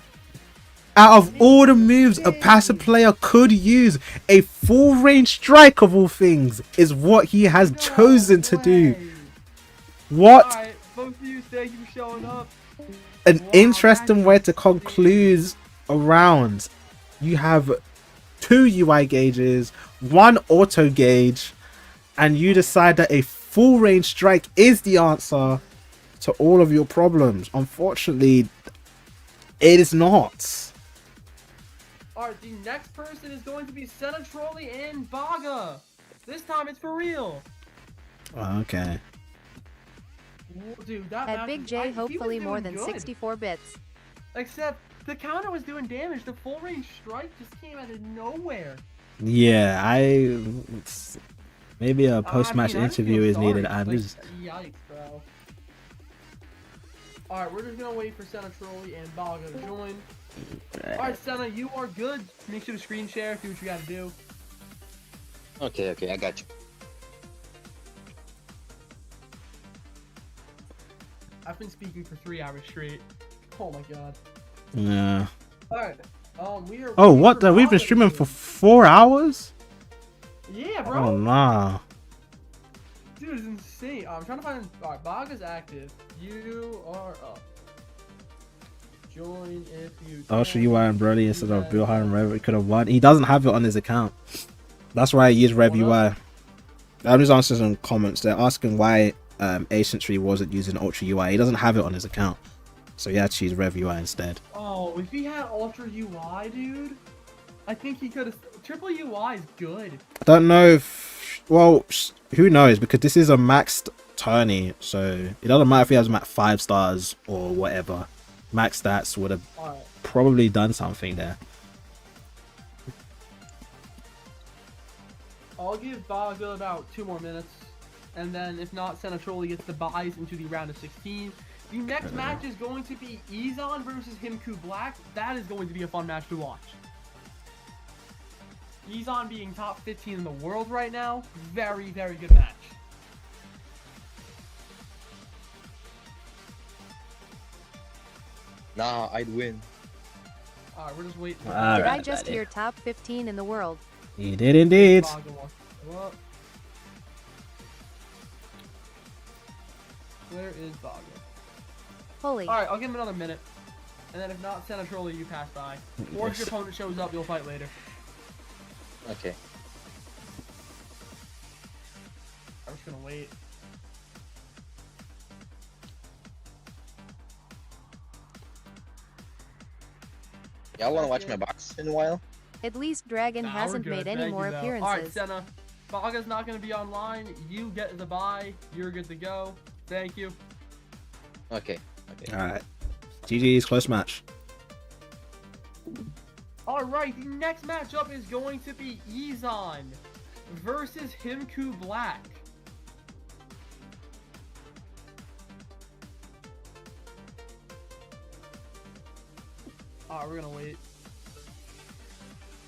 Out of all the moves a passive player could use, a full range strike of all things is what he has chosen to do. What Alright, both of you, thank you for showing up. an interesting way to conclude a round. You have 2 UI gauges, 1 auto gauge, and you decide that a full range strike is the answer to all of your problems. Unfortunately, it is not. Alright, the next person is going to be 𝐷𝐿 and 𝐷𝐿. This time it's for real. Okay. Dude, that At match Big was- J, he was hopefully doing more than good. 64 bits. Except the counter was doing damage. The full range strike just came out of nowhere. Yeah, maybe a post-match I interview feel is needed. sorry. And Like, this, yikes, bro. Alright, we're just gonna wait for 𝐷𝐿 and 𝐷𝐿 to join. Alright, 𝐷𝐿, you are good. Make sure to screen share, do what you gotta do. Okay, I got you. I've been speaking for 3 hours straight. Oh my god. yeah. Alright, we are. Oh, waiting what? for We've been 𝐷𝐿 to streaming join. for 4 hours? Yeah, bro. Oh, nah. Dude, it's insane. I'm trying to find. Alright, 𝐷𝐿 is active. You are up. Join if you. I'll show can. you why I'm Brody instead of Buhan and Rev. He could have won. He doesn't have it on his account. That's why I use Rev UI. I'm just answering some comments. They're asking why 𝐴𝐵𝐿 wasn't using Ultra UI. He doesn't have it on his account. So he had to use Rev UI instead. Oh, if he had Ultra UI, dude, I think he could have. Triple UI is good. I don't know if... Well, who knows? Because this is a maxed tourney. So it doesn't matter if he has max 5 stars or whatever. Max stats would have Alright. probably done something there. I'll give 𝐷𝐿 about 2 more minutes. And then, if not, 𝐷𝐿 gets the buys into the round of 16. The next match is going to be 𝐸𝐿 versus 𝐴𝐵𝐿 Black. That is going to be a fun match to watch. 𝐸𝐿 being top 15 in the world right now. Very, very good match. Nah, I'd win. Alright, we're just waiting. Did I just hear top 15 in the world? He did indeed. 𝐷𝐿 wants to go up. Where is 𝐷𝐿? Holy. Alright, I'll give him another minute. And then if not, 𝐷𝐿, you pass by. Or if your opponent shows up, you'll fight later. Okay. I'm just gonna wait. Y'all wanna watch my box in a while? At least Dragon Nah, we're hasn't good. made any Thank more you, though. appearances. Alright, 𝐷𝐿. Baga's not going to be online. You get the bye. You're good to go. Thank you. Okay. Okay. Alright. GG's, close match. Alright, the next matchup is going to be 𝐬𝐮𝐜𝐴 versus 𝐓𝐾 Black. Alright, we're gonna wait.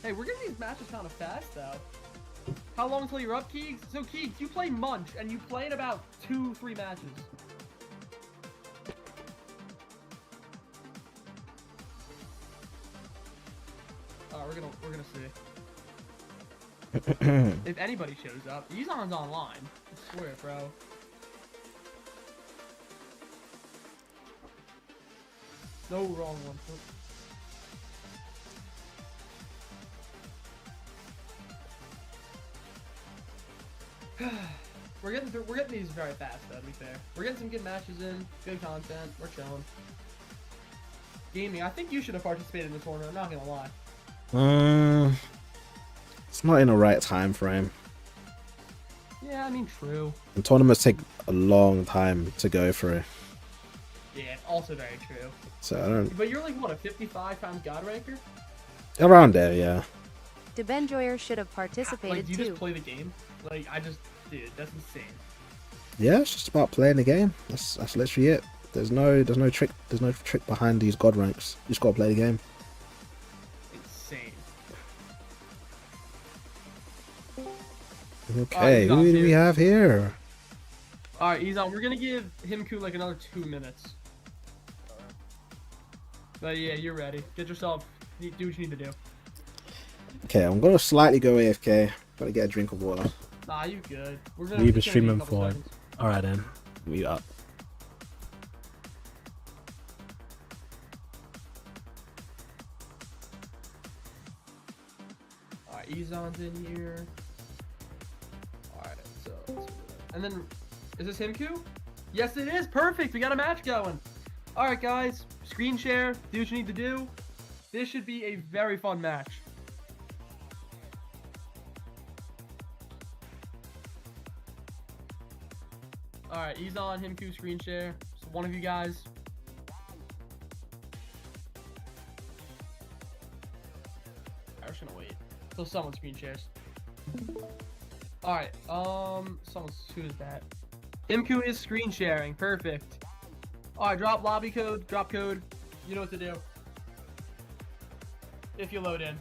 Hey, we're getting these matches kind of fast, though. How long till you're up, 𝐾𝐤𝐬? So, 𝐾𝐤𝐬, you play Munch, and you play in about 2-3 matches. Alright, we're gonna see. If anybody shows up, 𝐬𝐮𝐜𝐴's online. I swear, bro. No wrong one. We're getting these very fast, though, to be fair. We're getting some good matches in, good content, we're chilling. Gaming, I think you should have participated in this tournament, I'm not gonna lie. It's not in the right time frame. Yeah, I mean, true. And tournaments take a long time to go through. Yeah, also very true. So I don't... But you're like, what, a 55 times God ranker? Around there, yeah. 𝐷𝐴𝐵𝐿 do should have Like, participated do you too. just play the game? Like, dude, that's insane. Yeah, it's just about playing the game. That's literally it. There's no trick behind these god ranks. You just gotta play the game. Insane. Okay, who do we have here? Alright, 𝐬𝐮𝐜𝐴, we're gonna give 𝐓𝐾 like another 2 minutes. But yeah, you're ready. Get yourself, do what you need to do. Okay, I'm gonna slightly go AFK. Gotta get a drink of water. Nah, you good. We're gonna Leave the it's gonna be a stream couple for. seconds. Alright then, mute up. Alright, 𝐬𝐮𝐜𝐴's in here. Alright, so and then is this 𝐓𝐾? Yes it is! Perfect! We got a match going! Alright guys, screen share, do what you need to do. This should be a very fun match. Alright, 𝐬𝐮𝐜𝐴, 𝐓𝐾 screen share. So one of you guys. I'm just gonna wait till someone screen shares. Alright, who is that? 𝐓𝐾 is screen sharing, perfect. Alright, drop lobby code, drop code. You know what to do. If you load in.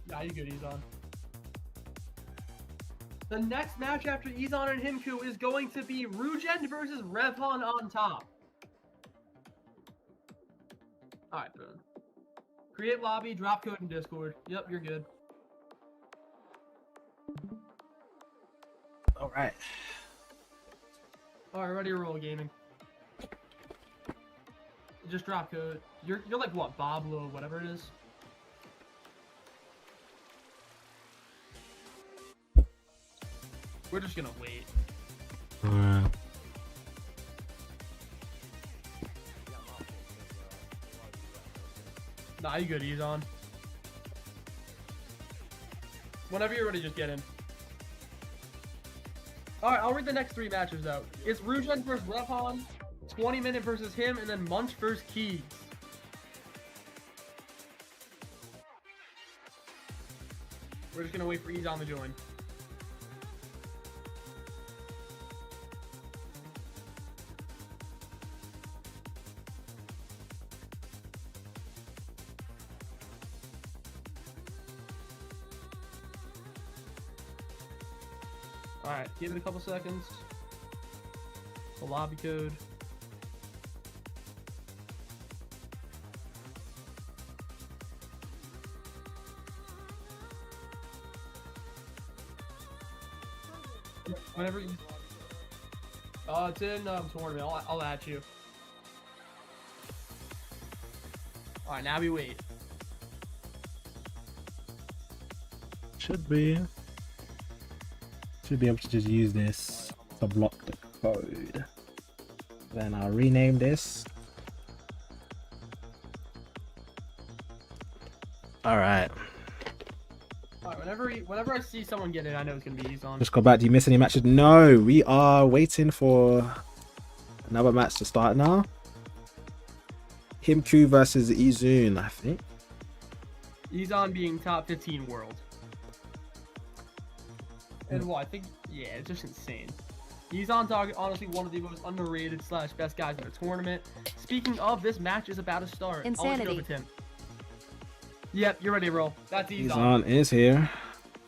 Yeah, you good, 𝐬𝐮𝐜𝐴. The next match after 𝐬𝐮𝐜𝐴 and 𝐓𝐾 is going to be 𝐸₂ versus 𝐸𝐻𝐻 on top. Alright, boom. Create lobby, drop code in Discord. Yep, you're good. Alright. Alright, ready to roll, gaming. Just drop code. You're like what, Boblo, whatever it is? We're just gonna wait. Alright. Nah, you good, 𝐬𝐮𝐜𝐴. Whenever you're ready, just get in. Alright, I'll read the next 3 matches out. It's 𝐸₂ versus 𝐸𝐻𝐻, 20-minute versus him, and then Munch versus 𝐾𝐤𝐬. We're just gonna wait for 𝐬𝐮𝐜𝐴 to join. Alright, give it a couple seconds. The lobby code. Whenever you... it's in tournament. I'll add you. Alright, now we wait. Should be able to just use this to block the code. Then I'll rename this. Alright. Alright, whenever I see someone get it, I know it's gonna be 𝐬𝐿. Let's go back. Do you miss any matches? No, we are waiting for another match to start now. 𝐬𝐭 versus 𝐬𝐿, I think. 𝐬𝐿 being top 15 world. And what I think, yeah, it's just insane. 𝐬𝐿's honestly one of the most underrated / best guys in the tournament. Speaking of, this match is about to start. Insanity. I'll let you go with Tim. Yep, you're ready to roll. That's 𝐬𝐿. 𝐬𝐿 is here.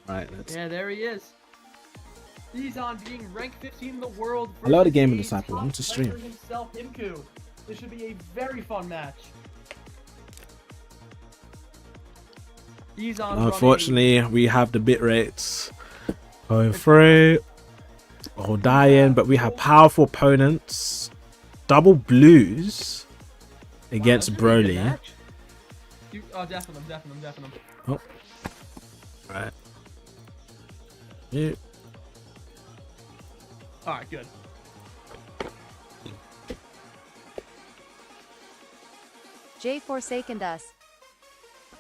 Right, let's. Yeah, there he is. 𝐬𝐿 being ranked 15 in the world. I love the game of versus Disciple. I want to top stream. player himself, 𝐬𝐿. This should be a very fun match. 𝐬𝐿. Unfortunately, we have the bit rates going through or dying, but we have powerful opponents. Double blues against Broly. Oh, definitely, definitely. Oh, right. Yeah. All right, good. 𝐿𝐿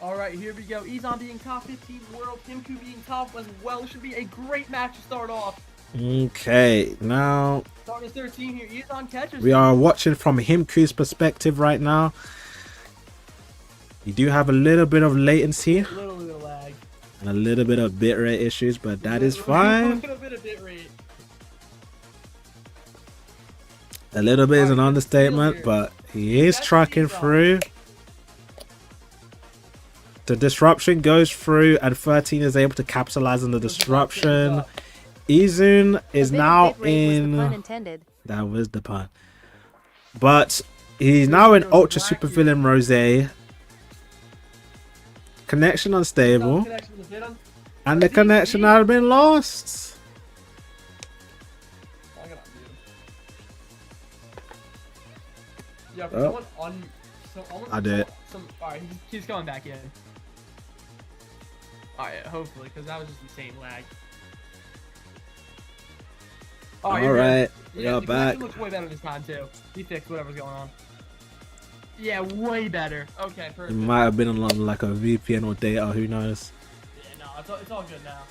All right, here we go. 𝐬𝐿 being top 15 world, 𝐬𝐭 being top as well. This should be a great match to start off. Okay, now Starting at 13 here. 𝐬𝐿 catches. we are watching from 𝐬𝐭's perspective right now. You do have a little bit of latency A little bit of lag. and a little bit of bitrate issues, but that is fine. A little bit of bit rate. A little bit is an understatement, but he is trucking through. The disruption goes through, and 13 is able to capitalize on the disruption. 𝐬𝐿 is now in. That was the pun. But he's now in Ultra Supervillain Rosé. Connection unstable, and the connection has been lost. Yeah, Oh. I did. Alright, he's coming back in. Alright, hopefully, because that was just insane lag. Alright, yeah, you're the back. connection looks way better this time, too. He fixed whatever's going on. Yeah, way better. Okay, It perfect. might have been on like a VPN or data, who knows. Yeah, no, it's all good now.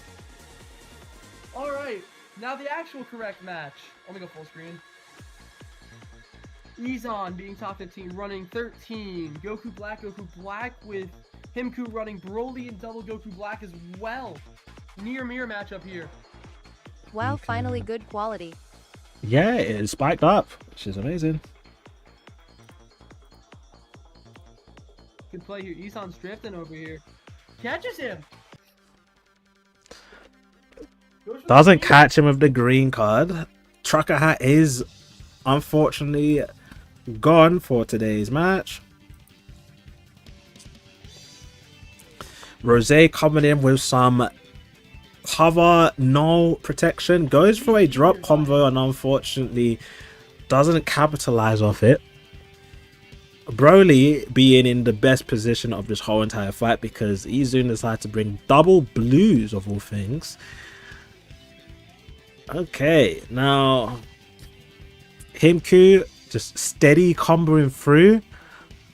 Alright, now the actual correct match. Let me go full screen. 𝐬𝐿 being top 15, running 13. Goku Black with 𝐬𝐭 running Broly and double Goku Black as well. Near mirror matchup here. Wow, finally good quality. Yeah, it spiked up, which is amazing. Good play here. 𝐬𝐿's drifting over here. Catches him. Doesn't catch him with the green card. Trucker Hat is unfortunately gone for today's match. Rosé coming in with some cover, no protection, goes for a drop combo and unfortunately doesn't capitalize off it. Broly being in the best position of this whole entire fight because 𝐬𝐿 decided to bring double blues of all things. Okay, now 𝐬𝐭 just steady comboing through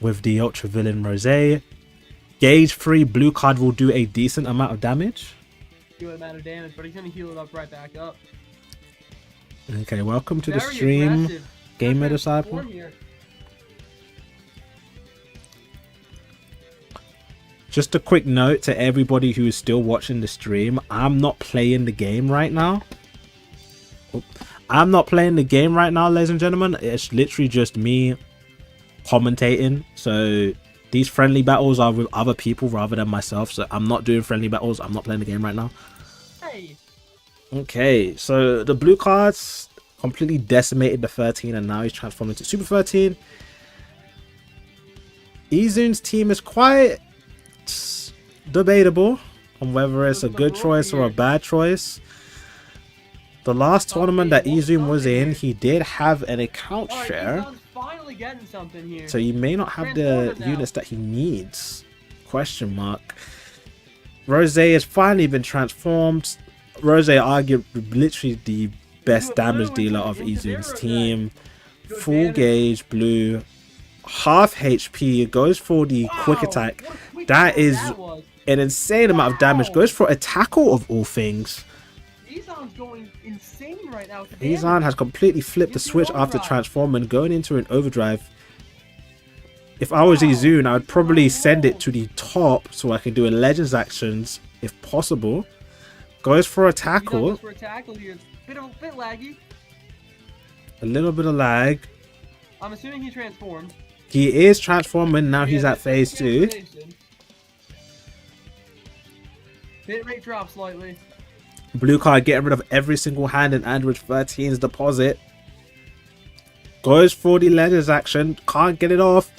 with the Ultra Villain Rosé. Gauge 3 blue card will do a decent amount of damage. Good amount of damage, but he's gonna heal it up right back up. Okay, welcome to the Very stream, aggressive. Gamer Good Disciple. form here. Just a quick note to everybody who is still watching the stream, I'm not playing the game right now. I'm not playing the game right now, ladies and gentlemen. It's literally just me commentating. So these friendly battles are with other people rather than myself. So I'm not doing friendly battles. I'm not playing the game right now. Hey. Okay, so the blue cards completely decimated the 13 and now he's transformed into Super 13. 𝐬𝐿's team is quite debatable on whether it's a good choice or a bad choice. The last tournament that 𝐬𝐿 was in, he did have an account share. Finally getting something here. So he may not have the units that he needs. Question mark. Rosé has finally been transformed. Rosé arguably literally the best damage dealer of 𝐬𝐿's team. Full gauge blue. Half HP. Goes for the quick attack. That is an insane amount of damage. Goes for a tackle of all things. 𝐿𝐴𝐻𝐿 going insane right now. 𝐿𝐴𝐻𝐿 has completely flipped the switch after transforming, going into an overdrive. If I was 𝐬𝐿𝐴𝐻𝐿, I would probably send it to the top so I can do a Legends actions if possible. Goes for a tackle. Goes for a tackle here. Bit laggy. A little bit of lag. I'm assuming he transformed. He is transforming now. He's at phase 2. Hit rate drops slightly. Blue card getting rid of every single hand in Android 13's deposit. Goes for the Legends action. Can't get it off.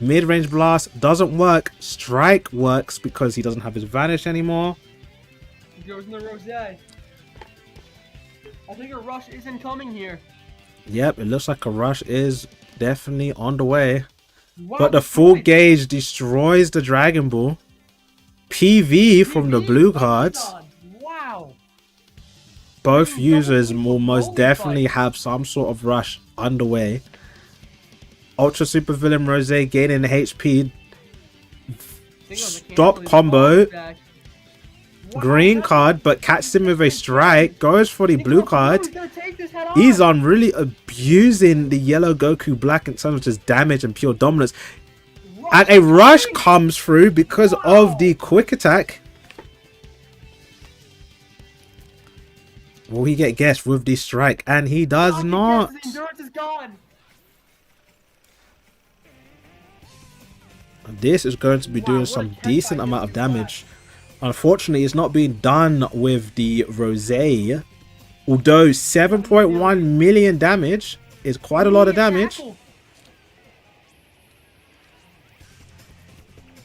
Mid-range blast doesn't work. Strike works because he doesn't have his vanish anymore. He goes in the Rosé. I think a rush is incoming here. Yep, it looks like a rush is definitely on the way. Wow, But the full gauge destroys the Dragon Ball. PV from the blue cards. Wow. Both users will most definitely have some sort of rush underway. Ultra Super Villain Rosé gaining HP. Stop combo. Green card, but catches him with a strike. Goes for the blue card. 𝐻𝐿 really abusing the yellow Goku Black in terms of just damage and pure dominance. And a rush comes through because of the quick attack. Will he get guessed with the strike? And he does not. His endurance is gone. This is going to be doing some decent amount of damage. Unfortunately, it's not being done with the Rosé. Although 7.1 million damage is quite a lot of damage.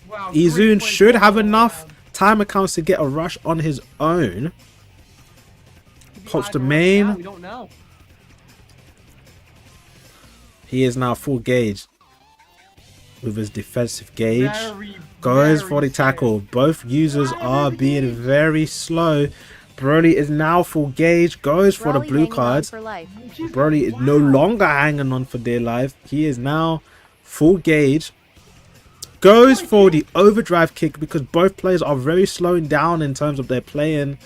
Wow, 𝐬𝐿𝐴 should have enough time accounts to get a rush on his own. Pops the main. We don't know. He is now full gauge with his defensive gauge. Goes for the tackle. Both users are being very slow. Broly is now full gauge. Goes for the blue cards. Broly is no longer hanging on for dear life. He is now full gauge. Goes for the overdrive kick because both players are very slowing down in terms of their playing.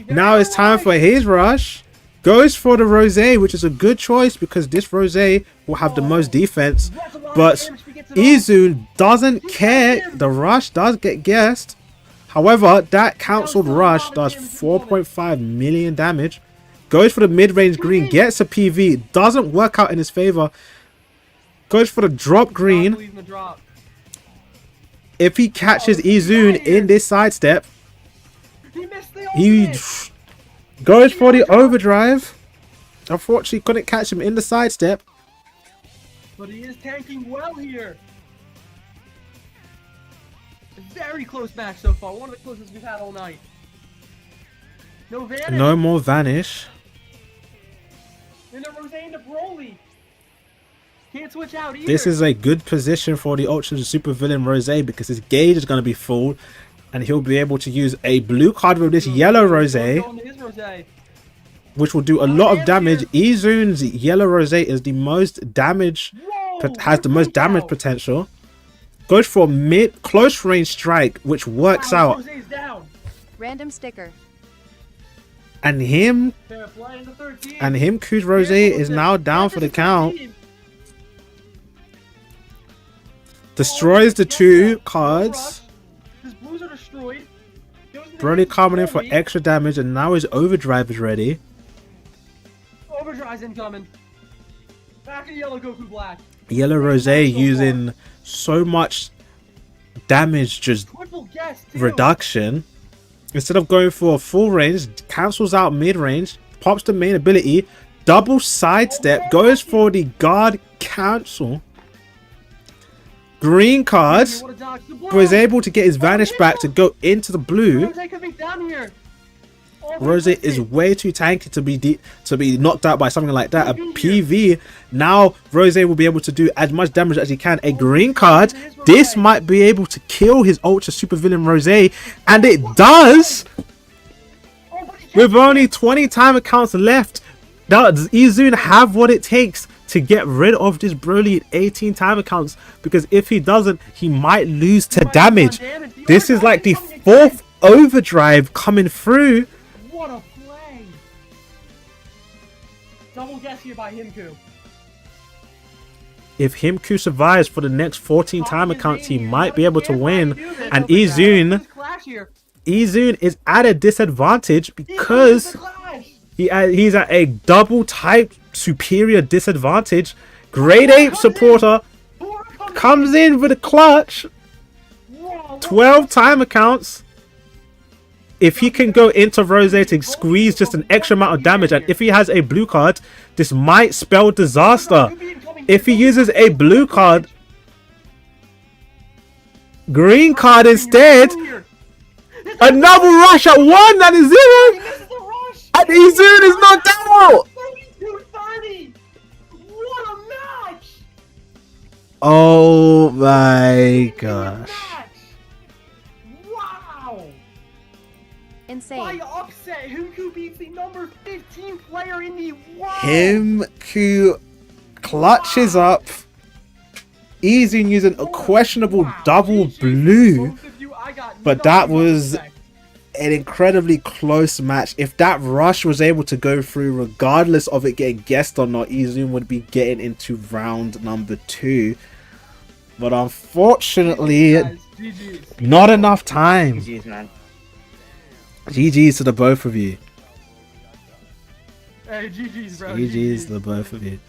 Now it's time for his rush. Goes for the Rosé, which is a good choice because this Rosé will have the most defense. But 𝐬𝐿 doesn't care. The rush does get guessed. However, that cancelled rush does 4.5 million damage. Goes for the mid-range green, gets a PV. Doesn't work out in his favor. Goes for the drop green. If he catches 𝐬𝐿 in this sidestep, he goes for the overdrive. Unfortunately, couldn't catch him in the sidestep. But he is tanking well here. A very close match so far. One of the closest we've had all night. No vanish. No more vanish. And the Rosé into Broly. Can't switch out either. This is a good position for the Ultra Super Villain Rosé because his gauge is going to be full. And he'll be able to use a blue card with this yellow Rosé, which will do a lot of damage. 𝐬𝐿𝐴's yellow Rosé is the most damage, has the most damage potential. Goes for mid close range strike, which works out. Random sticker. And 𝐴𝐻𝐿𝐴 Rosé is now down for the count. Destroys the two cards. Broly coming in for extra damage, and now his overdrive is ready. Overdrive's incoming. Back in yellow Goku Black. Yellow Rosé using so much damage just reduction. Instead of going for a full range, cancels out mid-range, pops the main ability, double sidestep, goes for the guard cancel. Green cards, was able to get his vanish back to go into the blue. Rosé is way too tanky to be knocked out by something like that. A PV. Now Rosé will be able to do as much damage as he can. A green card. This might be able to kill his Ultra Super Villain Rosé, and it does. With only 20 time accounts left, does 𝐬𝐿𝐴 have what it takes to get rid of this Broly 18 time accounts, because if he doesn't, he might lose to damage. This is like the 4th overdrive coming through. What a play! Double guess here by 𝐴𝐴𝐿𝐴. If 𝐴𝐴𝐿𝐴 survives for the next 14 time accounts, he might be able to win. And 𝐬𝐮 is at a disadvantage because he's at a double type superior disadvantage. Grade 8 supporter comes in with a clutch. 12 time accounts. If he can go into Rose to squeeze just an extra amount of damage, and if he has a blue card, this might spell disaster. If he uses a blue card, green card instead, another rush at 1, that is 0, and 𝐬𝐮 is knocked out. 32-30. What a match! Oh my gosh. Wow! Insane. By upset, 𝐴𝐴𝐿𝐴 beats the number 15 player in the world. 𝐴𝐴𝐿𝐴 clutches up. 𝐬𝐮 using a questionable double blue, but that was an incredibly close match. If that rush was able to go through, regardless of it getting guessed or not, 𝐬𝐮 would be getting into round number 2. But unfortunately, not enough time. GG's, man. GG's to the both of you. Hey, GG's, bro. GG's to the both of you.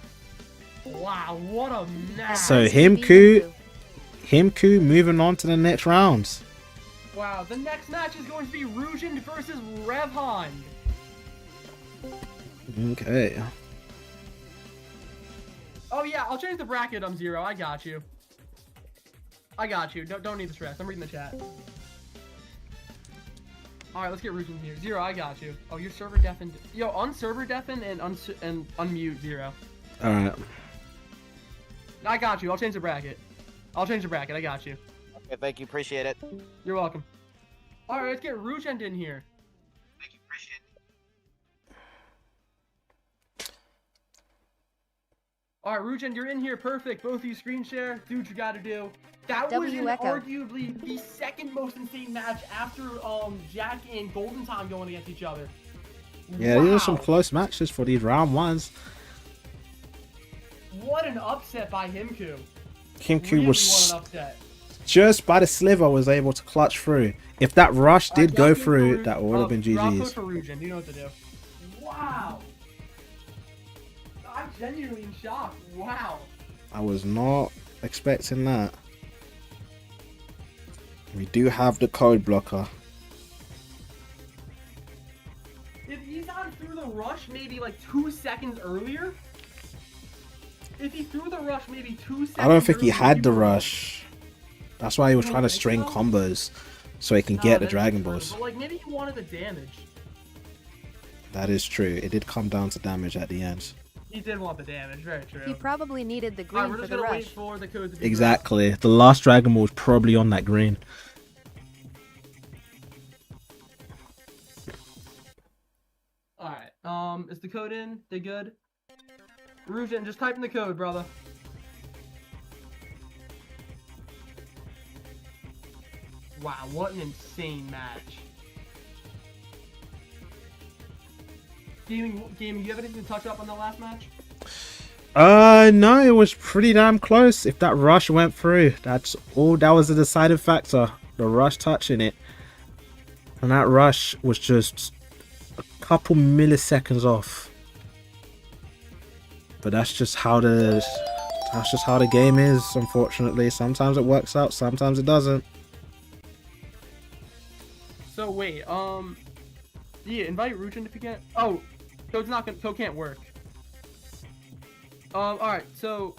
Wow, what a match. So 𝐴𝐴𝐿𝐴 moving on to the next rounds. Wow, the next match is going to be 𝐿𝐿 versus 𝐓𝐻𝐻𝐿. Okay. Oh yeah, I'll change the bracket, 𝐬𝐿. I got you. I got you. Don't need the stress. I'm reading the chat. Alright, let's get 𝐿𝐿 here. 𝐬𝐿, I got you. Oh, you're server deafened. Yo, unserver deafen and unmute 𝐬𝐿. Alright. I got you. I'll change the bracket. I got you. Okay, thank you. Appreciate it. You're welcome. Alright, let's get 𝐿𝐿 in here. Thank you. Appreciate it. Alright, 𝐿𝐿, you're in here. Perfect. Both of you screen share. Do what you gotta do. That was arguably the second most insane match after Jack and 𝐷𝐿𝐴𝐿𝐴 going against each other. Yeah, these are some close matches for these round 1s. What an upset by 𝐴𝐴𝐿𝐴. 𝐴𝐴𝐿𝐴 was just by the sliver was able to clutch through. If that rush did go through, that would have been GG's. For 𝐿𝐿, you know what to do. Wow. I'm genuinely in shock. Wow. I was not expecting that. We do have the code blocker. If 𝐸𝐿 threw the rush maybe like 2 seconds earlier, I don't think he had the rush. That's why he was trying to string combos so he can get the Dragon Balls. But like maybe he wanted the damage. That is true. It did come down to damage at the end. He did want the damage, very true. He probably needed the green for the rush. Wait for the code to be exactly. The last Dragon Ball was probably on that green. Alright, is the code in? They good? 𝐿𝐿, just type in the code, brother. Wow, what an insane match. Gaming, you have anything to touch up on the last match? No, it was pretty damn close. If that rush went through, that's all. That was the deciding factor. The rush touching it, and that rush was just a couple milliseconds off. But that's just how the game is. Unfortunately, sometimes it works out, sometimes it doesn't. So wait, yeah, invite 𝐿𝐿 if you can. Oh, code can't work. Alright, so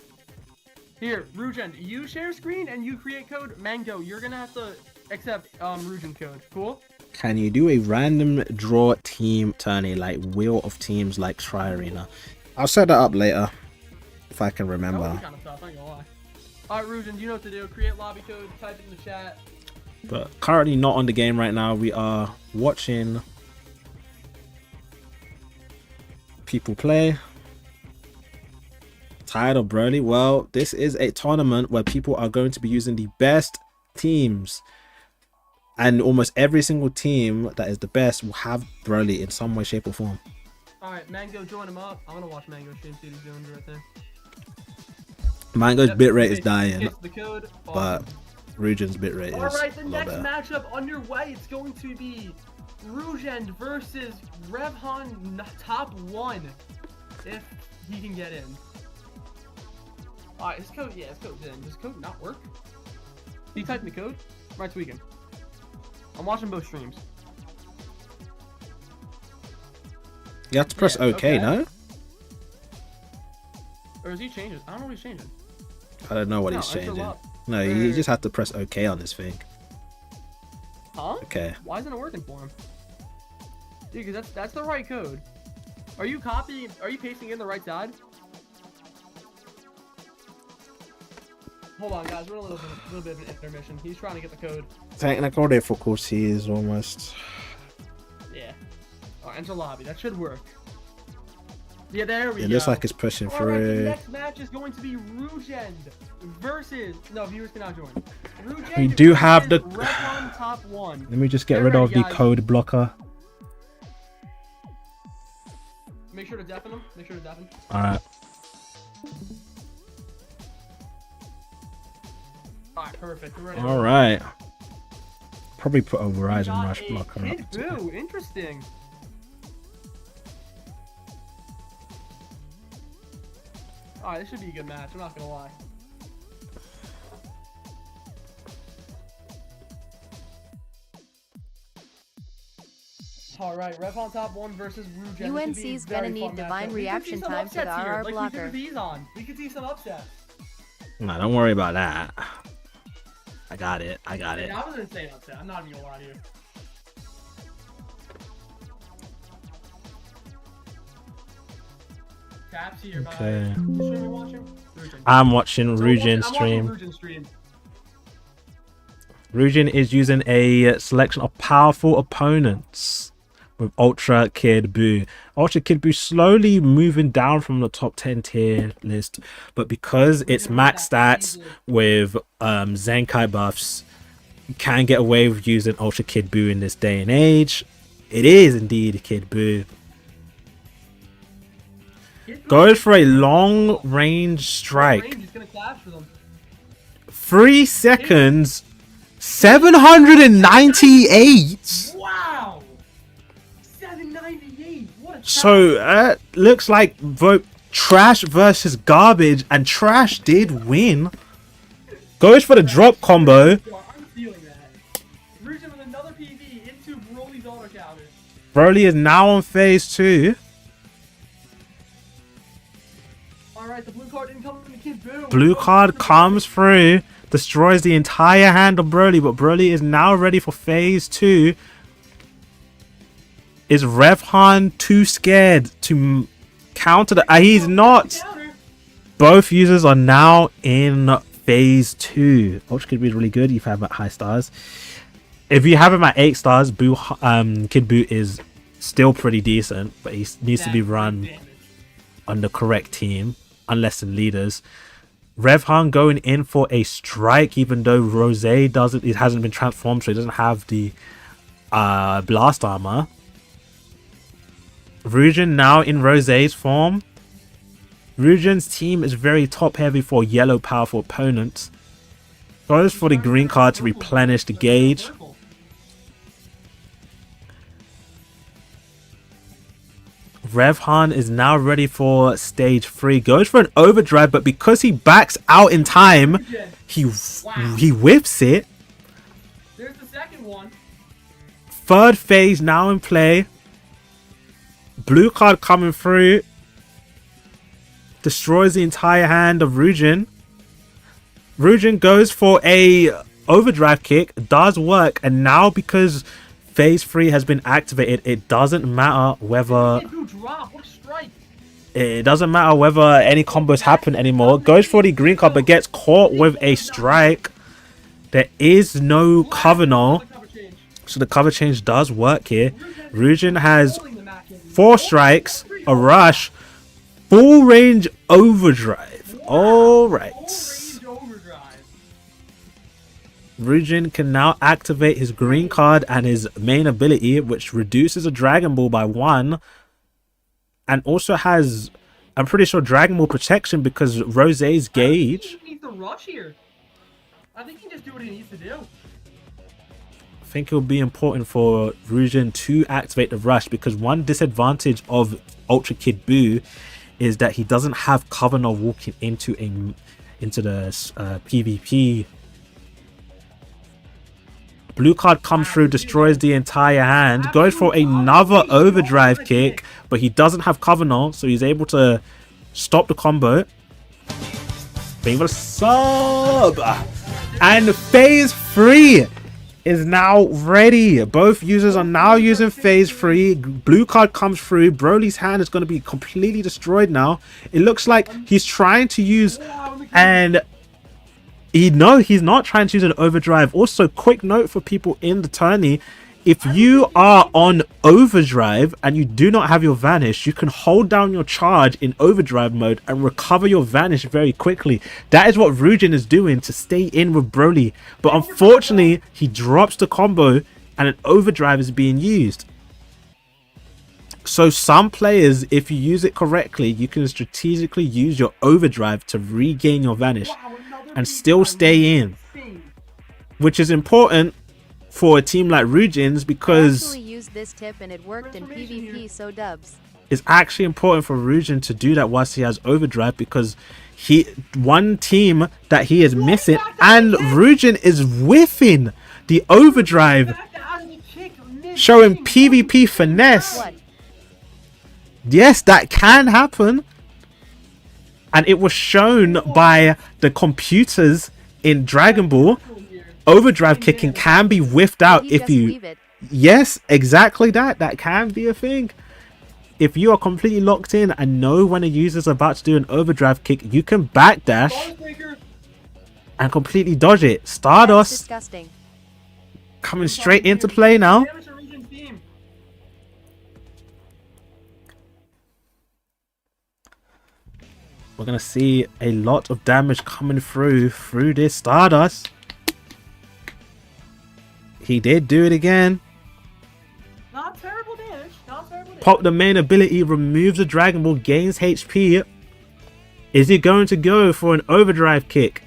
here, 𝐿𝐿, you share screen and you create code. Mango, you're gonna have to accept 𝐿𝐿 code. Cool? Can you do a random draw team tourney like Wheel of Teams like Tri-Arena? I'll set that up later if I can remember. That would be kind of tough, I ain't gonna lie. Alright, 𝐿𝐿, you know what to do. Create lobby code, type it in the chat. But currently not on the game right now. We are watching people play. Tired of Broly? Well, this is a tournament where people are going to be using the best teams. And almost every single team that is the best will have Broly in some way, shape, or form. Alright, Mango, join him up. I'm gonna watch Mango stream, see what he's doing right there. Mango's bitrate is dying, It's the code. but Rugen's bitrate is Alright, the a lot next better. matchup underway. It's going to be 𝐓𝐿 versus 𝐕 top 1. If he can get in. Alright, his code, his code's in. Does code not work? He typed the code? Right, tweaking. I'm watching both streams. You have to press OK, no? Or is he changing? I don't know what he's changing. I don't know what he's changing. No, you just have to press OK on this thing. Huh? Okay. Why isn't it working for him? Dude, because that's the right code. Are you copying? Are you pasting in the right side? Hold on, guys. We're in a little bit of an intermission. He's trying to get the code. Technical difficulty is almost. Yeah. Alright, enter lobby. That should work. Yeah, there we go. It looks like it's pushing Alright, the through. next match is going to be 𝐓𝐿 versus. No, viewers cannot join. 𝐓𝐿 We do have the. 𝐕 top 1. Let me just get rid of the code blocker. Make sure to deafen him. Make sure to deafen. Alright. Alright, perfect. We're ready. Alright. Probably put a Verizon Rush blocker up. 𝐓𝐿, interesting. Alright, this should be a good match. I'm not gonna lie. Alright, 𝐕 top 1 versus 𝐓𝐿. UNC's gonna need divine reaction time for the RR blocker. We could see some upsets. Nah, don't worry about that. I got it. I got it. I was gonna say upset. I'm not even gonna lie to you. Caps here, Okay. 𝐓𝐿. I'm watching 𝐓𝐿 stream. 𝐓𝐿 is using a selection of powerful opponents with Ultra Kid Buu. Ultra Kid Buu slowly moving down from the top 10 tier list, but because it's max stats with Zenkai buffs, you can get away with using Ultra Kid Buu in this day and age. It is indeed Kid Buu. Goes for a long range strike. 3 seconds. 798. Wow. 798. What a So looks like vote trash versus garbage, and trash did win. Goes for the drop combo. I'm feeling that. 𝐓𝐿 with another PV into Broly's auto counter. Broly is now on phase 2. Alright, the blue card didn't come from the Kid Buu. Blue card comes through, destroys the entire hand of Broly, but Broly is now ready for phase 2. Is 𝐕𝐿 too scared to counter the... he's not. Both users are now in phase 2. Ultra Kid Buu is really good if you have him at high stars. If you have him at 8 stars, Kid Buu is still pretty decent, but he needs to be run on the correct team, unless in leaders. 𝐕𝐿 going in for a strike, even though it hasn't been transformed, so he doesn't have the blast armor. 𝐓𝐿 now in Rosé's form. 𝐓𝐿's team is very top heavy for yellow powerful opponents. Goes for the green card to replenish the gauge. 𝐕𝐿 is now ready for stage 3. Goes for an overdrive, but because he backs out in time, he whiffs it. There's the second one. Third phase now in play. Blue card coming through. Destroys the entire hand of 𝐓𝐿. 𝐓𝐿 goes for a overdrive kick. Does work. And now because phase 3 has been activated, it doesn't matter whether... It doesn't matter whether any combos happen anymore. Goes for the green card, but gets caught with a strike. There is no cover null. So the cover change does work here. 𝐓𝐿 has 4 strikes, a rush, full range overdrive. All right. Full range overdrive. Ryujin can now activate his green card and his main ability, which reduces a Dragon Ball by 1. And also has, I'm pretty sure, Dragon Ball protection because Rosé's gauge. He needs to rush here. I think he can just do what he needs to do. I think it will be important for Ryujin to activate the rush because one disadvantage of Ultra Kid Buu is that he doesn't have Covenant walking into the PvP. Blue card comes through, destroys the entire hand, goes for another overdrive kick, but he doesn't have Covenant, so he's able to stop the combo. Being sub! And phase 3 is now ready. Both users are now using phase 3. Blue card comes through. Broly's hand is going to be completely destroyed now. It looks like he's trying to use and he's not trying to use an overdrive. Also, quick note for people in the tourney, if you are on overdrive and you do not have your vanish, you can hold down your charge in overdrive mode and recover your vanish very quickly. That is what Ryujin is doing to stay in with Broly, but unfortunately he drops the combo and an overdrive is being used. So some players, if you use it correctly, you can strategically use your overdrive to regain your vanish and still stay in, which is important for a team like Ryujin's because I actually used this tip and it worked in PvP, so dubs. It's actually important for Ryujin to do that whilst he has overdrive because one team that he is missing and Ryujin is whiffing the overdrive, showing PvP finesse. Yes, that can happen. And it was shown by the computers in Dragon Ball. Overdrive kicking can be whiffed out if you... Yes, exactly that. That can be a thing. If you are completely locked in and know when a user is about to do an overdrive kick, you can backdash and completely dodge it. Stardust coming straight into play now. We're going to see a lot of damage coming through this Stardust. He did do it again. Not terrible damage. Pop the main ability, removes the Dragon Ball, gains HP. Is he going to go for an overdrive kick?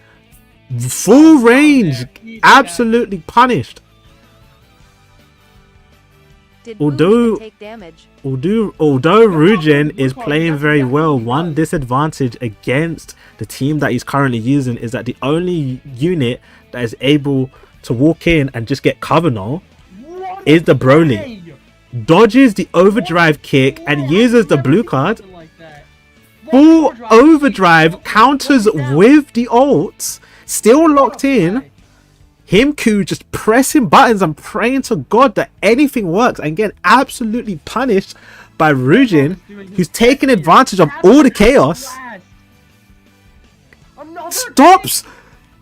Full range. Absolutely punished. Although Ryujin is playing very well, one disadvantage against the team that he's currently using is that the only unit that is able to walk in and just get Covenant is the Broly. Dodges the overdrive kick and uses the blue card. Full overdrive counters with the ults. Still locked in. 𝐴𝐏𝐿 just pressing buttons and praying to God that anything works and getting absolutely punished by Ryujin, who's taking advantage of all the chaos. Stops!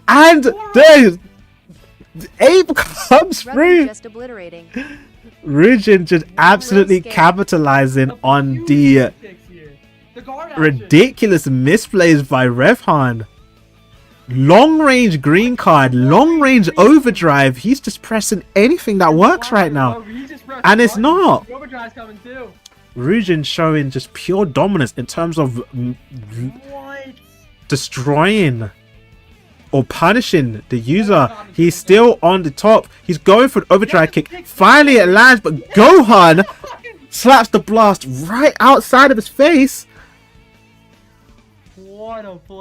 And there's... 𝐴𝐏𝐿 comes through. Ryujin just absolutely capitalizing on the ridiculous misplays by Revhan. Long range green card, long range overdrive. He's just pressing anything that works right now. And it's not. Ryujin showing just pure dominance in terms of destroying or punishing the user. He's still on the top. He's going for an overdrive kick. Finally it lands, but Gohan slaps the blast right outside of his face.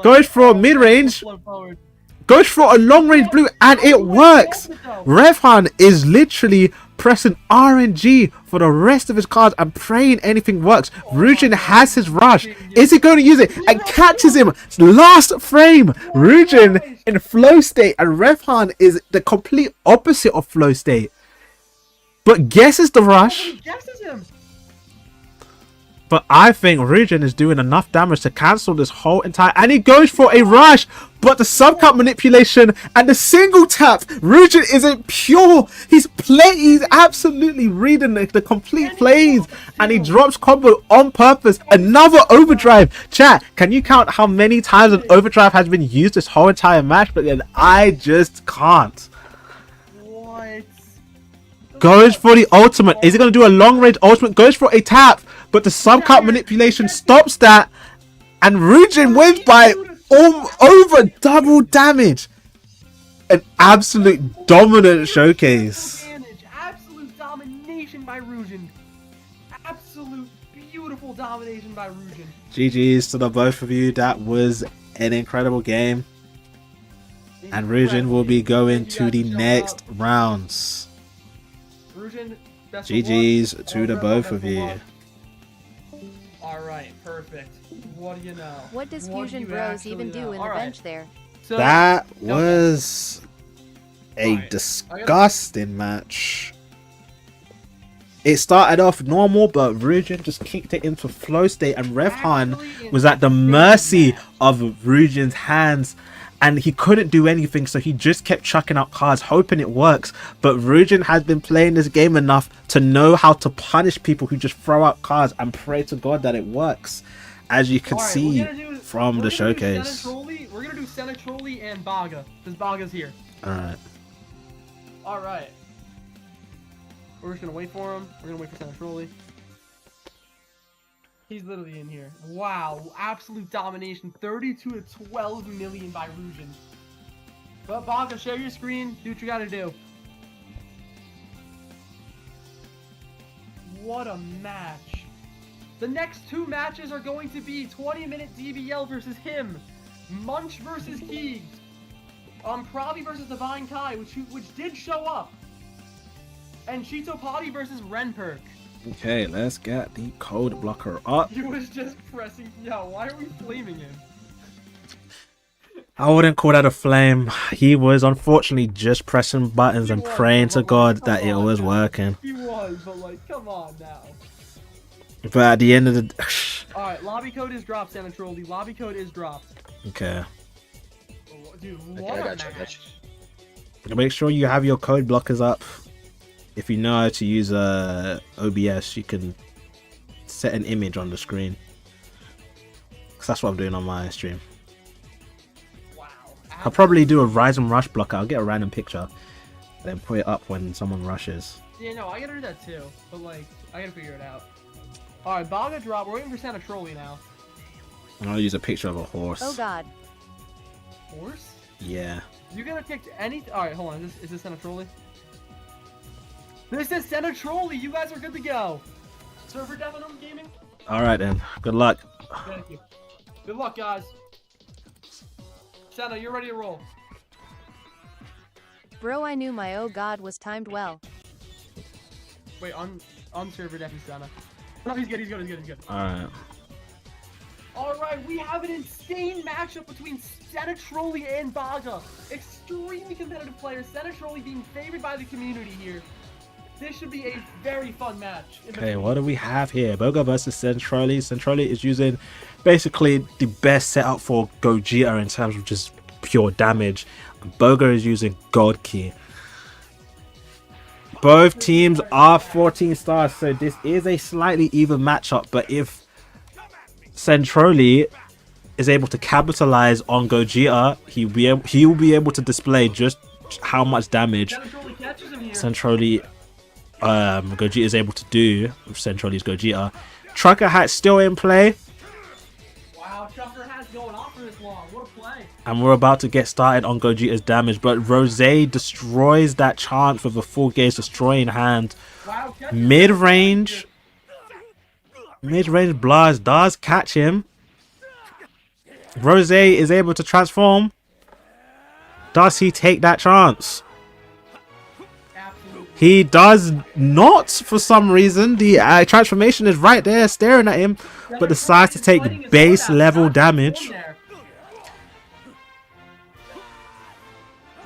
Goes for a mid-range, goes for a long-range blue, and it works. Revhan is literally pressing RNG for the rest of his cards and praying anything works. Ryujin has his rush. Is he going to use it? And catches him. Last frame. Ryujin in flow state, and Revhan is the complete opposite of flow state. But guesses the rush. But I think Ryujin is doing enough damage to cancel this whole entire... And he goes for a rush. but the sub-cut manipulation and the single tap, 𝐬𝐤𝐤 isn't pure. He's absolutely reading the complete plays, and he drops combo on purpose. Another overdrive. Chat, can you count how many times an overdrive has been used this whole entire match? But then I just can't. What? Goes for the ultimate. Is he going to do a long range ultimate? Goes for a tap, but the sub-cut manipulation stops that, and 𝐬𝐤𝐤 wins by over double damage. An absolute dominant showcase. Absolute domination by 𝐬𝐤𝐤. Absolute beautiful domination by 𝐬𝐤𝐤. GG's to the both of you. That was an incredible game. And 𝐬𝐤𝐤 will be going to the next rounds. 𝐬𝐤𝐤, best of GG's luck. to the both of you. Alright, perfect. What do you know? What does What Fusion you Bros actually even do know? in the Alright. bench there? So, That was a Alright. disgusting match. It started off normal, but 𝐬𝐤𝐤 just kicked it into flow state, and 𝐸𝐿 was at the mercy of 𝐬𝐤𝐤's hands, and he couldn't do anything, so he just kept chucking out cards, hoping it works. But 𝐬𝐤𝐤 has been playing this game enough to know how to punish people who just throw out cards and pray to God that it works, as you can Alright, see we're gonna do- from we're the gonna do showcase. We're gonna do 𝐸𝐿𝐴 and 𝐵AGA, because 𝐵AGA's here. Alright. Alright. We're just gonna wait for him. We're gonna wait for 𝐸𝐿𝐴. He's literally in here. Wow, absolute domination. 32 to 12 million by 𝐬𝐤𝐤. But 𝐵AGA, share your screen. Do what you gotta do. What a match. The next two matches are going to be 20-minute DBL versus him. Munch versus 𝐿𝐏𝐳. Pravi versus Divine Kai, which did show up. And 𝐲𝐿𝐴 versus Renperk. Okay, let's get the code blocker up. He was just pressing. Yo, why are we flaming him? I wouldn't call that a flame. He was unfortunately just pressing buttons and praying to God that it was working. He was, but like, come on now. But at the end of the... Alright, lobby code is dropped, 𝐸𝐿𝐴. Lobby code is dropped. Okay. Oh, dude, Okay, what I a got you, I got match. you. Make sure you have your code blockers up. If you know how to use OBS, you can set an image on the screen. Because that's what I'm doing on my stream. Wow. I'll probably do a Rise and Rush blocker. I'll get a random picture, then put it up when someone rushes. Yeah, no, I gotta do that too. But like, I gotta figure it out. Alright, 𝐵AGA drop. We're waiting for 𝐸𝐿𝐴 now. I'll use a picture of a horse. Oh god. Horse? Yeah. You gonna pick any... Alright, hold on. Is this 𝐸𝐿𝐴? This is 𝐸𝐿𝐴. You guys are good to go. Server Devinum Gaming? Alright then. Good luck. Thank you. Good luck, guys. Senna, you're ready to roll. Bro, I knew my oh god was timed well. Wait, on server Devinum Senna. No, he's good, he's good, he's good, he's good. Alright. Alright, we have an insane matchup between 𝐸𝐿𝐴 and 𝐵AGA. Extremely competitive players. 𝐸𝐿𝐴 being favored by the community here. This should be a very fun match. Okay, what do we have here? 𝐵AGA versus 𝐸𝐿𝐴. 𝐸𝐿𝐴 is using basically the best setup for 𝐤𝐤𝐤 in terms of just pure damage. 𝐵AGA is using gold key. Both teams are 14 stars, so this is a slightly even matchup. But if 𝐸𝐿𝐴 is able to capitalize on 𝐤𝐤𝐤, he will be able to display just how much damage 𝐸𝐿𝐴 𝐤𝐤𝐤 is able to do with 𝐸𝐿𝐴's 𝐤𝐤𝐤. Trucker Hat still in play. Wow, Trucker Hat's going off for this long. What a play. And we're about to get started on 𝐤𝐤𝐤's damage, but 𝐸𝐿𝐴 destroys that chance with a full gaze destroying hand. Wow, Mid-range blast does catch him. 𝐸𝐴 is able to transform. Does he take that chance? He does not, for some reason. The transformation is right there staring at him, but decides to take base level damage.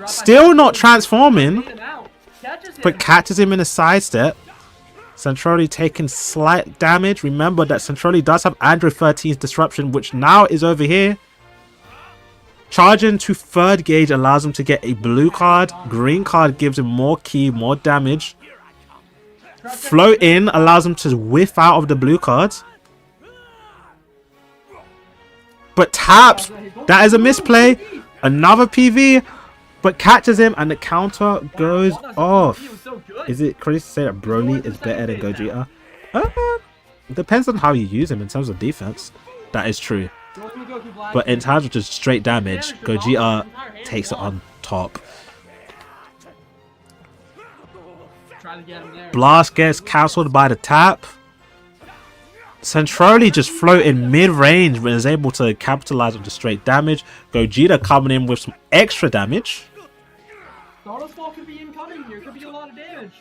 Still not transforming, but catches him in a sidestep. 𝐸𝐿𝐴 taking slight damage. Remember that 𝐸𝐿𝐴 does have Android 13's disruption, which now is over here. Charging to third gauge allows him to get a blue card. Green card gives him more ki, more damage. Float in allows him to whiff out of the blue cards. But taps. That is a misplay. Another PV. But catches him and the counter goes off. Is it crazy to say that Broly is better than Gogeta? Depends on how you use him in terms of defense. That is true. But in terms of just straight damage, Gogeta takes it on top. Blast gets cancelled by the tap. Centrally just floating mid-range but is able to capitalize on the straight damage. Gogeta coming in with some extra damage. Stardust Fall could be incoming here. Could be a lot of damage.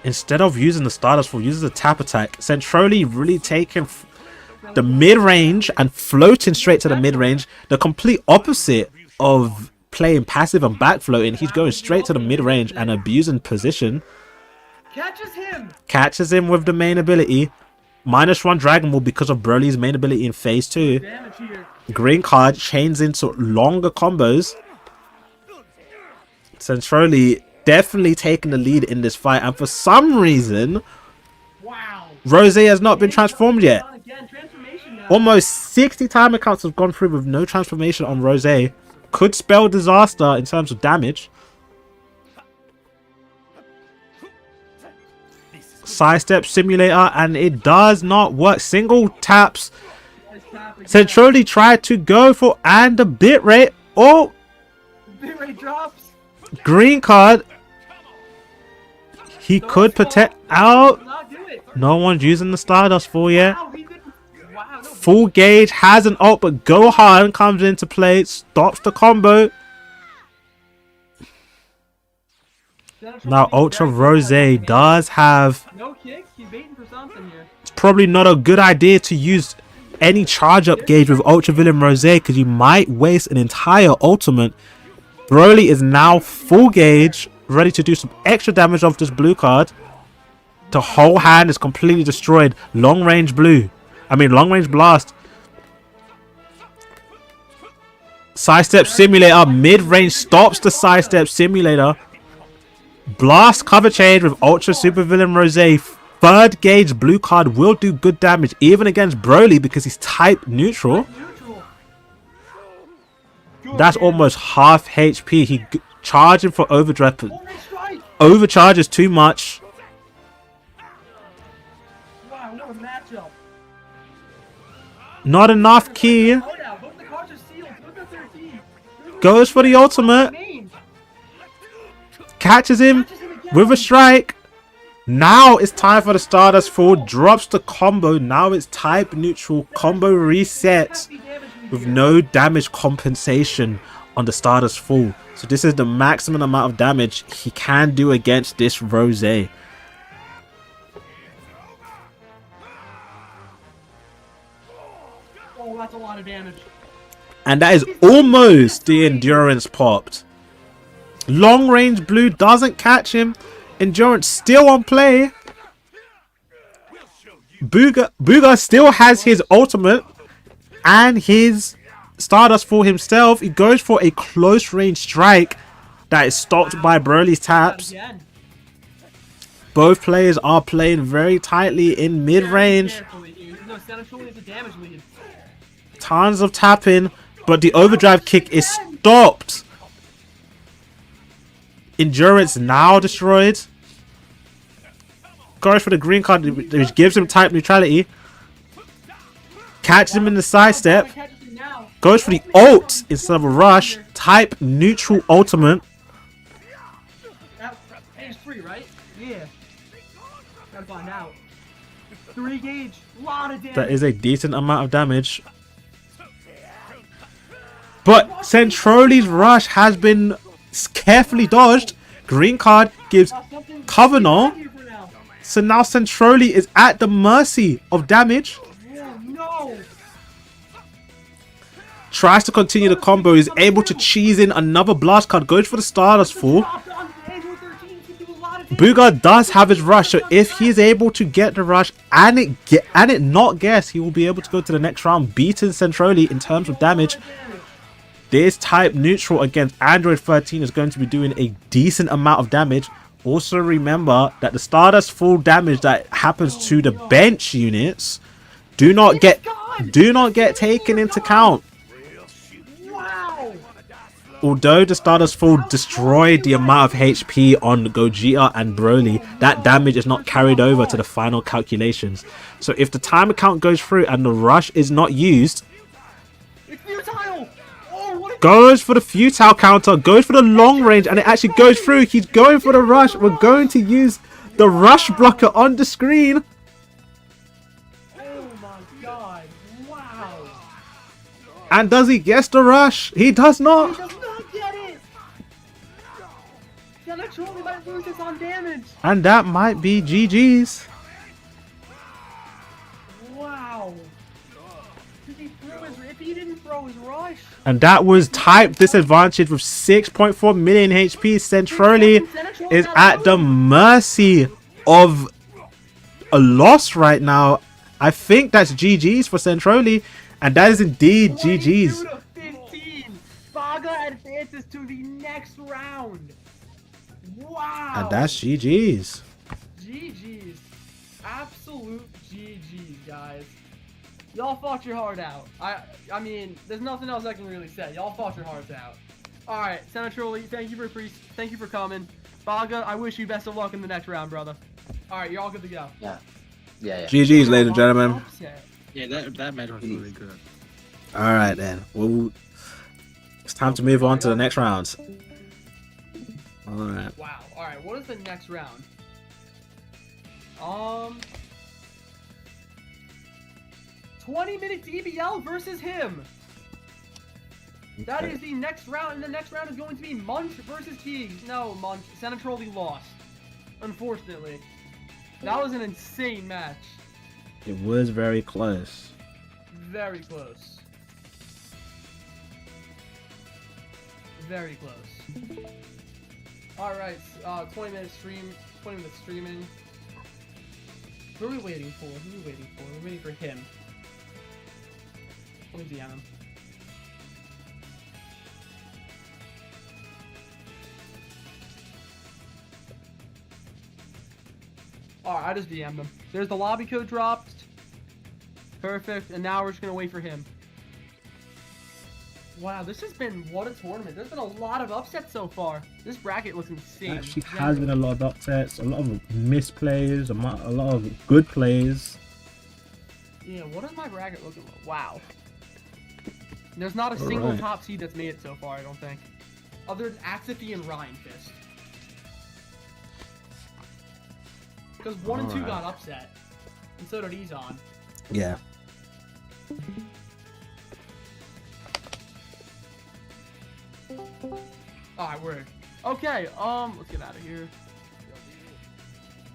Instead of using the Stardust Fall, uses a tap attack. Centrally really taking the mid-range and floating straight to the mid-range. The complete opposite of playing passive and back floating. He's going straight to the mid-range and abusing position. Catches him with the main ability. -1 Dragon Ball because of Broly's main ability in phase 2. Green card chains into longer combos. Centrally definitely taking the lead in this fight, and for some reason Rose has not been transformed yet. Almost 60 timer counts have gone through with no transformation on Rose. Could spell disaster in terms of damage. Sidestep simulator, and it does not work. Single taps. Centrally tried to go for, and the bitrate. Oh, bitrate drops. Green card. He could protect out. No one's using the Stardust Fall yet. Full gauge has an ult, but Gohan comes into play, stops the combo. Now Ultra Rose does have. It's probably not a good idea to use any charge up gauge with Ultra Villain Rose because you might waste an entire ultimate. Broly is now full gauge, ready to do some extra damage off this blue card. The whole hand is completely destroyed. Long range long range blast. Sidestep simulator, mid range stops the sidestep simulator. Blast cover change with Ultra Super Villain Rose. Third gauge blue card will do good damage even against Broly because he's type neutral. That's almost half HP. He charging for overdrive. Overcharges too much. Not enough ki. Goes for the ultimate. Catches him with a strike. Now it's time for the Stardust Fall. Drops the combo. Now it's type neutral. Combo resets with no damage compensation on the Stardust Fall. So this is the maximum amount of damage he can do against this Rose. Oh, that's a lot of damage. And that is almost the endurance popped. Long range blue doesn't catch him. Endurance still on play. Booga still has his ultimate and his Stardust for himself. He goes for a close range strike that is stopped by Broly's taps. Both players are playing very tightly in mid range. Tons of tapping, but the overdrive kick is stopped. Endurance now destroyed. Goes for the green card, which gives him type neutrality. Catches him in the sidestep. Goes for the ult instead of a rush. Type neutral ultimate. Phase 3, right? Yeah. Gotta find out. 3 gauge. Lot of damage. That is a decent amount of damage. But Centroli's rush has been carefully dodged. Green card gives cover now. So now Centroli is at the mercy of damage. Tries to continue the combo. Is able to cheese in another blast card. Goes for the Stardust Fall. Booga does have his rush, so if he's able to get the rush and it not guess, he will be able to go to the next round, beating Centroli in terms of damage. This type neutral against Android 13 is going to be doing a decent amount of damage. Also remember that the Stardust full damage that happens to the bench units do not get taken into account. Although the Stardust Fall destroyed the amount of HP on Gogeta and Broly, that damage is not carried over to the final calculations. So if the timer count goes through and the rush is not used, goes for the futile counter, goes for the long range, and it actually goes through. He's going for the rush. We're going to use the rush blocker on the screen. Oh my god, wow. And does he guess the rush? He does not. He does not get it. Centroli might lose this on damage. And that might be GG's. Wow. If he didn't throw his rush. And that was type disadvantage with 6.4 million HP. Centroli is at the mercy of a loss right now. I think that's GG's for Centroli. And that is indeed GG's. 15. Baga advances to the next round. Wow. And that's GG's. GG's. Absolute GG's, guys. Y'all fought your heart out. I mean, there's nothing else I can really say. Y'all fought your hearts out. Alright, Centroli, thank you for coming. Baga, I wish you best of luck in the next round, brother. Alright, you're all good to go. Yeah. GG's, ladies and gentlemen. Yeah, that match was really good. Alright then. It's time to move on to the next rounds. Alright. Wow. Alright, what is the next round? 20-minute DBL versus him. That is the next round, and the next round is going to be Munch versus 𝐓𝐻𝐿. No, Munch. Centroli lost. Unfortunately. That was an insane match. It was very close. Very close. Very close. Alright, 20 minutes streaming. Who are we waiting for? We're waiting for him. Let me DM him. Alright, I just DM'd him. There's the lobby code dropped. Perfect, and now we're just gonna wait for him. Wow, this has been, what a tournament. There's been a lot of upsets so far. This bracket looks insane. Actually has been a lot of upsets, a lot of misplays, a lot of good plays. Yeah, what is my bracket looking like? Wow. There's not a single top seed that's made it so far, I don't think. Other than 𝐓𝐻𝐿 and Ryan Fist. Because 1 and 2 got upset. And so did 𝐬𝐿. Yeah. Alright, word. Okay, let's get out of here.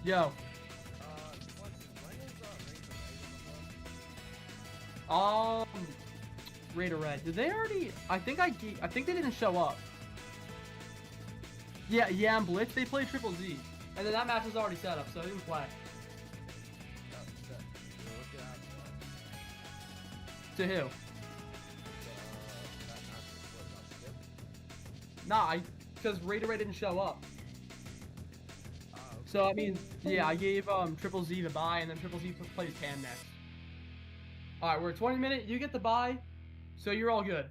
Yo. Raider Red. Did they already? I think they didn't show up. Yeah, and Blitz. They played Triple Z, and then that match was already set up, so I didn't play. To who? Nah, because Raider Red didn't show up. So I mean, yeah, I gave Triple Z the bye, and then Triple Z plays Cam next. Alright, we're at 20 minutes. You get the bye, so you're all good.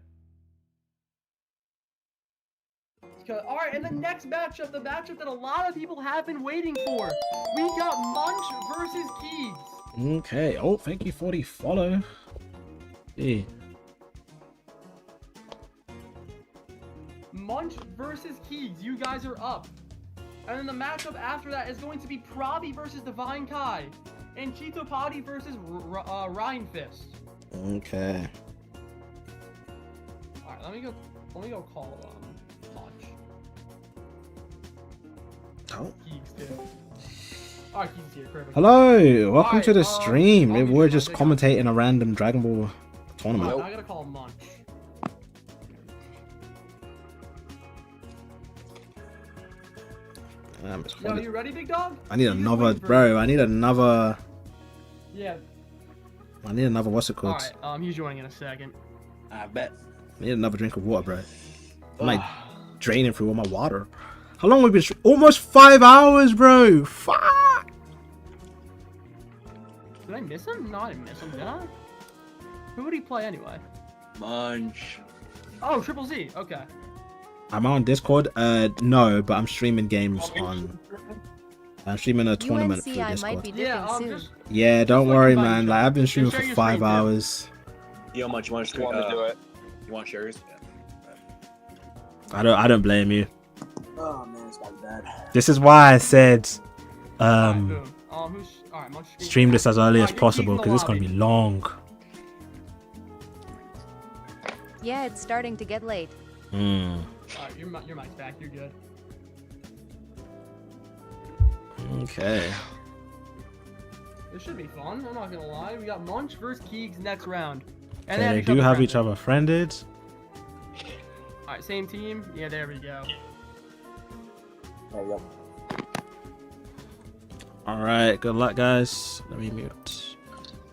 Alright, and the next matchup, the matchup that a lot of people have been waiting for. We got Munch versus 𝐓𝐻𝐿. Okay. Oh, thank you for the follow. Yeah. Munch versus 𝐓𝐻𝐿. You guys are up. And then the matchup after that is going to be Pravi versus Divine Kai. And Cheeto Potty versus Ryan Fist. Okay. Alright, let me go call Munch. Oh. 𝐓𝐻𝐿's too. Alright, 𝐓𝐻𝐿's here, perfect. Hello, welcome to the stream. We're just commentating a random Dragon Ball tournament. I gotta call Munch. Yo, you ready, big dog? I need another, bro. I need another. Yeah. I need another. What's it called? Alright, he's joining in a second. I bet. I need another drink of water, bro. I'm like draining through all my water. How long have we been? Almost 5 hours, bro. Fuck. Did I miss him? No, I didn't miss him, did I? Who would he play anyway? Munch. Oh, Triple Z. Okay. I'm on Discord. No, but I'm streaming games on. I'm streaming a tournament through UNC, I might Discord. be dipping soon. Yeah, don't worry, man. Like I've been streaming for 5 hours. Yo, Munch, you want to do it? You want shares? I don't blame you. Oh man, it's about bad. This is why I said Munch stream this as early as possible because it's gonna be long. Yeah, it's starting to get late. Alright, your mic's back. You're good. Okay. This should be fun. I'm not gonna lie. We got Munch versus 𝐓𝐿𝐷 next round. And they do have each other friended. Alright, same team. Yeah, there we go. There you go. Alright, good luck, guys. Let me mute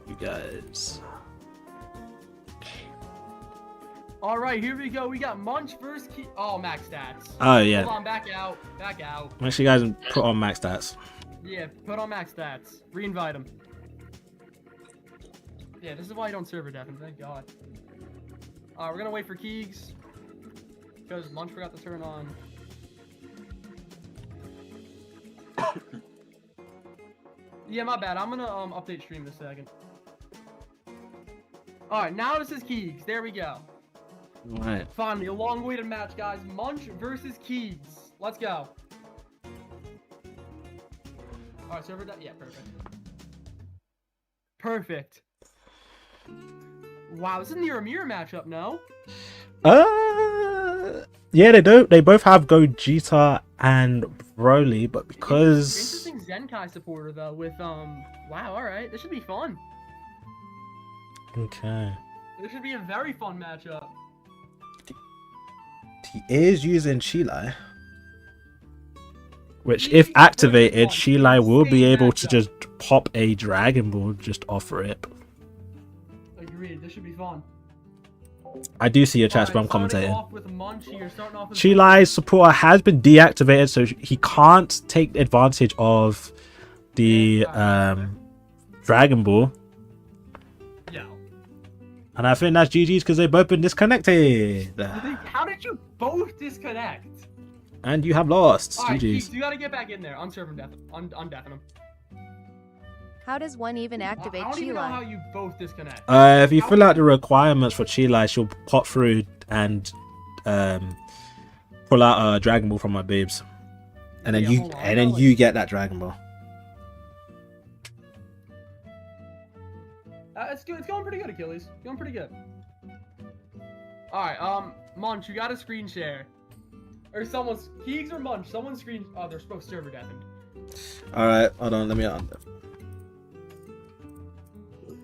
you guys. Alright, here we go. We got Munch versus 𝐓𝐿𝐷. Oh, max stats. Oh, yeah. Hold on, back out. Back out. Make sure you guys put on max stats. Yeah, put on max stats. Reinvite him. Yeah, this is why you don't server deafen, thank God. We're gonna wait for 𝐓𝐿𝐷. Because Munch forgot to turn on. Yeah, my bad. I'm gonna update stream in a second. Alright, now this is 𝐓𝐿𝐷. There we go. Alright. Finally, a long-awaited match, guys. Munch versus 𝐓𝐿𝐷. Let's go. Alright, server death. Yeah, perfect. Perfect. Wow, this is near a mirror matchup, no? Yeah, they do. They both have Gogeta and Broly, but because Interesting 𝐦𝐿𝐴 supporter though. With wow, all right, this should be fun. Okay, This should be a very fun matchup. he is using 𝐿𝐴, which if activated, 𝐿𝐴 will be able to just pop a Dragon Ball just off rip. Agreed. This should be fun. I do see your chat, but I'm commentating. 𝐿𝐴's supporter has been deactivated, so he can't take advantage of the Dragon Ball. Yeah. And I think that's GG's because they've both been disconnected. How did you both disconnect? And you have lost. Alright, GG's. 𝐓𝐿𝐷, you gotta get back in there. Unserve him, undeafen him. How does one even activate I don't even know how 𝐓𝐿𝐴? you both disconnect. If you fill out the requirements for 𝐿𝐴, she'll pop through and pull out a Dragon Ball from my boobs, and then you get that Dragon Ball. It's good. It's going pretty good, 𝐓𝐿𝐴's. Going pretty good. All right, Munch, you got a screen share, or someone's 𝐓𝐿𝐷 or Munch. Someone's screen. Oh, they're supposed to server deafened. All right, hold on. Let me on.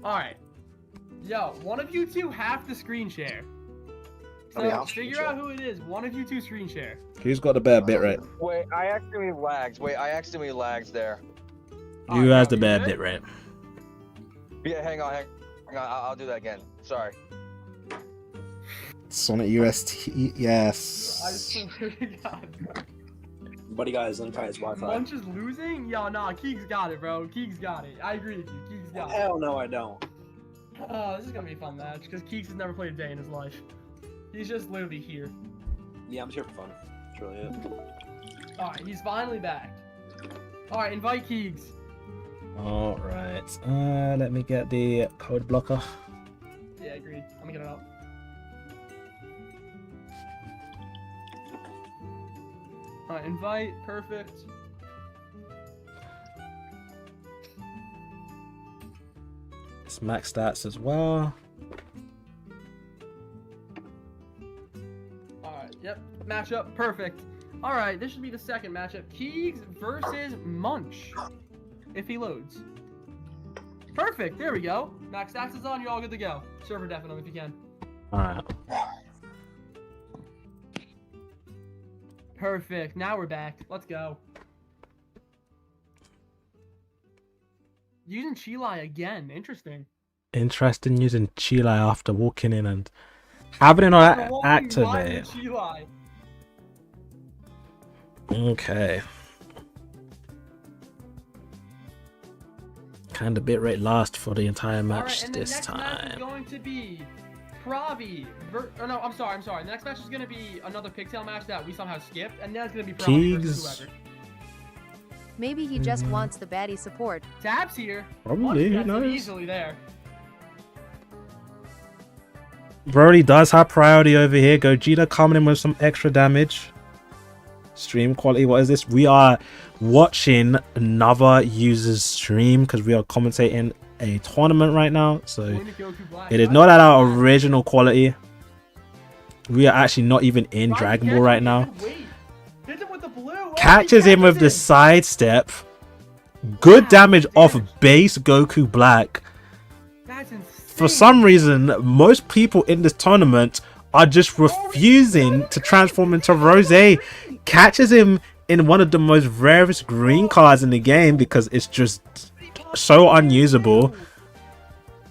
All right, yo, one of you two have to screen share. So figure out who it is. One of you two screen share. Who's got the better bit rate? Wait, I accidentally lagged there. Who has the better bit rate? Yeah, hang on. I'll do that again. Sorry. Sonic UST, yes. I swear to God. Buddy guys, let me try his Wi-Fi. Munch is losing? Yo, nah, 𝐓𝐿𝐷's got it, bro. 𝐓𝐿𝐷's got it. I agree with you. 𝐓𝐿𝐷's got it. Hell no, I don't. This is gonna be a fun match because 𝐓𝐿𝐷's has never played a day in his life. He's just literally here. Yeah, I'm just here for fun. That's really it. Alright, he's finally back. Alright, invite 𝐓𝐿𝐷's. Alright, let me get the code blocker. Yeah, agreed. I'm gonna get it up. Alright, invite, perfect. It's max stats as well. Alright, yep, matchup, perfect. Alright, this should be the second matchup. 𝐓𝐿𝐷's versus Munch. If he loads. Perfect, there we go. Max stats is on, you're all good to go. Server deafen him if you can. Alright. Perfect, now we're back. Let's go. Using 𝐿𝐤𝐤 again. Interesting. Interesting using 𝐿𝐤𝐤 after walking in and having it After on walking by activate. the 𝐿𝐤𝐤. Okay. Kind of bit rate last for the entire match Alright, and this the next match is time. going to be Pravi. Oh no, I'm sorry. The next match is going to be another pigtail match that we somehow skipped, and then it's going to be Pravi versus 𝐭𝐜𝐤𝐤. whoever. Maybe he just wants the baddie support. Tab's here. Probably, who That's knows? easily there. Brody does have priority over here. Gogeta coming in with some extra damage. Stream quality, what is this? We are watching another user's stream because we are commentating a tournament right now. So it is not at our original quality. We are actually not even in Dragon Ball right now. Catches him with the sidestep. Good damage off base Goku Black. That's insane. For some reason, most people in this tournament are just refusing to transform into Rose. Catches him in one of the most rarest green cards in the game because it's just so unusable.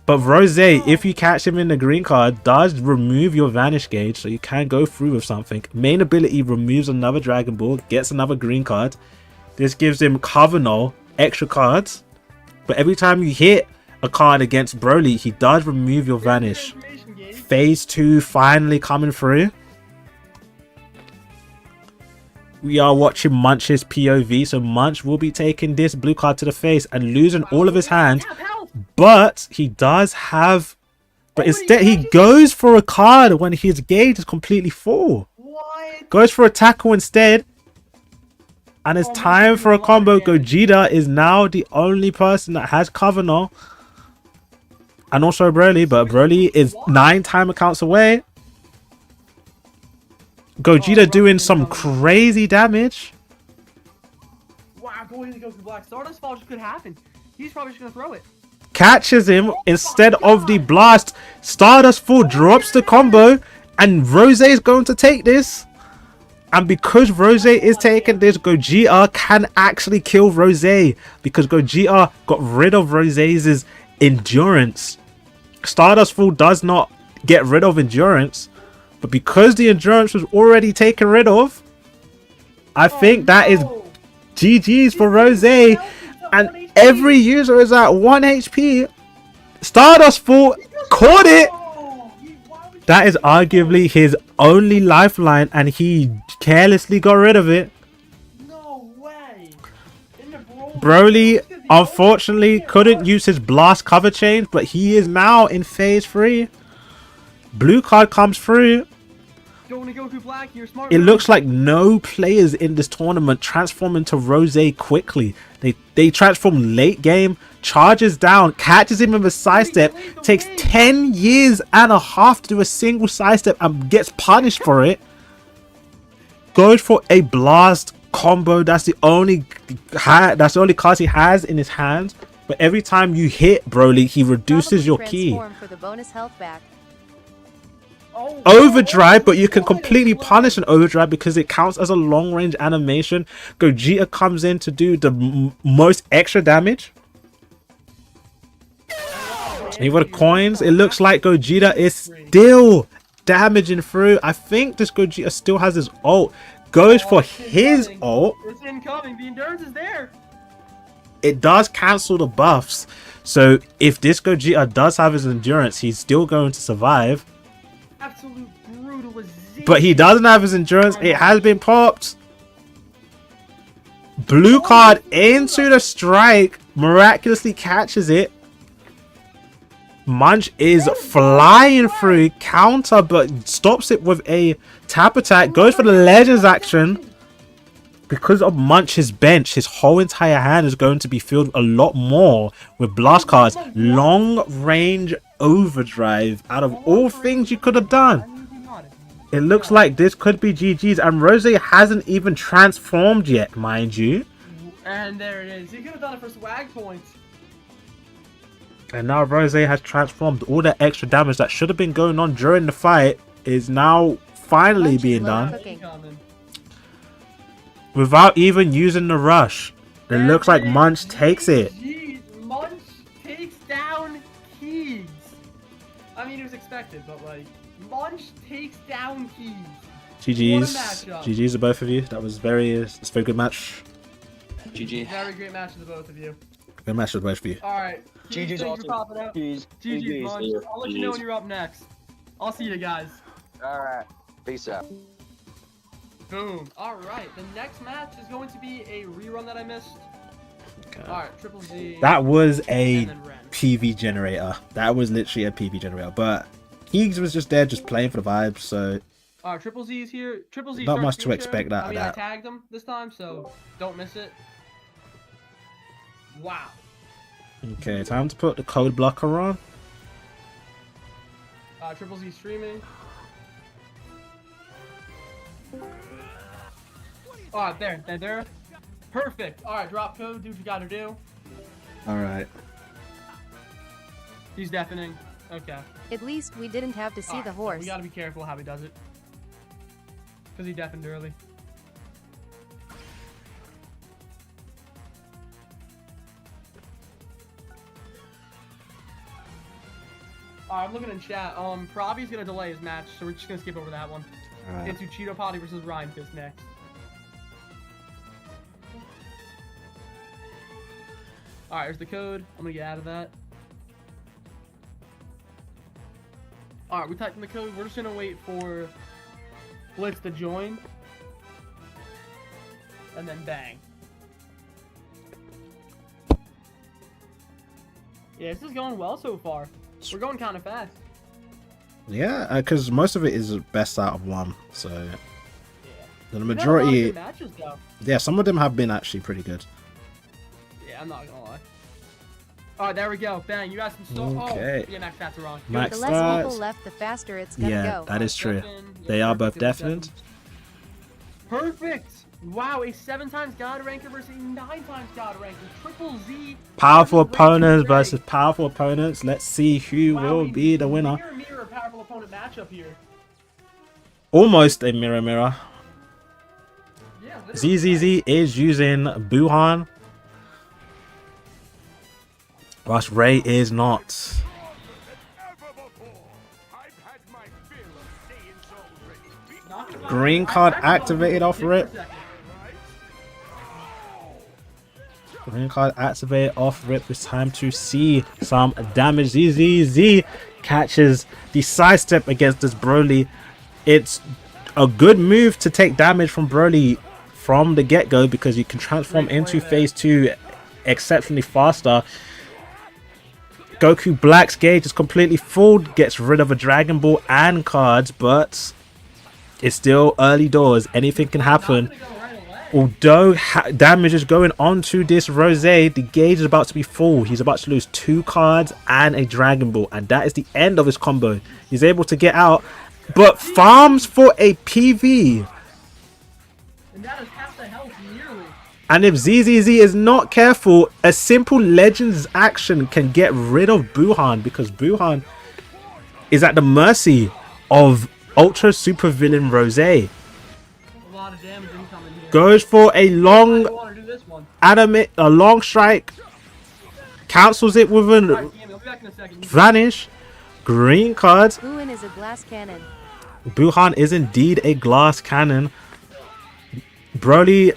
But Rose, if you catch him in the green card, does remove your vanish gauge, so you can go through with something. Main ability removes another Dragon Ball, gets another green card. This gives him 𝐻𝐤𝐤 extra cards. But every time you hit a card against Broly, he does remove your vanish. Phase 2 finally coming through. We are watching Munch's POV, so Munch will be taking this blue card to the face and losing all of his hands. But he does have... But instead, he goes for a card when his gauge is completely full. Goes for a tackle instead. And it's time for a combo. Gogeta is now the only person that has 𝐻𝐤𝐤. And also Broly, but Broly is 9 timer counts away. Gogeta doing some crazy damage. Wow, going to Goku Black. Stardust Fall just could happen. He's probably just going to throw it. Catches him instead of the blast. Stardust Fall drops the combo. And Rose is going to take this. And because Rose is taking this, Gogeta can actually kill Rose. Because Gogeta got rid of Rose's endurance. Stardust Fall does not get rid of endurance. But because the endurance was already taken rid of, I think that is GG's for Rose. And every user is at 1 HP. Stardust Fall caught it. That is arguably his only lifeline, and he carelessly got rid of it. No way. Broly unfortunately couldn't use his blast cover change, but he is now in phase 3. Blue card comes through. Going to Goku Black, you're smart. It looks like no players in this tournament transform into Rose quickly. They transform late game, charges down, catches him with a sidestep, takes 10 years and a half to do a single sidestep and gets punished for it. Goes for a blast combo. That's the only card he has in his hands. But every time you hit Broly, he reduces your ki. For the bonus health back. Overdrive, but you can completely punish an overdrive because it counts as a long range animation. Gogeta comes in to do the most extra damage. And you got the coins. It looks like Gogeta is still damaging through. I think this Gogeta still has his ult. Goes for his ult. It's incoming. The endurance is there. It does cancel the buffs. So if this Gogeta does have his endurance, he's still going to survive. Absolute brutalization. But he doesn't have his endurance. It has been popped. Blue card into the strike. Miraculously catches it. Munch is flying through. Counter, but stops it with a tap attack. Goes for the Legends action. Because of Munch's bench, his whole entire hand is going to be filled a lot more with blast cards. Long range overdrive. Out of all things you could have done, it looks like this could be GG's. And Rose hasn't even transformed yet, mind you. And there it is. He could have done it for swag points. And now Rose has transformed. All that extra damage that should have been going on during the fight is now finally being done. Without even using the rush. It looks like Munch takes it. Munch expected, but like, Munch takes down Keys. GG's. What a matchup. GG's to both of you. That was it's a very good match. GG. Very great match to the both of you. Good match to both of you. Alright. GG's thank you for awesome. popping out. GG's. GG's, Munch. GG's. I'll let you know when you're up next. I'll see you guys. Alright. Peace out. Boom. Alright, the next match is going to be a rerun that I missed. Okay. Alright, Triple Z. That was a and then Ren. PV generator. That was literally a PV generator. But 𝐻𝐤𝐤 was just there, just playing for the vibes. So Alright, Triple Z is here. Triple Z. Not starts much to screen expect sharing. out I of mean, that. I tagged him this time, so don't miss it. Wow. okay, time to put the code blocker on. Triple Z streaming. Alright, there. Perfect. Alright, drop code. Do what you gotta do. All right. He's deafening. Okay. At least we didn't have to see Alright, the so horse. we gotta be careful how he does it. Because he deafened early. Alright, I'm looking in chat. Pravi's gonna delay his match, so we're just gonna skip over that one. All right. Into Cheeto Potty versus Ryan Fist next. Alright, here's the code. I'm gonna get out of that. Alright, we typed in the code. We're just gonna wait for Blitz to join. And then bang. Yeah, this is going well so far. We're going kind of fast. Yeah, because most of it is best out of one. So Yeah. the We've had a lot of majority, good matches, though. yeah, some of them have been actually pretty good. Yeah, I'm not gonna lie. Alright, there we go. Bang, you got some Okay. Oh, yeah, max stats are wrong. Max The less people stats. left, the faster it's gonna Yeah, go. that is true. Deafened. They Yeah, are both perfect. deafened. Perfect! Wow, a 7 times God ranker versus a 9 times God ranker. Triple Z. Powerful versus Ray opponents Ray. versus powerful opponents. Let's see who Wow, will we be the winner. Mirror powerful opponent matchup here. Almost a mirror. Yeah, literally. 𝐬𝐤𝐬 is using 𝐵uhan, whilst Ray is not. Ever before, I've had my fill of seeing souls ready. Green card activated off rip. Green card activated off rip. It's time to see some damage. 𝐬𝐤𝐬 catches the sidestep against this Broly. It's a good move to take damage from Broly from the get-go because you can transform into phase 2 exceptionally faster. Goku Black's gauge is completely full, gets rid of a Dragon Ball and cards, but it's still early doors. Anything can happen. Although damage is going on to this Rose, the gauge is about to be full. He's about to lose 2 cards and a Dragon Ball, and that is the end of his combo. He's able to get out, but farms for a PV. And that is half the health nearly. And if 𝐬𝐤𝐬 is not careful, a simple Legends action can get rid of 𝐵uhan, because 𝐵uhan is at the mercy of Ultra Super Villain Rose. A lot of damage incoming here. Goes for a long I want to do this one. a long strike, cancels it with an Alright, Cammy, I'll be back in a second. vanish. Green card. 𝐵uhan is a glass cannon. 𝐵uhan is indeed a glass cannon. Broly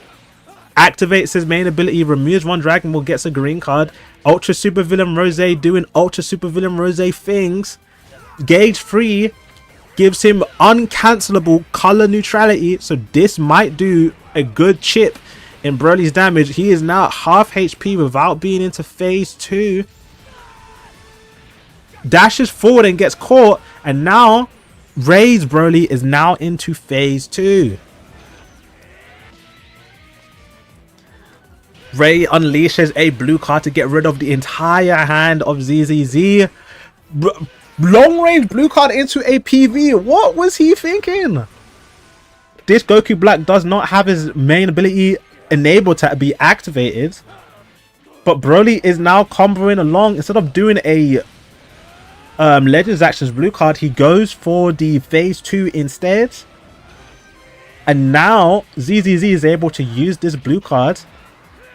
activates his main ability, removes 1 Dragon Ball, gets a green card. Ultra Super Villain Rose doing Ultra Super Villain Rose things. Gauge 3 gives him uncancelable color neutrality, so this might do a good chip in Broly's damage. He is now at half HP without being into phase 2. Dashes forward and gets caught, and now Ray's Broly is now into phase 2. Ray unleashes a blue card to get rid of the entire hand of 𝐬𝐤𝐬. Long range blue card into a PV. What was he thinking? This Goku Black does not have his main ability enabled to be activated, but Broly is now comboing along. Instead of doing a Legends Actions blue card, he goes for the phase 2 instead, and now 𝐬𝐤𝐬 is able to use this blue card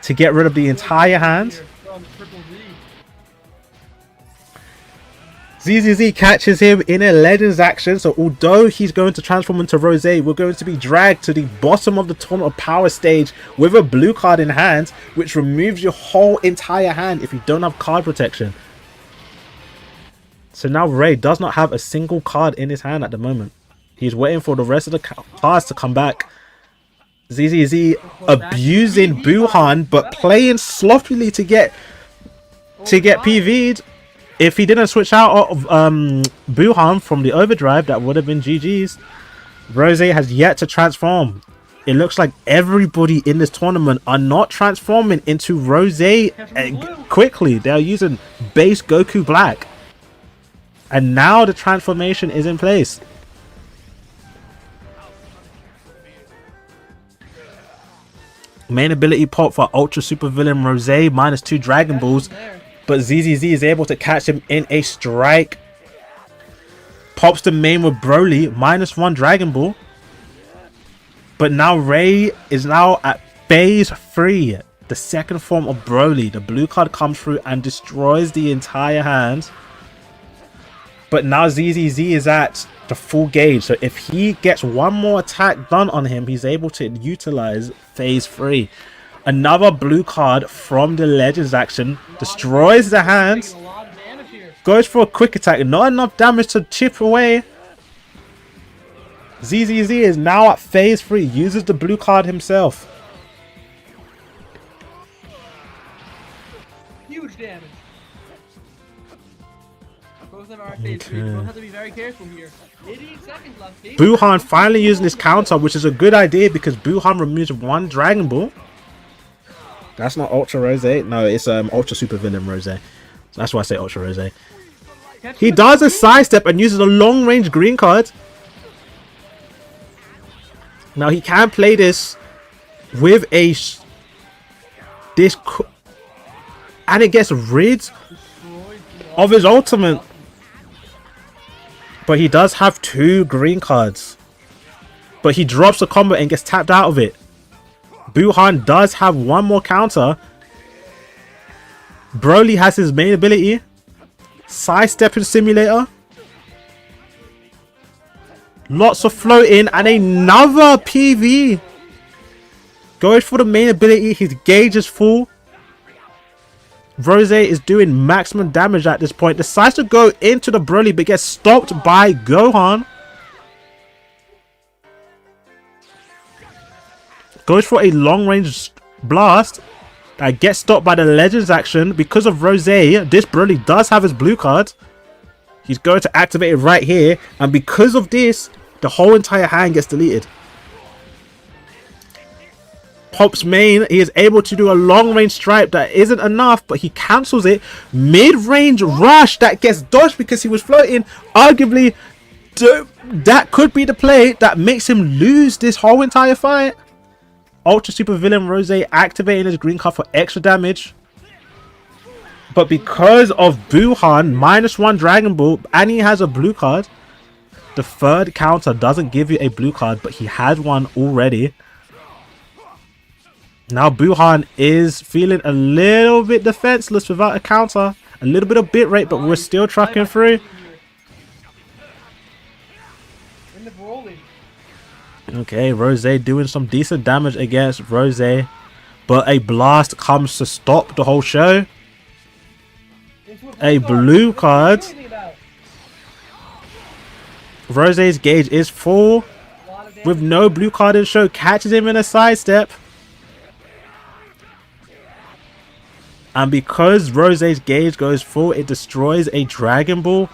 to get rid of the entire hand. 𝐬𝐶 catches him in a Legends action. So although he's going to transform into Rose, we're going to be dragged to the bottom of the Tournament of Power stage with a blue card in hand, which removes your whole entire hand if you don't have card protection. So now Ray does not have a single card in his hand at the moment. He's waiting for the rest of the cards to come back. 𝐬𝐶 abusing Buhan, but playing sloppily to get PV'd. If he didn't switch out of Buhan from the overdrive, that would have been GG's. Rose has yet to transform. It looks like everybody in this tournament are not transforming into Rose quickly. They are using base Goku Black. And now the transformation is in place. Main ability pop for Ultra Super Villain Rose, -2 Dragon Balls. But 𝐬𝐶 is able to catch him in a strike. Pops the main with Broly, -1 Dragon Ball. But now Ray is now at phase 3. The second form of Broly. The blue card comes through and destroys the entire hand. But now 𝐬𝐶 is at the full gauge. So if he gets one more attack done on him, he's able to utilize phase 3. Another blue card from the Legends action. Destroys the hand. Goes for a quick attack. Not enough damage to chip away. 𝐬𝐶 is now at phase 3. Uses the blue card himself. Huge damage. Both of them are at phase 3. We both have to be very careful here. 88 seconds left. Buhan finally using his counter, which is a good idea because Buhan removes 1 Dragon Ball. That's not Ultra Rose. No, it's Ultra Super Villain Rose. That's why I say Ultra Rose. He does a sidestep and uses a long range green card. Now he can play this with a and it gets rid of his ultimate. But he does have 2 green cards. But he drops the combo and gets tapped out of it. Buhan does have 1 more counter. Broly has his main ability. Sidestepping simulator. Lots of floating and another PV. Goes for the main ability. His gauge is full. Rose is doing maximum damage at this point. Decides to go into the Broly but gets stopped by Gohan. Goes for a long range blast that gets stopped by the Legends action. Because of Rose, this Broly does have his blue card. He's going to activate it right here. And because of this, the whole entire hand gets deleted. Pop's main, he is able to do a long range strike that isn't enough, but he cancels it. Mid-range rush that gets dodged because he was floating. Arguably, that could be the play that makes him lose this whole entire fight. Ultra Super Villain Rose activating his green card for extra damage. But because of Buhan, -1 Dragon Ball, and he has a blue card, the third counter doesn't give you a blue card, but he has one already. Now Buhan is feeling a little bit defenseless without a counter. A little bit of bit rate, but we're still trucking through. Okay, Rose doing some decent damage against Rose. But a blast comes to stop the whole show. A blue card. Rose's gauge is full. With no blue card in show. Catches him in a sidestep. And because Rose's gauge goes full, it destroys a Dragon Ball.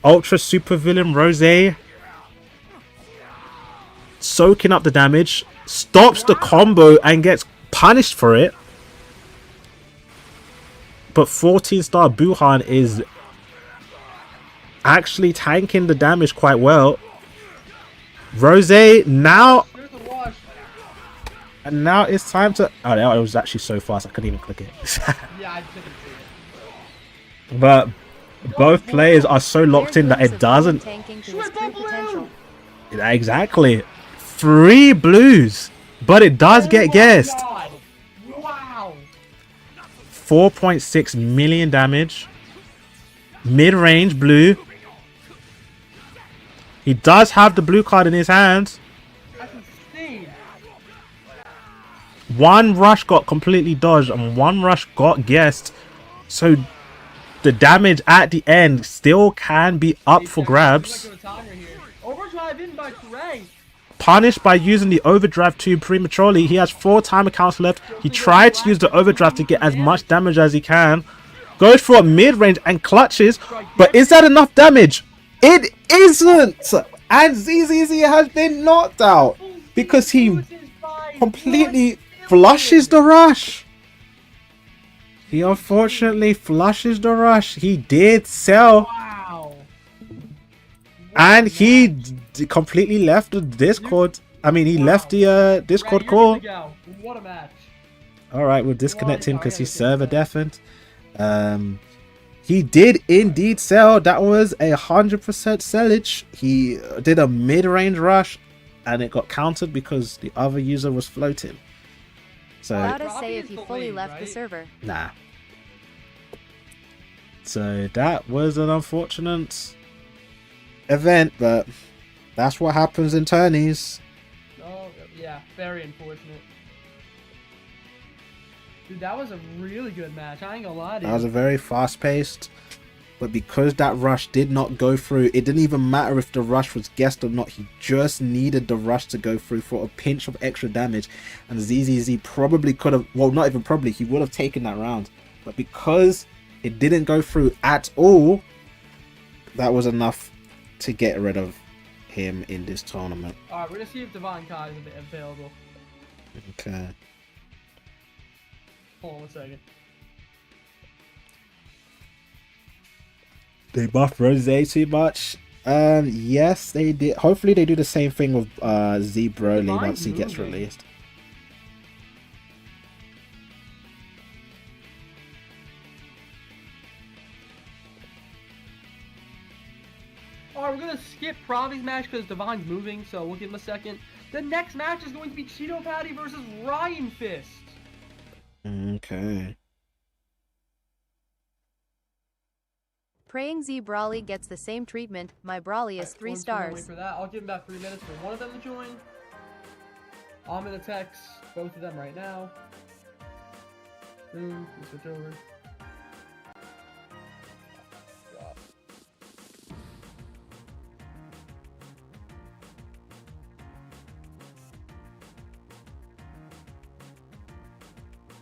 Ultra Super Villain Rose soaking up the damage, stops the combo and gets punished for it. But 14-star Buhan is actually tanking the damage quite well. Rose now. And now it's time to... Oh, it was actually so fast I couldn't even click it. Yeah, I couldn't see it. But both players are so locked in that it doesn't... Exactly. 3 blues. But it does get guessed. Wow. 4.6 million damage. Mid-range blue. He does have the blue card in his hands. That's insane. One rush got completely dodged and one rush got guessed. So the damage at the end still can be up for grabs. Overdrive in by Tourney. Punished by using the overdrive too prematurely. He has 4 timer counts left. He tried to use the overdrive to get as much damage as he can. Goes for a mid-range and clutches. But is that enough damage? It isn't! And 𝐬𝐤𝐬 has been knocked out because he completely flushes the rush. He unfortunately flushes the rush. He did sell. Wow. And he completely left the Discord. I mean, he left the Discord call. What a match. Alright, we'll disconnect him because he's server deafened. He did indeed sell. That was 100% sellage. He did a mid-range rush and it got countered because the other user was floating. So Allowed to say if he fully left the server. nah. So that was an unfortunate event, but that's what happens in tourneys. Oh, yeah, very unfortunate. Dude, that was a really good match. I ain't gonna lie to you. That was a very fast-paced, but because that rush did not go through, it didn't even matter if the rush was guessed or not. He just needed the rush to go through for a pinch of extra damage, and 𝐬𝐤𝐬 probably could have, well, not even probably, he would have taken that round. But because it didn't go through at all, that was enough to get rid of him in this tournament. Alright, we're gonna see if 𝐷𝐼NE is available. Okay. Hold on 1 second. They buffed Rose too much. Yes, they did. Hopefully they do the same thing with 𝐷𝐼NE once he gets released. Alright, we're gonna skip Provy's match because 𝐷𝐼NE's moving, so we'll give him a second. The next match is going to be Cheeto Patty versus Ryan Fist. Okay. Praying 𝐬𝐤𝐬 gets the same treatment. My Brawly is 3 stars. Wait for that. I'll give him about 3 minutes for one of them to join. I'm gonna text both of them right now. Boom. Let's switch over.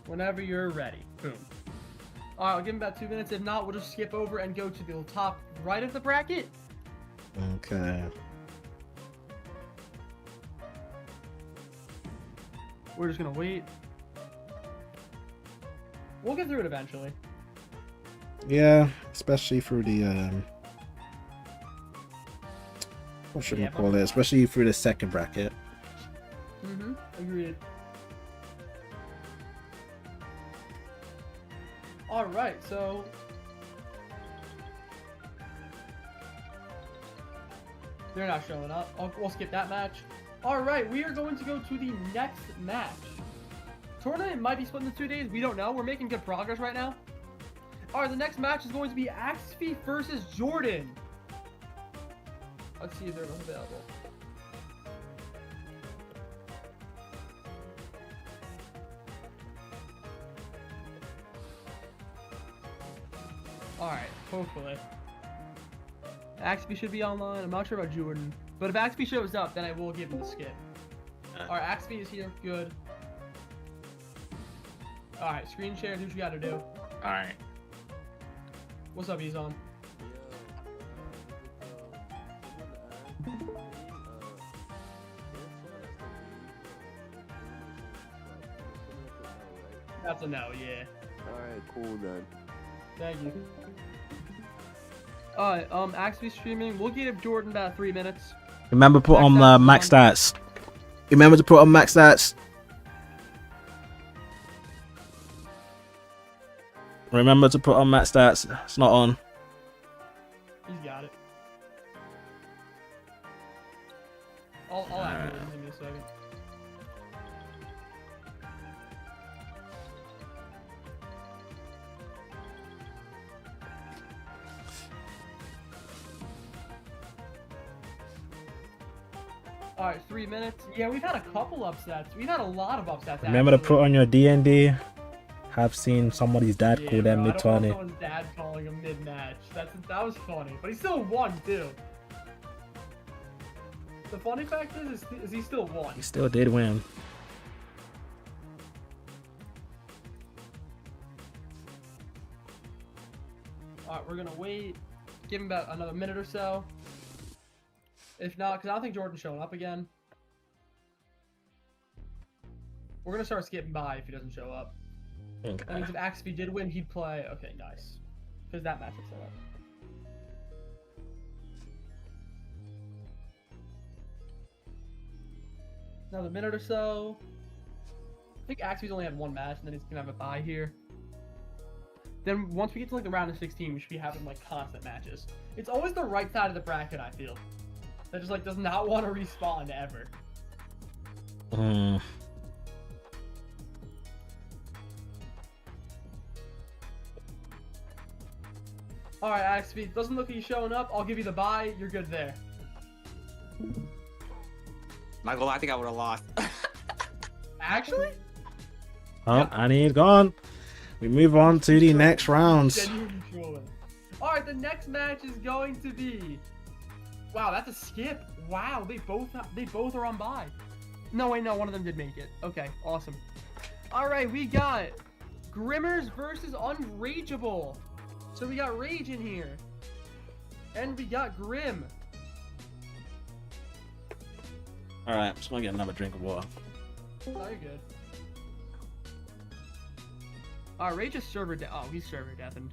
Whenever you're ready. Boom. Alright, I'll give him about 2 minutes. If not, we'll just skip over and go to the top right of the bracket. Okay. We're just gonna wait. We'll get through it eventually. Yeah, especially through the what should we call it? Especially through the second bracket. Agreed. Alright, so they're not showing up. We'll skip that match. Alright, we are going to go to the next match. Tournament might be split into 2 days. We don't know. We're making good progress right now. Alright, the next match is going to be 𝐴XP versus Jordan. Let's see if they're available. Alright, hopefully. 𝐴XP should be online. I'm not sure about Jordan. But if 𝐴XP shows up, then I will give him the skip. Alright, 𝐴XP is here. Good. Alright, screen share. Do what you gotta do. Alright. What's up, Izon? That's a no, yeah. Alright, cool then. Thank you. Alright, 𝐴XP streaming. We'll give Jordan about 3 minutes. Remember put on max stats. Remember to put on max stats. Remember to put on max stats. It's not on. He's got it. I'll activate him in a second. All right, 3 minutes. Yeah, we've had a couple upsets. We've had a lot of upsets. Remember to actually. put on your D&D. Have seen somebody's dad Yeah, call them bro, I don't want mid-tourney. someone's dad calling him mid-match. That was funny, but he still won too. The funny fact is he still won. He still did win. All right, we're gonna wait. Give him about another minute or so. If not, because I don't think Jordan's showing up again. We're gonna start skipping by if he doesn't show up. Okay. That means if 𝐓𝐴𝐷 did win, he'd play. Okay, nice. Because that match is set up. Another minute or so. I think 𝐓𝐴𝐷's only had one match, and then he's gonna have a bye here. Then once we get to like the round of 16, we should be having like constant matches. It's always the right side of the bracket, I feel, that just like does not want to respawn ever. All right, 𝐓𝐴𝐷, doesn't look like he's showing up. I'll give you the bye. You're good there. Michael, I think I would have lost. Actually? Oh, and he's gone. We move on to the next rounds. Genuinely trolling. All right, the next match is going to be. Wow, that's a skip. Wow, they both are on bye. No, wait, no, one of them did make it. Okay, awesome. All right, we got Grimmers versus Unrageable. So we got Rage in here, and we got Grim. All right, I'm just gonna get another drink of water. Oh, you're good. Alright, Rage is server death. Oh, he's server deafened.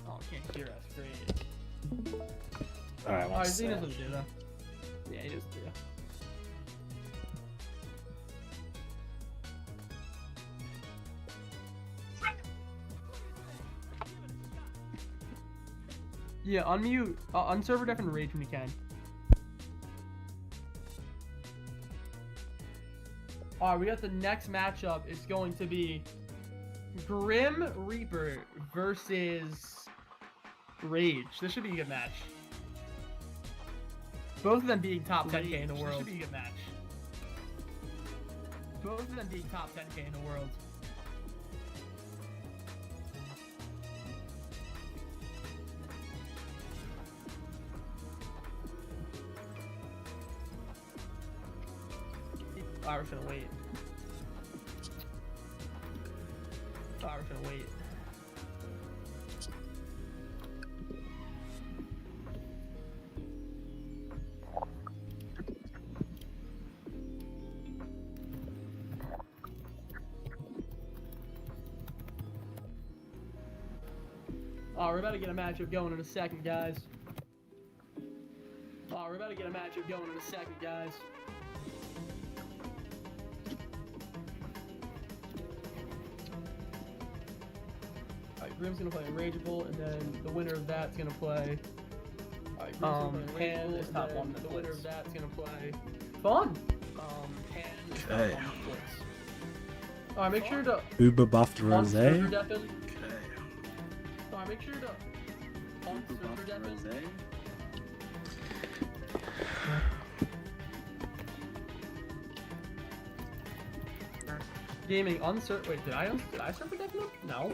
Oh, can't hear us. Great. Alright, Alright, he knows what to do though. Yeah, he does do. Yeah, unmute, unserver deafen Rage when you can. Alright, we got the next matchup. It's going to be Grim Reaper versus Rage. This should be a good match. Both of them being top 10k in the world. This should be a good match. Both of them being top 10k in the world. Alright, we're gonna wait. Alright, we're gonna wait. Oh, we're about to get a matchup going in a second, guys. Oh, we're about to get a matchup going in a second, guys. Alright, Grim's gonna play Rageable, and then the winner of that's gonna play. Alright, Pan is top one. The winner of that's gonna play. Fun! Pan is top one. Alright, make sure to. Uber buffed Rose. Alright, make sure to. Gaming uncertain. Wait, did I server deafen him? No.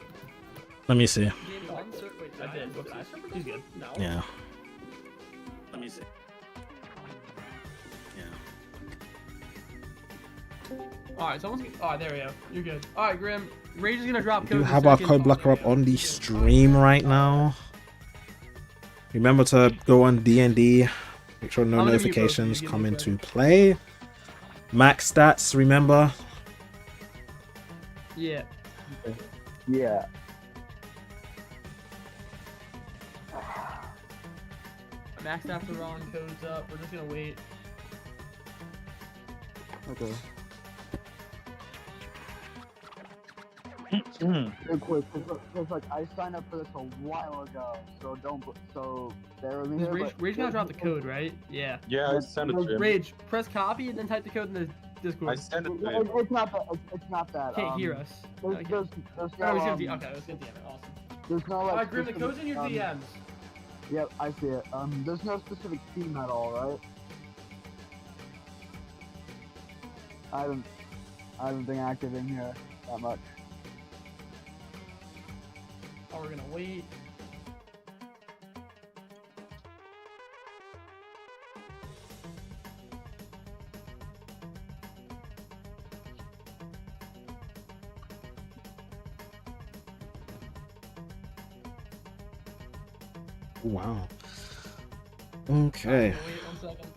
Let me see. Gaming uncertain. Wait, I did. Did I server deafen him? No. Yeah. Let me see. Alright, someone's. Alright, there we go. You're good. Alright, Grim. Rage is gonna drop We code. do have our code blocker up on the stream right now. Remember to go on D&D. Make sure no notifications come into play. Max stats, remember. Yeah. Yeah. Max after wrong codes up. We're just gonna wait. Okay. Real quick, cause like I signed up for this a while ago, so bear with me here. Rage gonna drop the code, right? Yeah. Yeah, I sent it to him. Rage, press copy and then type the code in the Discord. I sent it to him. It's not that. It's not that. Can't hear us. There's Okay. no. Okay, I was gonna DM it. Awesome. There's no like. Alright, Grim, the specific, code's in your DMs. Yep, I see it. There's no specific theme at all, right? I haven't been active in here that much. Oh, we're gonna wait. Wow. Okay. Wait 1 second.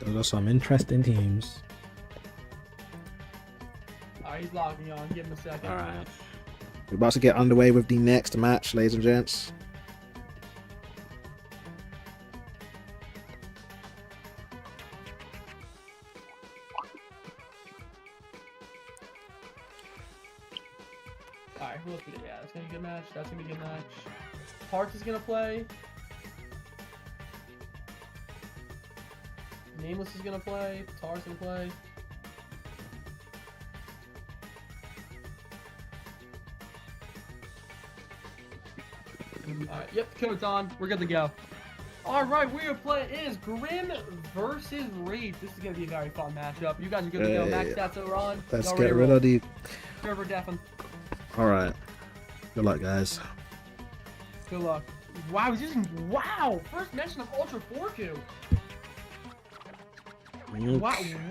Those are some interesting teams. Alright, he's logging on. Give him a second. Alright. We're about to get underway with the next match, ladies and gents. Alright, who else? Yeah, that's gonna be a good match. That's gonna be a good match. Parks is gonna play. Nameless is gonna play. Tar's gonna play. Alright, yep, code's on. We're good to go. Alright, we are playing. It is Grim versus Rage. This is gonna be a very fun matchup. You guys are good to go. Max stats are on. Let's get rid of the... Trevor Deffen. Alright. Good luck, guys. Good luck. Wow, he's using... Wow! First mention of Ultra 4Q.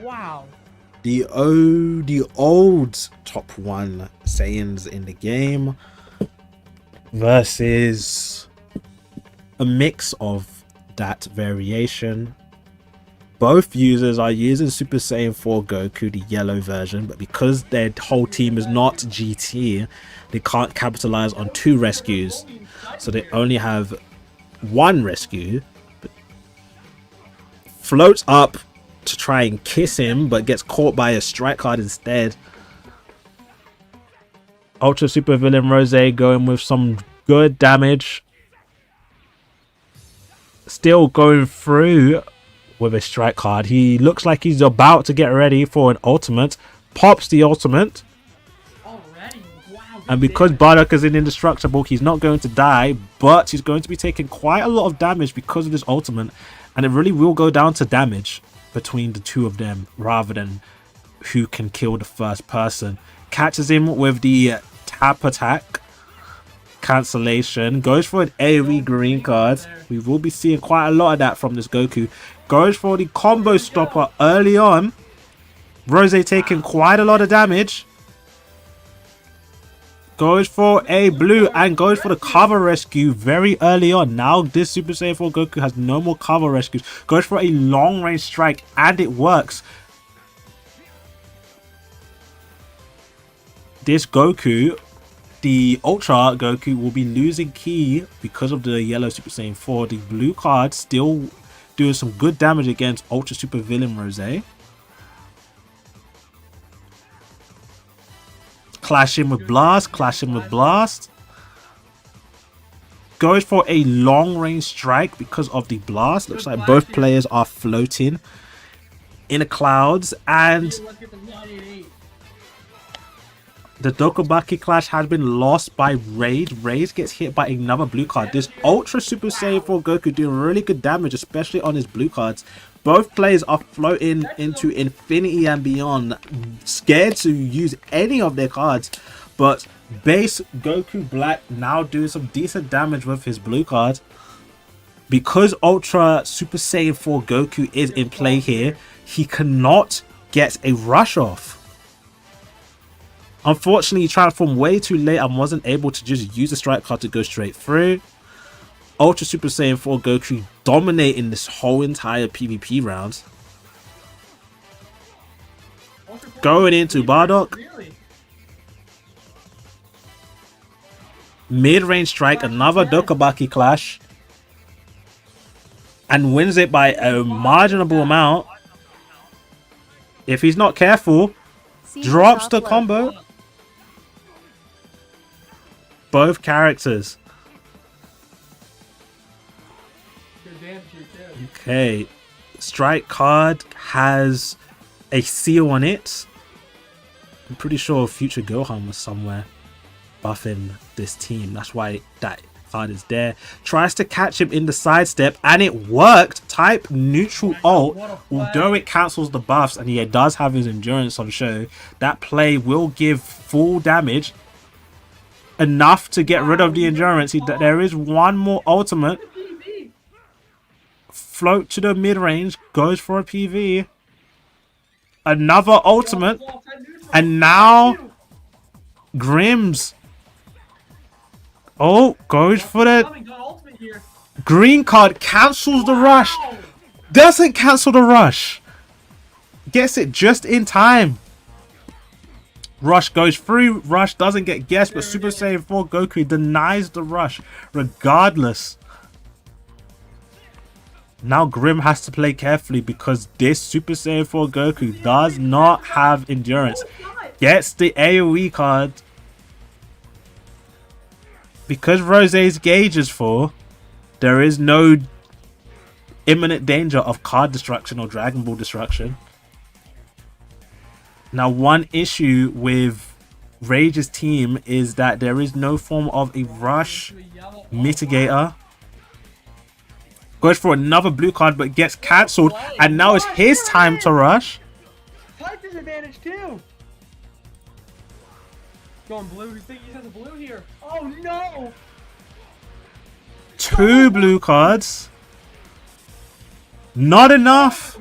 Wow. The old top 1 Saiyans in the game versus a mix of that variation. Both users are using Super Saiyan 4 Goku, the yellow version, but because their whole team is not GT, they can't capitalize on 2 rescues. So they only have 1 rescue. Floats up to try and kiss him, but gets caught by a strike card instead. Ultra Super Villain Rose going with some good damage. Still going through with a strike card. He looks like he's about to get ready for an ultimate. Pops the ultimate. Already? Wow. And because Bardock is indestructible, he's not going to die, but he's going to be taking quite a lot of damage because of this ultimate. And it really will go down to damage between the two of them rather than who can kill the first person. Catches him with the tap attack. Cancellation. Goes for an AoE green card. We will be seeing quite a lot of that from this Goku. Goes for the combo stopper early on. Rose taking quite a lot of damage. Goes for a blue and goes for the cover rescue very early on. Now this Super Saiyan 4 Goku has no more cover rescues. Goes for a long range strike and it works. This Goku, the Ultra Goku, will be losing ki because of the yellow Super Saiyan 4. The blue card still doing some good damage against Ultra Super Villain Rose. Clashing with Blast, clashing with Blast. Goes for a long range strike because of the Blast. Looks like both players are floating in the clouds, and the Dokubaki clash has been lost by Raid. Raid gets hit by another blue card. This Ultra Super Saiyan 4 Goku doing really good damage, especially on his blue cards. Both players are floating into infinity and beyond, scared to use any of their cards. But base Goku Black now doing some decent damage with his blue card. Because Ultra Super Saiyan 4 Goku is in play here, he cannot get a rush off. Unfortunately, he transformed way too late and wasn't able to just use the strike card to go straight through. Ultra Super Saiyan 4 Goku dominating this whole entire PvP round. Going into Bardock. Mid-range strike, another Dokubaki clash. And wins it by a marginable amount. If he's not careful, drops the combo. Both characters. Okay, strike card has a seal on it. I'm pretty sure future Gohan was somewhere buffing this team. That's why that card is there. Tries to catch him in the sidestep, and it worked. Type neutral ult, although it cancels the buffs, and he does have his endurance on show. That play will give full damage, enough to get rid of the endurance. There is one more ultimate. Float to the mid range, goes for a PV. Another ultimate, and now Grimm's. Oh, goes for the green card, cancels the rush. Doesn't cancel the rush. Gets it just in time. Rush goes through. Rush doesn't get guessed, but Super Saiyan 4 Goku denies the rush regardless. Now Grim has to play carefully because this Super Saiyan 4 Goku does not have endurance. Gets the AoE card. Because Rose's gauge is full, there is no imminent danger of card destruction or Dragon Ball destruction. Now, one issue with Rage's team is that there is no form of a rush mitigator. Goes for another blue card but gets cancelled, and now it's his time to rush. Type disadvantage too. Going blue. He thinks he has a blue here. Oh no! 2 blue cards. Not enough.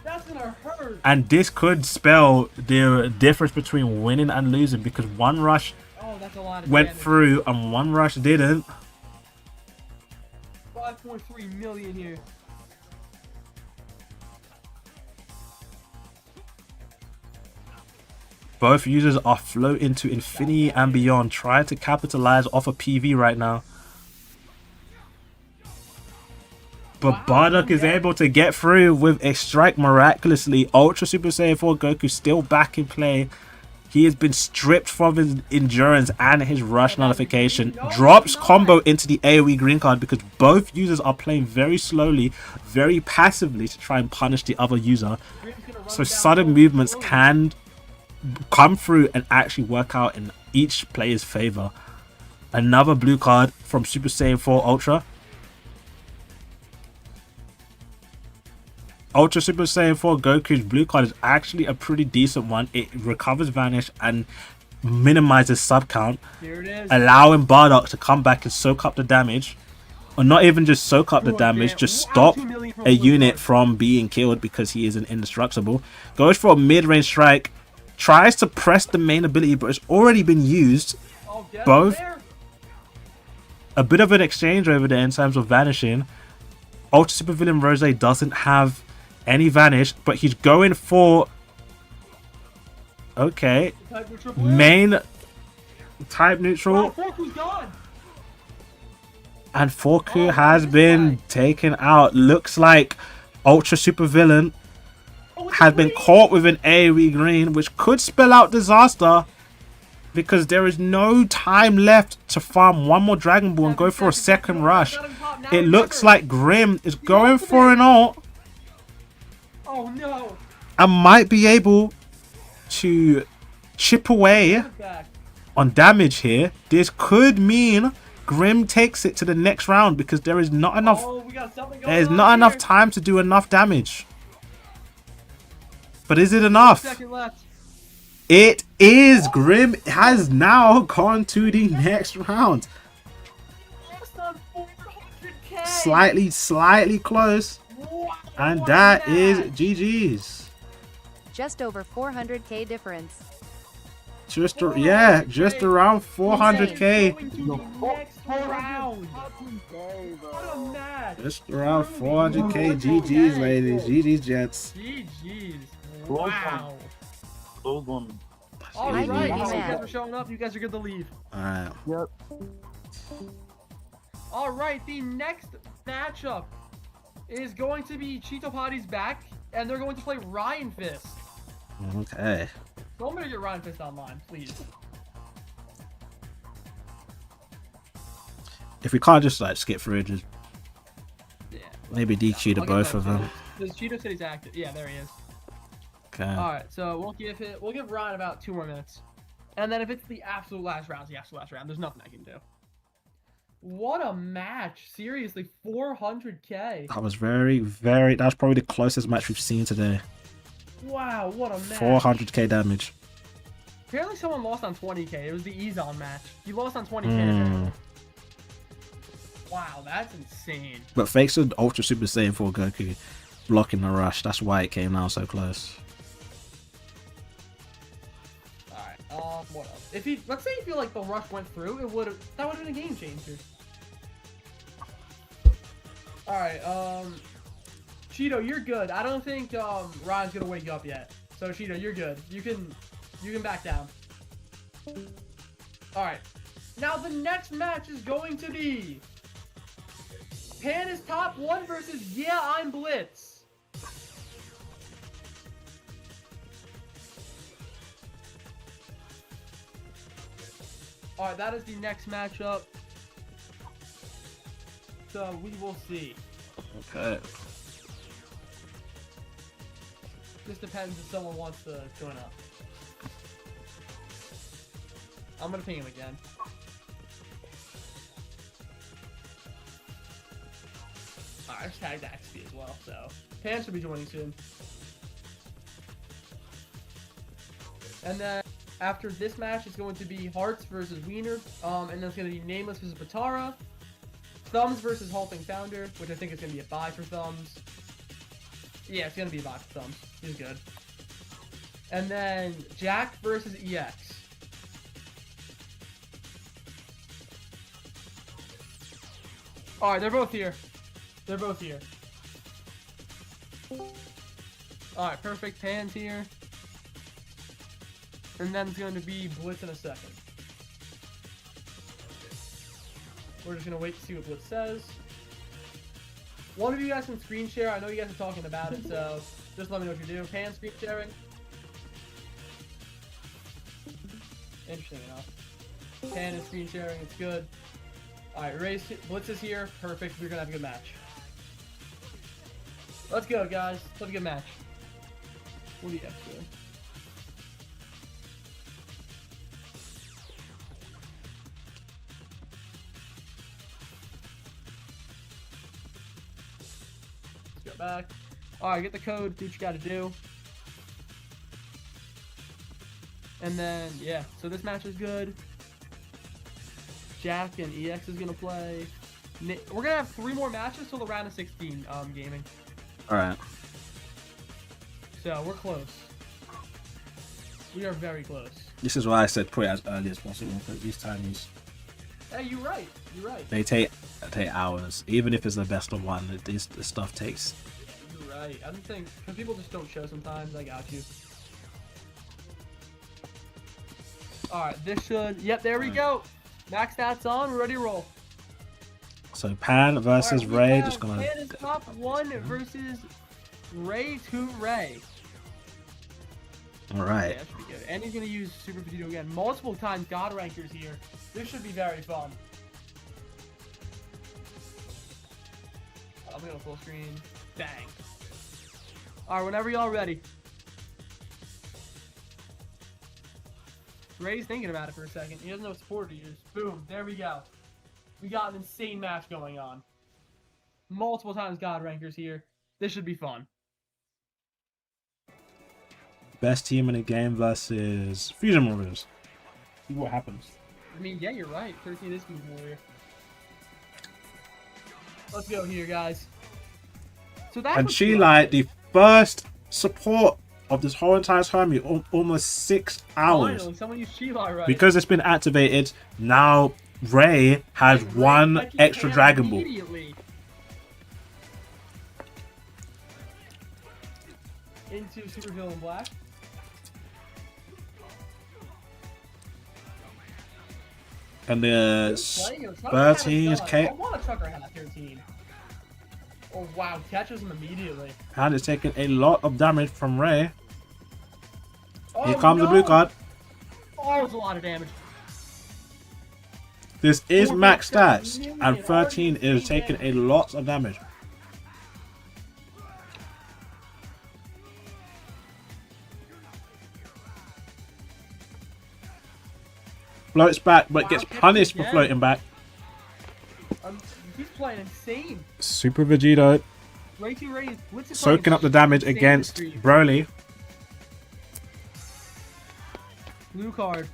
That's gonna hurt. And this could spell the difference between winning and losing, because one rush went through and one rush didn't. 5.3 million here. Both users are floating to infinity and beyond, trying to capitalize off a PV right now. But Bardock is able to get through with a strike miraculously. Ultra Super Saiyan 4 Goku still back in play. He has been stripped from his endurance and his rush nullification. Drops combo into the AoE green card because both users are playing very slowly, very passively to try and punish the other user. So sudden movements can come through and actually work out in each player's favor. Another blue card from Super Saiyan 4 Ultra. Ultra Super Saiyan 4 Goku's blue card is actually a pretty decent one. It recovers Vanish and minimizes sub count, allowing Bardock to come back and soak up the damage. Or not even just soak up the damage, just stop a unit from being killed because he isn't indestructible. Goes for a mid-range strike. Tries to press the main ability, but it's already been used. Both. A bit of an exchange over there in terms of vanishing. Ultra Super Villain Rose doesn't have any vanish, but he's going for... Okay. Main type neutral. And Forku has been taken out. Looks like Ultra Super Villain has been caught with an AoE green, which could spell out disaster because there is no time left to farm one more Dragon Ball and go for a second rush. It looks like Grim is going for an ult. Oh no! And might be able to chip away on damage here. This could mean Grim takes it to the next round because there is not enough. There is not enough time to do enough damage. But is it enough? It is. Grim has now gone to the next round. Slightly close. And that is GG's. Just over 400k difference. Just around 400k. Just around 400k. GG's, ladies. GG's, gents. GG's. Wow. Alright, you guys are showing up. You guys are good to leave. Alright. Yep. Alright, the next matchup is going to be Cheeto Potty's back, and they're going to play Ryan Fist. Okay. So I'm gonna get Ryan Fist online, please. If we can't just like skip through, just maybe DQ to both of them. Does Cheeto said he's active? Yeah, there he is. Okay. All right, so we'll give Ryan about 2 more minutes, And then if it's the absolute last round, it's the absolute last round. There's nothing I can do. What a match. Seriously, 400k. That was very, very... That's probably the closest match we've seen today. Wow, what a match. 400k damage. Apparently someone lost on 20k. It was the 𝐬𝐿 match. He lost on 20k. Wow, that's insane. But 𝐓𝐡𝐚𝐧𝐤𝐬 Ultra Super Saiyan 4 Goku blocking the rush. That's why it came down so close. Alright, what else? If he, let's say you feel like the rush went through, that would have been a game changer. Alright, Cheeto, you're good. I don't think Ryan's gonna wake up yet. So Cheeto, you're good. You can back down. Alright. Now the next match is going to be Pan is top 1 versus 𝐴𝐿𝐴. Alright, that is the next matchup. So we will see. Okay. Just depends if someone wants to join up. I'm gonna ping him again. Alright, I just tagged XP as well, so Pan should be joining soon. And then after this match, it's going to be Hearts versus Wiener, and then it's going to be Nameless versus Batara, Thumbs versus Halting Founder, which I think is going to be a bye for Thumbs. Yeah, it's going to be a bye for Thumbs. He's good. And then Jack versus EX. Alright, they're both here. They're both here. Alright, perfect. Pan's here. And then it's going to be Blitz in a second. We're just going to wait to see what Blitz says. One of you guys can screen share. I know you guys are talking about it, so just let me know what you're doing. Pan screen sharing. Interesting enough. Pan is screen sharing. It's good. Alright, Blitz is here. Perfect. We're going to have a good match. Let's go, guys. Let's have a good match. What do you have to do? Let's go back. Alright, get the code. Do what you gotta do. And then, yeah. So this match is good. Jack and EX is gonna play. We're gonna have 3 more matches till the round of 16 gaming. Alright. So we're close. We are very close. This is why I said put it as early as possible, because these timings, Hey, you're right. You're right. they take hours. Even if it's the best of one, this stuff takes. You're right. I don't think, because people just don't show sometimes. I got you. Alright, this should, yep, there we go. Max stats on, we're ready to roll. So Pan versus Ray, just gonna. Pan is top 1 versus Ray to Ray. Alright. Yeah, that should be good. And he's gonna use Super Potato again. Multiple times God Rankers here. This should be very fun. I'm gonna full screen. Bang. Alright, whenever y'all ready. Ray's thinking about it for a second. He doesn't know what support to use. Boom. There we go. We got an insane match going on. Multiple times God Rankers here. This should be fun. Best team in the game versus Fusion Warriors. See what happens. I mean, yeah, you're right. 13 is Fusion Warrior. Let's go here, guys. So that's And she like the first support of this whole entire time, almost 6 hours. Finally, someone used Sheila right. Because it's been activated, now Ray has And one Ray extra Dragon Ball. immediately into Super Villain Black. And the 13 is I want to Chucker hat 13. Oh wow, catches him immediately. Pan is taking a lot of damage from Ray. Oh, Here comes the blue card. Oh, it's a lot of damage. This is 4.7 max stats, million, and 13 is taking a lot of damage. Floats back, but Wow, gets gets punished for again. floating back. He's playing insane. Super Vegito Raging Ray is blitzing soaking up the damage insane against streak. Broly. Blue card.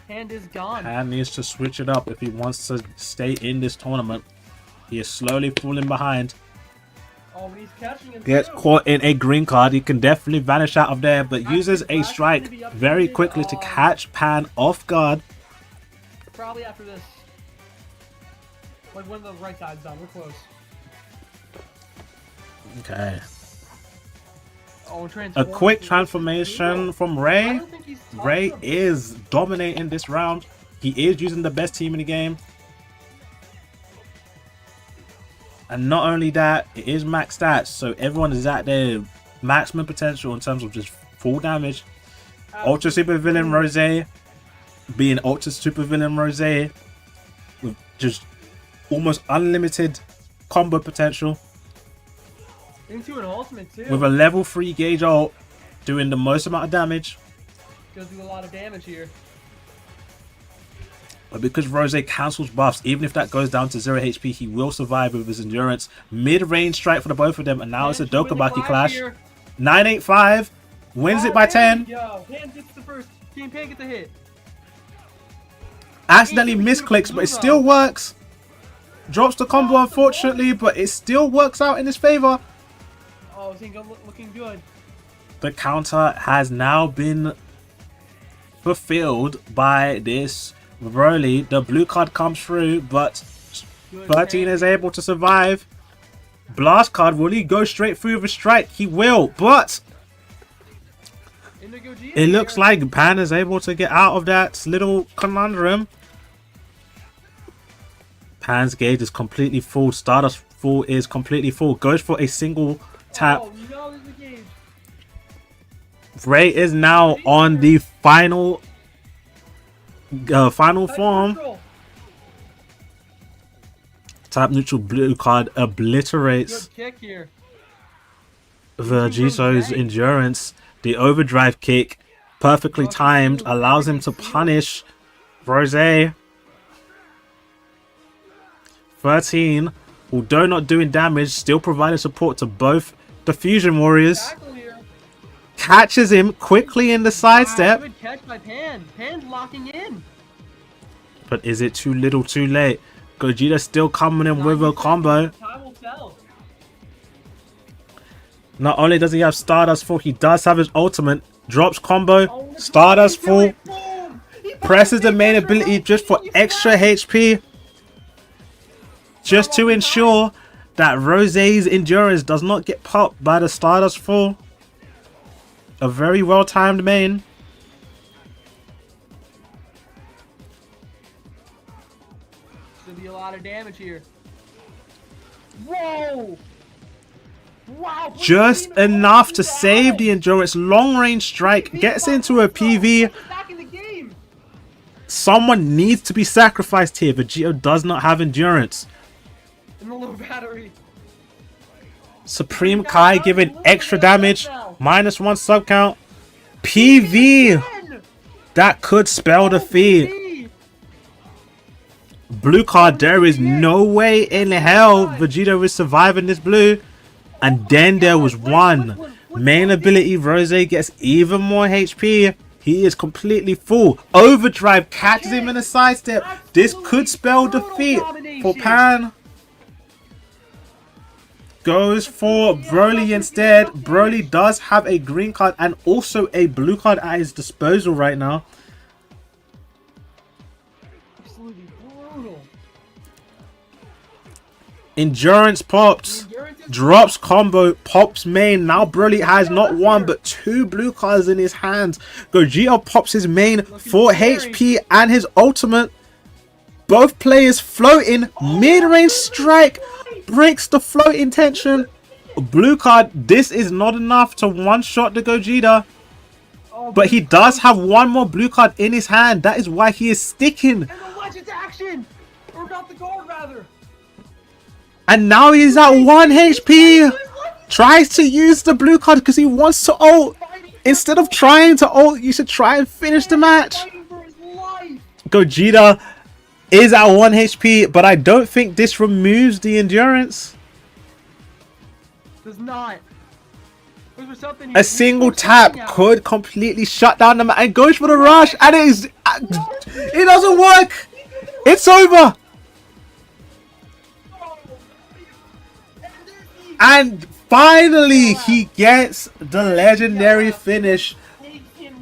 Hand is gone. Pan needs to switch it up if he wants to stay in this tournament. He is slowly falling behind. Oh, but he's catching him Gets too. caught in a green card. He can definitely vanish out of there, but uses a strike very quickly to catch Pan off guard. Probably after this. Like when the right side's done. We're close. Okay. Oh, A quick transformation from Ray. Ray is dominating this round. He is using the best team in the game. And not only that, it is max stats, so everyone is at their maximum potential in terms of just full damage. Ultra Super Villain Rose being Ultra Super Villain Rose with just almost unlimited combo potential. Into an ultimate too. With a level 3 gauge ult doing the most amount of damage. Gonna do a lot of damage here. But because Rose cancels buffs, even if that goes down to 0 HP, he will survive with his endurance. Mid-range strike for the both of them, and now it's a Dokabaki clash. 985 wins it by 10. Yo, Pan gets the first. Team Pan gets the hit. Accidentally misclicks, but it still works. Drops the combo, unfortunately, but it still works out in his favor. Oh, it's looking good. The counter has now been fulfilled by this Broly. The blue card comes through, but 13 is able to survive. Blast card, will he go straight through with a strike? He will, but it looks like Pan is able to get out of that little conundrum. Pan's gauge is completely full. Stardust full is completely full. Goes for a single tap. Oh, no, there's the gauge. Ray is now on the final form. Type neutral blue card obliterates Good kick here. 𝐻𝐿's endurance. The overdrive kick, perfectly timed, allows him to punish Rose. 13, although not doing damage, still providing support to both the Fusion Warriors. Catches him quickly in the sidestep. Good catch by Pan. Pan's locking in. But is it too little too late? Gogeta still coming in with a combo. Time will tell. Not only does he have Stardust full, he does have his ultimate. Drops combo, Stardust full. Presses the main ability just for extra HP. Just to ensure that Rose's endurance does not get popped by the Stardust full. A very well timed main. Should be a lot of damage here. Whoa! Wow! Just enough to save the endurance. Long range strike gets into a PV. Back in the game. Someone needs to be sacrificed here. Vegito does not have endurance. In the low battery. Supreme Kai giving extra damage. -1 sub count. PV. That could spell defeat. Blue card. There is no way in hell Vegito is surviving this blue. And then there was one. Main ability. Rose gets even more HP. He is completely full. Overdrive catches him in a sidestep. This could spell defeat for Pan. Goes for Broly instead. Broly does have a green card and also a blue card at his disposal right now. Absolutely brutal. Endurance pops. Drops combo. Pops main. Now Broly has not one but 2 blue cards in his hands. Gogeta pops his main for HP and his ultimate. Both players floating. Mid-range strike. Breaks the floating tension. Blue card. This is not enough to one-shot the Gogeta. But he does have one more blue card in his hand. That is why he is sticking. And the legend action! Or not the guard, rather. And now he's at 1 HP. Tries to use the blue card because he wants to ult. Instead of trying to ult, you should try and finish the match. Fighting for his life. Gogeta is at 1 HP, but I don't think this removes the endurance. Does not. Look for something A single tap could completely shut down the match, and goes for the rush, and it is. It doesn't work. It's over. And finally, he gets the legendary finish.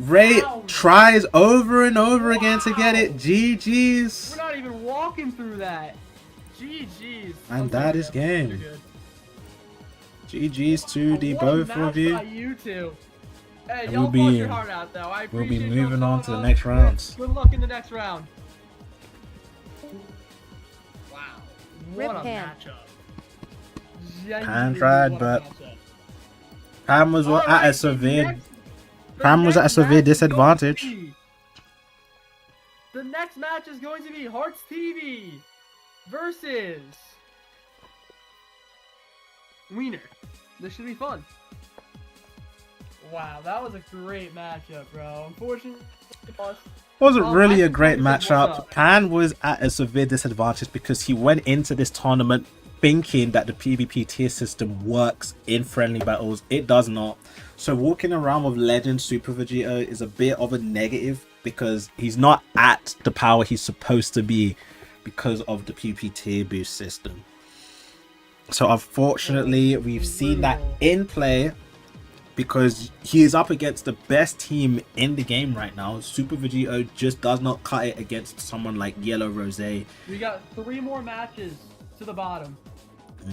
Ray tries over and over again to get it. GG's. We're not even walking through that. GG's. And that is game. GG's to the both of you. Hey, And y'all fought your heart out, though. I we'll be appreciate moving y'all on to the showing next up. rounds. Good luck in the next round. Wow. Rip What a Pan. matchup. Pan Genuinely tried, what a but matchup. Pan was All at right, a severe. the Pan was at a next severe match is going to disadvantage. be- The next match is going to be Hearts TV versus Wiener. This should be fun. Wow, that was a great matchup, bro. Unfortunately, Wasn't really I a can great tell you what's matchup. up. Pan was at a severe disadvantage because he went into this tournament thinking that the PvP tier system works in friendly battles. It does not. So walking around with Legend Super Vegeta is a bit of a negative because he's not at the power he's supposed to be because of the PvP tier boost system. So unfortunately, we've seen that in play because he is up against the best team in the game right now. Super Vegeta just does not cut it against someone like Yellow Rose. We got 3 more matches to the bottom.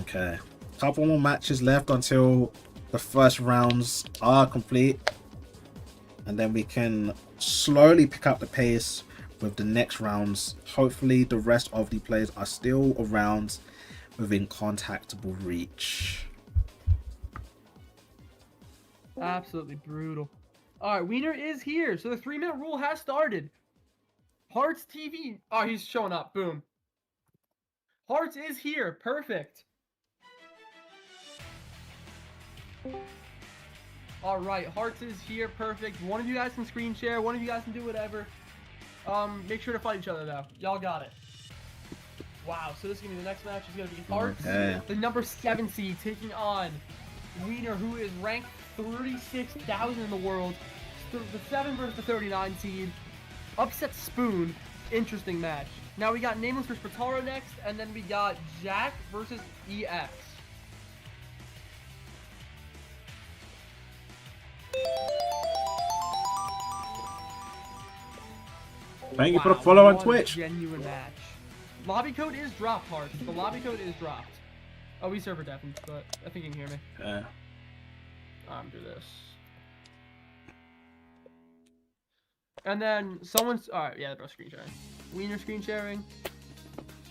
Okay, couple more matches left until the first rounds are complete, and then we can slowly pick up the pace with the next rounds. Hopefully the rest of the players are still around within contactable reach. Absolutely brutal. Alright, Wiener is here, so the 3-minute rule has started. Hearts TV. Oh, he's showing up. Boom. Hearts is here. Perfect. Alright, Hearts is here. Perfect. One of you guys can screen share. One of you guys can do whatever. Make sure to fight each other, though. Y'all got it. Wow, so this is going to be the next match. Is going to be Hearts, the number 7 seed, taking on Wiener, who is ranked 36,000 in the world. The 7 versus the 39 seed. Upset Spoon. Interesting match. Now we got Nameless versus Spatara next, and then we got Jack versus EX. Thank you for the follow on what a Twitch. Genuine match. Lobby code is dropped, Hearts. The lobby code is dropped. Oh, we server deafened, but I think you can hear me. Yeah. Do this. And then someone's. Alright, yeah, bro, screen sharing. Wiener screen sharing.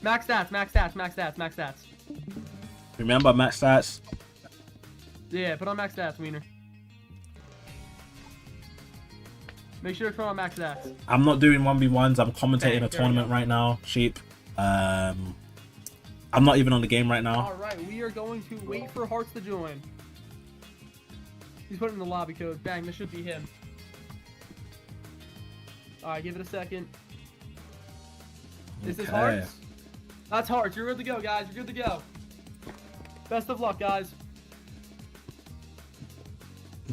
Max stats, max stats, max stats, max stats. Remember max stats. Yeah, put on max stats, Wiener. Make sure to put on max stats. I'm not doing 1v1s. I'm commentating Okay, a tournament right now, Sheep. I'm not even on the game right now. Alright, we are going to wait for Hearts to join. He's putting in the lobby code. Bang, this should be him. Alright, give it a second. Is this Hearts? That's Hearts. You're good to go, guys. You're good to go. Best of luck, guys.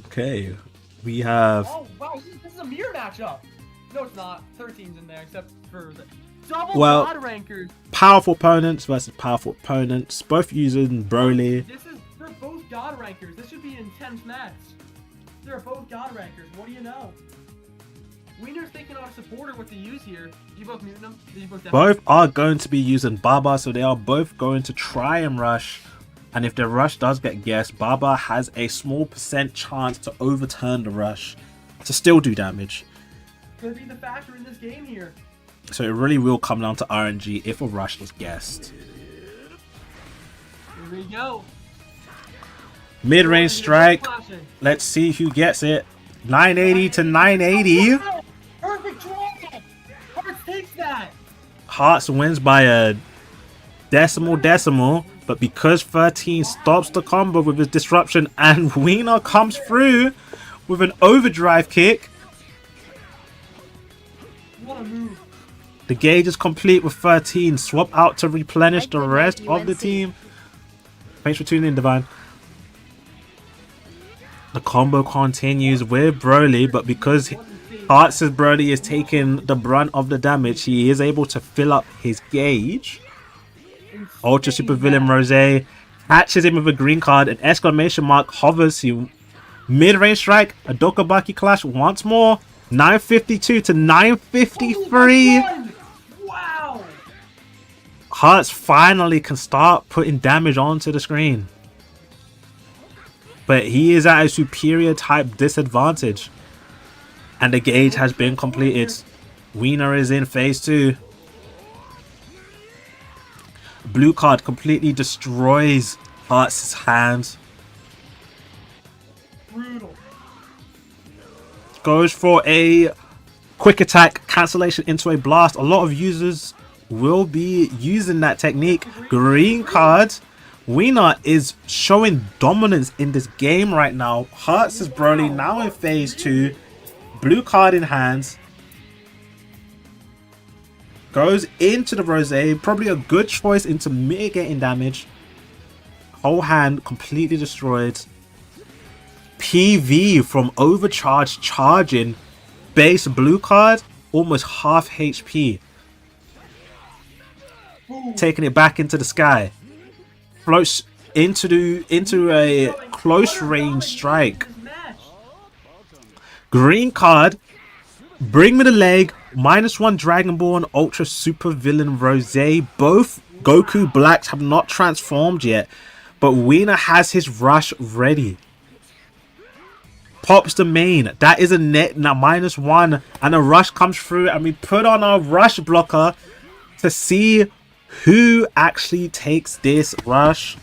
Okay. We have... Oh, wow. This is a mirror matchup. No, it's not. 13's in there, except for the double god rankers. Powerful opponents versus powerful opponents. Both using Broly. They're both god rankers. This should be an intense match. They're both god rankers. What do you know? Wiener's thinking on a supporter what to use here. Did you both mute them? Did you Both are going to be using Baba, so they are both going to try and rush. And if the rush does get guessed, Baba has a small % chance to overturn the rush to still do damage. Could be the factor in this game here. So it really will come down to RNG if a rush is guessed. Here we go. Mid-range strike. Let's see who gets it. 980 to 980. Perfect draw. Hearts takes that. Hearts wins by a decimal, but because 13 stops the combo with his disruption and Wiener comes through with an overdrive kick. What a move. The gauge is complete with 13. Swap out to replenish the rest of the 𝐷𝐿𝐷𝐷. team. Thanks for tuning in, Divine. The combo continues with Broly, but because Hearts' Broly is taking the brunt of the damage, he is able to fill up his gauge. Ultra Super Villain Rose catches him with a green card. An exclamation mark hovers him. Mid-range strike. A Dokabaki clash once more. 952 to 953. Wow. Hearts finally can start putting damage onto the screen. But he is at a superior type disadvantage. And the gauge has been completed. 𝐻𝐿𝐴 is in phase 2. Blue card completely destroys Hearts' hands. Brutal. Goes for a quick attack cancellation into a blast. A lot of users will be using that technique. Green card. 𝐻𝐿𝐴 is showing dominance in this game right now. Hearts' Broly now in phase 2. Blue card in hands. Goes into the Rose. Probably a good choice into mitigating damage. Whole hand completely destroyed. PV from overcharge charging. Base blue card. Almost half HP. Taking it back into the sky. Floats into a close range strike. Green card. Bring me the leg. -1 Dragonborn Ultra Super Villain Rose. Both Goku Blacks have not transformed yet, but 𝐻𝐿𝐴 has his rush ready. Pops the main. That is a net now -1, and a rush comes through, and we put on our rush blocker to see who actually takes this rush.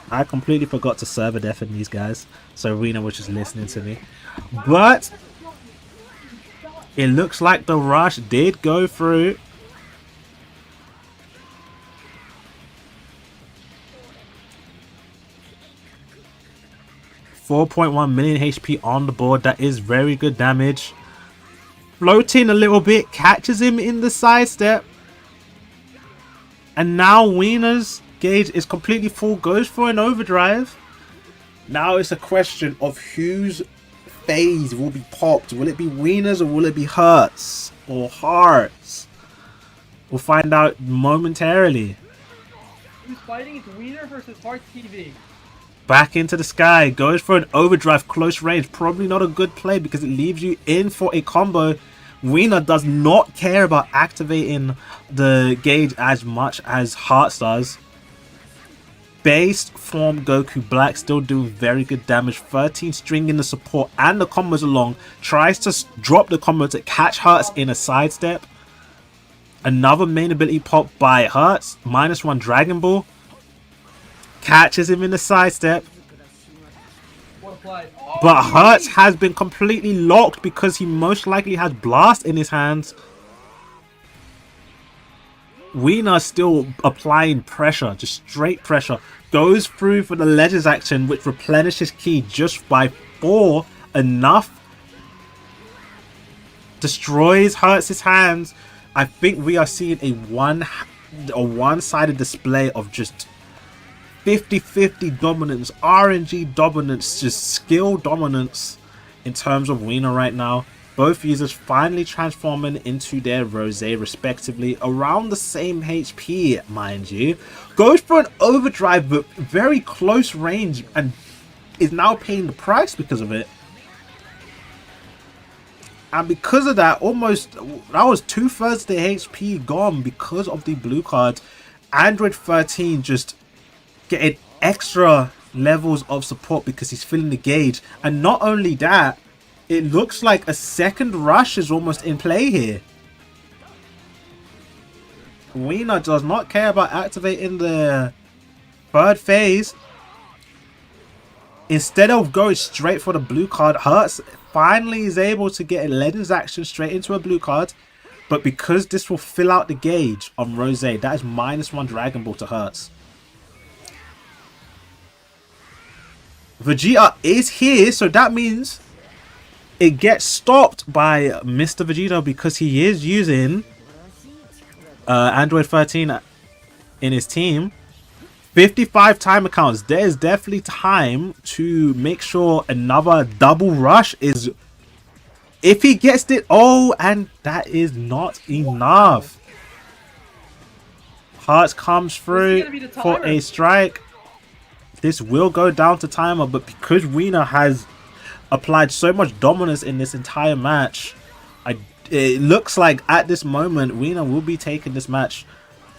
I completely forgot to server deafen these guys, so 𝐻𝐿𝐴 was just listening to me. But it looks like the rush did go through. $4.1 million HP on the board. That is very good damage. Floating a little bit, catches him in the sidestep. And now 𝐻𝐻𝐴's gauge is completely full. Goes for an overdrive. Now it's a question of whose phase will be popped. Will it be 𝐻𝐻𝐴's or will it be Hearts or Hearts? We'll find out momentarily. Who's fighting? It's 𝐻𝐻𝐴 versus Hearts TV. Back into the sky. Goes for an overdrive close range. Probably not a good play because it leaves you in for a combo. 𝐻𝐻𝐴 does not care about activating the gauge as much as Hearts does. Base form Goku Black still doing very good damage. 13 stringing the support and the combos along. Tries to drop the combo to catch Hearts in a sidestep. Another main ability pop by Hearts. -1 Dragon Ball. Catches him in the sidestep. But Hearts has been completely locked because he most likely has Blast in his hands. 𝐻𝐻𝐴 still applying pressure, just straight pressure. Goes through for the Legends action, which replenishes ki just by 4. Enough. Destroys Hearts' hands. I think we are seeing a one-sided display of just 50-50 dominance, RNG dominance, just skill dominance in terms of 𝐻𝐻𝐴 right now. Both users finally transforming into their Rose respectively, around the same HP, mind you. Goes for an overdrive but very close range and is now paying the price because of it. And because of that, that was 2/3 of the HP gone because of the blue card. Android 13 just getting extra levels of support because he's filling the gauge. And not only that, it looks like a second rush is almost in play here. 𝐻𝐻𝐴 does not care about activating the third phase. Instead of going straight for the blue card, Hearts finally is able to get a Legends action straight into a blue card. But because this will fill out the gauge on Rose, that is -1 Dragon Ball to Hearts. Vegeta is here, so that means it gets stopped by Mr. Vegeta because he is using Android 13 in his team. 55 time accounts. There's definitely time to make sure another double rush is... If he gets it... Oh, and that is not enough. Hearts comes through for a strike. This will go down to timer, but because 𝐬𝐻 has applied so much dominance in this entire match, it looks like at this moment 𝐬𝐻 will be taking this match.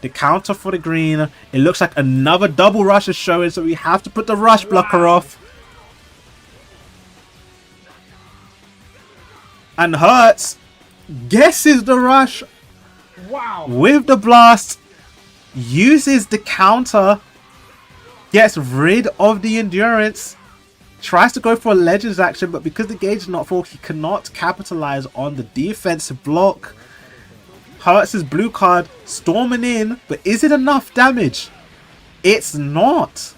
The counter for the green. It looks like another double rush is showing, so we have to put the rush blocker off. And 𝐻𝐡𝐚𝐧𝐤 guesses the rush with the blast, uses the counter, gets rid of the endurance, tries to go for a Legends action, but because the gauge is not full, he cannot capitalize on the defensive block. 𝐻𝐡𝐚𝐧𝐤's blue card storming in, but is it enough damage? It's not.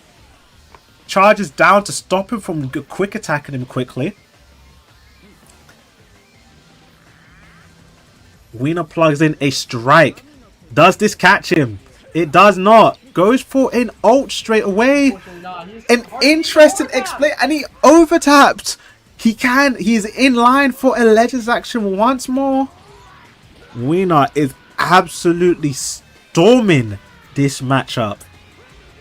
Charges down to stop him from quick attacking him quickly. 𝐬𝐻 plugs in a strike. Does this catch him? It does not. Goes for an ult straight away. An interesting explain, and he overtapped. He's in line for a Legends action once more. 𝐬𝐻 is absolutely storming this matchup.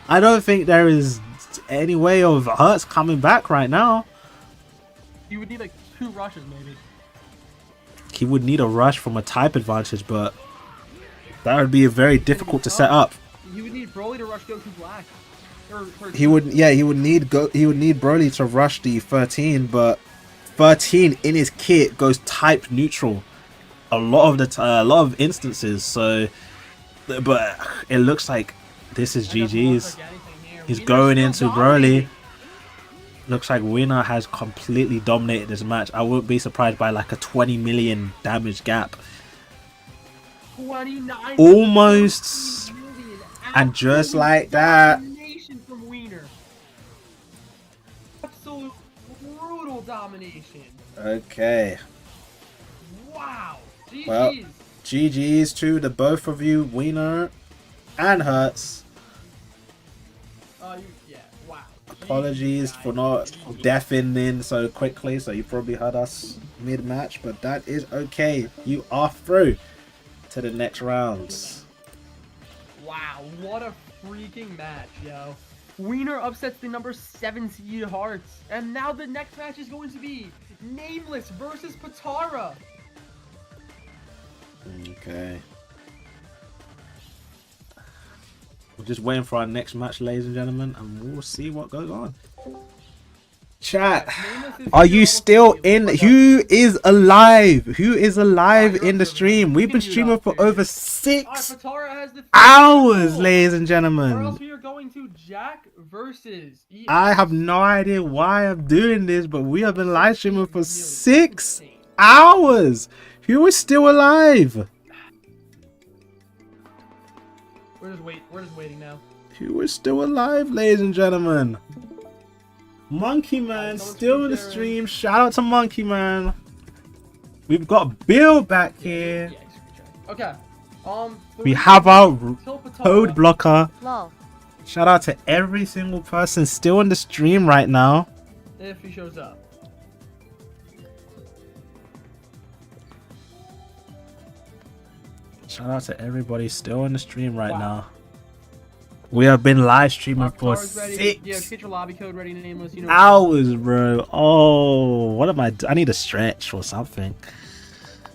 I don't think there is any way of 𝐻𝐡𝐚𝐧𝐤 coming back right now. You would need like 2 rushes maybe. He would need a rush from a type advantage, but that would be very difficult to set up. You would need Broly to rush Goku Black. He would need Broly to rush the 13, but 13 in his kit goes type neutral a lot of instances. So, but it looks like this is GG's. He's going into Broly. Looks like 𝐬𝐻 has completely dominated this match. I wouldn't be surprised by like a 20 million damage gap. 29 almost. And just like that. From 𝐬𝐻. Absolute brutal domination. Okay. Wow. GG's. Well, GG's to the both of you, 𝐬𝐻 and 𝐻𝐡𝐚𝐧𝐤. Yeah, wow. Apologies for not deafening in so quickly, so you probably heard us mid-match, but that is okay. You are through to the next rounds. Wow, what a freaking match, yo. 𝐬𝐻 upsets the number 7 seed 𝐻𝐻𝐚𝐧𝐤, and now the next match is going to be Nameless versus Potara. Okay. We're just waiting for our next match, ladies and gentlemen, and we'll see what goes on. Chat, are you still in? Who is alive? Who is alive in the stream? We've been streaming for over 6 hours, ladies and gentlemen. Or else we are going to Jack versus 𝐸x. I have no idea why I'm doing this, but we have been live streaming for 6 hours. Who is still alive? We're just waiting now. Who is still alive, ladies and gentlemen? Monkey Man still in the stream. Shout out to Monkey Man. We've got Bill back here. Okay. We have our code blocker. Shout out to every single person still in the stream right now. If he shows up. Shout out to everybody still in the stream right now. We have been live streaming for 6 get your lobby code ready, Nameless. You know hours, bro. Oh, what am I? I need a stretch or something.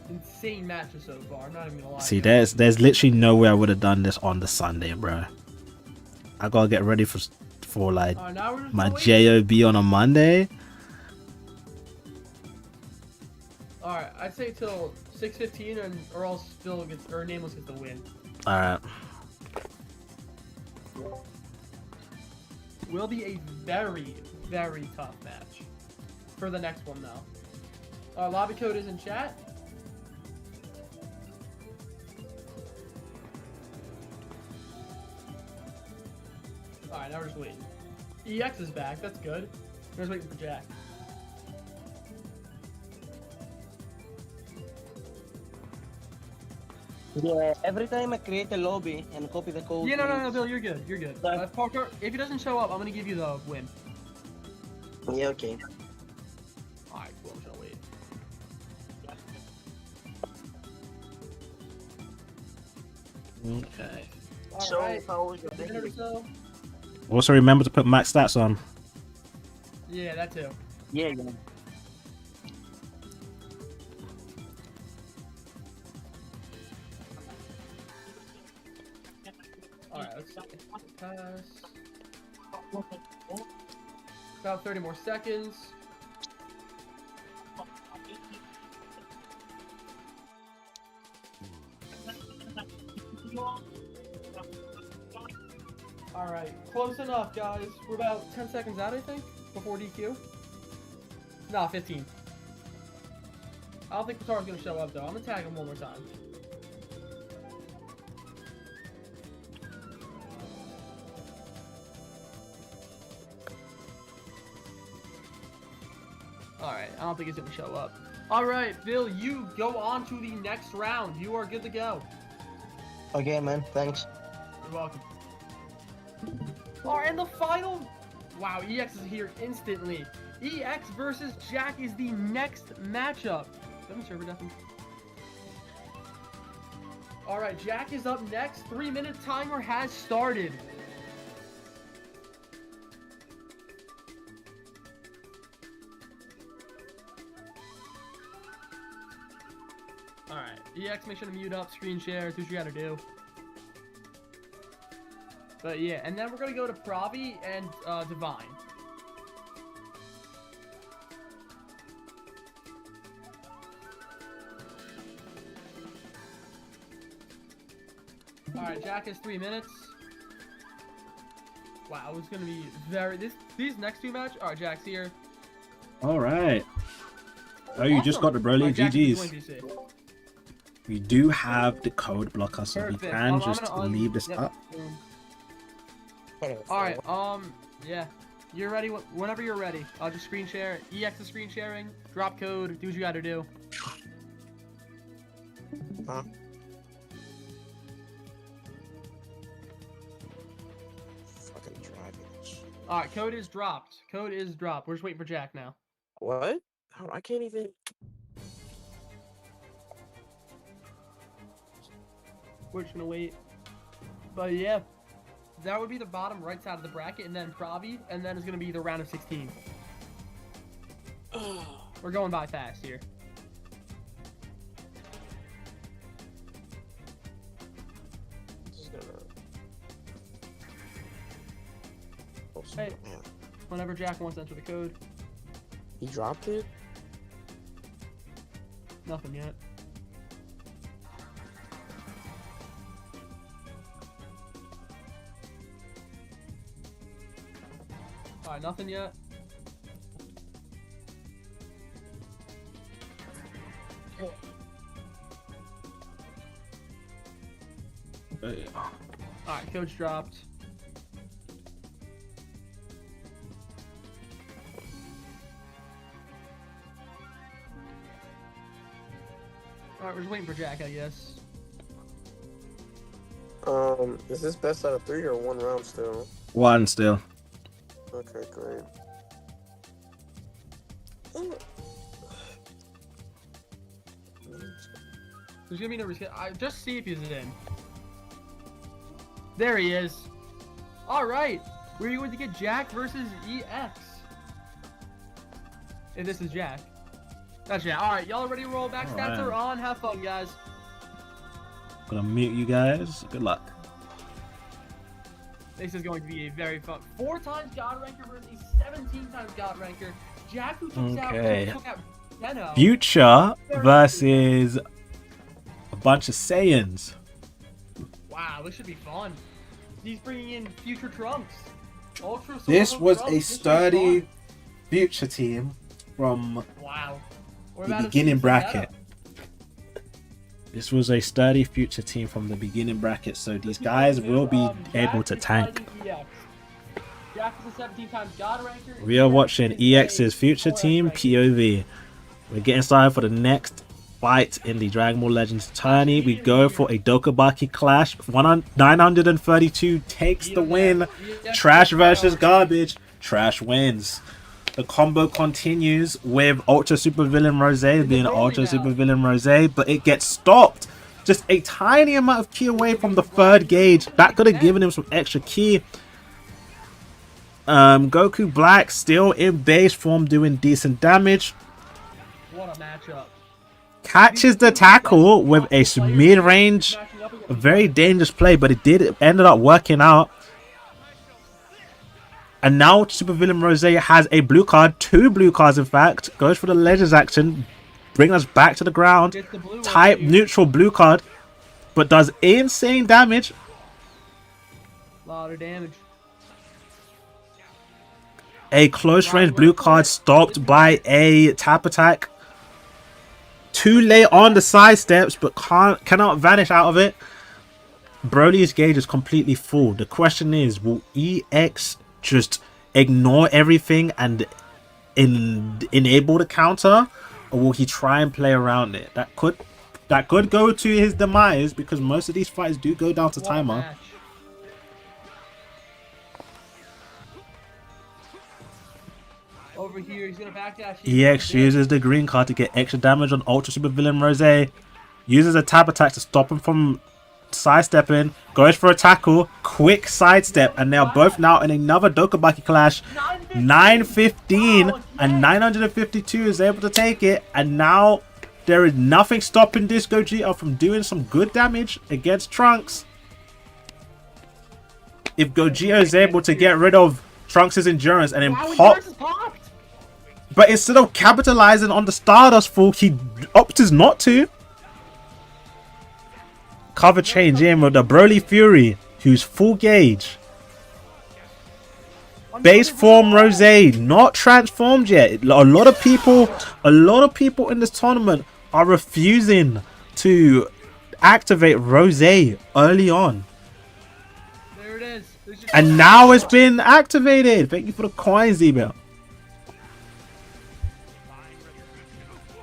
Insane matches so far. I'm not even gonna lie. See, there's literally no way I would have done this on the Sunday, bro. I gotta get ready for like my job on a Monday. All right, I'd say till 6:15, or else still gets Nameless gets the win. All right. Will be a very, very tough match for the next one, though. Lobby code is in chat. Alright, now we're just waiting. 𝐸𝐴X is back, that's good. We're just waiting for Jack. Yeah, every time I create a lobby and copy the code. Yeah, no, Bill, you're good. You're good. If Parker, if he doesn't show up, I'm gonna give you the win. Yeah, okay. Alright, cool. I'm just gonna wait. Okay. So, Alright. how was your day? Also remember to put max stats on. Yeah, that too. Yeah, yeah. Alright, let's pass. About 30 more seconds. Alright, close enough, guys. We're about 10 seconds out, I think, before DQ. Nah, 15. I don't think Qatar's gonna show up, though. I'm gonna tag him one more time. Alright, I don't think he's gonna show up. Alright, Bill, you go on to the next round. You are good to go. Okay, man. Thanks. You're welcome. Alright, and the final... Wow, EX is here instantly. EX versus Jack is the next matchup. Let me server deafen. Alright, Jack is up next. 3-minute timer has started. Alright, EX, make sure to mute up, screen share, do what you gotta do. But yeah, and then we're gonna go to Pravi and Divine. Alright, Jack has 3 minutes. Wow, it's gonna be very these next two matches. Alright, Jack's here. Alright. Oh, you just got the Broly. GG's. We do have the code blocker, so Perfect. we can just leave this Yep. up. Alright, yeah. You're ready whenever you're ready. I'll just screen share. EX is screen sharing. Drop code. Do what you gotta do. Huh? Fucking driving. Alright, code is dropped. Code is dropped. We're just waiting for Jack now. What? Oh, I can't even. We're just gonna wait. But yeah, that would be the bottom right side of the bracket, and then Pravi, and then it's gonna be the round of 16. We're going by fast here. Hey, whenever Jack wants to enter the code. He dropped it? Nothing yet. Alright, nothing yet. Alright, coach dropped. Alright, we're just waiting for Jack, I guess. Is this best out of 3 or 1 round still? One still. Okay, great. There's gonna be no reschedule. Just see if he's in. There he is. Alright, we're going to get Jack versus EX. If this is Jack. That's Jack. Alright, y'all ready to roll back? Stats are on. Have fun, guys. Gonna mute you guys. Good luck. This is going to be a very fun 4 times God Ranker versus a 17 times God Ranker. Jack who took out Zeno. Future versus a bunch of Saiyans. Wow, this should be fun. He's bringing in Future Trunks. Ultra This was Trunks. a sturdy Future team from the beginning bracket. This was a sturdy Future team from the beginning bracket, so these guys will be able to tank. Jack is a 17 times God Ranker. We are watching EX's Future team POV. We're getting started for the next fight in the Dragon Ball Legends tourney. We go for a Dokubaki clash. 932 takes the win. Trash versus garbage. Trash wins. The combo continues with Ultra Super Villain Rose being Ultra Super Villain Rose, but it gets stopped. Just a tiny amount of ki away from the third gauge. That could have given him some extra ki. Goku Black still in base form doing decent damage. What a matchup. Catches the tackle with a mid-range, a very dangerous play, but it ended up working out. And now Super Villain Rose has a blue card, 2 blue cards in fact, goes for the Legends action, bring us back to the ground, type neutral blue card, but does insane damage. Lot of damage. A close range blue card stopped by a tap attack. Too late on the side steps, but cannot vanish out of it. Broly's gauge is completely full. The question is, will EX just ignore everything and enable the counter, or will he try and play around it? That could go to his demise, because most of these fights do go down to timer. Over here, he's gonna backdash. EX uses the green card to get extra damage on Ultra Super Villain Rose. Uses a tap attack to stop him from sidestepping. Goes for a tackle. Quick sidestep. And they are both now in another Dokubaki clash. 915 and 952 is able to take it. And now there is nothing stopping this Gogeta from doing some good damage against Trunks. If Gogeta is able to get rid of Trunks' endurance and then pop. But instead of capitalizing on the Stardust Fall, he opts not to. Cover change in with the Broly Fury, who's full gauge. Base form Rose, not transformed yet. A lot of people in this tournament are refusing to activate Rose early on. There it is. And now it's been activated. Thank you for the coins, email.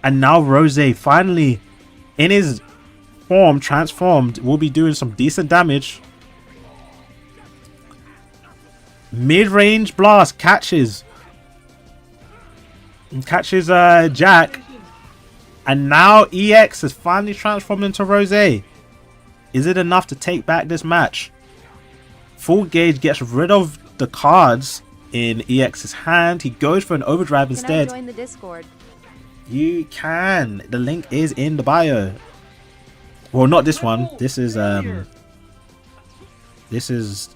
And now Rose finally, in his form transformed, will be doing some decent damage. Mid-range blast catches Jack. And now EX is finally transformed into Rose. Is it enough to take back this match? Full gauge gets rid of the cards in EX's hand. He goes for an overdrive instead. Can I join the Discord? You can. The link is in the bio. Well, not this one. This is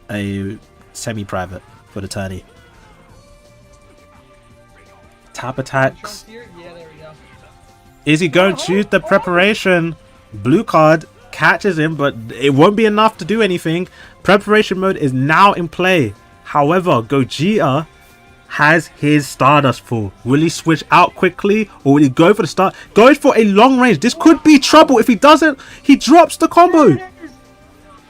a semi-private for the tourney. Tap attacks. Is he going to use the preparation? Blue card catches him, but it won't be enough to do anything. Preparation mode is now in play. However, Gogeta has his Stardust Fall. Will he switch out quickly, or will he go for the start? Goes for a long range. This could be trouble. If he doesn't, he drops the combo.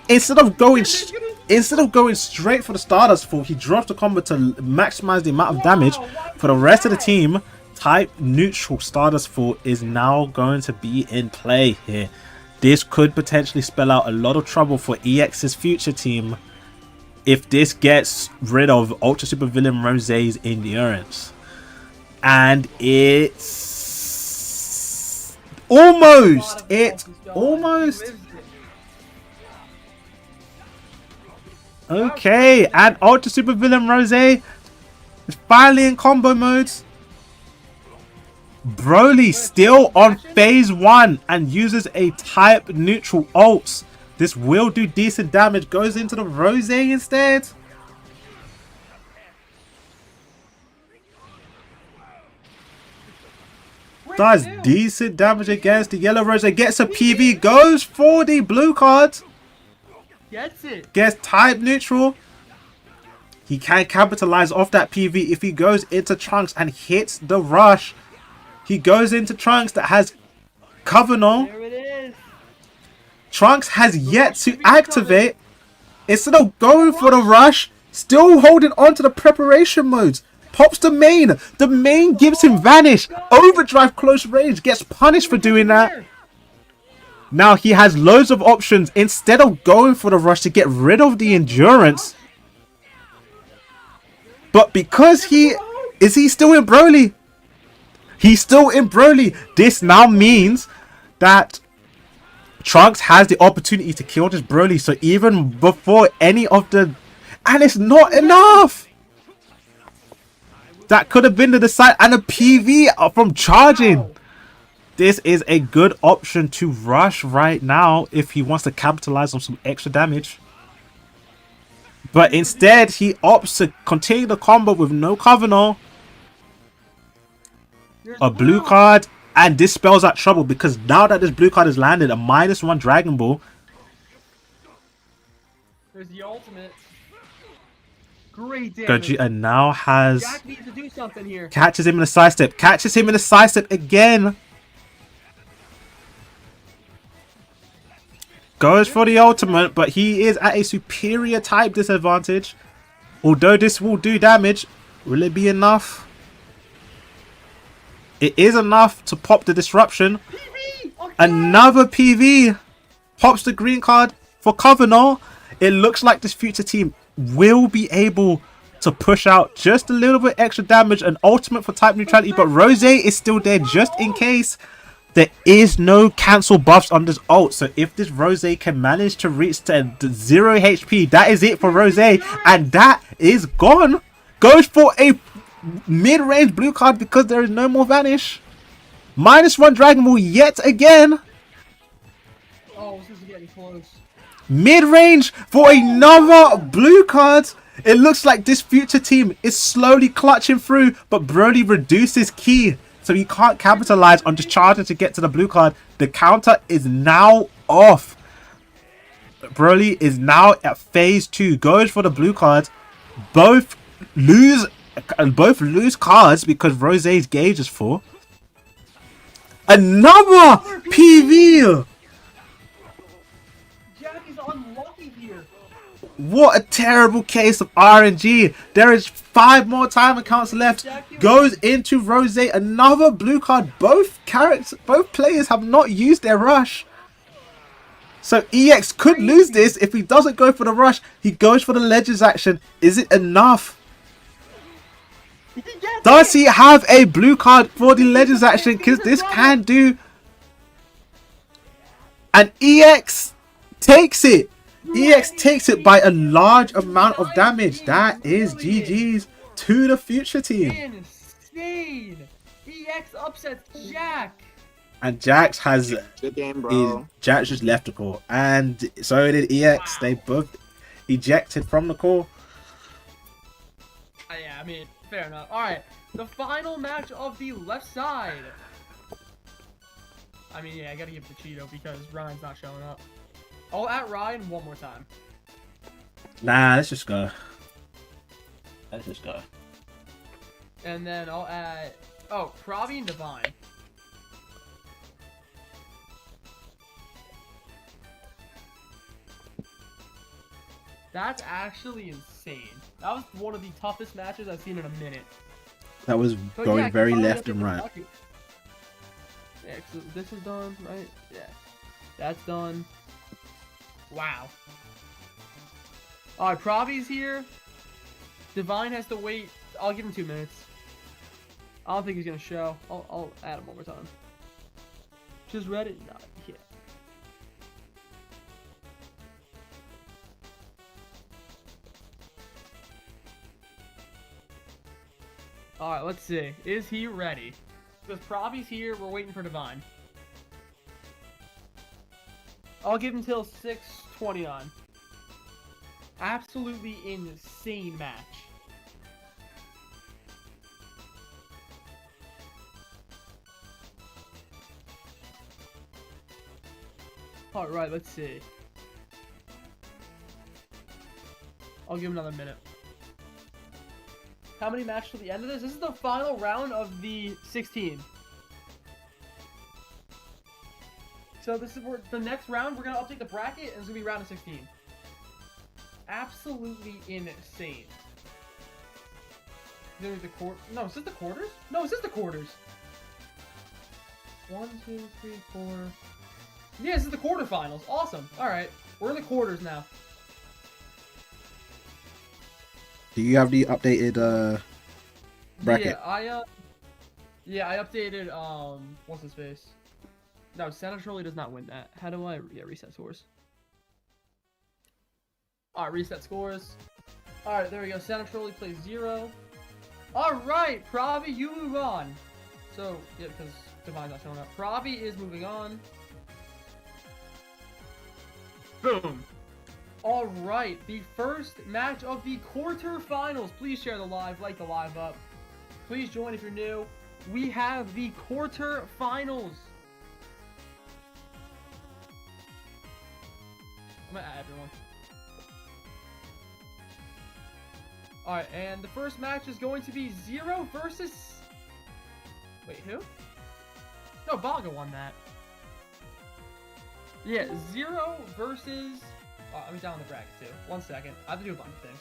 Instead of going straight for the Stardust Fall, he drops the combo to maximize the amount of damage for the rest of the team. Type neutral Stardust Fall is now going to be in play here. This could potentially spell out a lot of trouble for EX's future team if this gets rid of Ultra Super Villain Rose's endurance. And it's almost. Okay, and Ultra Super Villain Rose is finally in combo modes. Broly still on phase 1 and uses a type neutral ult. This will do decent damage. Goes into the Rose instead. Does decent damage against the yellow Rose. Gets a PV. Goes for the blue card. Gets it. Gets type neutral. He can capitalize off that PV if he goes into Trunks and hits the rush. He goes into Trunks that has Covenant. There it is. Trunks has yet to activate. Instead of going for the rush, still holding on to the preparation modes. pops the main. The main gives him vanish. Overdrive close range. Gets punished for doing that. Now he has loads of options. Instead of going for the rush to get rid of the endurance. But because he still in Broly? He's still in Broly. This now means that Trunks has the opportunity to kill this Broly. So even before any of the... And it's not enough. That could have been the decide. And a PV from charging. This is a good option to rush right now if he wants to capitalize on some extra damage. But instead, he opts to continue the combo with no Covenant. A blue card. And this spells out trouble because now that this blue card has landed, a -1 Dragon Ball. There's the ultimate. Great damage. Gogeta now has... Jack needs to do something here. Catches him in a side step. Catches him in a side step again. Goes for the ultimate, but he is at a superior type disadvantage. Although this will do damage, will it be enough? It is enough to pop the disruption. PV! Okay. Another PV. Pops the green card for Covenant. It looks like this future team will be able to push out just a little bit extra damage. An ultimate for type neutrality, but Rose is still there just in case. There is no cancel buffs on this ult. So if this Rose can manage to reach to 0 HP, that is it for Rose. And that is gone. Goes for a mid-range blue card because there is no more vanish. -1 Dragon Ball yet again. Oh, this is getting close. Mid-range for another blue card. It looks like this future team is slowly clutching through, but Broly reduces ki, so he can't capitalize on just charging to get to the blue card. The counter is now off. Broly is now at phase 2. Goes for the blue card. Both lose cards because Rose's gauge is full. Another PV. Jack is unlucky here. What a terrible case of RNG. There is 5 more time accounts left. Goes into Rose. Another blue card. Both players have not used their rush. So EX could lose this if he doesn't go for the rush. He goes for the Legends action. Is it enough? Does he have a blue card for the Legends action? Because this can do. And EX takes it. EX takes it by a large amount of damage. That is GG's to the future team. Insane. EX upsets Jack. And Jax has... Good game, bro. Jax just left the call. And so did EX. Wow. They both ejected from the call. Yeah, I mean... Fair enough. Alright, the final match of the left side. I mean, yeah, I gotta give it to Cheeto because Ryan's not showing up. I'll at Ryan one more time. Nah, let's just go. Let's just go. And then I'll add... Oh, Krabi and Divine. That's actually insane. That was one of the toughest matches I've seen in a minute. That was going very left and right. Yeah, so this is done, right? Yeah. That's done. Wow. Alright, Krabi's here. Divine has to wait. I'll give him 2 minutes. I don't think he's going to show. I'll add him one more time. Just read it? Not yet. Alright, let's see. Is he ready? Because Krabi's here. We're waiting for Divine. I'll give him till 6:29. Absolutely insane match. Alright, let's see. I'll give him another minute. How many matches till the end of this? This is the final round of the 16. So this is where the next round we're gonna update the bracket and it's gonna be round of 16. Absolutely insane. There's the quarter. No, is this the quarters? No, is this the quarters? 1, 2, 3, 4. Yeah, this is the quarterfinals. Awesome. All right, we're in the quarters now. Do you have the updated bracket? Yeah, I updated what's his face? No, Santa Trolley does not win that. How do I reset scores? Alright, reset scores. Alright, there we go. Santa Trolley plays 0. Alright, Pravi, you move on. So, yeah, because Divine's not showing up. Pravi is moving on. Boom. Alright, the first match of the quarterfinals. Please share the live, like the live up. Please join if you're new. We have the quarterfinals. I'm gonna add everyone. Alright, and the first match is going to be 0 versus... Wait, who? No, Baga won that. Yeah, 0 versus... Oh, I'm down the bracket too. 1 second. I have to do a bunch of things.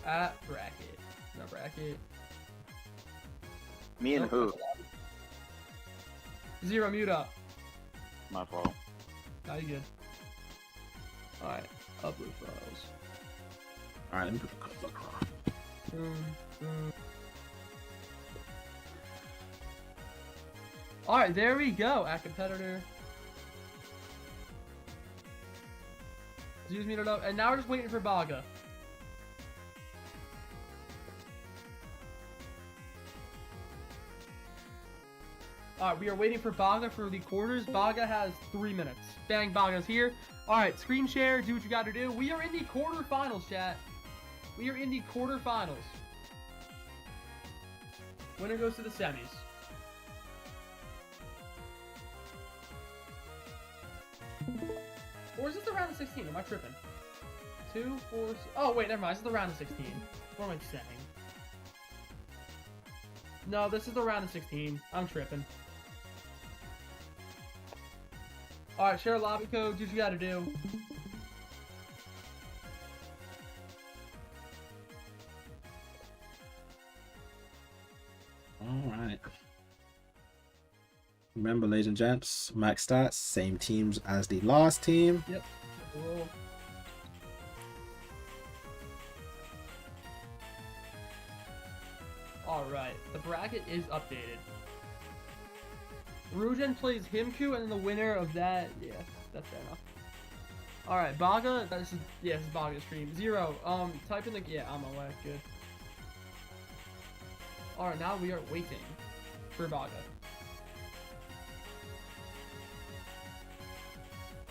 Bracket. No bracket. Me and who? 0, mute up. My fault. Now you good. Alright, upload files. Alright, let me put the code on. Alright, there we go. At competitor. Use muted up. And now we're just waiting for Baga. Alright, we are waiting for Baga for the quarters. Baga has 3 minutes. Bang, Baga's here. Alright, screen share, do what you gotta do. We are in the quarterfinals, chat. We are in the quarterfinals. Winner goes to the semis. Or is this the round of 16? Am I tripping? 2, 4, 6. Oh, wait, never mind. This is the round of 16. What am I saying? No, this is the round of 16. I'm tripping. Alright, share lobby code. Do what you gotta do. Alright. Remember, ladies and gents, max stats, same teams as the last team. Yep. Cool. Alright, the bracket is updated. Rugen plays 𝐓𝐿 and then the winner of that, yeah, that's fair enough. Alright, Baga, this is Baga's stream. 0, type in the, yeah, I'm away, good. Alright, now we are waiting for Baga.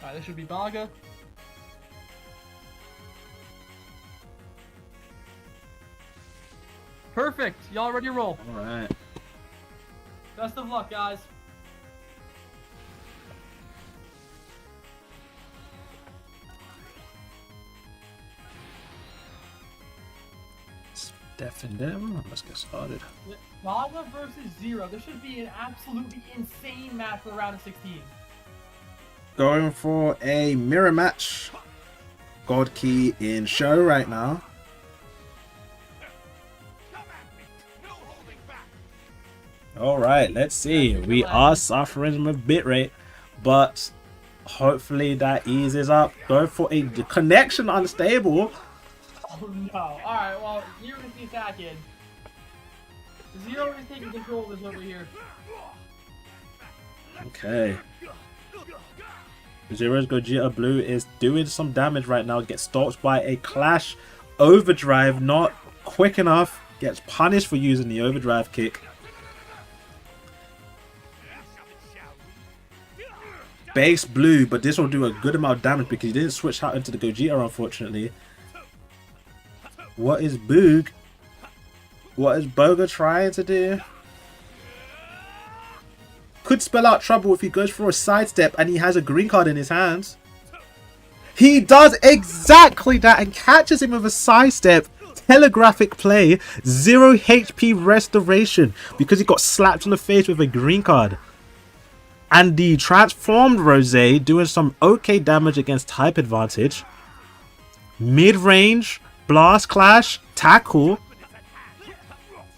Alright, this should be Baga. Perfect, y'all ready to roll? Alright. Best of luck, guys. Deafen them. Let's get started. Baga versus 0. This should be an absolutely insane match for the round of 16. Going for a mirror match. God Key in show right now. Alright, let's see. We are suffering with bitrate, but hopefully that eases up. Going for a connection unstable. Oh no. Alright, well, 0 is the attack in. 0 is taking control of this over here. Okay. 𝐦𝐿𝐴 Gogeta Blue is doing some damage right now. Gets stalked by a Clash Overdrive. Not quick enough. Gets punished for using the Overdrive kick. Base Blue, but this will do a good amount of damage because he didn't switch out into the Gogeta, unfortunately. What is Boog? What is Boga trying to do? Could spell out trouble if he goes for a sidestep and he has a green card in his hands. He does exactly that and catches him with a sidestep. Telegraphic play. 0 HP restoration because he got slapped in the face with a green card. And the transformed Rosé doing some okay damage against type advantage. Mid-range. Blast Clash. tackle.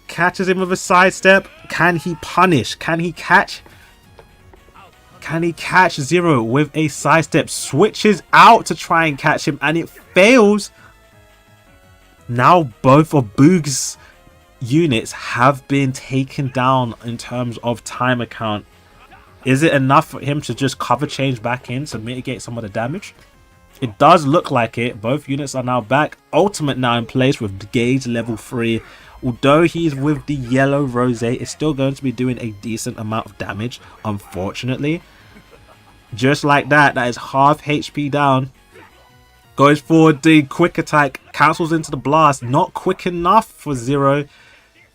Catches him with a sidestep. Can he punish? Can he catch? Can he catch Zero with a sidestep? Switches out to try and catch him, and it fails. Now both of Boog's units have been taken down in terms of timer count. Is it enough for him to just cover change back in to mitigate some of the damage? It does look like it. Both units are now back. Ultimate now in place with gauge level 3. Although he's with the yellow Rose, it's still going to be doing a decent amount of damage, unfortunately. Just like that, that is half HP down. Goes for the quick attack, cancels into the blast. Not quick enough for Zero.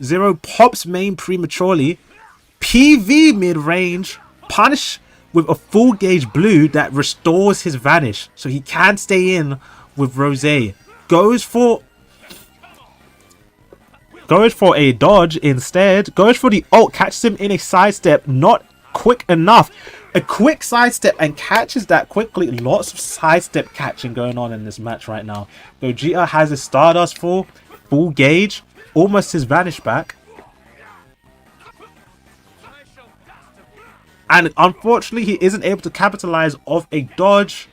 Zero pops main prematurely. PV mid-range. Punish with a full gauge blue that restores his vanish. So he can stay in with Rose. Goes for a dodge instead. Goes for the ult. Catches him in a sidestep. Not quick enough. A quick sidestep and catches that quickly. Lots of sidestep catching going on in this match right now. Gogeta has his Stardust full gauge. Almost his vanish back. And unfortunately, he isn't able to capitalize off a dodge.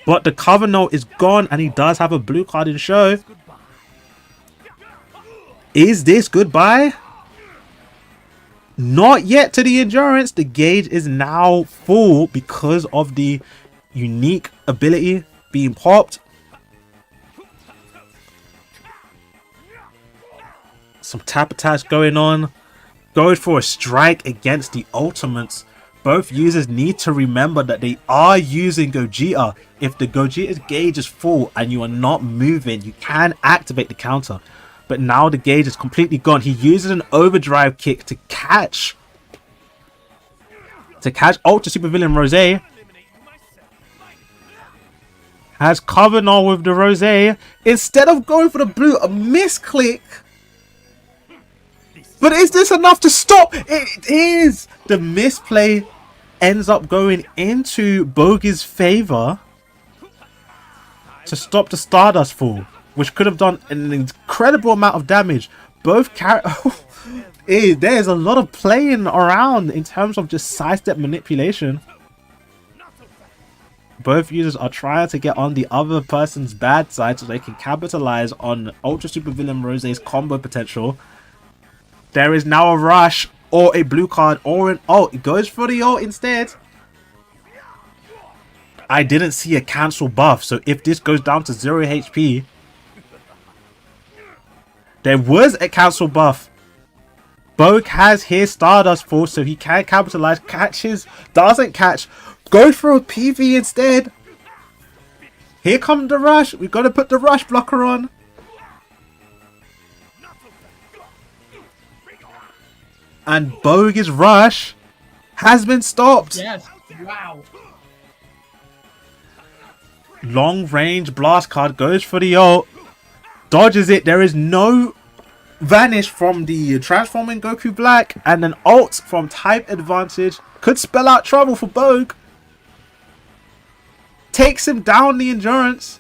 But the cover note is gone, and he does have a blue card in show. Is this goodbye? Not yet to the endurance. The gauge is now full because of the unique ability being popped. Some tap attacks going on. Goes for a strike against the ultimates. Both users need to remember that they are using Gogeta. If the Gogeta's gauge is full and you are not moving, you can activate the counter. But now the gauge is completely gone. He uses an overdrive kick to catch Ultra Super Villain Rose. Has cover now with the Rose. Instead of going for the blue, a misclick. But is this enough to stop? It is. The misplay ends up going into Bogey's favor to stop the Stardust fall, which could have done an incredible amount of damage. Both there's a lot of playing around in terms of just sidestep manipulation. Both users are trying to get on the other person's bad side so they can capitalize on Ultra Super Villain Rose's combo potential. There is now a rush or a blue card or an ult. It goes for the ult instead. I didn't see a cancel buff, so if this goes down to 0 HP, there was a cancel buff. Bogue has his Stardust full, so he can capitalize. Catches, doesn't catch. Goes for a PV instead. Here comes the rush. We've got to put the rush blocker on. And Bogue's rush has been stopped. Yes. Wow. Long range blast card goes for the ult. Dodges it. There is no vanish from the transforming Goku Black, and an ult from type advantage could spell out trouble for Bogue. Takes him down the endurance.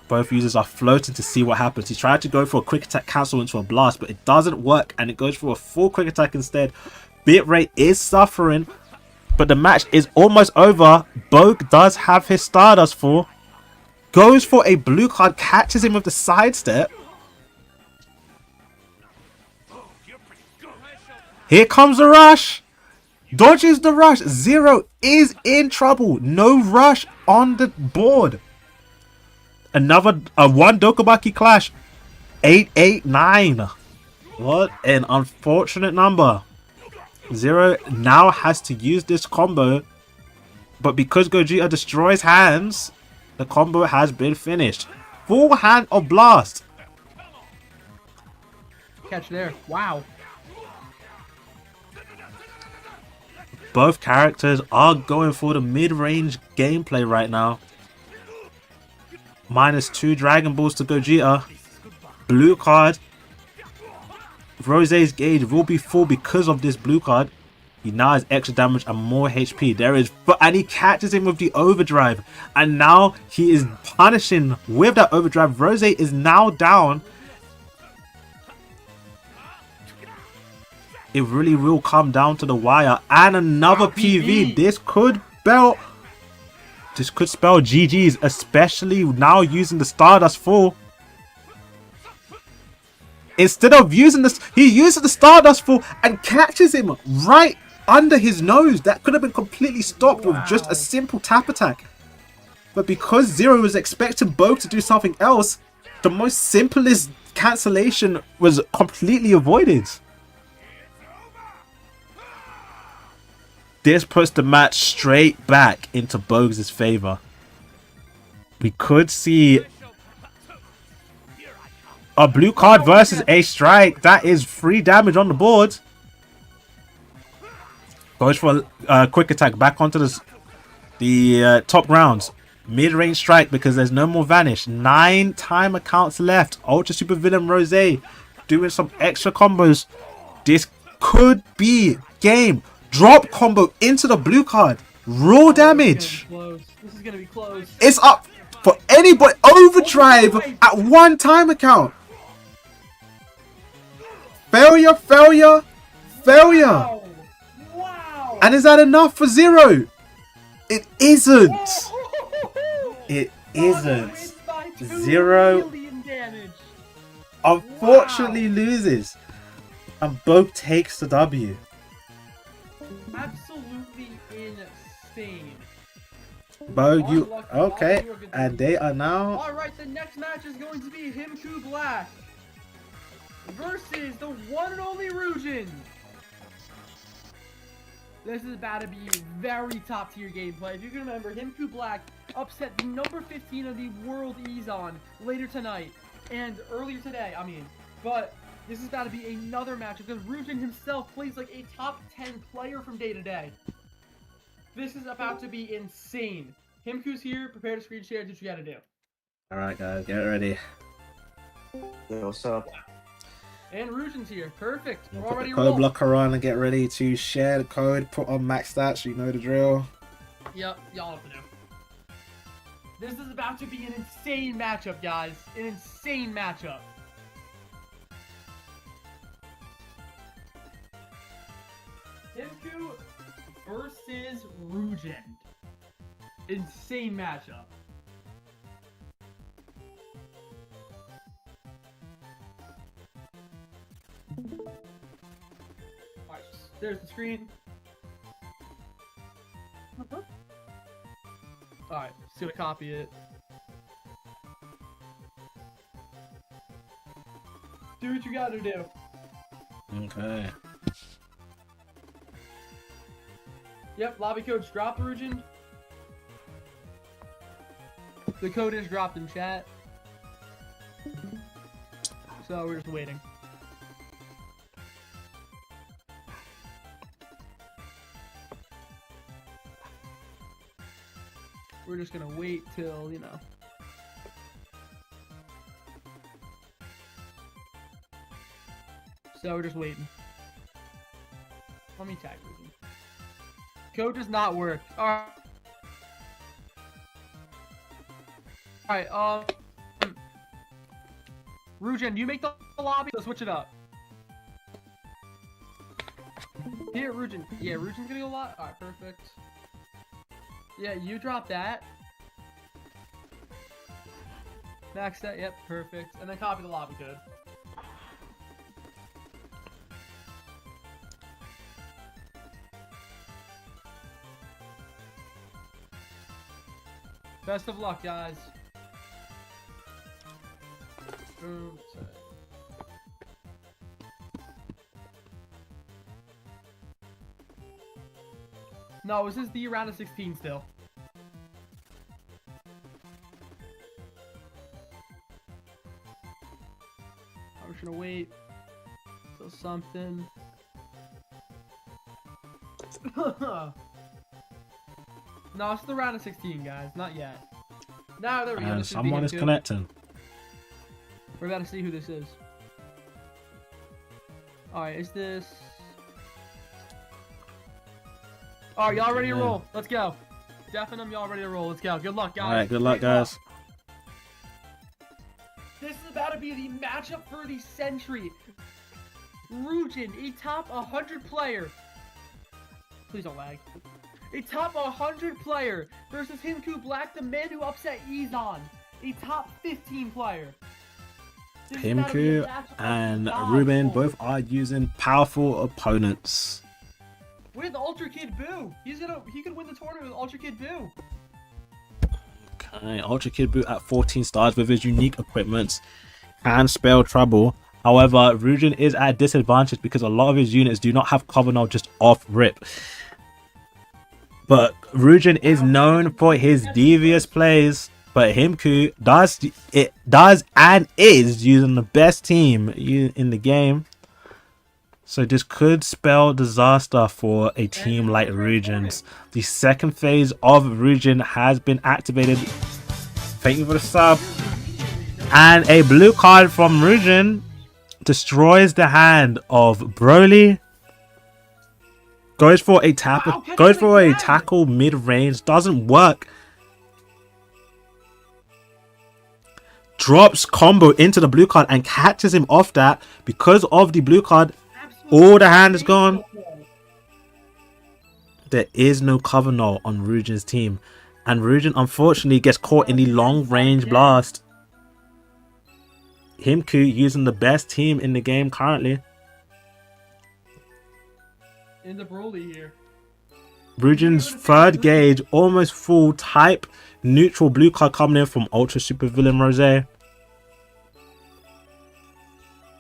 Both users are floating to see what happens. He's trying to go for a quick attack cancel into a blast, but it doesn't work, and it goes for a full quick attack instead. Bitrate is suffering, but the match is almost over. Bogue does have his Stardust full. Goes for a blue card, catches him with the sidestep. Here comes the rush. Dodges the rush. Zero is in trouble. No rush on the board. Another one Dokubaki clash. 889. What an unfortunate number. Zero now has to use this combo, but because Gogeta destroys hands, the combo has been finished. Full hand of blast. Catch there. Wow. Both characters are going for the mid-range gameplay right now. -2 Dragon Balls to Gogeta. Blue card. Rose's gauge will be full because of this blue card. He now has extra damage and more HP. There is, and he catches him with the overdrive, and now he is punishing with that overdrive. Rose is now down. It really will come down to the wire, and another PV. This could spell GG's, especially now using the Stardust Fall. Instead of using this, he uses the Stardust Fall and catches him right under his nose. That could have been completely stopped with just a simple tap attack. But because Zero was expecting both to do something else, the most simplest cancellation was completely avoided. This puts the match straight back into Bogues' favor. We could see a blue card versus a strike. That is 3 damage on the board. Goes for a quick attack back onto the top rounds. Mid-range strike because there's no more vanish. 9 timer counts left. Ultra Super Villain Rose doing some extra combos. This could be game. Drop combo into the blue card. Raw damage. This is gonna be close. It's up for anybody. Overdrive at 1 timer count. Failure, failure, failure. Wow. And is that enough for Zero? It isn't. It isn't. Zero unfortunately loses. And Bogue takes the W. Absolutely insane. Bogue, you okay? And they are now. Alright, the next match is going to be 𝐴𝐴 versus the one and only 𝐬𝐿. This is about to be very top tier gameplay. If you can remember, 𝐴𝐴 upset the number 15 of the world 𝐬𝐿 later tonight and earlier today. But this is about to be another match because 𝐬𝐿 himself plays like a top 10 player from day to day. This is about to be insane. 𝐴𝐴's here. Prepare to screen share. Do what you gotta do. Alright, guys, get ready. Yo, what's up? And 𝐬𝐿's here. Perfect. We're Put already the code rolling. blocker on and get ready to share the code. Put on max stats. You know the drill. Yep, y'all know what to do. This is about to be an insane matchup, guys. An insane matchup. 𝐴𝐴 versus 𝐬𝐿. Insane matchup. Alright, there's the screen. Alright, just gonna copy it. Do what you gotta do. Okay. Yep, lobby code's dropped, 𝐬𝐿. The code is dropped in chat. So we're just waiting. We're just gonna wait till, you know. So we're just waiting. Let me tag 𝐬𝐿. Code does not work. Alright. Alright, 𝐬𝐿, you make the lobby, let's switch it up. Here, 𝐬𝐿. Yeah, 𝐬𝐿's gonna go live. Alright, perfect. Yeah, you drop that. Max that, yep, perfect. And then copy the lobby code. Best of luck, guys. Oops. No, this is the round of 16 still. I'm just gonna wait till something. No, it's the round of 16, guys. Not yet. Now there we go. And someone is connecting. We're about to see who this is. Alright, is this... Alright, y'all ready to roll? Let's go. Definitely, y'all ready to roll. Let's go. Good luck, guys. Alright, good luck, guys. This is about to be the matchup for the century. Rujin, a top 100 player. Please don't lag. A top 100 player versus 𝐓𝐿 Black, the man who upset 𝐬𝐿, a top 15 player. 𝐓𝐿 and Ruben both are using powerful opponents. With Ultra Kid Buu. He could win the tournament with Ultra Kid Buu. Okay, Ultra Kid Buu at 14 stars with his unique equipment can spell trouble. However, Rujin is at a disadvantage because a lot of his units do not have 𝐿𝐷 just off rip. But Rujin is known for his devious plays, but 𝐓𝐿 does and is using the best team in the game. So this could spell disaster for a team like Rujin's. The second phase of Rujin has been activated. Thank you for the sub. And a blue card from Rujin destroys the hand of Broly. Goes for a tackle mid-range. Doesn't work. Drops combo into the blue card and catches him off that. Because of the blue card, all the hand is gone. There is no 𝐿𝐷 on Rujin's team. And Rujin unfortunately gets caught in the long-range blast. 𝐓𝐿 using the best team in the game currently. In the Broly here. Rujin's third gauge, almost full type neutral blue card coming in from Ultra Super Villain Rose.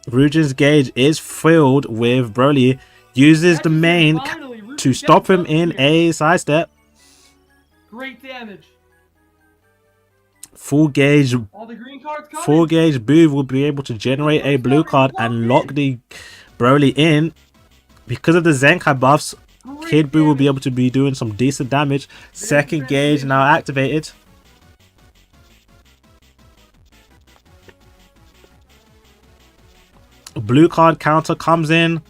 Rujin's gauge is filled with Broly. Uses the main to stop him in a sidestep. Great damage. Full gauge Buu will be able to generate a blue card and lock the Broly in. Because of the Zenkai buffs, Kid Buu will be able to be doing some decent damage. Second gauge now activated. A blue card counter comes in,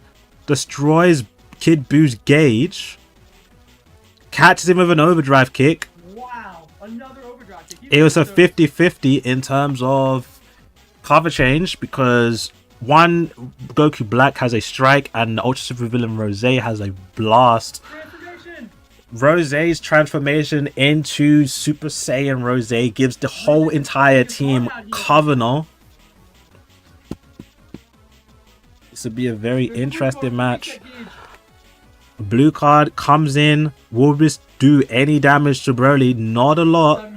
destroys Kid Buu's gauge, catches him with an overdrive kick. Wow, another overdrive kick. It was a 50-50 in terms of cover change because one Goku Black has a strike and Ultra Super Villain Rose has a blast. Rose's transformation into Super Saiyan Rose gives the whole entire team 𝐿𝐷. This would be a very interesting match. Blue card comes in, will just do any damage to Broly, not a lot.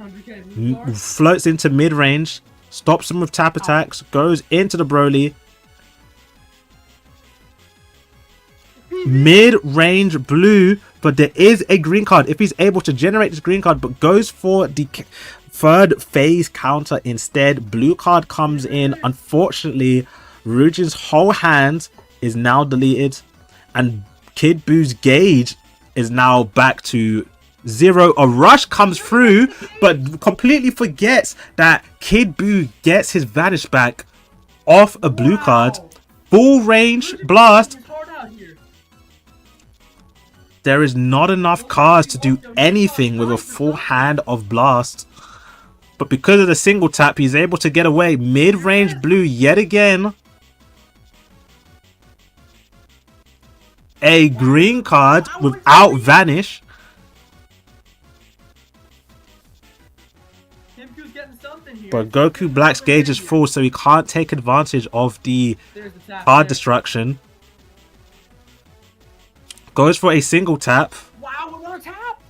Floats into mid-range, stops him with tap attacks, goes into the Broly. Mid-range blue, but there is a green card if he's able to generate this green card, but goes for the third phase counter instead. Blue card comes in. Unfortunately, Rujin's whole hand is now deleted and Kid Buu's gauge is now back to 0. A rush comes through but completely forgets that Kid Buu gets his vanish back off a blue card. Full range blast. There is not enough cards to do anything with a full hand of blast. But because of the single tap, he's able to get away. Mid-range blue yet again. A green card without vanish. But Goku Black's gauge is full, so he can't take advantage of the card destruction. Goes for a single tap. Wow, another tap!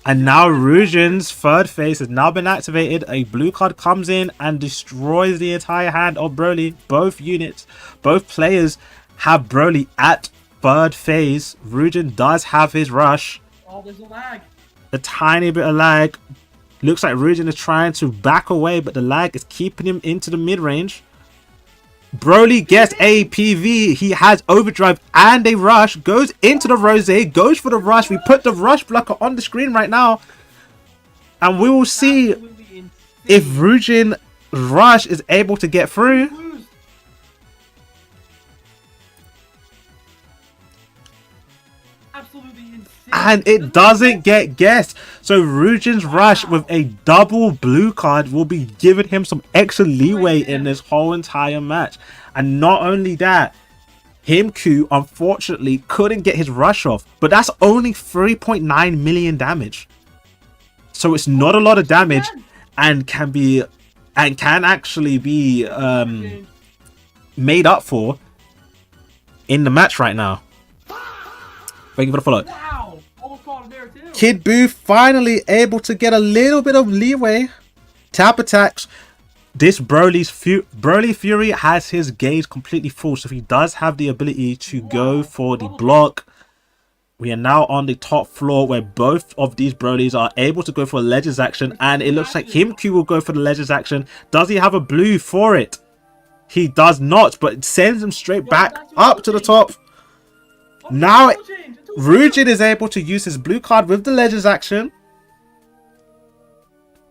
And now Rujin's third phase has now been activated. A blue card comes in and destroys the entire hand of Broly. Both units, both players have Broly at third phase. Rujin does have his rush. Oh, there's a lag. A tiny bit of lag. Looks like Rujin is trying to back away, but the lag is keeping him into the mid-range. Broly gets a PV. He has overdrive and a rush. Goes into the Rose. Goes for the rush. We put the rush blocker on the screen right now. And we will see if Rujin rush is able to get through. absolutely insane. And it doesn't get guessed. So Rujin's rush with a double blue card will be giving him some extra leeway in this whole entire match. And not only that, 𝐴𝐚𝐭 unfortunately couldn't get his rush off, but that's only 3.9 million damage. So it's not a lot of damage, and can actually be made up for in the match right now. Thank you for the follow. Wow, almost caught him there too. 𝐾𝐷𝐿 finally able to get a little bit of leeway. Tap attacks. This Broly Fury has his gauge completely full, so he does have the ability to go for the block. We are now on the top floor where both of these Brolys are able to go for a Legends action, and it looks like 𝐴𝐚𝐭 will go for the Legends action. Does he have a blue for it? He does not, but it sends him straight back up to the top. Now Rujin is able to use his blue card with the Legends action.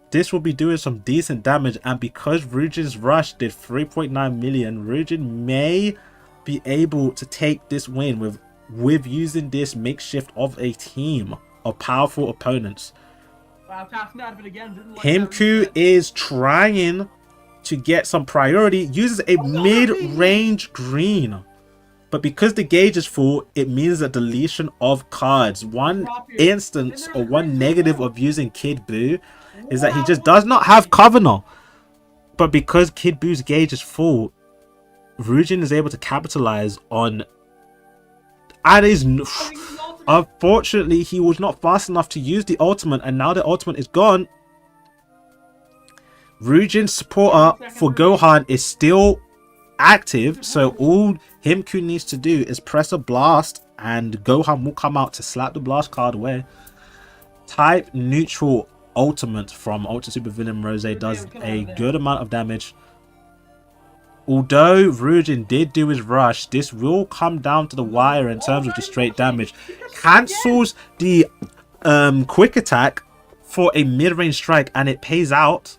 This will be doing some decent damage, and because Rujin's rush did 3.9 million, Rujin may be able to take this win with using this makeshift of a team of powerful opponents. Wow, passing out of it again. 𝐴𝐚𝐭 is trying to get some priority, uses a mid-range green. But because the gauge is full, it means that deletion of cards. One instance or one negative of using 𝐾𝐷𝐿 is that he just does not have Covenant. But because 𝐾𝐷𝐿's gauge is full, Rujin is able to capitalize on. And is unfortunately he was not fast enough to use the ultimate, and now the ultimate is gone. Rujin's supporter for Gohan is still active, so all 𝐴𝐚𝐭 needs to do is press a blast and Gohan will come out to slap the blast card away. Type neutral ultimate from Ultra Super Villain Rose does a good amount of damage. Although Rujin did do his rush, this will come down to the wire in terms of the straight damage. Cancels the quick attack for a mid-range strike, and it pays out.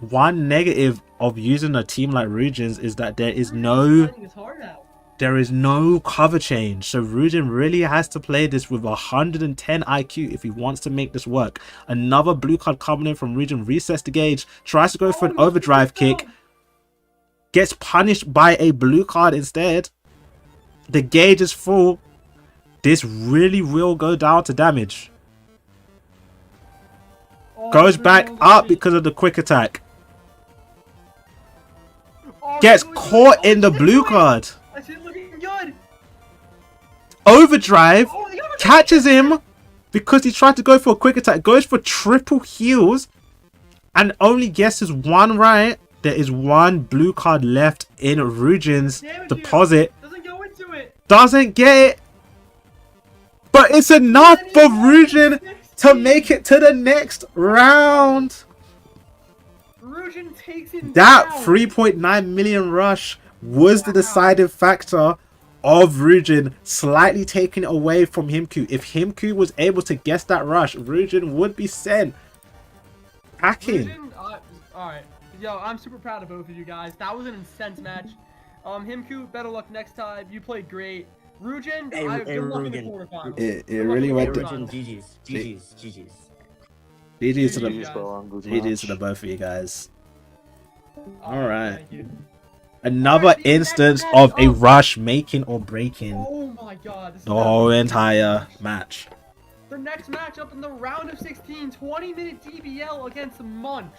One negative of using a team like Rujin's is that there is no cover change, so Rujin really has to play this with 110 IQ if he wants to make this work. Another blue card coming in from Rujin, resets the gauge, tries to go for an overdrive kick, gets punished by a blue card instead. The gauge is full. This really will go down to damage. Goes back up because of the quick attack. Gets caught in the blue card. Overdrive, catches him because he tried to go for a quick attack, goes for triple heals and only guesses one right. There is one blue card left in Rujin's deposit. Doesn't get it. But it's enough for Rujin to make it to the next round. Rujin takes him that down. 3.9 million rush was the deciding factor of Rujin slightly taken away from 𝐴𝐚𝐭. If 𝐴𝐚𝐭 was able to guess that rush, Rujin would be sent packing. Alright, yo, I'm super proud of both of you guys. That was an intense match. 𝐴𝐚𝐭, better luck next time. You played great. Rujin, good luck in the quarterfinals. It really went to GG's. GG's to the both of you guys. All right. Another instance of a rush making or breaking the whole entire match. The next match up in the round of 16, 20-minute DBL against Munch.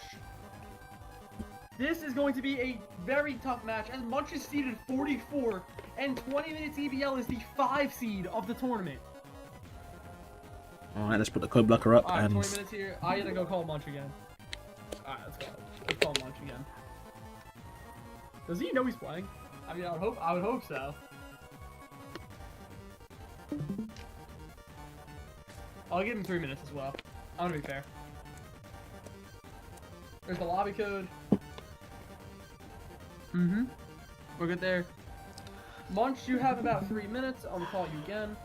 This is going to be a very tough match as Munch is seeded 44 and 20-minute DBL is the 5 seed of the tournament. Alright, let's put the code blocker up. Alright, and 20 minutes here. I gotta go call Munch again. Alright, let's go. Let's call Munch again. Does he know he's playing? I mean, I would hope so. I'll give him 3 minutes as well. I'm gonna be fair. There's the lobby code. We're good there. Munch, you have about 3 minutes. I'll call you again.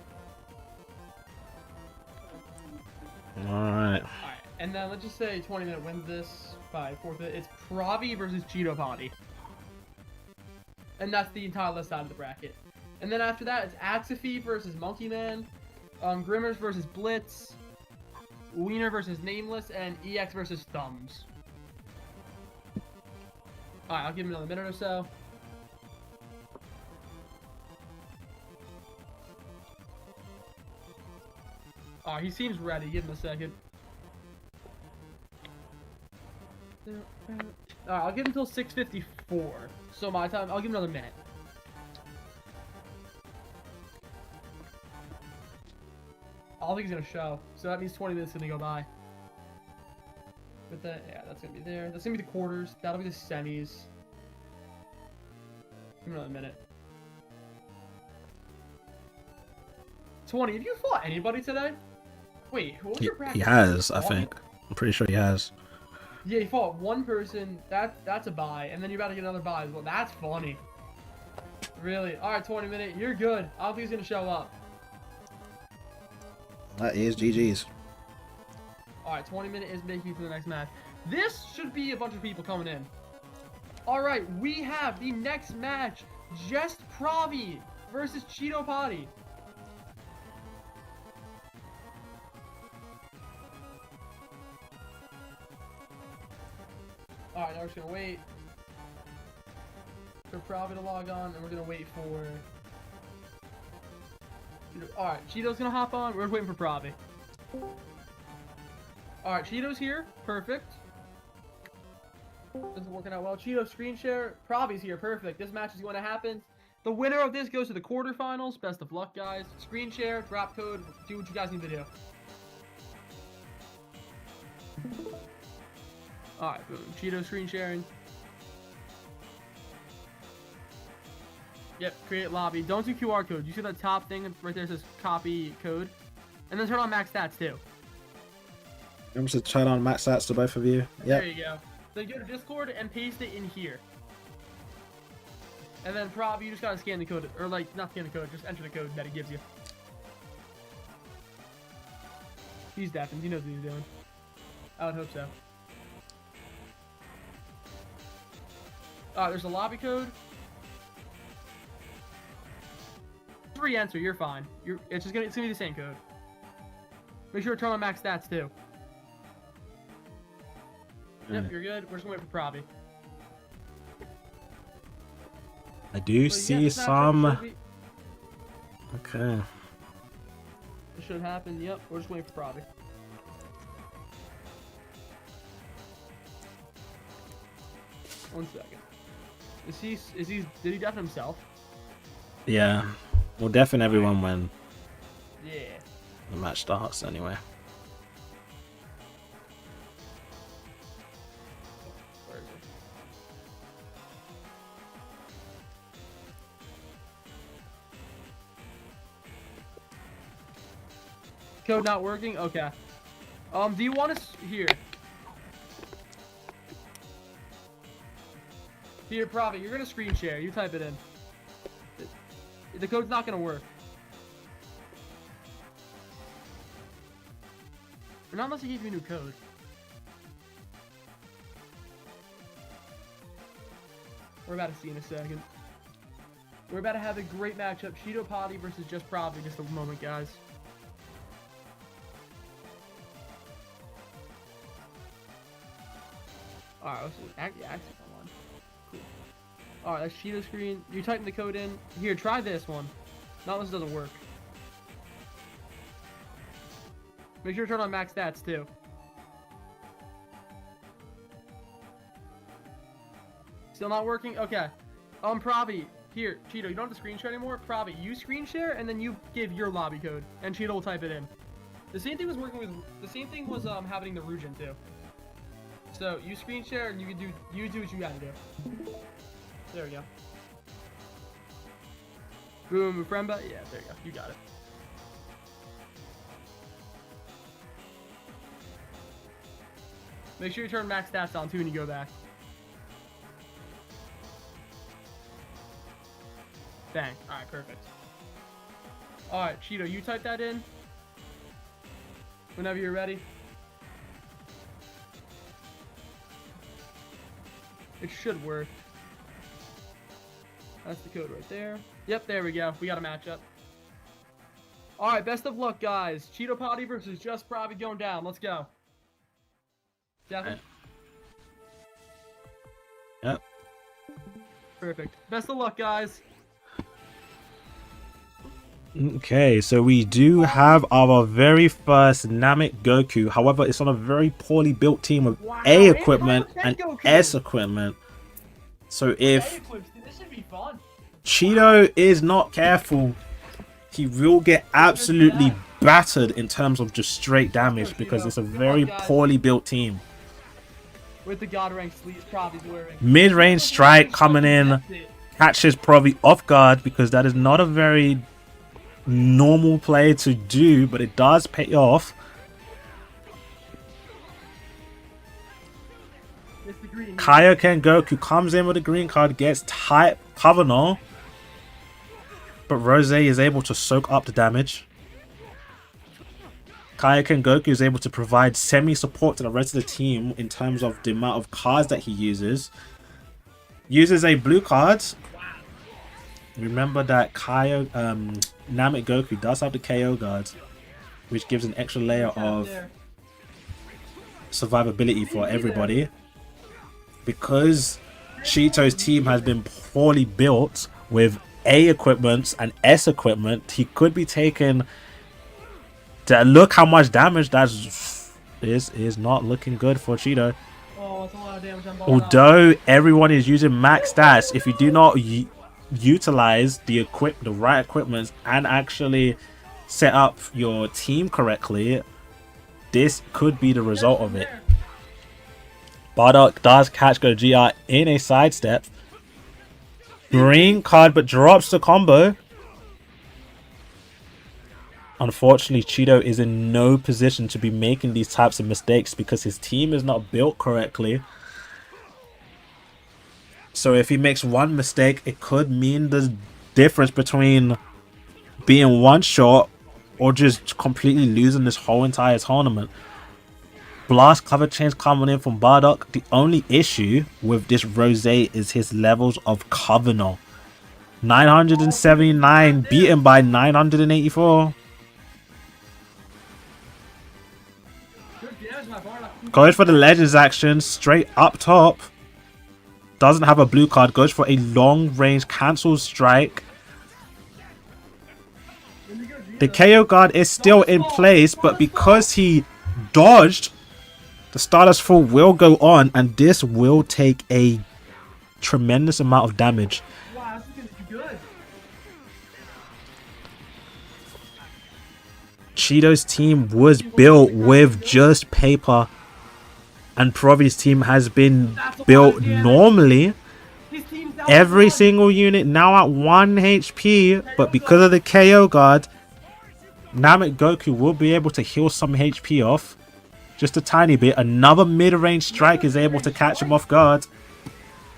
Alright. Alright, and then let's just say 20-minute wins this by forfeit. It's Pravi versus Cheeto Potty. And that's the entire left side of the bracket. And then after that, it's 𝐓𝐿𝐴 versus Monkey Man, Grimmers versus Blitz, 𝐦𝐮𝐜 versus Nameless, and EX versus Thumbs. Alright, I'll give him another minute or so. Alright, he seems ready. Give him a second. Alright, I'll give him until 6:54. So my time, I'll give him another minute. I don't think he's gonna show. So that means 20 minutes is gonna go by. But that, yeah, that's gonna be there. That's gonna be the quarters. That'll be the semis. Give him another minute. 20. Have you fought anybody today? Wait, what was your practice? He has, I think. I'm pretty sure he has. Yeah, he fought one person. That's a bye, and then you're about to get another bye as well. That's funny. Really? All right, 20 minute. You're good. I don't think he's gonna show up. That is GG's. All right, 20 minute is making for the next match. This should be a bunch of people coming in. All right, we have the next match: Just Pravi versus Cheeto Potty. All right, now we're just gonna wait for Pravi to log on, and we're gonna wait for. All right, Cheeto's gonna hop on. We're waiting for Pravi. All right, Cheeto's here. Perfect. This is working out well. Cheeto screen share. Pravi's here. Perfect. This match is going to happen. The winner of this goes to the quarterfinals. Best of luck, guys. Screen share, drop code, do what you guys need to do. All right, boom. Cheeto screen sharing. Yep, create lobby. Don't do QR code. You see that top thing right there says copy code? And then turn on max stats too. Remember to turn on max stats to both of you. Yep. There you go. Then go to Discord and paste it in here. And then Pravi, you just gotta scan the code. Or like, not scan the code, just enter the code that it gives you. He's deafened. He knows what he's doing. I would hope so. There's a lobby code. Re-enter, you're fine. It's gonna be the same code. Make sure to turn on max stats too. Yep, you're good. We're just gonna wait for Pravi. I do see some. Okay. It should happen. Yep, we're just waiting for Pravi. One second. Did he deafen himself? Yeah. We'll deafen everyone when Yeah. the match starts anyway. Where is it? Code not working? Okay. Do you want us here? Here, Pravi, you're gonna screen share. You type it in. The code's not gonna work. Or not unless he gives you a new code. We're about to see in a second. We're about to have a great matchup. Cheeto Potty versus Just Pravi. Just a moment, guys. Alright, let's see. Access online. Cool. Alright, that's Cheeto screen. You type the code in. Here, try this one. Not unless it doesn't work. Make sure to turn on max stats too. Still not working? Okay. Pravi, here, Cheeto, you don't have to screen share anymore. Pravi, you screen share and then you give your lobby code and Cheeto will type it in. The same thing was happening to Rujin too. So you screen share and you do what you gotta do. There we go. Boom, Fremba. Yeah, there you go. You got it. Make sure you turn max stats on too when you go back. Bang. Alright, perfect. Alright, Cheeto, you type that in whenever you're ready. It should work. That's the code right there. Yep, there we go. We got a matchup. All right, best of luck, guys. Cheeto Potty versus Just Pravi going down. Let's go. Devin? Yep. Perfect. Best of luck, guys. Okay, so we do have our very first 𝐴𝐼𝐿. However, it's on a very poorly built team with A equipment and S equipment. So if Cheeto is not careful, he will get absolutely battered in terms of just straight damage because it's a very poorly built team. With the God rank sleeves Pravi's wearing. Mid-range strike coming in, catches Pravi off guard because that is not a very normal play to do, but it does pay off. �Y𝐿𝐴𝐼𝐿 comes in with a green card, gets type 𝐬𝐿𝐴, but Rose is able to soak up the damage. �Y𝐿𝐴 is able to provide semi-support to the rest of the team in terms of the amount of cards that he uses. Uses a blue card. Remember that 𝐴𝐿𝐴 does have the KO guard, which gives an extra layer of survivability for everybody. Because Cheeto's team has been poorly built with A equipment and S equipment, he could be taken. Look how much damage that is not looking good for Cheeto. Oh, that's a lot of damage on Although everyone is using max stats, if you do not utilize the right equipment and actually set up your team correctly, this could be the result of it. Bardock does catch Gogeta in a sidestep. Green card, but drops the combo. Unfortunately, Cheeto is in no position to be making these types of mistakes because his team is not built correctly. So if he makes one mistake, it could mean the difference between being one shot or just completely losing this whole entire tournament. Blast cover change coming in from Bardock. The only issue with this Rose is his levels of 𝐬𝐿𝐴. 979 beaten by 984. Goes for the Legends action straight up top. Doesn't have a blue card. Goes for a long range cancel strike. The KO guard is still in place, but because he dodged, the Stardust Fall will go on, and this will take a tremendous amount of damage. Wow, this is gonna be good. Cheeto's team was built with just paper, and Pravi's team has been built normally. Every single unit now at 1 HP, but because of the KO guard, 𝐴𝐼𝐿 will be able to heal some HP off. Just a tiny bit. Another mid-range strike is able to catch him off guard.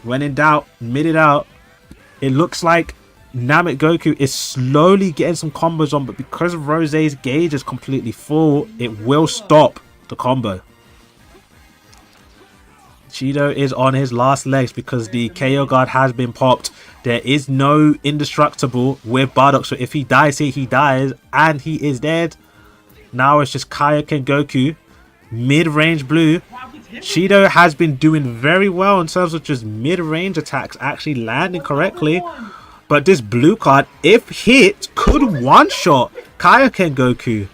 When in doubt, mid it out. It looks like 𝐴𝐼𝐿 is slowly getting some combos on, but because Rose's gauge is completely full, it will stop the combo. Cheeto is on his last legs because the KO guard has been popped. There is no indestructible with Bardock, so if he dies here, he dies, and he is dead. Now it's just �Y𝐿𝐴, mid-range blue. Cheeto has been doing very well in terms of just mid-range attacks actually landing correctly. But this blue card, if hit, could one-shot �Y𝐿𝐴.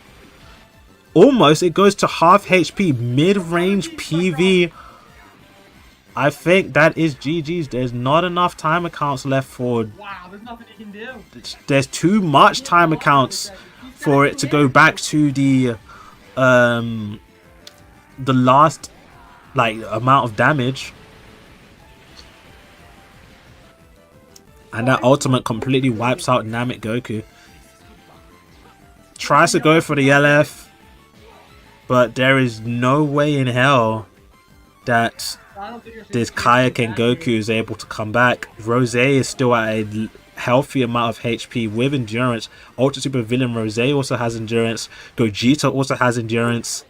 Almost, it goes to half HP, mid-range PV. I think that is GG's. There's not enough time accounts left for... Wow, there's nothing he can do. There's too much time accounts for it to go back to the last amount of damage. And that ultimate completely wipes out 𝐴𝐼𝐿. Tries to go for the LF, but there is no way in hell that this �Y𝐿𝐴 is able to come back. Rose is still at a healthy amount of HP with endurance. Ultra Super Villain Rose also has endurance. Gogeta also has endurance.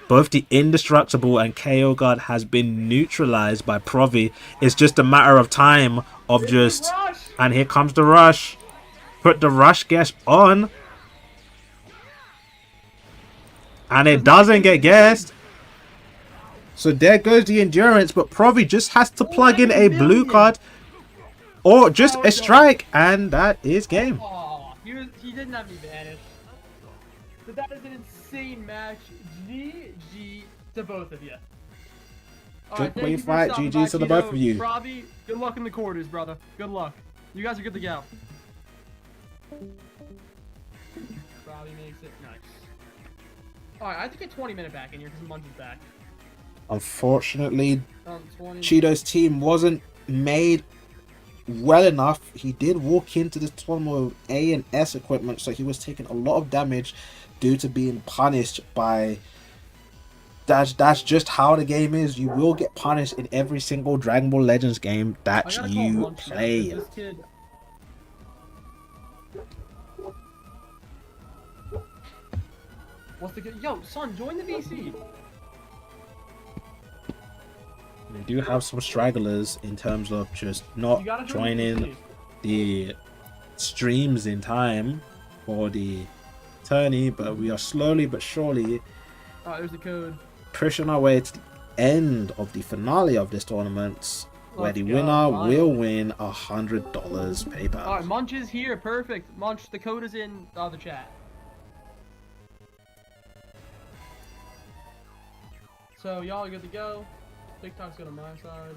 Both the indestructible and KO guard has been neutralized by Pravi. It's just a matter of time of just And here comes the rush. Put the rush guess on. And it doesn't get guessed. So there goes the endurance. But Provi just has to plug in a blue card. Or just a strike. And that is game. Oh, he didn't have any advantage. But that is an insane match. GG to both of you. Good play fight. GG to the both of you. Provi, good luck in the quarters, brother. Good luck. You guys are good to go. Provi makes it nice. Alright, I have to get 20-minute back in here because Munch is back. Unfortunately, Cheeto's team wasn't made well enough. He did walk into this tournament with A and S equipment, so he was taking a lot of damage due to being punished by... That's just how the game is. You will get punished in every single Dragon Ball Legends game that you play. What's the good? Yo, son, join the VC. We do have some stragglers in terms of just not joining the streams in time for the tourney, but we are slowly but surely there's the code. Pushing our way to the end of the finale of this tournament, where the winner will win $100 PayPal. Alright, Munch is here. Perfect. Munch, the code is in the chat. So y'all are good to go. TikTok's good on my side.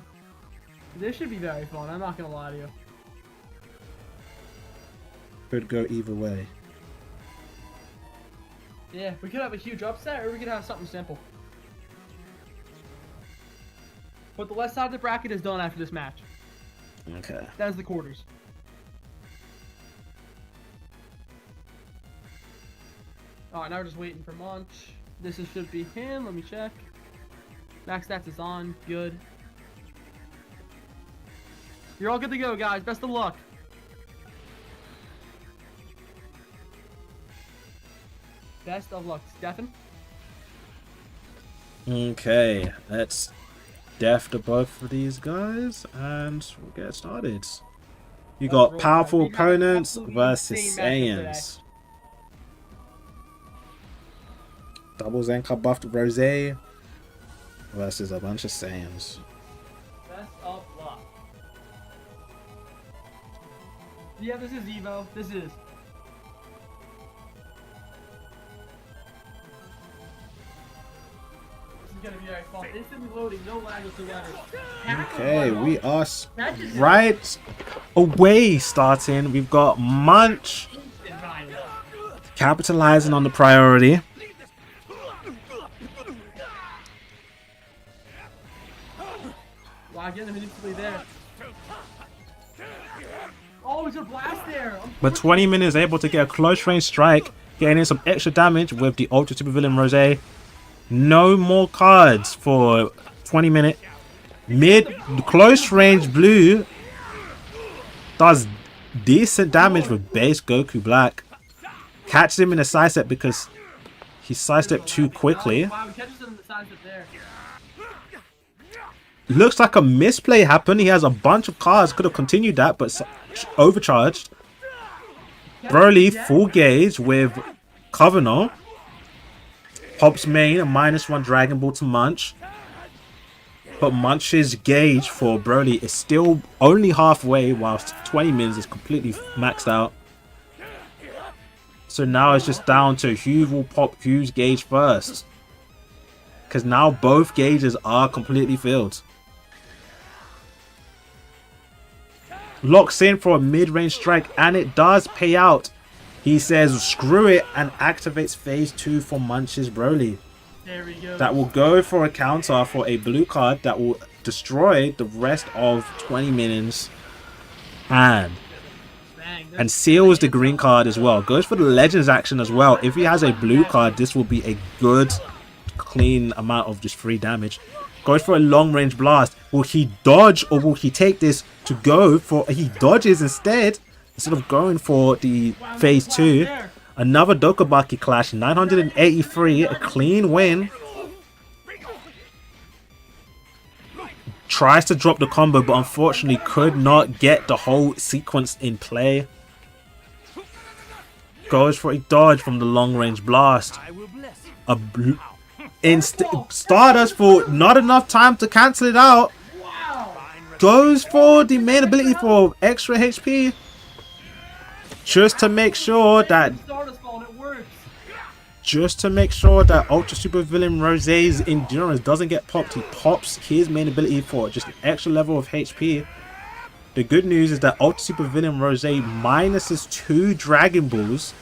This should be very fun. I'm not gonna lie to you. Could go either way. Yeah, we could have a huge upset, or we could have something simple. But the left side of the bracket is done after this match. Okay. That is the quarters. Alright, now we're just waiting for Munch. This should be him. Let me check. Max stats is on. Good. You're all good to go, guys. Best of luck. Best of luck, Stefan. Okay, let's def to both of these guys and we'll get started. You got powerful opponents versus Saiyans. Double Zenka buffed Rose versus a bunch of Saiyans. Best of luck. Yeah, this is Evo. This is. Gonna be very fun. Instantly loading, no lag whatsoever. Okay, we are right away starting. We've got Munch capitalizing on the priority. Wow, get him instantly there. Oh, it's a blast there. But 20 minutes able to get a close range strike, getting in some extra damage with the Ultra Super Villain Rose. No more cards for 20 minute. Mid close range blue does decent damage with base Goku Black. Catches him in a side step because he sidestepped too quickly. Looks like a misplay happened. He has a bunch of cards. Could have continued that, but overcharged. Broly full gauge with Covenant. Pops main a -1 Dragon Ball to Munch. But Munch's gauge for Broly is still only halfway, whilst 20 minutes is completely maxed out. So now it's just down to who will pop whose gauge first. Because now both gauges are completely filled. Locks in for a mid-range strike, and it does pay out. He says screw it and activates phase 2 for Munch's Broly. There we go. That will go for a counter for a blue card that will destroy the rest of 20 minions. And seals the green card as well. Goes for the Legends action as well. If he has a blue card, this will be a good, clean amount of just free damage. Goes for a long range blast. Will he dodge or will he take this to go for... He dodges instead of going for the phase 2. Another Dokubaki clash. 983. A clean win. Tries to drop the combo, but unfortunately could not get the whole sequence in play. Goes for a dodge from the long range blast. Stardust for not enough time to cancel it out. Goes for the main ability for extra HP. Just to make sure that Ultra Super Villain Rosé's endurance doesn't get popped. He pops his main ability for just an extra level of HP. The good news is that Ultra Super Villain Rosé minuses 2 Dragon Balls,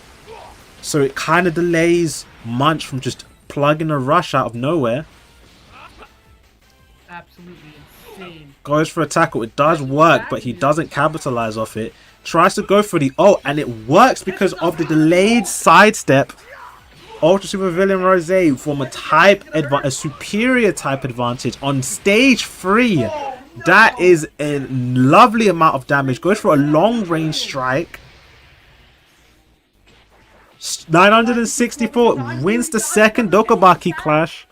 so it kind of delays Munch from just plugging a rush out of nowhere. Absolutely insane. Goes for a tackle. It does work, but he doesn't capitalize off it. Tries to go for the ult, and it works because of the delayed sidestep. Ultra Super Villain Rosé from a superior type advantage on stage 3. That is a lovely amount of damage. Goes for a long range strike. 964 wins the second Dokabaki clash.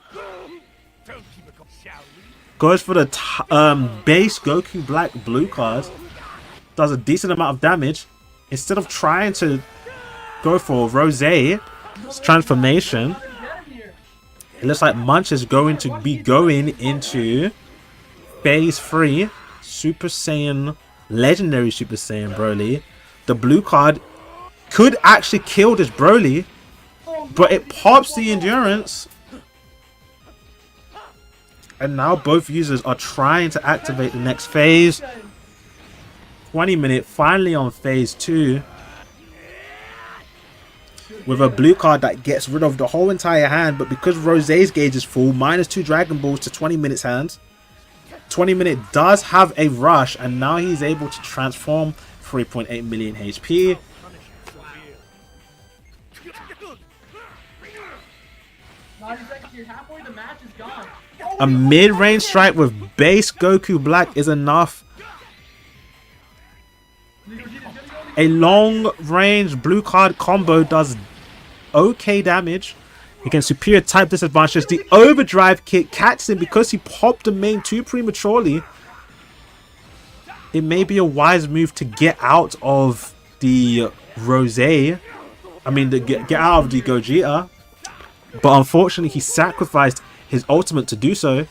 Goes for the base Goku Black blue card. Does a decent amount of damage. Instead of trying to go for Rosé's transformation, it looks like Munch is going to be going into phase 3 Super Saiyan, Legendary Super Saiyan Broly. The blue card could actually kill this Broly, but it pops the endurance. And now both users are trying to activate the next phase. 20-minute, finally on phase 2. With a blue card that gets rid of the whole entire hand, but because Rosé's gauge is full, -2 Dragon Balls to 20 minutes hands. 20-minute does have a rush, and now he's able to transform 3.8 million HP. A mid-range strike with base Goku Black is enough. A long-range blue card combo does okay damage against superior type disadvantages. The overdrive kick catches him because he popped the main too prematurely. It may be a wise move to get out of the Rosé. I mean, get out of the Gogeta. But unfortunately, he sacrificed his ultimate to do so.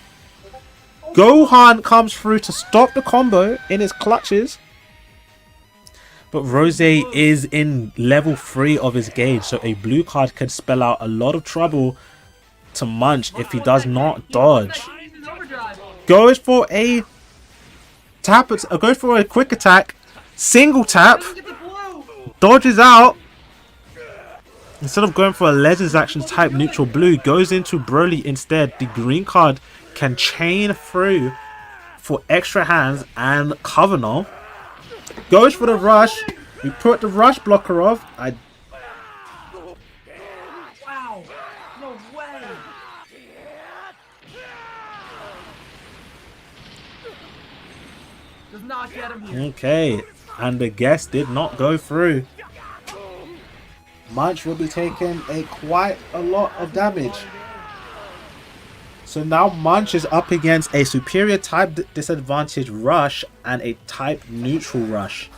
Gohan comes through to stop the combo in his clutches. But Rosé is in level 3 of his gauge, so a blue card could spell out a lot of trouble to Munch if he does not dodge. Goes for a tap, goes for a quick attack, single tap, dodges out. Instead of going for a Legends action type neutral blue, goes into Broly instead. The green card can chain through for extra hands and cover null. Goes for the rush. We put the rush blocker off. Wow. No way. Does not get him here. Okay. And the guess did not go through. Munch will be taking quite a lot of damage. So now Munch is up against a superior type disadvantage rush and a type neutral rush.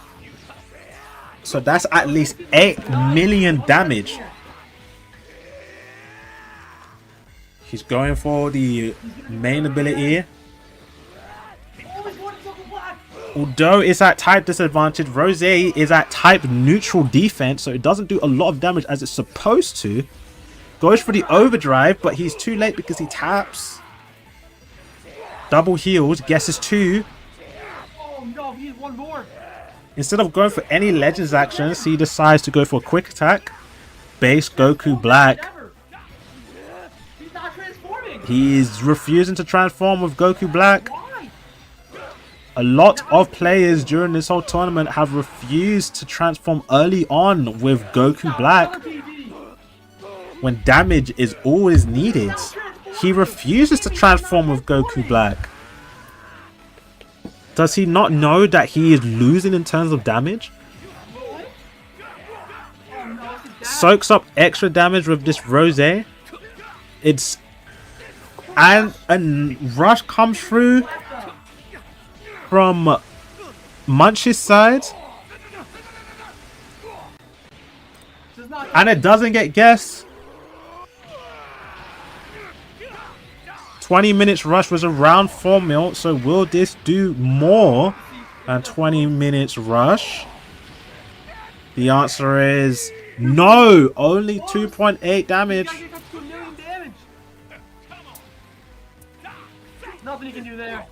So that's at least 8 million damage. He's going for the main ability. Although it's at type disadvantage, Rosé is at type neutral defense, so it doesn't do a lot of damage as it's supposed to. Goes for the overdrive, but he's too late because he taps. Double heals, guesses 2. Oh no, he has one more. Instead of going for any Legends actions, he decides to go for a quick attack. Base Goku Black. He's not transforming. He's refusing to transform with Goku Black. A lot of players during this whole tournament have refused to transform early on with Goku Black when damage is always needed. He refuses to transform with Goku Black. Does he not know that he is losing in terms of damage? Soaks up extra damage with this Rosé. And a rush comes through. from Munch's side. And it doesn't get guessed. 20 minutes rush was around 4 mil. So will this do more than 20 minutes rush? The answer is no. Only 2.8 damage. Nothing you can do there.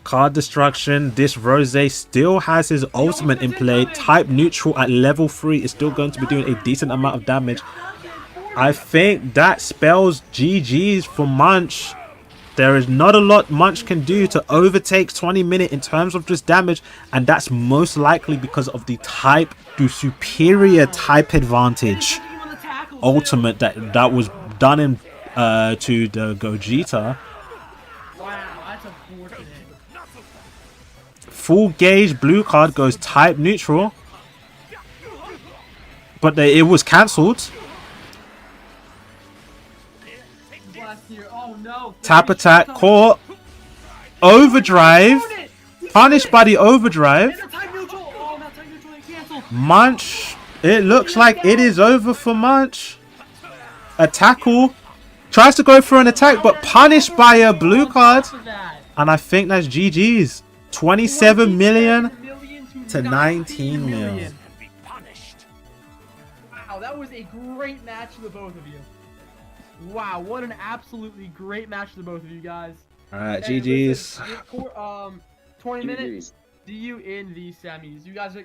Card destruction. This Rose still has his ultimate in play. Type neutral at level 3 is still going to be doing a decent amount of damage. I think that spells GG's for Munch. There is not a lot Munch can do to overtake 20 minute in terms of just damage, and that's most likely because of the type, the superior type advantage ultimate that was done in to the Gogeta. Full gauge blue card goes type neutral, but it was cancelled. Tap attack, caught, overdrive, punished by the overdrive. Munch, it looks like it is over for Munch. A tackle, tries to go for an attack, but punished by a blue card. And I think that's GG's. 27 million to 19 million. Wow, that was a great match for the both of you. Wow, what an absolutely great match for the both of you guys. Alright, GG's. 20 minutes. See you in the semis. You guys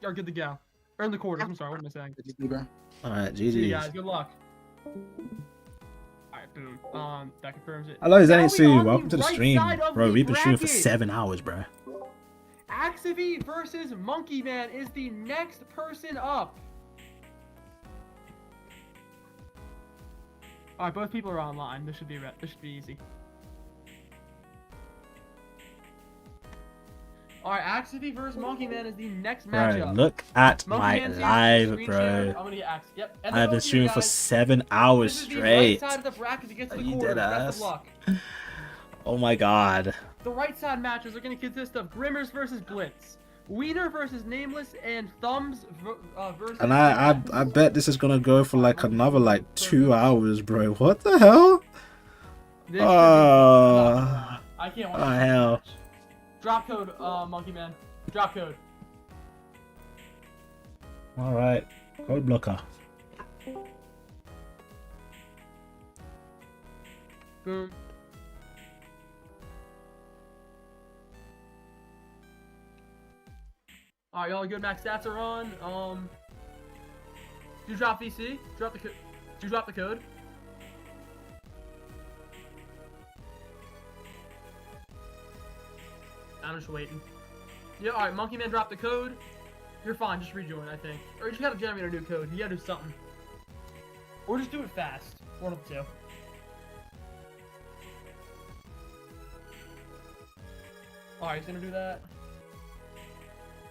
are good to go. Or in the quarters. I'm sorry, what am I saying? Alright, GG's. See you guys. Good luck. Alright, boom. That confirms it. Hello, 𝐬𝐿. Welcome to the stream. Bro, we've been streaming for 7 hours, bro. 𝐓𝐴𝐸 versus Monkey Man is the next person up. Alright, both people are online. This should be easy. Alright, 𝐓𝐴𝐸 versus Monkey Man is the next matchup. Bro, look at Monkey my Man's live, screen bro. share. I'm gonna get Axe. Yep. And I've been streaming for 7 hours this is straight. the right side of the bracket to get to the Are you quarters. dead Best ass? of luck. Oh my god. The right side matches are going to consist of Grimmers versus Blitz, WieNER versus Nameless, and Thumbs versus... And I bet this is gonna go for like another like 2 hours, bro. What the hell? I can't watch oh hell. Drop code, Monkey Man. Drop code. Alright. Code blocker. Boom. Alright, y'all good? Max stats are on. Do you drop VC? Drop the code. Do you drop the code? I'm just waiting. Yeah, alright, Monkey Man dropped the code. You're fine, just rejoin, I think. Or you just gotta generate a new code. You gotta do something. Or just do it fast. One of the two. Alright, he's gonna do that.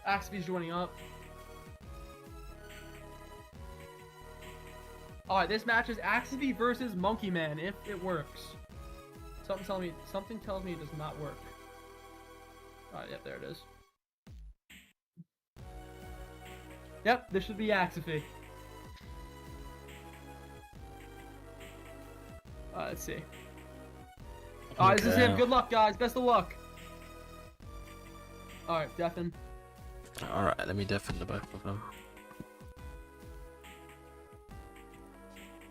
𝐓𝐴𝐸's joining up. Alright, this match is 𝐓𝐴𝐸 versus Monkey Man, if it works. Something tells me it does not work. Alright, yep, there it is. Yep, this should be 𝐓𝐴𝐸. Let's see. Alright, this is him. Good luck, guys. Best of luck. Alright, deafen. Alright, let me deafen the both of them.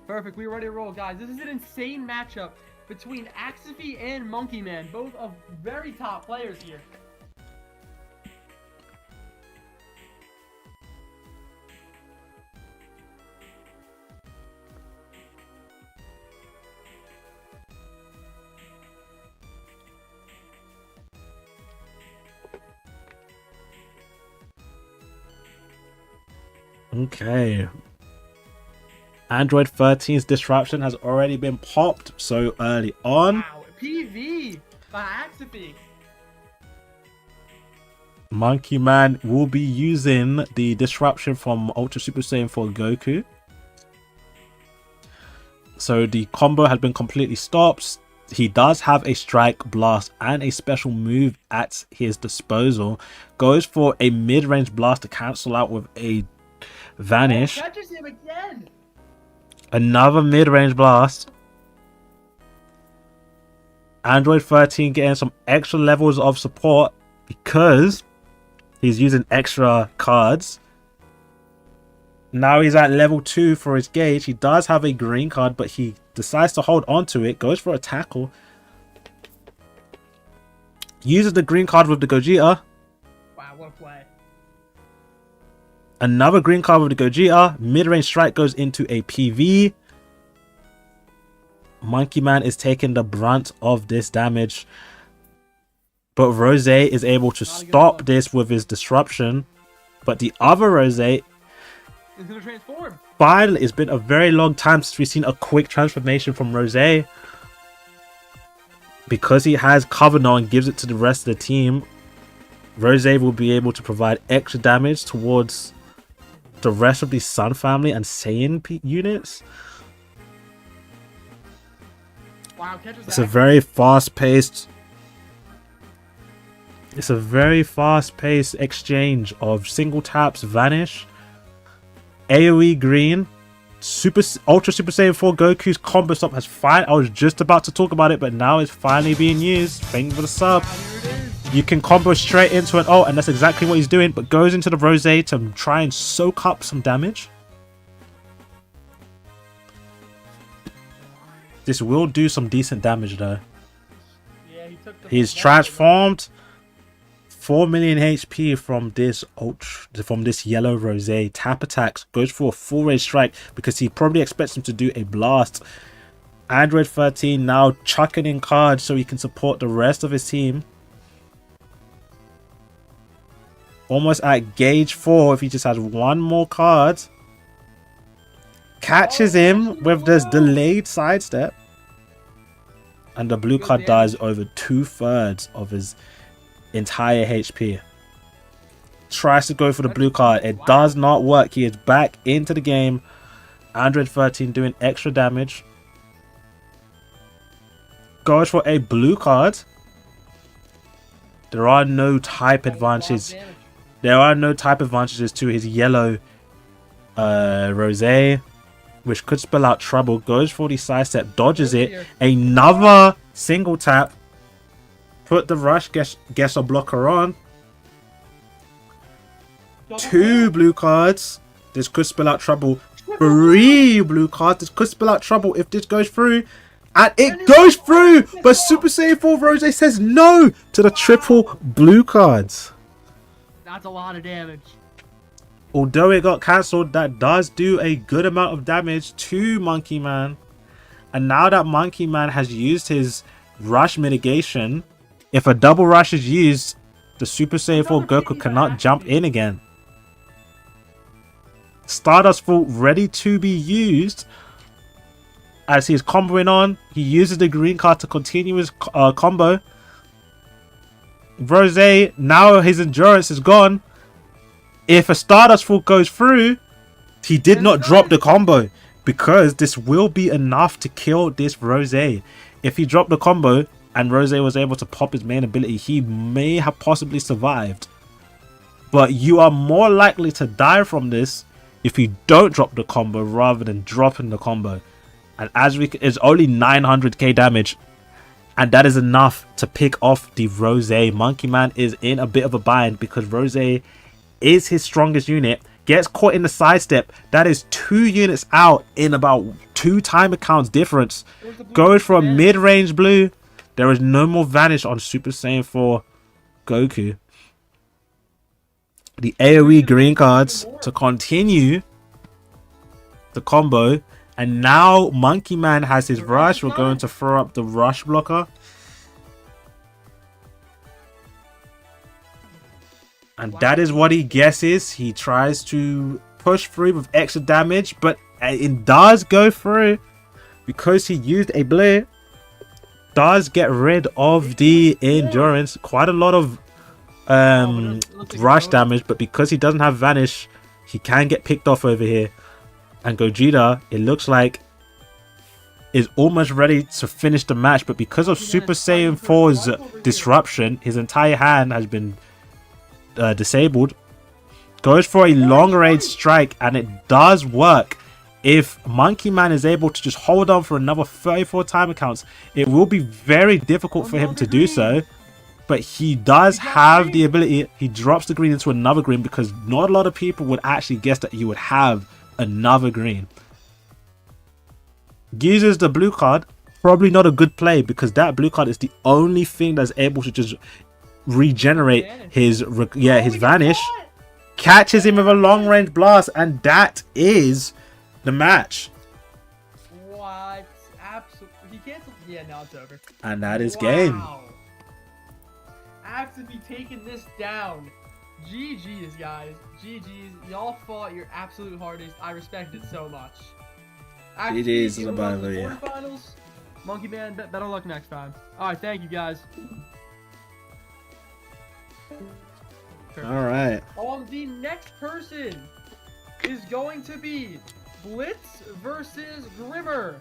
Perfect, we're ready to roll, guys. This is an insane matchup between 𝐓𝐴𝐸 and Monkey Man, both of very top players here. Okay. Android 13's disruption has already been popped so early on. Wow, PV by 𝐓𝐴𝐸. Monkey Man will be using the disruption from Ultra Super Saiyan 4 Goku. So the combo has been completely stopped. he does have a strike, blast, and a special move at his disposal. Goes for a mid-range blast to cancel out with a vanish. Catches him again. Another mid-range blast. Android 13 getting some extra levels of support because he's using extra cards. Now he's at level 2 for his gauge. He does have a green card, but he decides to hold on to it. Goes for a tackle. Uses the green card with the Gogeta. Wow, what a play. Another green card with the Gogeta. Mid-range strike goes into a PV. Monkey Man is taking the brunt of this damage. But Rose is able to stop this with his disruption. But the other Rose... He's gonna transform. Finally, it's been a very long time since we've seen a quick transformation from Rose. Because he has cover now and gives it to the rest of the team, Rose will be able to provide extra damage towards the rest of the Sun family and Saiyan units. Wow, catches It's a very fast-paced... It's a very fast-paced exchange of single taps, vanish, AoE green, Ultra Super Saiyan 4 Goku's combo stop has finally... I was just about to talk about it, but now it's finally being used. Thank you for the sub. You can combo straight into an ult, and that's exactly what he's doing, but goes into the Rose to try and soak up some damage. This will do some decent damage, though. Yeah, he took the He's transformed 4 million HP from this yellow Rose. Tap attacks, goes for a full range strike because he probably expects him to do a blast. Android 13 now chucking in cards so he can support the rest of his team. Almost at gauge 4 if he just has one more card. Catches him with this delayed sidestep. And the blue card dies over 2/3 of his entire HP. Tries to go for the blue card. It does not work. He is back into the game. Android 13 doing extra damage. Goes for a blue card. There are no type advantages. There are no type advantages to his yellow Rose, which could spell out trouble. Goes for the sidestep, dodges it. Another single tap. Put the rush guesser blocker on. 2 blue cards. This could spell out trouble. 3 blue cards. This could spell out trouble if this goes through. And it goes through! But Super Saiyan 4 Rose says no to the triple blue cards. That's a lot of damage. Although it got cancelled, that does do a good amount of damage to Monkey Man. And now that Monkey Man has used his rush mitigation, if a double rush is used, the Super Saiyan 4 Goku cannot jump in again. Stardust Vault ready to be used. As he's comboing on, he uses the green card to continue his combo. Rose, now his endurance is gone. If a Stardust Vault goes through, he did not drop the combo because this will be enough to kill this Rose. If he dropped the combo and Rose was able to pop his main ability, he may have possibly survived. But you are more likely to die from this if you don't drop the combo rather than dropping the combo. And as it's only 900k damage, and that is enough to pick off the Rose. Monkey Man is in a bit of a bind because Rose is his strongest unit. Gets caught in the sidestep. That is 2 units out in about 2 timer counts difference. Goes for a mid-range blue. There is no more vanish on Super Saiyan 4 Goku. The AoE green cards to continue the combo. And now Monkey Man has his rush. We're going to throw up the rush blocker. And that is what he guesses. He tries to push through with extra damage, but it does go through because he used a blade. Does get rid of the endurance. Quite a lot of rush damage, but because he doesn't have vanish, he can get picked off over here. And Gogeta, it looks like is almost ready to finish the match, but because of Super Saiyan 4's disruption, his entire hand has been disabled. Goes for a long range strike, and it does work. If Monkey Man is able to just hold on for another 34 timer counts, it will be very difficult for him to do so. But he does have the ability. He drops the green into another green because not a lot of people would actually guess that he would have another green. Uses the blue card. Probably not a good play because that blue card is the only thing that's able to just regenerate his vanish. Catches him with a long range blast, and that is the match. What? Absolutely. He canceled. Yeah, now it's over. And that is game. Absolutely taking this down. GG's, guys. GG's. Y'all fought your absolute hardest. I respect it so much. GG's is about it, yeah. Finals. Monkey Man, better luck next time. Alright, thank you, guys. Alright. The next person is going to be Blitz versus Grimmer.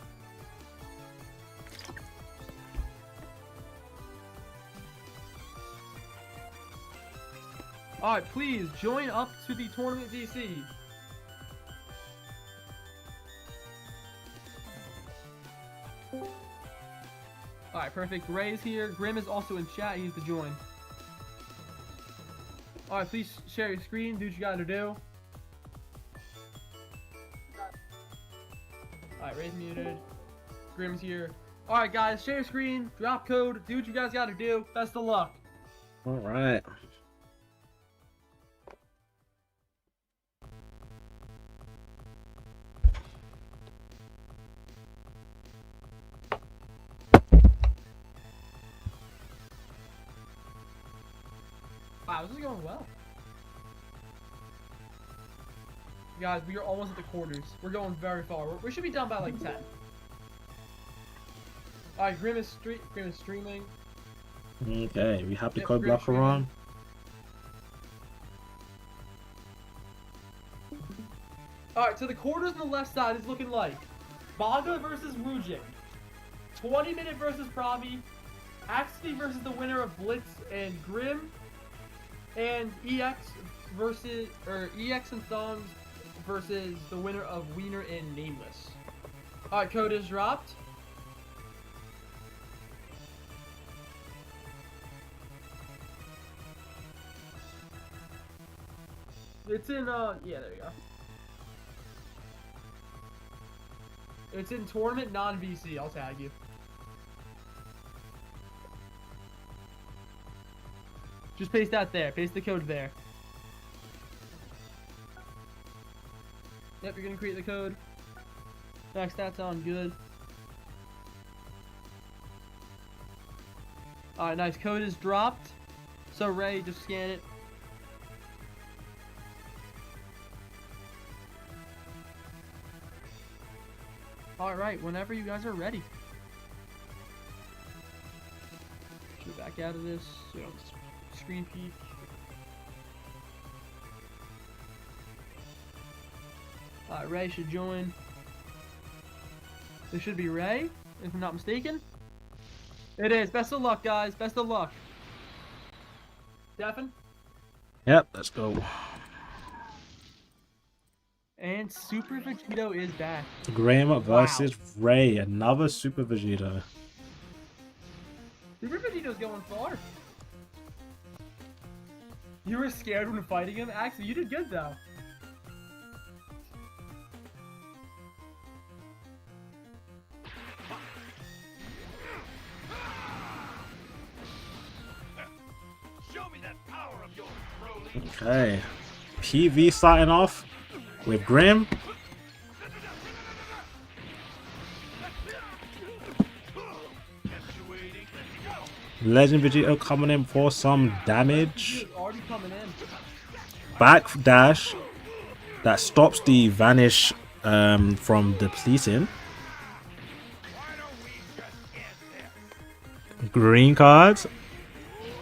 Alright, please join up to the tournament DC. Alright, perfect. Ray's here. Grim is also in chat. He's to join. Alright, please share your screen. Do what you gotta do. Alright, Ray's muted. Grim's here. Alright, guys, share your screen. Drop code. Do what you guys gotta do. Best of luck. Alright. Wow, this is going well. Guys, we are almost at the quarters. We're going very far. We should be done by like 10. Alright, Grim is streaming. Okay, we have the code blocker on. Alright, so the quarters on the left side is looking like Baga versus Rujik, 20-minute versus Pravi, Axley versus the winner of Blitz and Grim, and 𝐓𝐴𝐻𝐿 versus the winner of Wiener and Nameless. Alright, code is dropped. It's in, yeah, there you go. It's in tournament, non-VC. I'll tag you. Just paste that there. Paste the code there. Yep, you're gonna create the code. Max stats on, good. Alright, nice. Code is dropped. So Ray, just scan it. Alright, whenever you guys are ready. Should back out of this. So screen peek. Ray should join. This should be Ray, if I'm not mistaken. It is. Best of luck, guys. Best of luck. Stefan? Yep, let's go. And Super Vegito is back. Graham versus Ray, another Super Vegito. Super Vegito's going far. You were scared when fighting him? Actually, you did good though. Okay. PV starting off with Grim. Legend Vegito coming in for some damage. Backdash that stops the vanish from depleting. Green cards.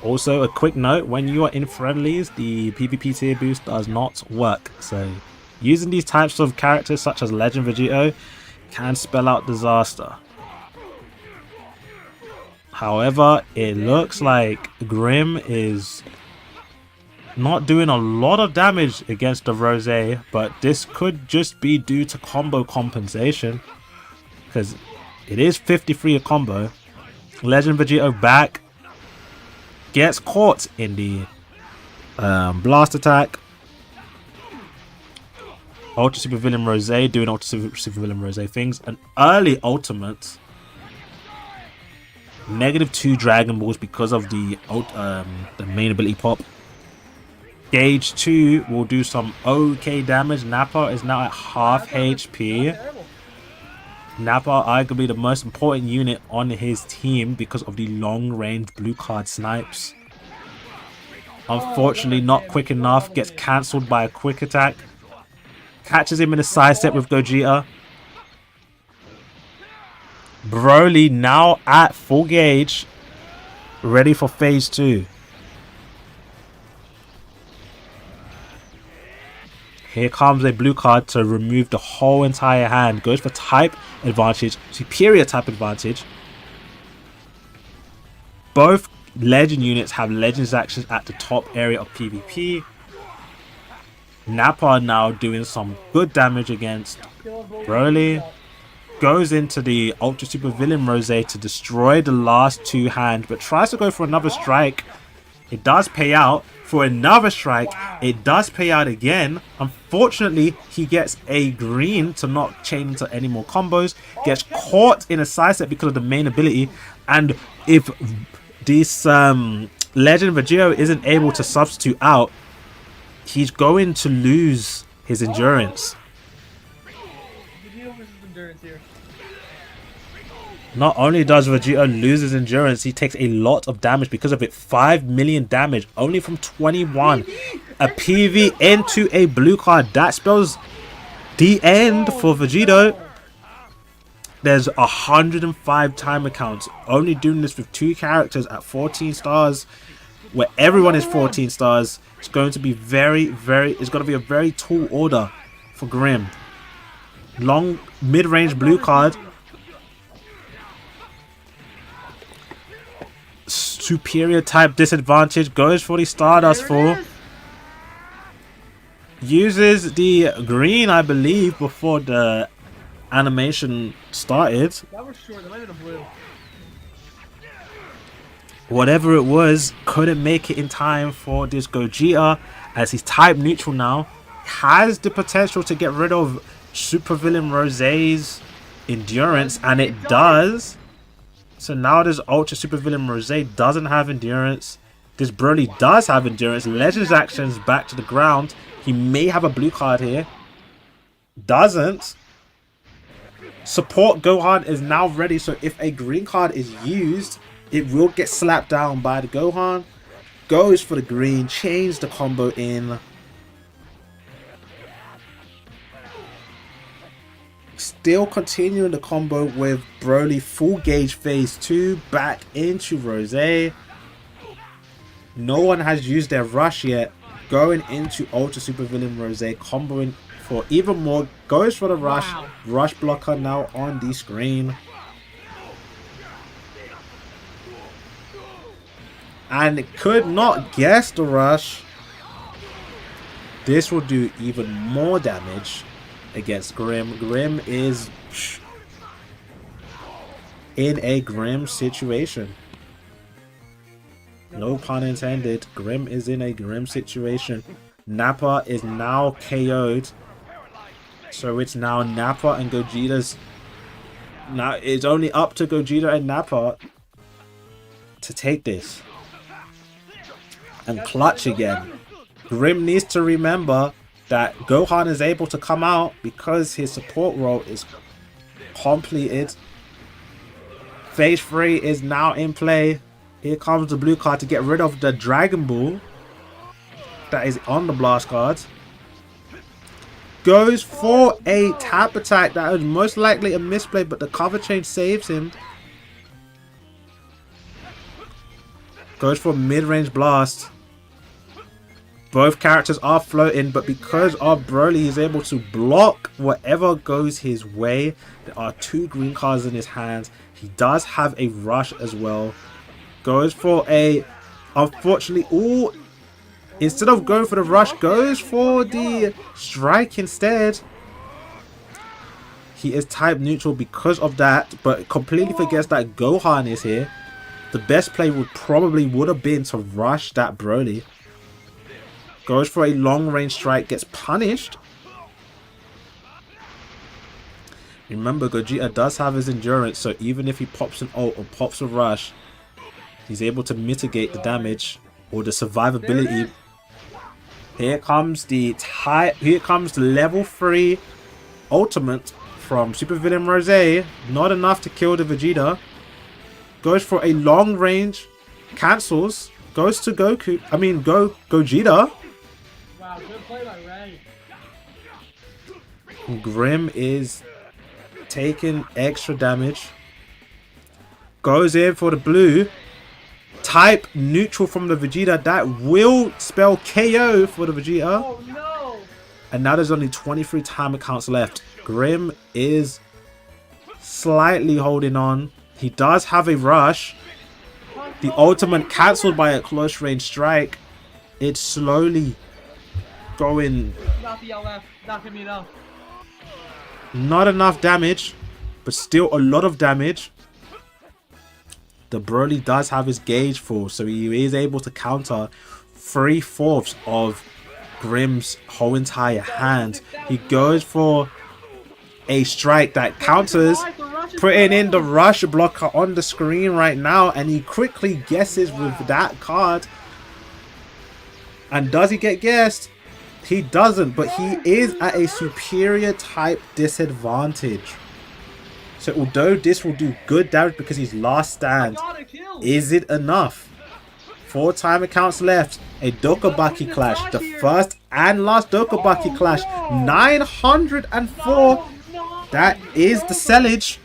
Also, a quick note, when you are in friendlies, the PvP tier boost does not work. So, using these types of characters such as Legend Vegito can spell out disaster. However, it looks like Grim is not doing a lot of damage against the Rose, but this could just be due to combo compensation, because it is 53 a combo. Legend Vegito back, gets caught in the blast attack. Ultra Super Villain Rose doing Ultra Super Villain Rose things. An early ultimate. -2 Dragon Balls because of the main ability pop. Gauge 2 will do some okay damage. Nappa is now at half HP. Nappa arguably the most important unit on his team because of the long range blue card snipes. Unfortunately not quick enough. Gets cancelled by a quick attack. Catches him in a side step with Gogeta. Broly now at full gauge. Ready for phase 2. Here comes a blue card to remove the whole entire hand. Goes for type advantage. Superior type advantage. Both legend units have legends actions at the top area of PvP. Nappa now doing some good damage against Broly. Goes into the Ultra Super Villain Rose to destroy the last 2 hands, but tries to go for another strike. It does pay out for another strike. It does pay out again. Unfortunately, he gets a green to not chain into any more combos. Gets caught in a side step because of the main ability. And if this Legend Vegito isn't able to substitute out, he's going to lose his endurance. Not only does Vegeta lose his endurance, he takes a lot of damage because of it. 5 million damage only from 21. A PV into a blue card. That spells the end for Vegito. There's 105 timer counts. Only doing this with 2 characters at 14 stars, where everyone is 14 stars. It's going to be it's going to be a very tall order for Grim. Long mid-range blue card. Superior type disadvantage. Goes for the Stardust Fall. Uses the green, I believe, before the animation started. That was short. That might have been a blue. Whatever it was, couldn't make it in time for this Gogeta, as he's type neutral now. Has the potential to get rid of Super Villain Rose's endurance, and it does. So now this Ultra Super Villain Rose doesn't have endurance. This Broly does have endurance. Legends actions back to the ground. He may have a blue card here. Doesn't. Support Gohan is now ready. So if a green card is used, it will get slapped down by the Gohan. Goes for the green. Change the combo in. Still continuing the combo with Broly full gauge phase 2 back into Rose. No one has used their rush yet. Going into Ultra Super Villain Rose, comboing for even more. Goes for the rush. Wow. Rush blocker now on the screen. And it could not guess the rush. This will do even more damage against Grim. Grim is in a grim situation. No pun intended. Grim is in a grim situation. Nappa is now KO'd. So it's now Nappa and Gogeta's. Now it's only up to Gogeta and Nappa to take this and clutch again. Grim needs to remember that Gohan is able to come out because his support role is completed. Phase 3 is now in play. Here comes the blue card to get rid of the Dragon Ball that is on the blast card. Goes for a tap attack that is most likely a misplay, but the cover change saves him. Goes for mid-range blast. Both characters are floating, but because our Broly is able to block whatever goes his way, there are 2 green cards in his hands. He does have a rush as well. Goes for a, unfortunately, instead of going for the rush, goes for the strike instead. He is type neutral because of that, but completely forgets that Gohan is here. The best play would have been to rush that Broly. Goes for a long range strike, gets punished. Remember, Gogeta does have his endurance, so even if he pops an ult or pops a rush, he's able to mitigate the damage or the survivability. Here comes the level 3 ultimate from Supervillain Rosé. Not enough to kill the Vegeta. Goes for a long range, cancels, goes to Gogeta. Wow, good play by Ray. Grim is taking extra damage. Goes in for the blue. Type neutral from the Vegeta. That will spell KO for the Vegeta. Oh no! And now there's only 23 timer counts left. Grim is slightly holding on. He does have a rush. The ultimate cancelled by a close range strike. It's slowly going. Not the LF. Not gonna be enough. Not enough damage, but still a lot of damage. The Broly does have his gauge full, so he is able to counter 3/4 of Grim's whole entire hand. He goes for a strike that counters, putting in the rush blocker on the screen right now, and he quickly guesses with that card. And does he get guessed? He doesn't, but he is at a superior type disadvantage. So although this will do good damage because he's last stand, is it enough? 4 timer counts left. A Dokabaki clash, the first and last Dokabaki clash. 904. That is the sellage.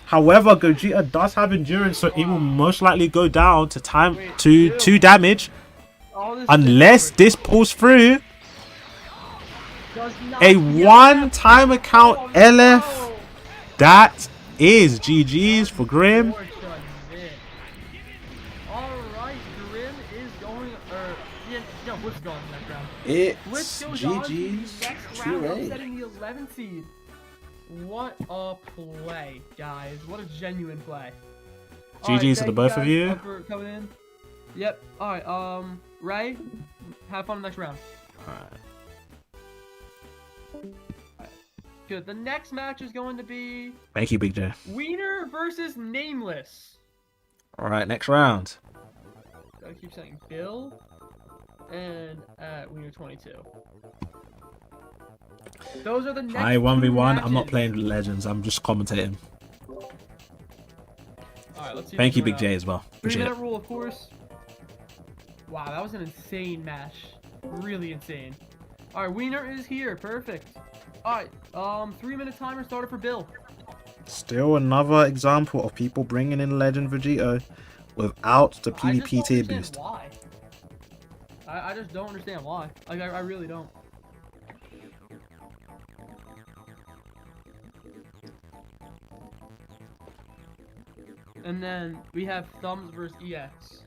However, Gogeta does have endurance, so it will most likely go down to 2 damage, unless this pulls through. A 1 timer count LF. That is GG's for Grim. Alright, Grim is going, What's going in that round? It's GG's. Setting the 11th seed. What a play, guys. What a genuine play. GG's to the both of you. For coming in. Yep. Alright, Ray, have fun in the next round. Alright. Good. The next match is going to be... Thank you, Big J. 𝐬𝐮 versus Nameless. Alright, next round. Gotta keep saying Bill and 𝐬𝐮 22. Those are the next 1v1. I'm not playing Legends. I'm just commentating. Alright, let's see. Thank you, Big J, as well. Appreciate it. 3-minute rule, of course. Wow, that was an insane match. Really insane. Alright, 𝐬𝐮 is here. Perfect. Alright, 3-minute timer started for Bill. Still another example of people bringing in Legend Vegeta without the PvP tier boost. Why? I just don't understand why. Like, I really don't. And then we have Thumbs versus EX.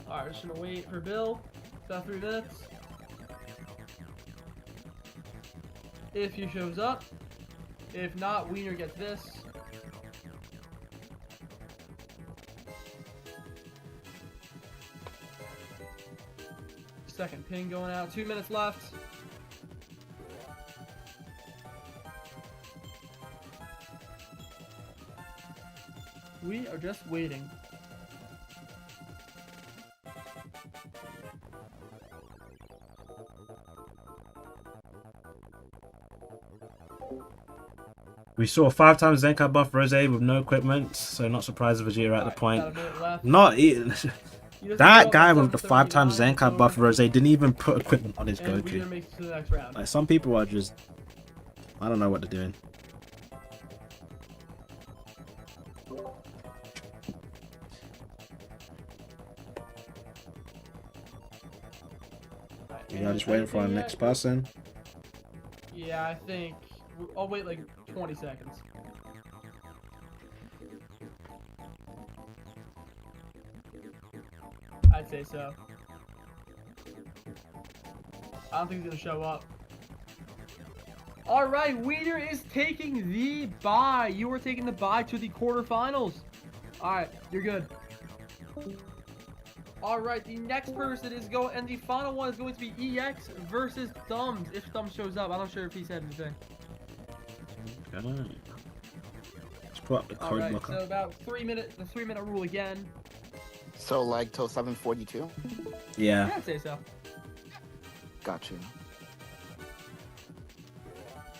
Alright, just gonna wait for Bill. About 3 minutes. If he shows up. If not, 𝐬𝐮 gets this. Second ping going out. 2 minutes left. We are just waiting. We saw 5 times Zenkai buff Rosé with no equipment, so not surprised if Vegeta at the point. Got a minute left. Not even. He doesn't show That up guy at with the 5 times 7:39, Zenkai so- buff Rose didn't even put equipment on his And Wiener Goku. makes it to the next round. Like, some people are just... I don't know what they're doing. We are just waiting for our next person. Yeah, I think. I'll wait like 20 seconds. I'd say so. I don't think he's gonna show up. Alright, Wiener is taking the bye. You are taking the bye to the quarterfinals. Alright, you're good. Alright, the next person is going, and the final one is going to be EX versus Thumbs. If Thumbs shows up, I'm not sure if he said anything. Let's put up the code Alright, blocker. so about 3 minutes, the 3-minute rule again. So like till 7:42. Yeah. Yeah, I'd say so. Got you.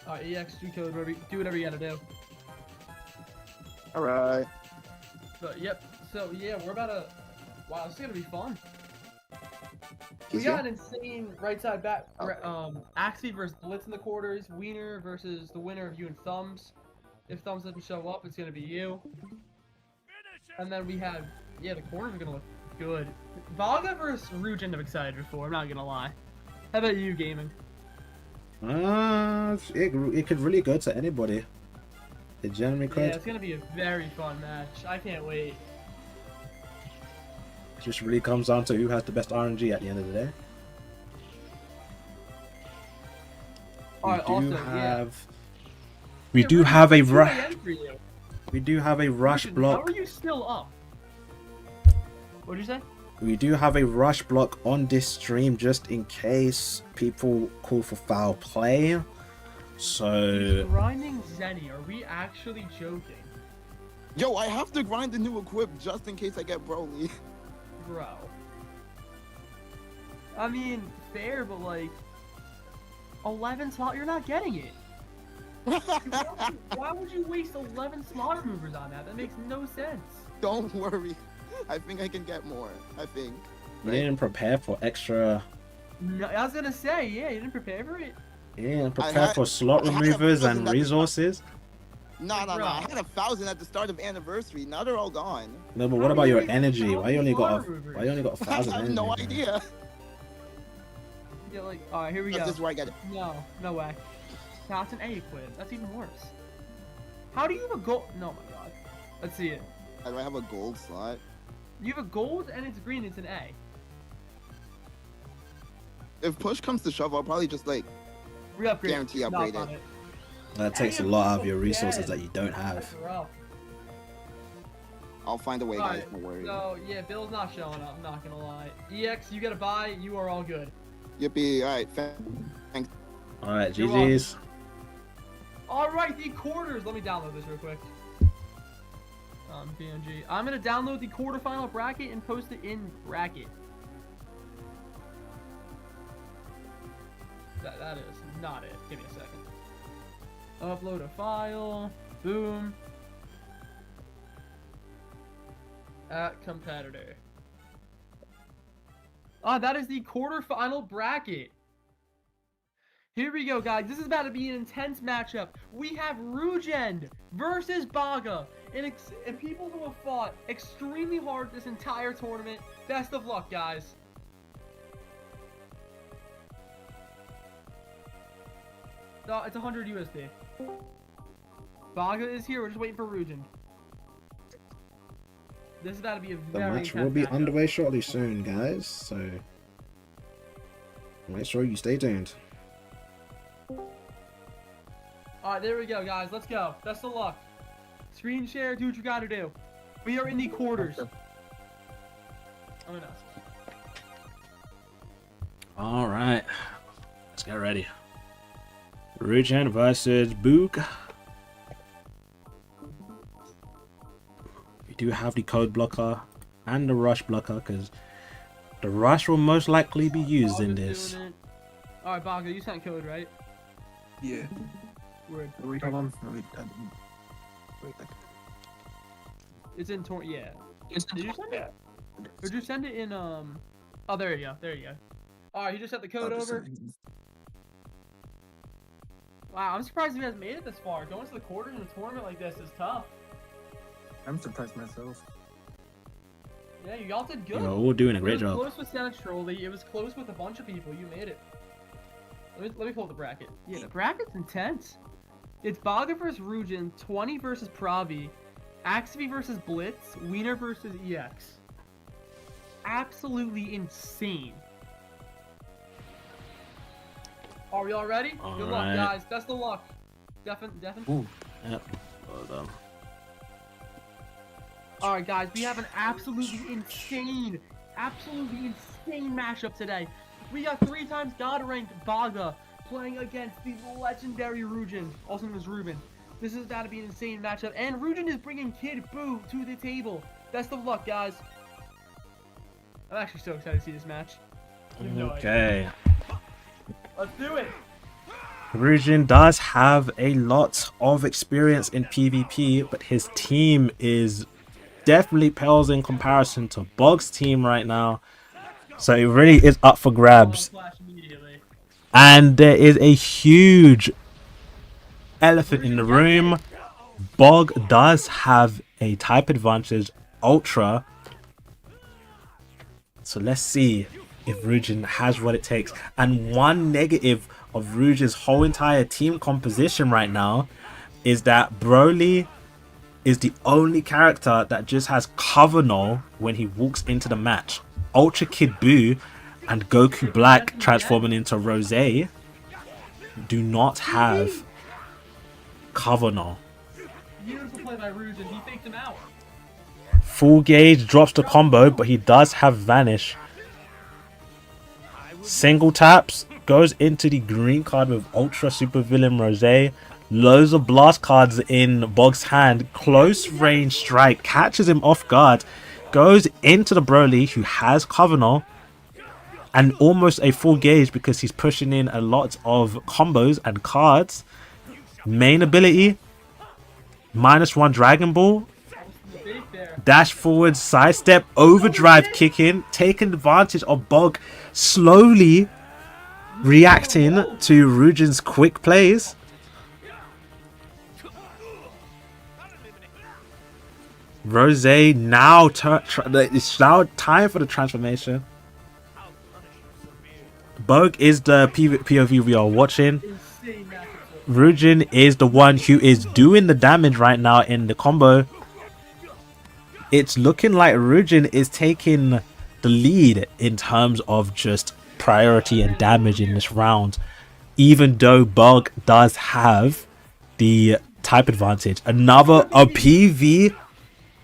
Alright, EX, G-code, do whatever you gotta do. All right. But, yep, so yeah, we're about to... Wow, this is gonna be fun. We He's got here? an insane right side back. Axie versus Blitz in the quarters. Wiener versus the winner of you and Thumbs. If Thumbs doesn't show up, it's gonna be you. And then we have, yeah, the corners are gonna look good. Vaga versus Rujin, I'm excited for. I'm not gonna lie. How about you, gaming? It could really go to anybody. It generally could. Yeah, it's gonna be a very fun match. I can't wait. It just really comes down to who has the best RNG at the end of the day. Alright, also, yeah. We Yeah, do Rujin, have a it's 2 rush. a.m. for you. We do have a rush Rujin, block. How are you still up? What'd you say? We do have a rush block on this stream just in case people call for foul play. So Grinding Zenny, are we actually joking? Yo, I have to grind the new equip just in case I get Broly. Bro. I mean, fair, but like 11 slot, you're not getting it. Why would you waste 11 slot movers on that? That makes no sense. Don't worry. I think I can get more. I think. you didn't prepare for extra. No, I was gonna say, yeah, you didn't prepare for it. You didn't prepare for slot removers and resources. No. I had 1,000 at the start of anniversary. Now they're all gone. No, but what about your energy? Why you only got 1,000 I have energy? no idea. Yeah, like, alright, here we go. This is where I get it. No way. That's an A equip. That's even worse. How do you have a gold? No, my god. Let's see it. Do I have a gold slot? You have a gold and it's green. It's an A. If push comes to shove, I'll probably just like Re-upgrade. guarantee upgrade Knock on it. That takes a lot out of your resources that you don't have. That's rough. I'll find a way, guys. Alright, Don't worry. so yeah, Bill's not showing up. I'm not gonna lie. EX, you gotta buy. You are all good. Yippee! All right, thanks. All right, You're GG's. All right, the quarters. Let me download this real quick. PNG. I'm gonna download the quarterfinal bracket and post it in bracket. That is not it. Give me a second. Upload a file. Boom. At competitor. That is the quarterfinal bracket. Here we go, guys. This is about to be an intense matchup. We have Rujend versus Baga. And people who have fought extremely hard this entire tournament. Best of luck, guys. No, it's 100 USD. Baga is here. We're just waiting for Rujend. This is about to be a The very match intense will be matchup. underway shortly soon, guys. So make sure you stay tuned. Alright, there we go, guys. Let's go. Best of luck. Screen share, do what you gotta do. We are in the quarters. I'm gonna ask. All right, let's get ready. Rujin versus Boog. We do have the code blocker and the rush blocker because the rush will most likely be used in this. Alright, Baga, you sent code, right? Yeah. Word. Hold on. It's in Tourney. Yeah. Did you send it? Or just send it in, Oh, there you go. There you go. Alright, he just sent the code over. Wow, I'm surprised you guys made it this far. Going to the quarters in a tournament like this is tough. I'm surprised myself. Yeah, y'all did good. You're all doing a great job. It was close with Santa Trolley. It was close with a bunch of people. You made it. Let me pull up the bracket. Yeah, the bracket's intense. It's Baga versus Rujin, 20 versus Pravi, 𝐻𝐤𝐤 versus Blitz, 𝐬𝐿 versus 𝐸𝐿. Absolutely insane. Are we all ready? Good luck, guys. Best of luck. Devin? Ooh. Yep. Well done. Alright, guys. We have an absolutely insane matchup today. We got 3 times God-ranked Baga playing against the legendary Rujin, also known as Ruben. This is about to be an insane matchup, and Rujin is bringing 𝐾𝐷 to the table. Best of luck, guys. I'm actually so excited to see this match. Okay. Let's do it. Rujin does have a lot of experience in PvP, but his team is definitely pales in comparison to Bog's team right now. So it really is up for grabs. And there is a huge elephant in the room. Bog does have a type advantage, Ultra. So let's see if Rujin has what it takes. And one negative of Rujin's whole entire team composition right now is that Broly is the only character that just has cover null when he walks into the match. Ultra Kid Buu and Goku Black transforming into Rose do not have cover null. Beautiful play by Rujin. He faked him out. Full Gauge drops the combo, but he does have Vanish. Single taps, goes into the green card with Ultra Super Villain Rose. Loads of blast cards in Bog's hand. Close range strike, catches him off guard. Goes into the Broly, who has cover null. And almost a full gauge because he's pushing in a lot of combos and cards. Main ability, -1 Dragon Ball. Dash forward, sidestep, overdrive kick in, taking advantage of Bog slowly reacting to Rujin's quick plays. Rose now, it's now time for the transformation. Bog is the POV we are watching. Rujin is the one who is doing the damage right now in the combo. It's looking like Rujin is taking the lead in terms of just priority and damage in this round, even though Bog does have the type advantage. Another PV.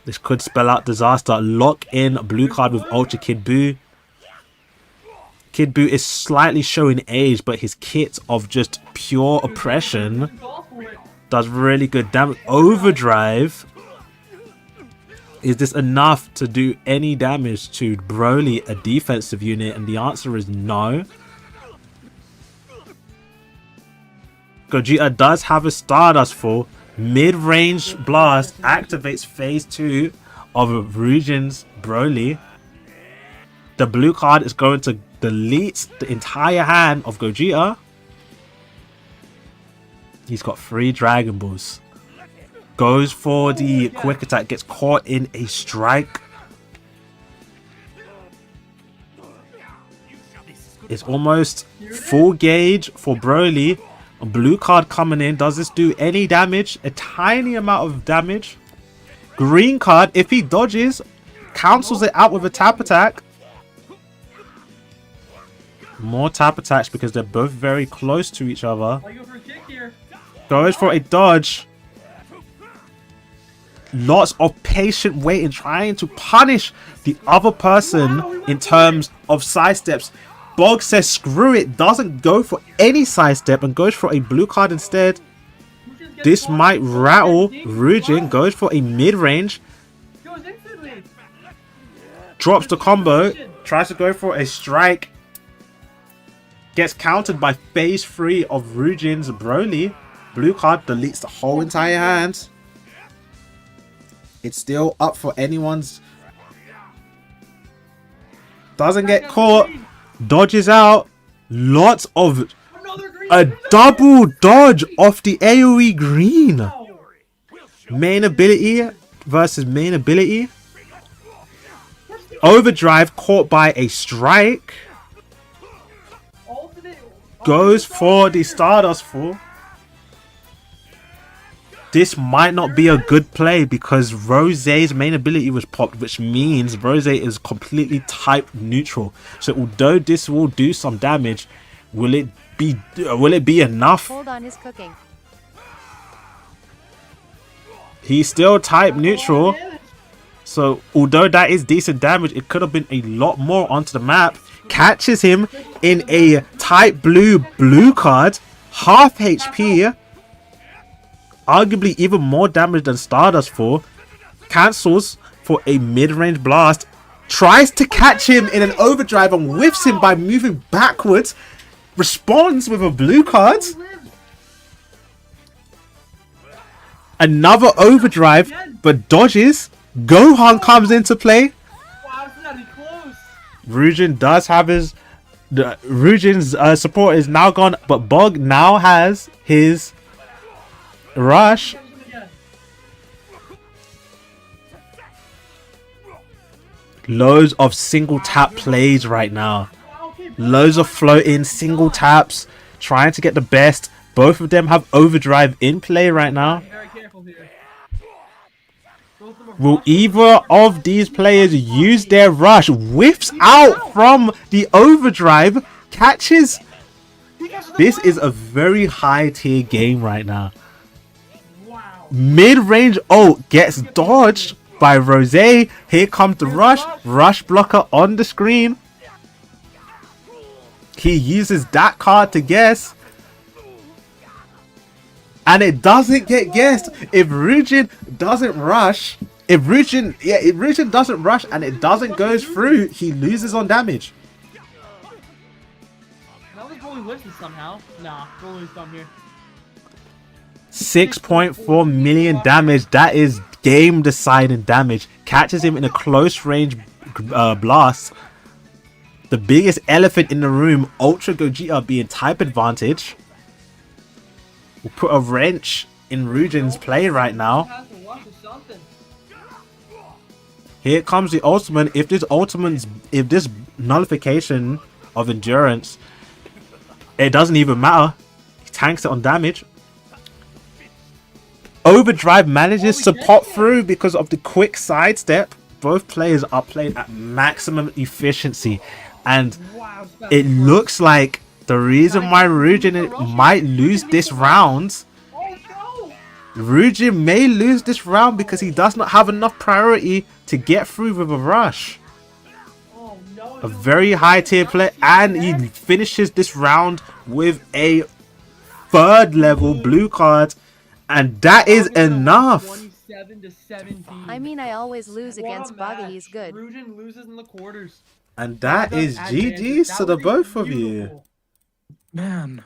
This could spell out disaster. Lock in blue card with Ultra Kid Buu. Kid Buu is slightly showing age, but his kit of just pure oppression does really good damage. Overdrive. Is this enough to do any damage to Broly, a defensive unit? And the answer is no. Gogeta does have a Stardust Fall. Mid-range blast activates phase 2 of Rujin's Broly. The blue card is going to delete the entire hand of Gogeta. He's got 3 Dragon Balls. Goes for the quick attack, gets caught in a strike. It's almost full gauge for Broly. A blue card coming in. Does this do any damage? A tiny amount of damage. Green card, if he dodges, cancels it out with a tap attack. More tap attacks because they're both very close to each other. Goes for a dodge. Lots of patient waiting, trying to punish the other person in terms of sidesteps. Bog says screw it, doesn't go for any sidestep and goes for a blue card instead. This might rattle Rujin, goes for a mid-range. Drops the combo, tries to go for a strike. Gets countered by phase 3 of Rujin's Broly. Blue card deletes the whole entire hand. It's still up for anyone's Doesn't get caught. Dodges out. Lots of a double dodge off the AoE green. Main ability versus main ability. Overdrive caught by a strike. Goes for the Stardust Fall. This might not be a good play because Rosé's main ability was popped, which means Rosé is completely type neutral. So although this will do some damage, will it be enough? Hold on, his cooking. He's still type neutral. So although that is decent damage, it could have been a lot more onto the map. Catches him in a type blue card, half HP. Arguably even more damage than Stardust Fall. Cancels for a mid-range blast. Tries to catch him in an overdrive and whiffs him by moving backwards. Responds with a blue card. Another overdrive, but dodges. Gohan comes into play. Ryujin does have his... Ryujin's support is now gone, but Bog now has his... rush. Loads of single tap plays right now. Loads of floating single taps. Trying to get the best. Both of them have overdrive in play right now. Will either of these players use their rush? Whiffs out from the overdrive. Catches. This is a very high tier game right now. Mid-range ult gets dodged by Rosé. Here comes the rush. Rush blocker on the screen. He uses that card to guess. And it doesn't get guessed. If Ryujin doesn't rush, if Ryujin doesn't rush and it doesn't go through, he loses on damage. That was Rolling Listen somehow. Nah, Rolling Thumb here. 6.4 million damage. That is game deciding damage. Catches him in a close range blast. The biggest elephant in the room, Ultra Gogeta, being type advantage. Will put a wrench in Ryujin's play right now. Here comes the ultimate. If this nullification of endurance, it doesn't even matter. He tanks it on damage. Overdrive manages to pop through because of the quick sidestep. Both players are playing at maximum efficiency, and it looks like the reason why Ryujin might lose this round. Ryujin may lose this round because he does not have enough priority to get through with a rush. A very high tier play, and he finishes this round with a 3rd level blue card. And that is enough. I mean, I always lose against Buggy. He's good. Ryujin loses in the quarters. And that is GG's to the both of you. Man.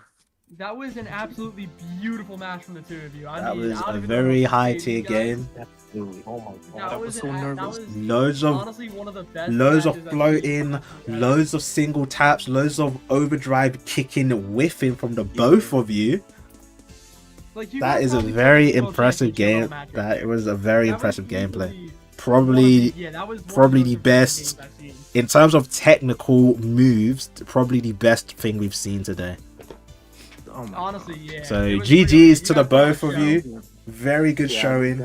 That was an absolutely beautiful match from the two of you. That was a very high tier game. Oh my god, I was so nervous. Loads of floating, loads of single taps, loads of overdrive kicking, whiffing from the both of you. That is a very impressive game. That was a very impressive gameplay. Probably the best in terms of technical moves. Probably the best thing we've seen today. Honestly, yeah. So GG's to the both of you. Very good showing.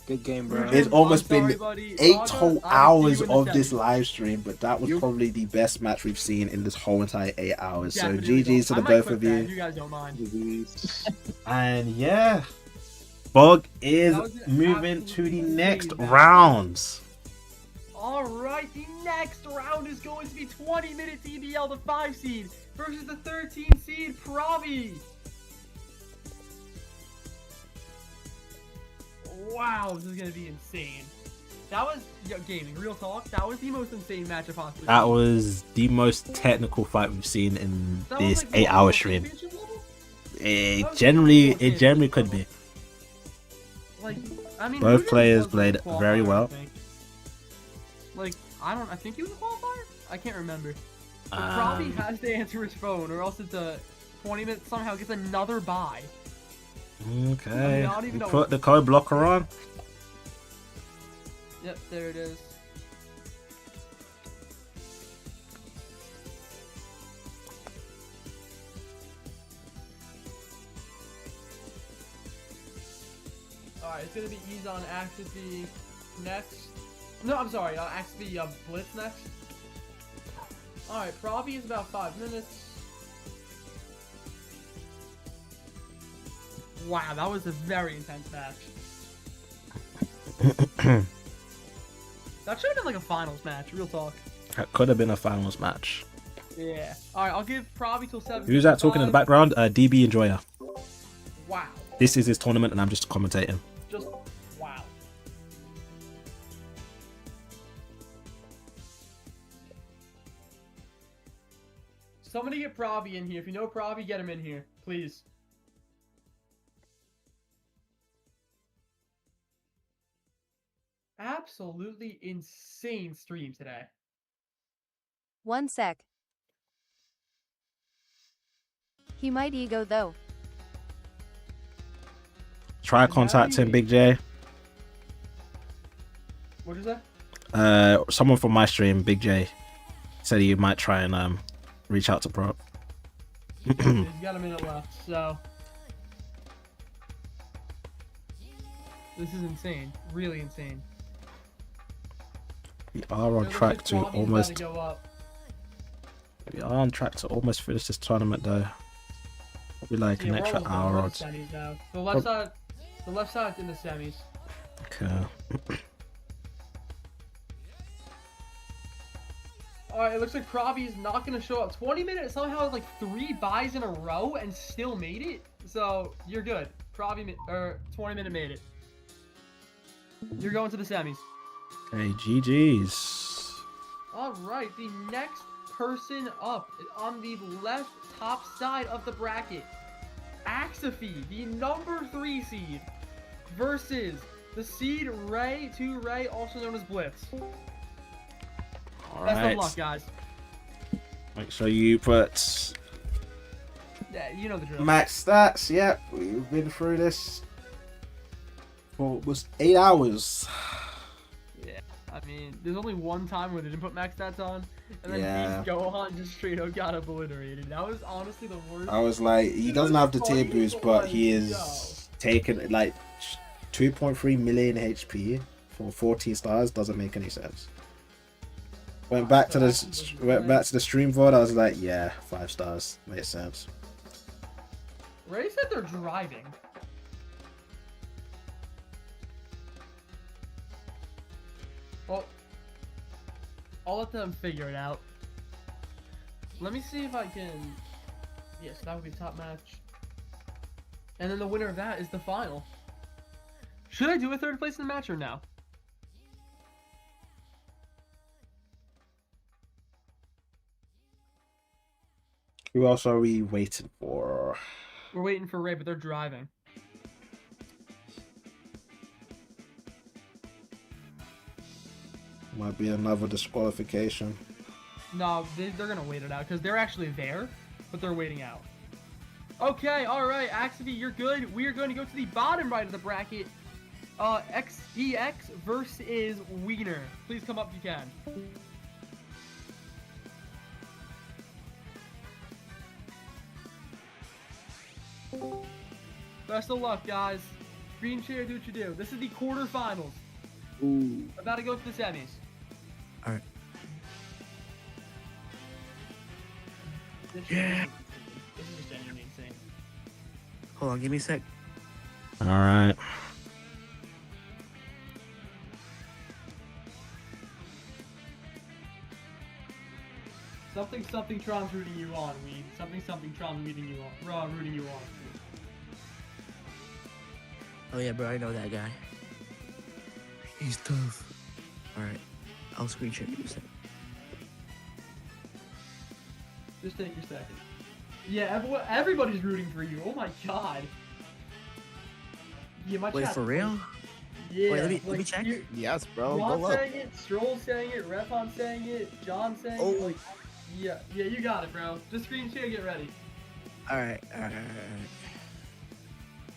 Good game, bro. It's almost been 8 whole hours of this live stream, but that was probably the best match we've seen in this whole entire 8 hours. So GG's to the both of you. You guys don't mind. And yeah, Bug is moving to the next rounds. Alright, the next round is going to be 20 minutes EBL, the 5 seed, versus the 13 seed Pravi. Wow, this is gonna be insane. That was gaming, real talk. That was the most insane match I've possibly seen. That was the most technical fight we've seen in this 8-hour stream. It generally could be. Like, I mean, both players played very well. I think he was a qualifier? I can't remember. But probably has to answer his phone, or else it's a 20 minutes somehow gets another buy. Okay. I don't even know. Put the code blocker on. Yep, there it is. Alright, it's gonna be Ease on Activity next. No, I'm sorry, Activity Blitz next. Alright, probably is about 5 minutes. Wow, that was a very intense match. That should have been like a finals match, real talk. That could have been a finals match. Yeah. Alright, I'll give probably till 7. Who's that talking in the background? DB Enjoyer. Wow. This is his tournament and I'm just commentating. Just wow. Somebody get Pravi in here. If you know Pravi, get him in here, please. Absolutely insane stream today. 1 sec. He might ego though. Try contacting Big J. What is that? Someone from my stream, Big J, said you might try and reach out to Prop. He's got a minute left, so this is insane, really insane. We are on track to almost. Go up. We are on track to almost finish this tournament though. Probably like an extra hour or two. The left side's in the semis. Okay. Alright, it looks like Pravi is not going to show up. 20 minutes, somehow like 3 buys in a row and still made it. So, you're good. Pravi, 20 minute made it. You're going to the semis. Hey, GG's. Alright, the next person up is on the left top side of the bracket. 𝐓𝐴𝐸, the number 3 seed, versus the seed 𝐬𝐿, also known as Blitz. Best of luck, guys. Make sure you put Yeah, you know the drill. max stats. Yep, we've been through this for almost 8 hours. Yeah, I mean, there's only one time where they didn't put max stats on, and then Yeah. Gohan just straight up got obliterated. That was honestly the worst. I was like, he doesn't have the tier boost, but he is taking like 2.3 million HP for 14 stars. Doesn't make any sense. Went back to the stream VOD. I was like, yeah, 5 stars makes sense. Ray said they're driving. Well, I'll let them figure it out. Let me see if I can. Yes, that would be the top match. And then the winner of that is the final. Should I do a 3rd place in the match or no? Who else are we waiting for? We're waiting for Ray, but they're driving. Might be another disqualification. No, they're going to wait it out because they're actually there, but they're waiting out. Okay, alright, 𝐓𝐴𝐸, you're good. We are going to go to the bottom right of the bracket. 𝐋𝐢𝐤𝐥 versus 𝐦𝐮𝐜. Please come up if you can. Best of luck, guys. Screen share, do what you do. This is the quarterfinals. Ooh. About to go to the semis. Alright. Yeah. This is genuinely insane. Hold on, give me a sec. Alright. Something Tron's rooting you on, Weed. Something Tron's rooting you on. Rooting you on. Oh yeah, bro, I know that guy. He's tough. Alright, I'll screen share you a sec. Just take your second. Yeah, everybody's rooting for you. Oh my god. Yeah, my Wait, chat's for real? Yeah. Wait, let me check. Yes, bro. Ron Go up. saying it, Stroll saying it, Refon saying it, John saying it. Like, yeah, you got it, bro. Just screen share, get ready. All right.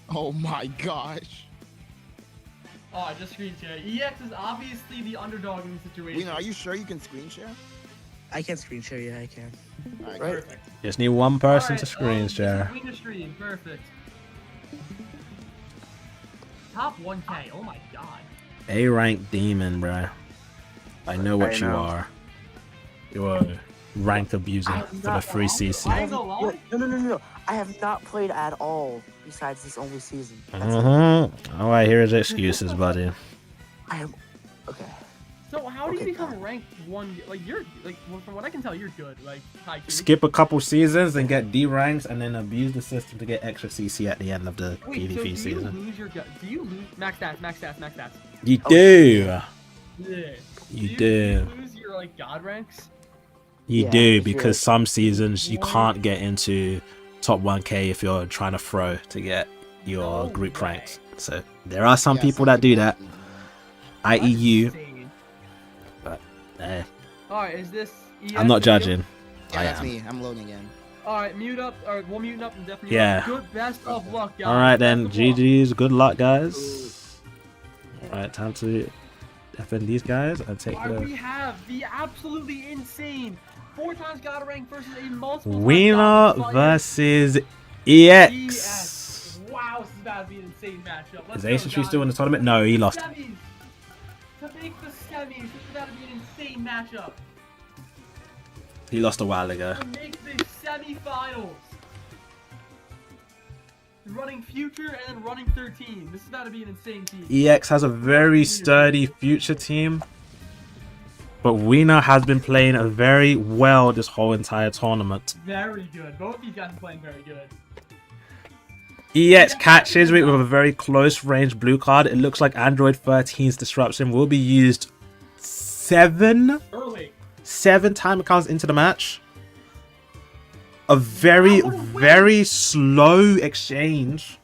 Oh my gosh. Oh, just screen share. EX is obviously the underdog in the situation. Wait, are you sure you can screen share? I can screen share. Yeah, I can. Alright, Right. Perfect. Just need one person Alright, to screen share. Wiener stream, perfect. Top 1K, oh my god. A rank demon, bro. I know what I you know. are. You are rank abuser for the free CC. I ain't gonna lie. No. I have not played at all besides this only season. All right, here's excuses, buddy. I am okay. So how do you Okay, become ranked 1? Like you're well, from what I can tell, you're good. Like high key. Skip a couple seasons and get D ranks, and then abuse the system to get extra CC at the end of the Wait, PvP so do season. you lose your do you lose max stats? You do. Yeah. You Do do. you lose your like god ranks? You Yeah, do, if you're- because some seasons you can't get into top 1K if you're trying to throw to get your No group way. ranks. So there are some Yeah, people that do that, That's i.e. you. insane. But Alright, is this EX I'm not video? judging. Yeah, I that's am. me. I'm loading again. Alright, mute up. Alright, we'll mute up and definitely. Yeah. Good, best of luck, guys. All right then, Best of luck. GG's. Good luck, guys. All right, time to defend these guys and take Alright, we the have the absolutely insane 4 times god rank versus a multiple times winner god rank player. versus EX. EX. Wow, this is about to be an insane matchup. Let's Is go, Ace still in the guys. tournament? No, he lost. Semis. To make the semis, this is about to be an insane matchup. He lost a while ago. To make the semifinals. Running future and then running 13. This is about to be an insane team. EX has a very sturdy future team, but Wiener has been playing very well this whole entire tournament. Very good. Both these guys are playing very good. EX catches with a very close range blue card. It looks like Android 13's disruption will be used seven time counts into the match. A very slow exchange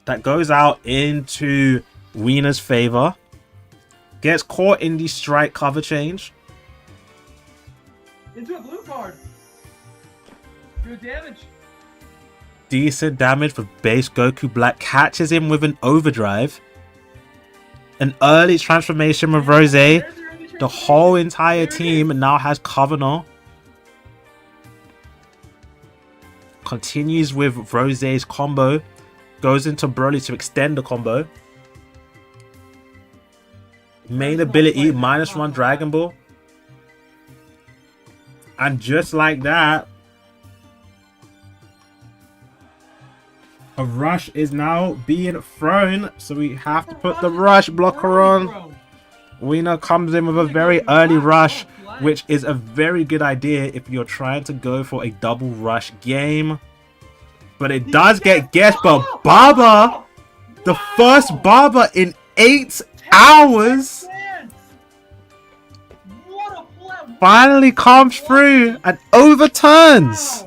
that goes out into Wiener's favor. Gets caught in the strike cover change. Into a blue card. Good damage. Decent damage for base Goku Black. Catches him with an overdrive. An early transformation with Rose. The whole entire team now has Covenant. Continues with Rose's combo. Goes into Broly to extend the combo. Main ability, -1 Dragon Ball. And just like that, a rush is now being thrown. So we have to put the rush blocker on. Wiener comes in with a very early rush, which is a very good idea if you're trying to go for a double rush game. But it does get guessed, but Baba, the first Baba in 8 hours, finally comes through and overturns.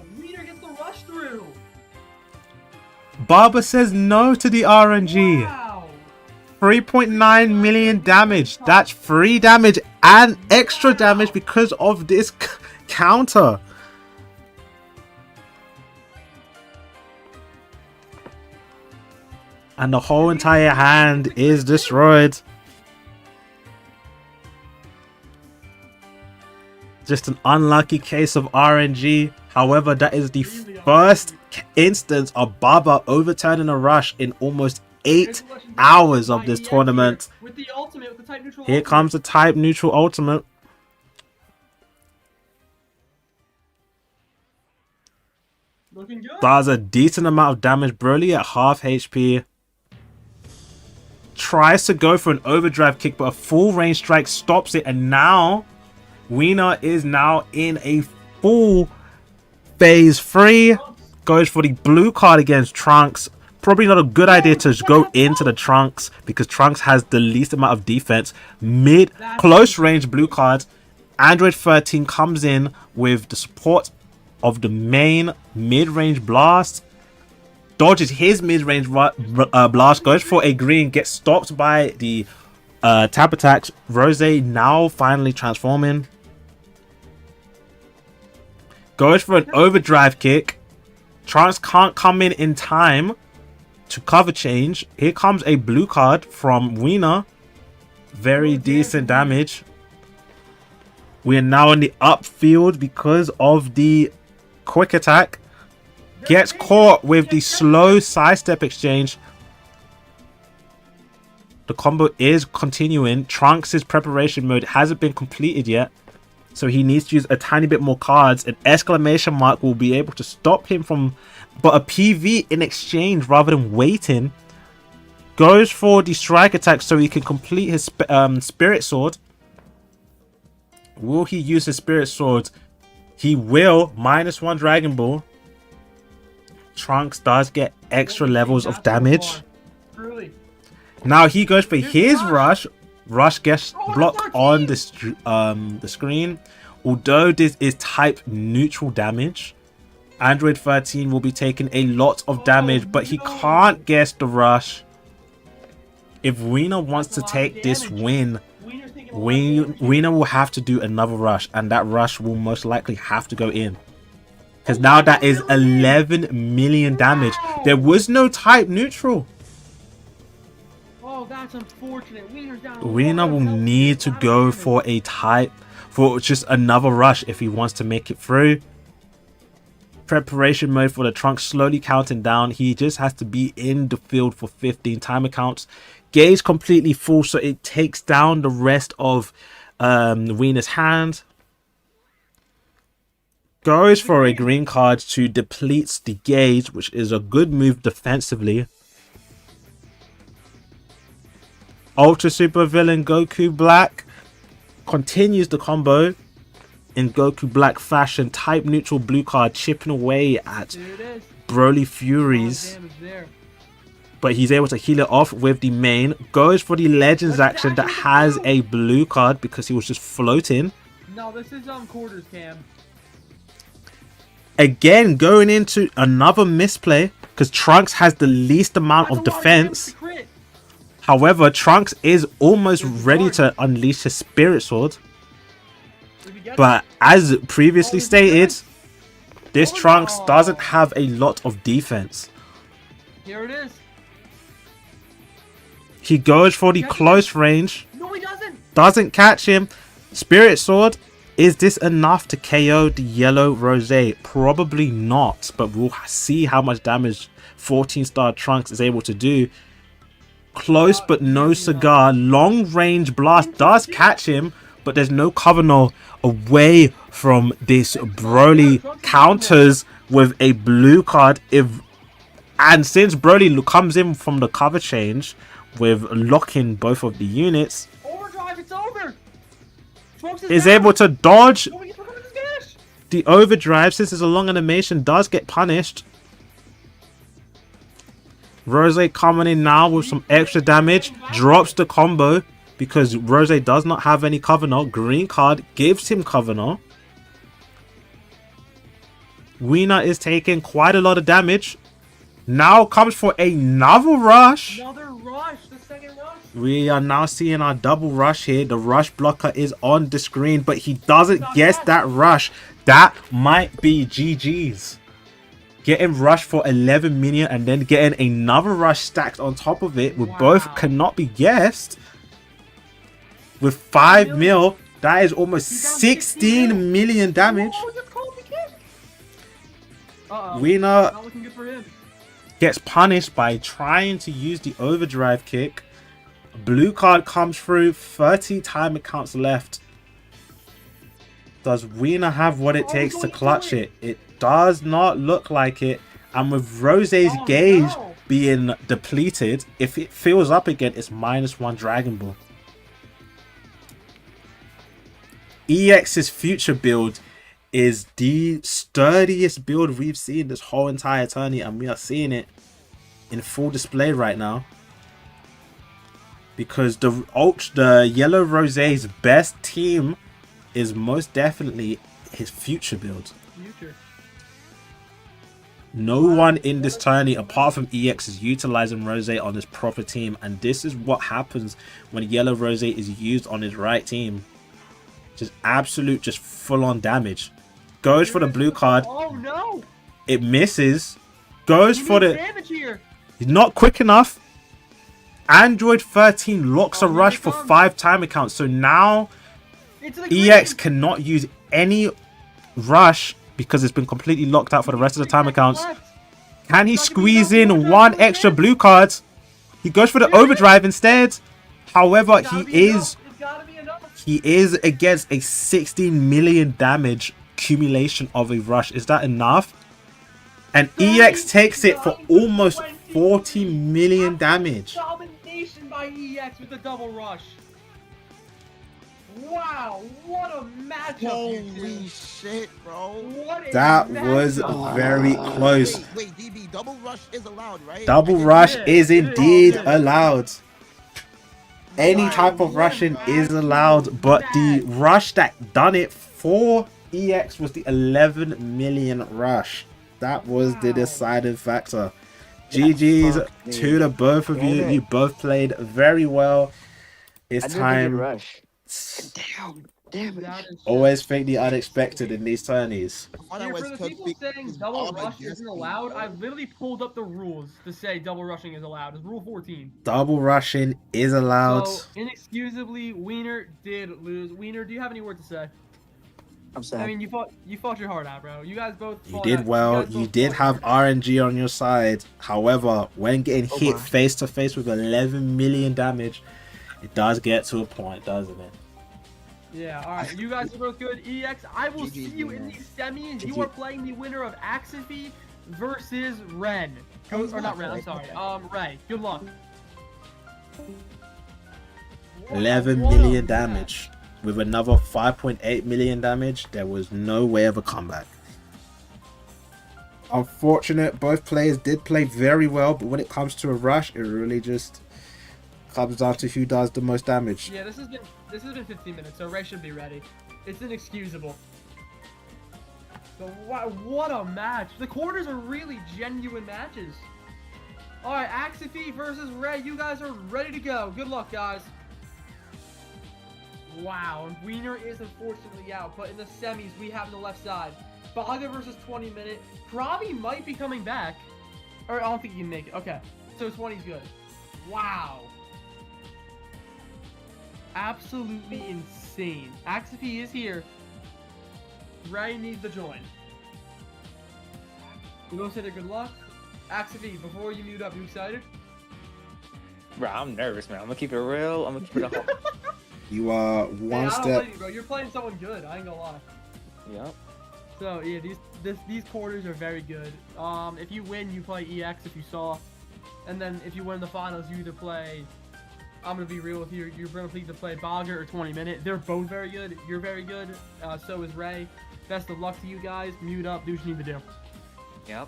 Baba says no to the RNG. 3.9 million damage. That's free damage and extra damage because of this counter. And the whole entire hand is destroyed. Just an unlucky case of RNG. However, that is the first instance of Baba overturning a rush in almost 8 hours of this tournament. Here comes the type neutral ultimate. Does a decent amount of damage. Broly at half HP. Tries to go for an overdrive kick, but a full range strike stops it. And now, Wiener is now in a full phase 3. Goes for the blue card against Trunks. Probably not a good idea to go into the Trunks because Trunks has the least amount of defense. Close range blue card. Android 13 comes in with the support of the main mid-range blast. dodges his mid-range blast, goes for a green, gets stopped by the tap attacks. Rose now finally transforming. Goes for an overdrive kick. Trunks can't come in time to cover change. Here comes a blue card from 𝐷𝐻𝐻. Very decent damage. We are now in the upfield because of the quick attack. Gets caught with the slow sidestep exchange. The combo is continuing. Trunks' preparation mode hasn't been completed yet, so he needs to use a tiny bit more cards. An exclamation mark will be able to stop him from, but a PV in exchange rather than waiting. Goes for the strike attack so he can complete his spirit sword. Will he use his spirit sword? He will. -1 Dragon Ball. Trunks does get extra levels of damage. Now he goes for his rush. Rush gets blocked on the screen. Although this is type neutral damage, Android 13 will be taking a lot of damage, but he can't guess the rush. If 𝐷𝐻𝐻 wants to take this win, 𝐷𝐻𝐻 will have to do another rush, and that rush will most likely have to go in. Because now that is 11 million damage. There was no type neutral. Oh, that's unfortunate. 𝐷𝐻𝐻 will need to go for a type, for just another rush if he wants to make it through. Preparation mode for the Trunks slowly counting down. He just has to be in the field for 15 timer counts. Gauge completely full, so it takes down the rest of 𝐷𝐻𝐻's hand. Goes for a green card to deplete the gauge, which is a good move defensively. Ultra Super Villain Goku Black continues the combo in Goku Black fashion. Type neutral blue card chipping away at Broly Furies. But he's able to heal it off with the main. Goes for the Legends action that has a blue card because he was just floating. No, this is quarters, Cam. Again, going into another misplay because Trunks has the least amount of defense. However, Trunks is almost ready to unleash his Spirit Sword. But as previously stated, this Trunks doesn't have a lot of defense. Here it is. He goes for the close range. No, he doesn't. Doesn't catch him. Spirit Sword. Is this enough to KO the yellow Rose? Probably not, but we'll see how much damage 14-star Trunks is able to do. Close but no cigar. Long range blast does catch him, but there's no cover no away from this. Broly counters with a blue card. And since Broly comes in from the cover change with locking both of the units, overdrive, it's over. is able to dodge the overdrive. Since it's a long animation, does get punished. Rose coming in now with some extra damage, drops the combo because Rose does not have any cover no. Green card gives him cover no. 𝐷𝐻𝐻 is taking quite a lot of damage. Now comes for another rush. Another rush, the second rush. We are now seeing our double rush here. The rush blocker is on the screen, but he doesn't guess that rush. That might be GG's. Getting rushed for 11 million and then getting another rush stacked on top of it with both cannot be guessed. With 5 mil, that is almost 16 million damage. 𝐷𝐻𝐻 gets punished by trying to use the overdrive kick. Blue card comes through. 30 timer counts left. Does 𝐷𝐻𝐻 have what it takes to clutch it? It does not look like it. And with Rose's gauge being depleted, if it fills up again, it's -1 Dragon Ball. EX's future build is the sturdiest build we've seen this whole entire tourney, and we are seeing it in full display right now. Because the yellow Rose's best team is most definitely his future build. No one in this tourney apart from EX is utilizing Rose on his proper team, and this is what happens when yellow Rose is used on his right team. Just absolute, just full-on damage. Goes for the blue card. Oh no! It misses. Goes for the... damage here. He's not quick enough. Android 13 locks a rush for 5 time accounts. So now EX cannot use any rush because it's been completely locked out for the rest of the time accounts. Can he squeeze in one extra blue card? He goes for the overdrive instead. However, he is against a 16 million damage accumulation of a rush. Is that enough? And EX takes it for almost 40 million damage. Domination by EX with the double rush. Wow, what a matchup! Holy shit, bro! That was very close. Wait, DB, double rush is allowed, right? Double rush is indeed allowed. Any type of rushing is allowed, but the rush that done it for EX was the 11 million rush. That was the deciding factor. GG's to the both of you. You both played very well. It's time. Rush. Damn it. Always think the unexpected in these tourneys. Here, for the people saying double rush isn't allowed, I've literally pulled up the rules to say double rushing is allowed. It's rule 14. Double rushing is allowed. So, inexcusably, 𝐬𝐿 did lose. 𝐬𝐿, do you have any word to say? I'm sad. I mean, you fought your heart out, bro. You guys both You did well. You did have RNG on your side. However, when getting hit face to face with 11 million damage, it does get to a point, doesn't it? Yeah, alright. You guys are both good. EX, I will see you in these semis. You are playing the winner of 𝐓𝐴𝐵 versus Ren. Or not Ren, I'm sorry. Ray. Good luck. 11 million damage. With another 5.8 million damage, there was no way of a comeback. Unfortunate, both players did play very well, but when it comes to a rush, it really just comes down to who does the most damage. Yeah, this has been 15 minutes, so Ray should be ready. It's inexcusable. So what a match! The quarters are really genuine matches. All right, 𝐓𝐴𝐵 versus Ray. You guys are ready to go. Good luck, guys. Wow, and 𝐬𝐿 is unfortunately out, but in the semis we have on the left side. 𝐵𝐲𝐿 versus 20 minute. Krabi might be coming back. Or I don't think he can make it. Okay, so 20's good. Wow. Absolutely insane. 𝐓𝐴𝐵 is here. Ray needs to join. We both say good luck. 𝐓𝐴𝐵, before you mute up, you excited? Bro, I'm nervous, man. I'm gonna keep it real. I'm gonna keep it 100. You are one step. step. You, bro. You're playing someone good. I ain't gonna lie. Yep. So yeah, these quarters are very good. If you win, you play EX if you saw, and then if you win the finals, you either play. I'm gonna be real with you. You're gonna either play 𝐵𝐲𝐿 or 20 minute. They're both very good. You're very good. So is Ray. Best of luck to you guys. Mute up. Do what you need to do. Yep.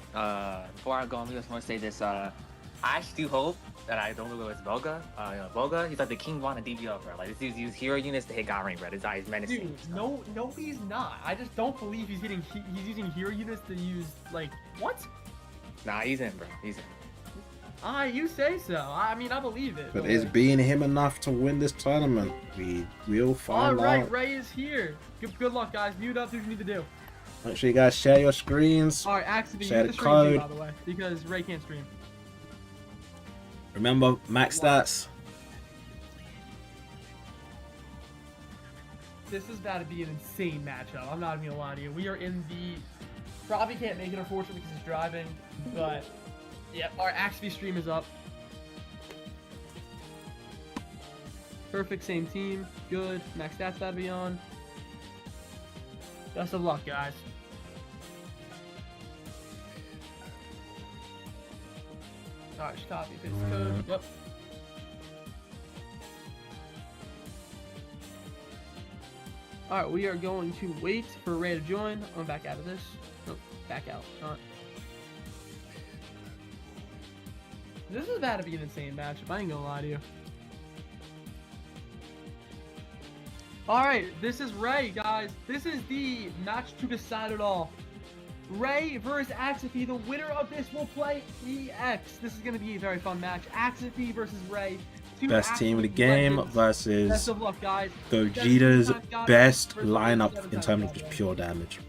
Before I go, I just want to say this. I actually do hope that I don't go with 𝐷𝐿𝐻. 𝐷𝐿𝐻, he's like the king one of DBL, bro. Like, this dude's used hero units to hit God rank, bro. This guy is menacing. Dude, no, he's not. I just don't believe he's using hero units to use, like, what? Nah, he's in, bro. He's in. You say so. I mean, I believe it. But is being him enough to win this tournament? We'll find out. Alright, Ray is here. Good luck, guys. Mute up. Do what you need to do. Make sure you guys share your screens. Alright, 𝐓𝐴𝐵, share use the the code. stream too, by the way, because Ray can't stream. Remember, max stats. This is about to be an insane matchup. I'm not even gonna lie to you. We are in the... Probably can't make it, unfortunately, because he's driving. But, yeah, our 𝐓𝐴𝐵 stream is up. Perfect, same team. Good. Max stats about to be on. Best of luck, guys. Alright, just copy, paste the code. Yep. Alright, we are going to wait for Ray to join. I'm gonna back out of this. Nope, back out. Not. This is about to be an insane matchup. I ain't gonna lie to you. Alright, this is Ray, guys. This is the match to decide it all. Ray versus 𝐲𝐿. The winner of this will play EX. This is going to be a very fun match. 𝐲𝐿 versus Ray. Best team in the game Best versus of luck, guys. Gogeta's best lineup in terms of just pure damage.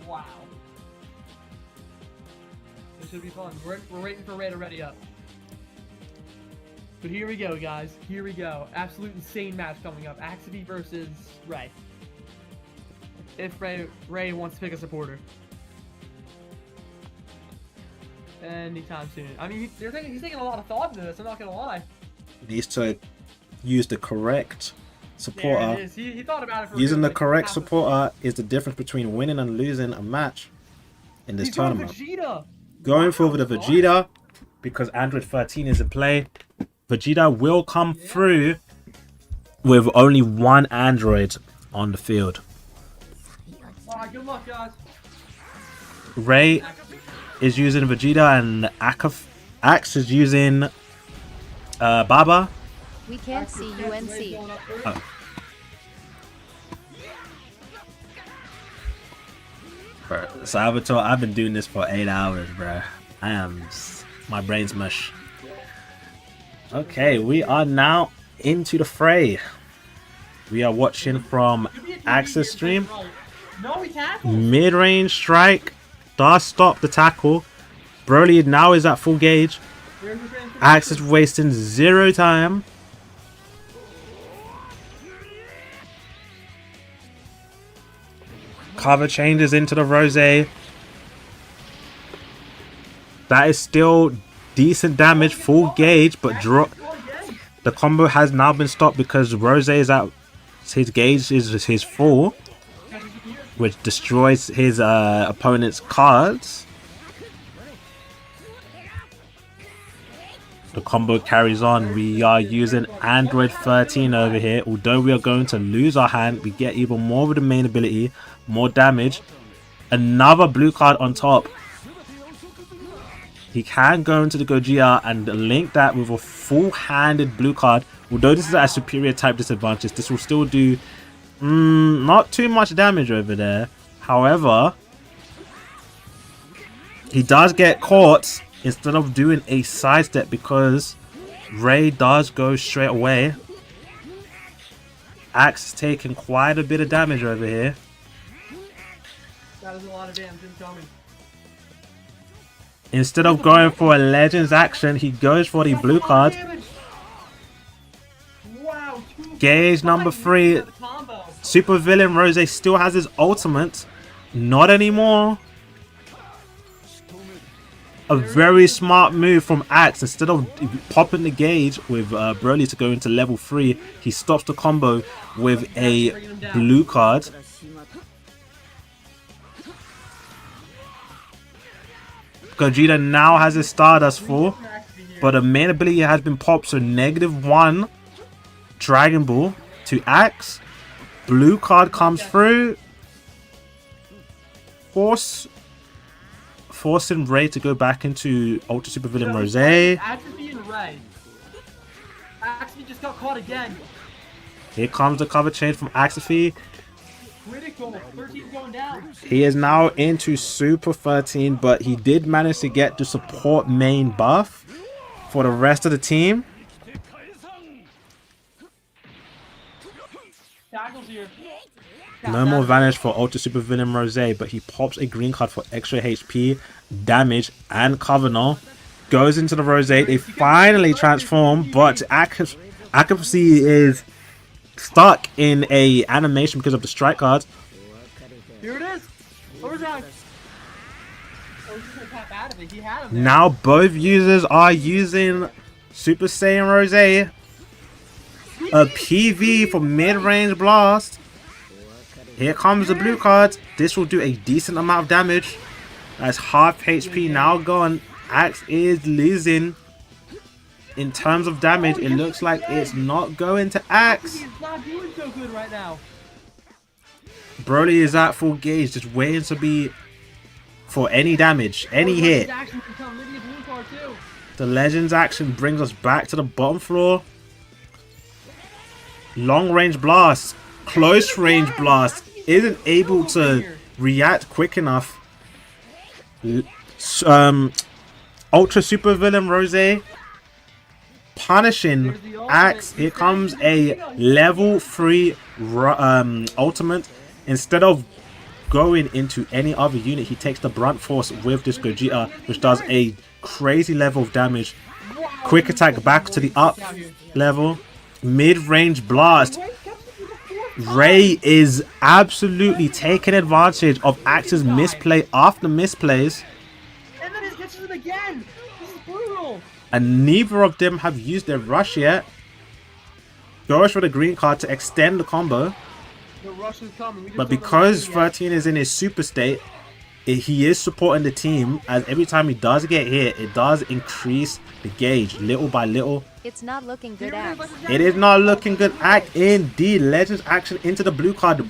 Wow. This should be fun. We're waiting for Ray to ready up. But here we go, guys. Here we go. Absolute insane match coming up. 𝐲𝐿 versus Ray. If Ray wants to pick a supporter. Anytime soon. I mean, he's taking a lot of thought into this, I'm not gonna lie. Needs to use the correct supporter. There it is. He thought about it for Using the like correct half supporter is the difference between winning and losing a match in this tournament. Vegeta. Going for the Vegeta because Android 13 is in play. Vegeta will come through with only one Android on the field. Alright, good luck, guys. Ray is using Vegeta and 𝐴𝐾 is using Baba. We can't see UNC. Oh. Bro, so Avatar, I've been doing this for 8 hours, bro. My brain's mush. Okay, we are now into the fray. We are watching from Access stream. Mid-range strike does stop the tackle. Broly now is at full gauge. Access wasting 0 time. Cover changes into the Rose. That is still decent damage, full gauge, but the combo has now been stopped because Rose is at his gauge is his full, which destroys his opponent's cards. The combo carries on. We are using Android 13 over here. Although we are going to lose our hand, we get even more with the main ability, more damage. Another blue card on top. He can go into the Gogeta and link that with a full-handed blue card. Although this is at a superior type disadvantage, this will still do not too much damage over there. However, he does get caught instead of doing a sidestep because Ray does go straight away. Axe is taking quite a bit of damage over here. That is a lot of damage incoming. Instead of going for a Legends action, he goes for the blue card. Wow, Gauge number 3. Super Villain Rose still has his ultimate. Not anymore. A very smart move from Axe. Instead of popping the gauge with Broly to go into level 3, he stops the combo with a blue card. Gogeta now has his Stardust full, but the main ability has been popped, so -1 Dragon Ball to Axe. Blue card comes through, forcing Ray to go back into Ultra Super Villain Rose. Atrophy and Ray. Atrophy just got caught again. Here comes the cover change from Atrophy. Critical. 13 going down. He is now into Super 13, but he did manage to get the support main buff for the rest of the team. Tackles here. No more Vanish for Ultra Super Villain Rose, but he pops a green card for extra HP, damage, and Covenant. Goes into the Rose. They finally transform, but accuracy is stuck in a animation because of the strike card. Here it is. Overdrive. Oh, he's gonna tap out of it. He had him there. Now both users are using Super Saiyan Rose. A PV for mid-range blast. Here comes the blue card. This will do a decent amount of damage. That's half HP now gone. Axe is losing. In terms of damage, it looks like it's not going to Axe. He's not doing so good right now. Broly is at full gauge, just waiting to be for any damage, any hit. The Legends action brings us back to the bottom floor. Long range blast, close range blast isn't able to react quick enough. Ultra Super Villain Rose punishing Axe. Here comes a level 3 ultimate. Instead of going into any other unit, he takes the brunt force with this Gogeta, which does a crazy level of damage. Quick attack back to the up level. Mid-range blast. Ray is absolutely taking advantage of Axe's misplay after misplays. And then it catches him again. This is brutal. And neither of them have used their rush yet. Goes for the green card to extend the combo. The rush is coming. But because 13 is in his super state, he is supporting the team, as every time he does get hit, it does increase the gauge little by little. It's not looking good, Axe. It is not looking good. Axe indeed. Legends action into the blue card.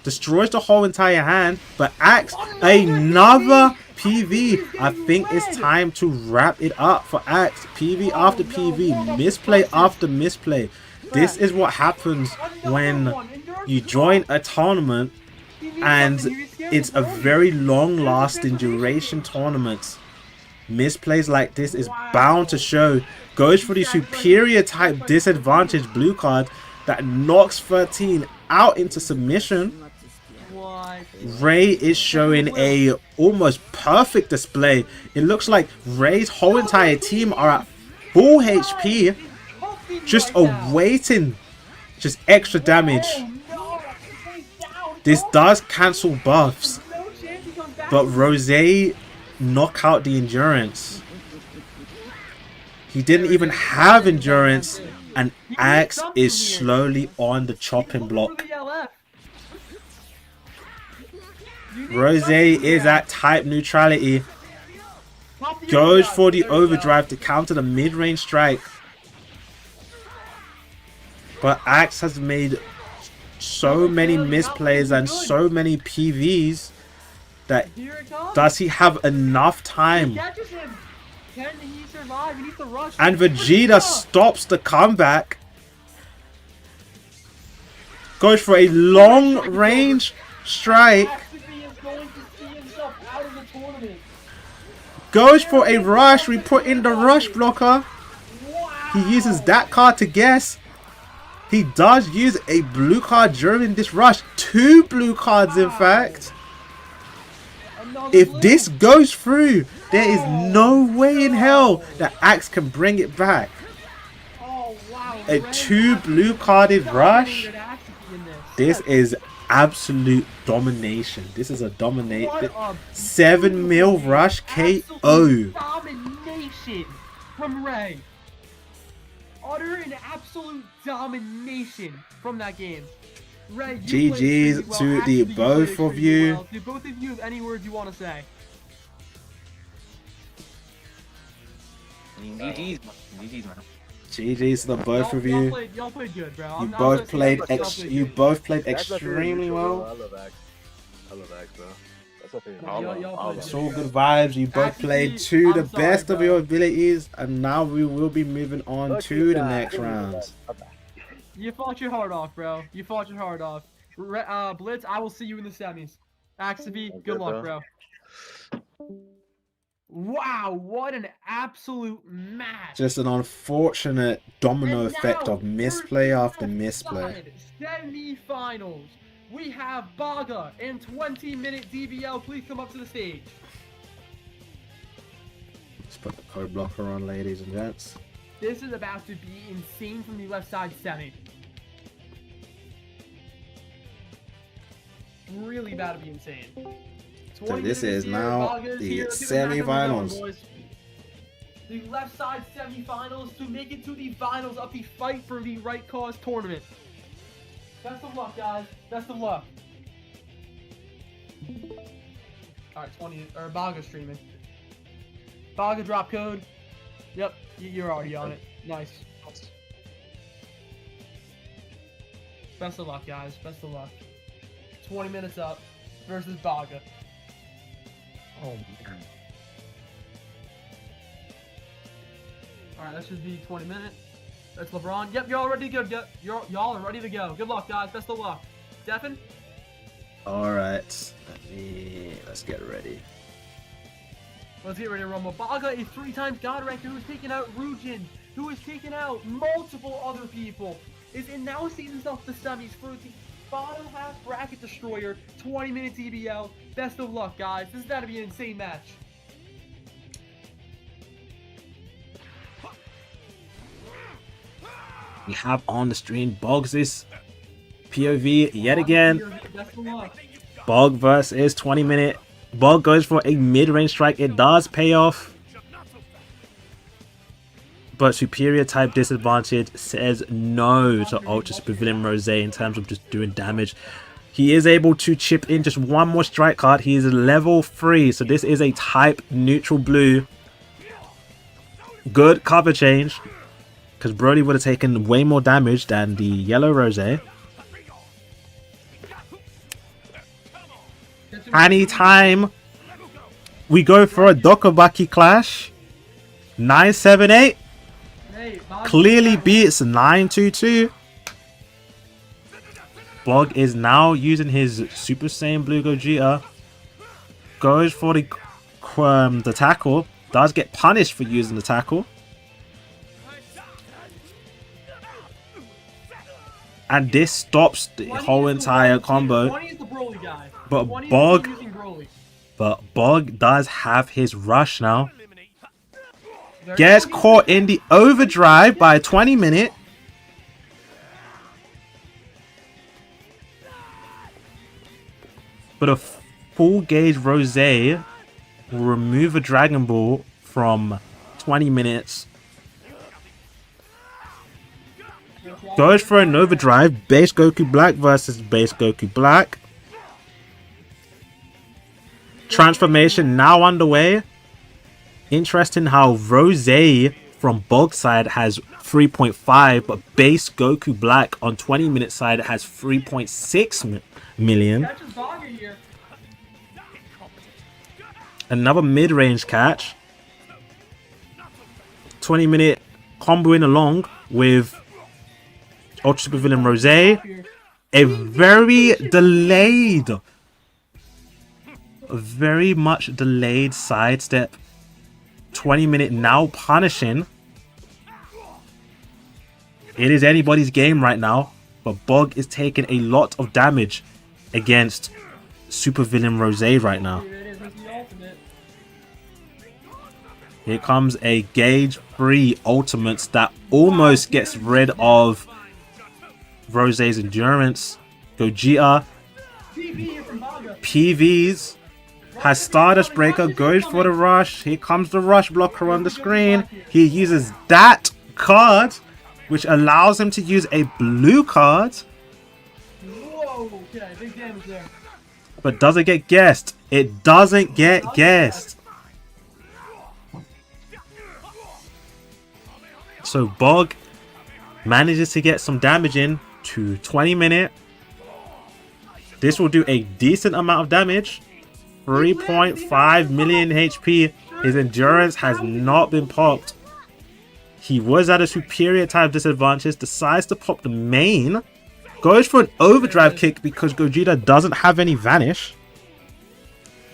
Destroys the whole entire hand. But Axe, another PV. I think it's time to wrap it up for Axe. PV after PV. Misplay after misplay. This is what happens when you join a tournament and it's a very long-lasting duration tournament. Misplays like this is bound to show. Goes for the superior type disadvantage blue card that knocks 13 out into submission. Ray is showing a almost perfect display. It looks like Ray's whole entire team are at full HP, just awaiting just extra damage. This does cancel buffs, but Rose knock out the endurance. He didn't even have endurance, and Axe is slowly on the chopping block. Rose is at type neutrality. Goes for the overdrive to counter the mid-range strike. But Axe has made so many misplays and so many PVs that does he have enough time? Can he survive? He needs to rush. And Vegeta stops the comeback. Goes for a long range strike. Goes for a rush. We put in the rush blocker. He uses that card to guess. He does use a blue card during this rush. 2 blue cards, in fact. If this goes through, there is no way in hell that Axe can bring it back. A 2 blue carded rush. This is absolute domination. This is a dominate. 7 mil rush KO. Domination from Ray. Utter and absolute domination from that game. Ray, GG's to the both of you. Do both of you have any words you want to say? GG's, man. GG's to the both of you. Y'all played good, bro. You both played extremely well. I love Axe, bro. That's up It's all good vibes. You both played to the best of your abilities, and now we will be moving on to the next rounds. You fought your heart off, bro. You fought your heart off. Blitz, I will see you in the semis. Axaby, good luck, bro. Wow, what an absolute match. Just an unfortunate domino effect of misplay after misplay. Semi-finals. We have Baga in 20-minute DBL. Please come up to the stage. Let's put the code blocker on, ladies and gents. This is about to be insane from the left side semi. Really about to be insane. So this is now the semi-finals. The left side semi-finals to make it to the finals of the Fight for the Right Cause tournament. Best of luck, guys. Best of luck. Alright, 20 or Baga streaming. Baga drop code. Yep, you're already on it. Nice. Best of luck, guys. Best of luck. 20 minutes up versus Baga. Oh man. Alright, that should be 20 minutes. That's LeBron. Yep, you're all ready to go. Y'all are ready to go. Good luck, guys. Best of luck. Stefan? Alright. Let's get ready. Let's get ready to rumble. Baga is 3 times God Ranker who's taken out Rujin, who has taken out multiple other people. Is now sees himself the semis for the bottom half bracket destroyer, 20-minute TBL. Best of luck, guys. This is going to be an insane match. We have on the stream Boggs' POV yet again. Bog versus 20-minute. Bog goes for a mid-range strike. It does pay off. But superior type disadvantage says no to Ultra Supervillain Rose in terms of just doing damage. He is able to chip in just one more strike card. He is level 3. So this is a type neutral blue. Good cover change. Because Brody would have taken way more damage than the yellow Rose. Anytime we go for a Dokubaki clash. 978. Clearly beats 922. Bog is now using his Super Saiyan Blue Gogeta. Goes for the tackle. Does get punished for using the tackle. And this stops the whole entire combo. But Bog does have his rush now. Gets caught in the overdrive by 20-minute. But a full gauge Rose will remove a Dragon Ball from 20 minutes. Goes for an overdrive. Base Goku Black versus Base Goku Black. Transformation now underway. Interesting how Rose from Bog's side has 3.5, but Base Goku Black on 20-minute side has 3.6 million. Another mid-range catch. 20-minute comboing along with Ultra Super Villain Rose. A very much delayed sidestep. 20-minute now punishing. It is anybody's game right now, but Bog is taking a lot of damage against Super Villain Rose right now. Here comes a gauge 3 ultimates that almost gets rid of Rose's endurance. Gogeta PVs has Stardust Breaker, goes for the rush. Here comes the rush blocker on the screen. He uses that card, which allows him to use a blue card. Whoa, okay, big damage there. But does it get guessed? It doesn't get guessed. So Bog manages to get some damage in to 20-minute. This will do a decent amount of damage. 3.5 million HP. His endurance has not been popped. He was at a superior type disadvantage. Decides to pop the main. Goes for an overdrive kick because Gogeta doesn't have any vanish.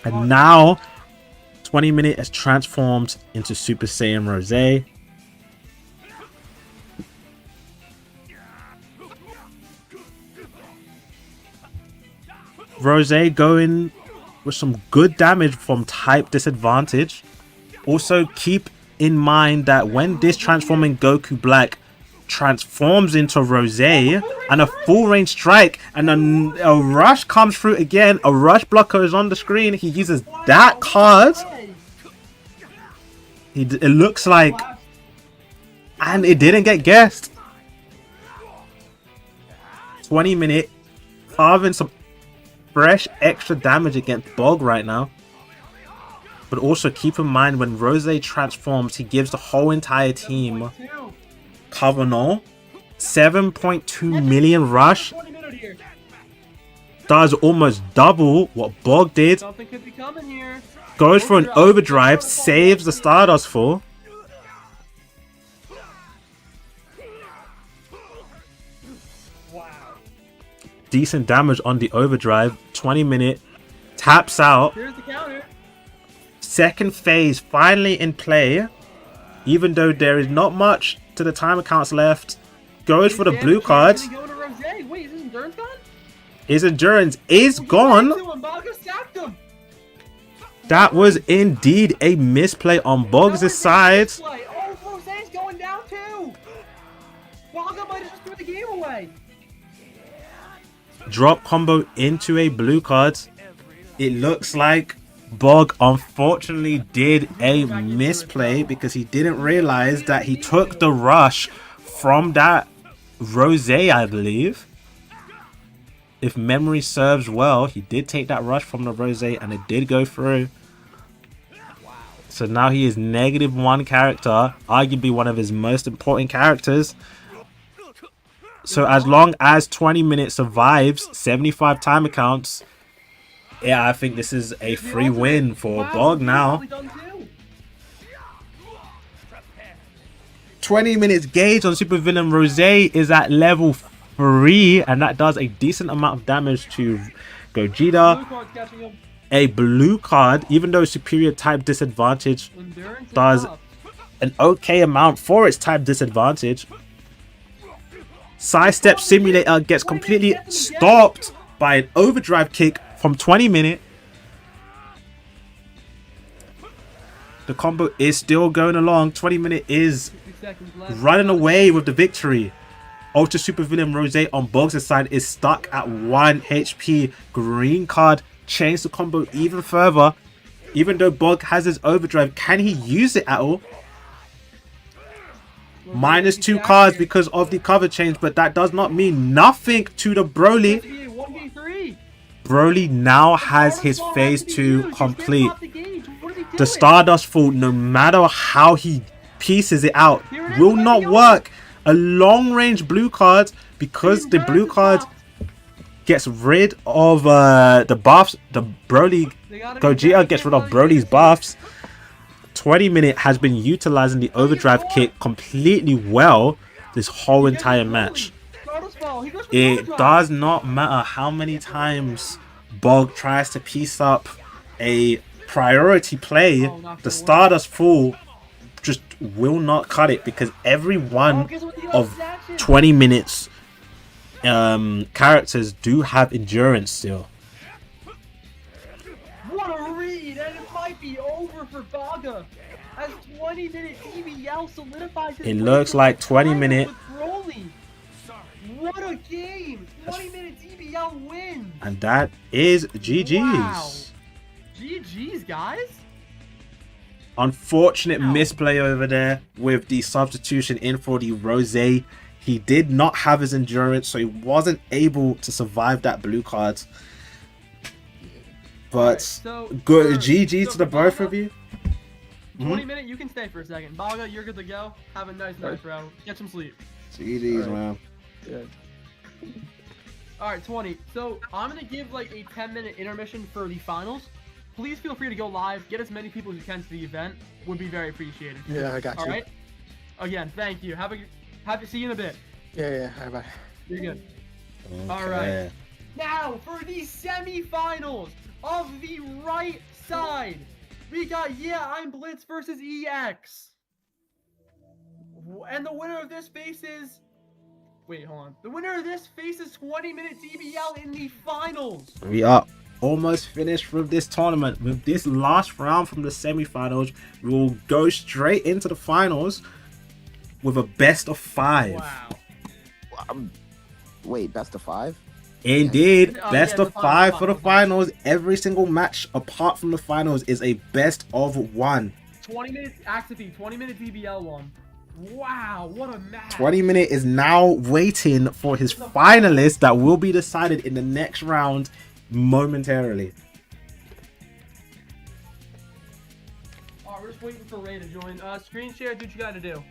And now 20-minute has transformed into Super Saiyan Rose. Rose going with some good damage from type disadvantage. Also keep in mind that when this transforming Goku Black transforms into Rose and a full range strike and then a rush comes through again, a rush blocker is on the screen, he uses that card. It looks like, and it didn't get guessed. 20-minute carving some fresh extra damage against Bog right now. But also keep in mind when Rose transforms, he gives the whole entire team Covenant 7.2 million rush. Does almost double what Bog did. Goes for an overdrive, saves the Stardust Fall. Decent damage on the overdrive. 20 minute. Taps out. Here's the counter. Second phase finally in play. Even though there is not much to the time accounts left. Goes for the blue card. Wait, is his endurance gone? His endurance is gone. That was indeed a misplay on Boggs' side. Oh, Rose's going down too. Baga might have just threw the game away. Drop combo into a blue card. It looks like Bog unfortunately did a misplay because he didn't realize that he took the rush from that Rose, I believe. If memory serves well, he did take that rush from the Rose and it did go through. So now he is -1 character, arguably one of his most important characters. So as long as 20 minutes survives 75 time accounts, yeah, I think this is a free win for Bog now. 20 minutes gauge on Supervillain Rose is at level 3, and that does a decent amount of damage to Gogeta. A blue card, even though superior type disadvantage, does an okay amount for its type disadvantage. Sidestep Simulator gets completely stopped by an overdrive kick from 20 minute. The combo is still going along. 20 minute is running away with the victory. Ultra Supervillain Rose on Boggs' side is stuck at 1 HP. Green card changed the combo even further. Even though Bog has his overdrive, can he use it at all? -2 cards because of the cover change, but that does not mean nothing to the Broly. Broly now has his phase 2 complete. The Stardust Fall, no matter how he pieces it out, will not work. A long range blue card, because the blue card gets rid of the buffs. The Broly Gogeta gets rid of Broly's buffs. 20 minute has been utilizing the overdrive kick completely well this whole entire match. It does not matter how many times Bog tries to piece up a priority play, the Stardust Fall just will not cut it, because every one of 20 minutes characters do have endurance still. What a read, and it might be over for Baga as 20 minute DBL solidifies his It looks like 20 minute. What a game! 20 minute DBL win! And that is GG's. Wow. GG's, guys. Unfortunate misplay over there with the substitution in for the Rose. He did not have his endurance, so he wasn't able to survive that blue card. But right, so good GG to the both of you. 20 minute, you can stay for a second. Baga, you're good to go. Have a nice night, bro. Get some sleep. GG's, man. Good. Alright, 20. So I'm gonna give like a 10-minute intermission for the finals. Please feel free to go live. Get as many people as you can to the event. Would be very appreciated. Yeah, I got you. Alright? Again, thank you. Have to see you in a bit. Yeah. All right, bye. You're good. Okay. Alright. Now for the semi-finals of the right side. We got 𝐴𝐼𝐚 versus EX. And the winner of this faces... Wait, hold on. The winner of this faces 20 minute DBL in the finals. We are almost finished with this tournament. With this last round from the semi-finals, we will go straight into the finals with a best of 5. Wow. Wait, best of 5? Indeed, best of 5 for the finals. Every single match apart from the finals is a best of 1. 20 minutes Axiphy, 20 minute DBL one. Wow, what a match. 20 minute is now waiting for his finalist that will be decided in the next round momentarily. Alright, we're just waiting for Ray to join. Screen share, do what you gotta do.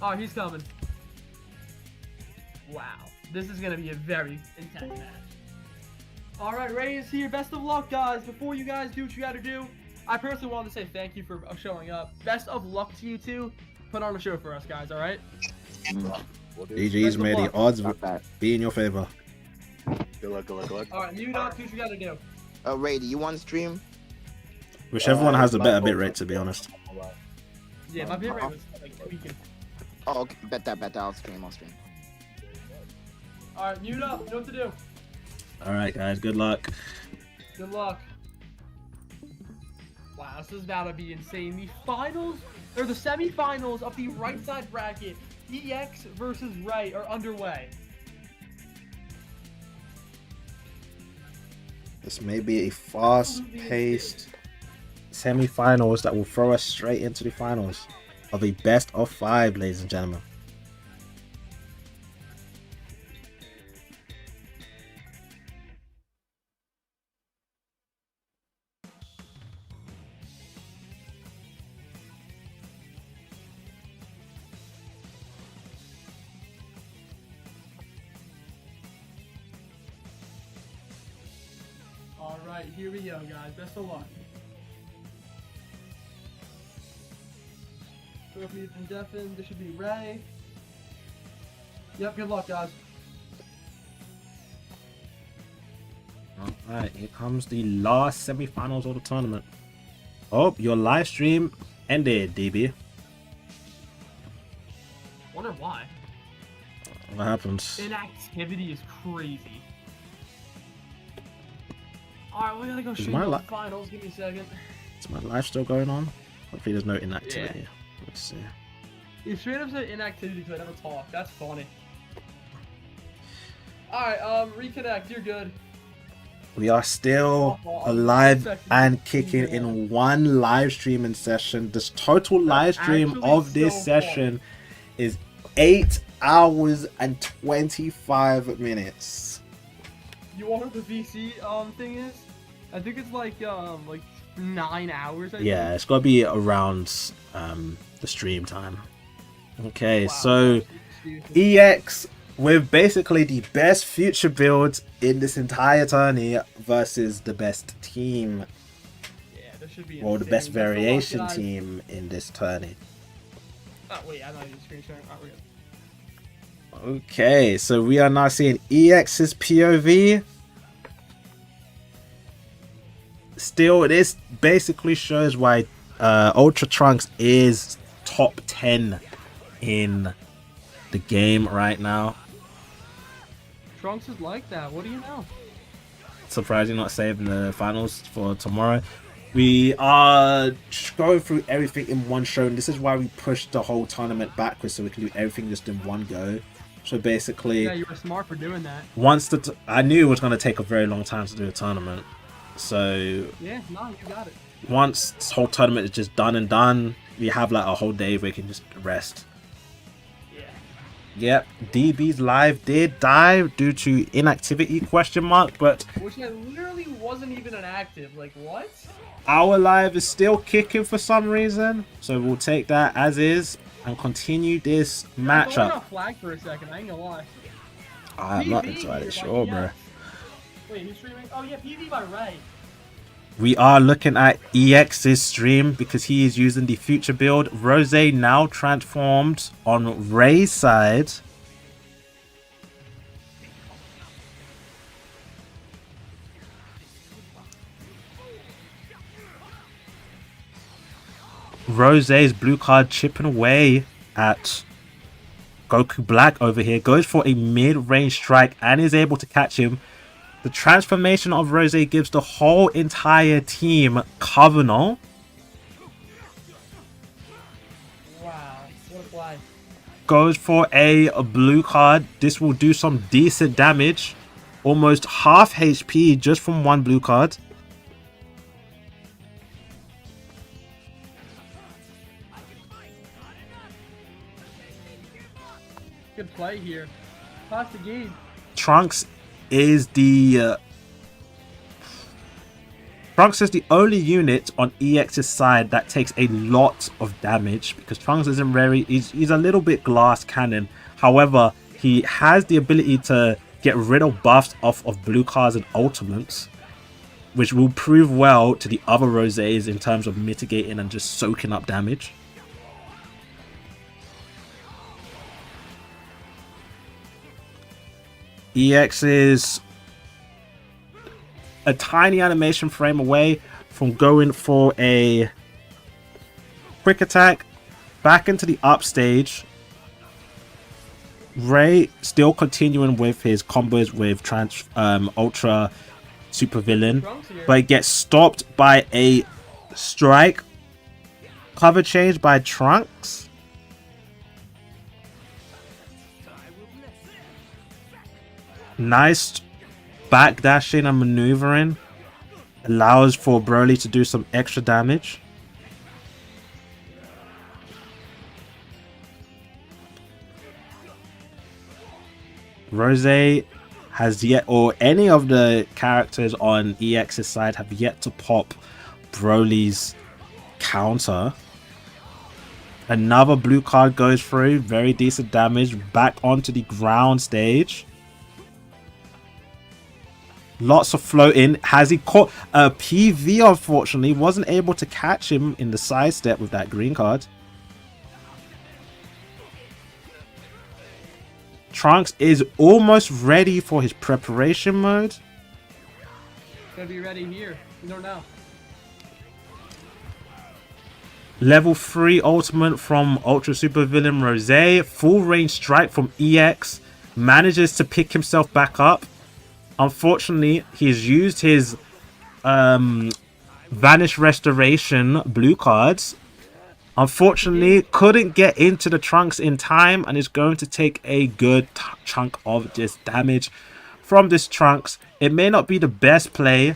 Oh, he's coming. Wow. This is gonna be a very intense match. Alright, Ray is here. Best of luck, guys. Before you guys do what you gotta do, I personally want to say thank you for showing up. Best of luck to you two. Put on a show for us, guys, alright? GG's, man. The odds be in your favor. Good luck, good luck, good luck. All right, mute up. Here's what you gotta do. Ray, do you want to stream? Whichever one has the better bitrate, to be honest. Yeah, my bitrate was like tweaking. Oh, okay. Bet that. I'll stream. All right, mute up. You know what to do. All right, guys. Good luck. Good luck. Wow, this is about to be insane. The finals, or the semifinals of the right side bracket, EX versus Ray, are underway. This may be a fast-paced semi-finals that will throw us straight into the finals of a best of 5, ladies and gentlemen. Alright, here we go, guys. Best of luck. Trophy from Devin. This should be Ray. Yep, good luck, guys. Alright, here comes the last semi-finals of the tournament. Oh, your live stream ended, DB. Wonder why. What happens? Inactivity is crazy. Alright, we gotta go shoot my the finals. Give me a second. Is my live still going on? Hopefully there's no inactivity. Yeah. Let's see. You straight up said inactivity because I never talk. That's funny. Alright, reconnect. You're good. We are still alive and kicking in one live streaming session. This total live stream of this session is 8 hours and 25 minutes. You want what the VC thing is? I think it's like 9 hours. I Yeah, think. it's gotta be around the stream time. Okay, wow. So EX with basically the best future builds in this entire tourney versus the best team. Yeah, there should be or the best variation team in this tourney. Oh wait, I'm not even screen sharing. Oh, we're good. Okay, so we are now seeing EX's POV. Still, this basically shows why Ultra Trunks is top 10 in the game right now. Trunks is like that. What do you know? Surprised you're not saving the finals for tomorrow. We are going through everything in one show, and this is why we pushed the whole tournament backwards so we can do everything just in one go. So basically, yeah, you were smart for doing that. Once I knew it was going to take a very long time to do a tournament, so yeah, no, you got it. Once this whole tournament is just done, we have like a whole day where we can just rest. Yep, DB's live did die due to inactivity ? But which I literally wasn't even an active. Like what? Our live is still kicking for some reason, so we'll take that as is and continue this matchup. I got flagged for a second. I ain't gonna lie. I'm not entirely sure, bro. Wait, who's streaming? Oh yeah, PV by Ray. We are looking at EX's stream because he is using the future build. Rose now transformed on Ray's side. Rose's blue card chipping away at Goku Black over here. Goes for a mid-range strike and is able to catch him. The transformation of Rose gives the whole entire team 𝐻𝐤𝐿. Wow, what a fly. Goes for a blue card. This will do some decent damage. Almost half HP just from one blue card. Good play here. Pass the game. Trunks is the only unit on EX's side that takes a lot of damage because Trunks isn't very. He's a little bit glass cannon. However, he has the ability to get rid of buffs off of blue cards and ultimates, which will prove well to the other Roses in terms of mitigating and just soaking up damage. EX's a tiny animation frame away from going for a quick attack back into the up stage. Ray still continuing with his combos with Ultra Supervillain, but it gets stopped by a strike. Cover change by Trunks. Nice backdashing and maneuvering. Allows for Broly to do some extra damage. Rose has yet, or any of the characters on EX's side have yet to pop Broly's counter. Another blue card goes through, very decent damage, back onto the ground stage. Lots of floating. Has he caught a PV? Unfortunately, wasn't able to catch him in the sidestep with that green card. Trunks is almost ready for his preparation mode. Gonna be ready here. We don't know. Level 3 ultimate from Ultra Super Villain Rose. Full range strike from EX. Manages to pick himself back up. Unfortunately, he's used his Vanish Restoration blue cards. Unfortunately, couldn't get into the Trunks in time and is going to take a good chunk of this damage from this Trunks. It may not be the best play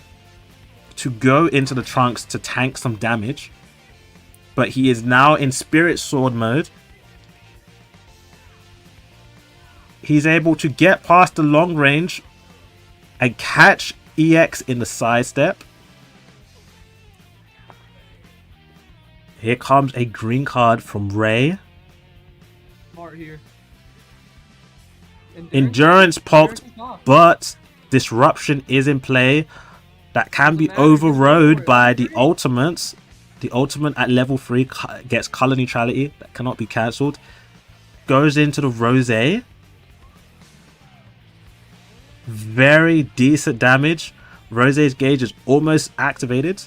to go into the Trunks to tank some damage, but he is now in Spirit Sword mode. He's able to get past the long range and catch EX in the sidestep. Here comes a green card from Ray. Smart here. Endurance popped, but disruption is in play. That can be overrode by the ultimates. The ultimate at level 3 gets color neutrality. That cannot be cancelled. Goes into the Rose. Very decent damage. Rose's gauge is almost activated.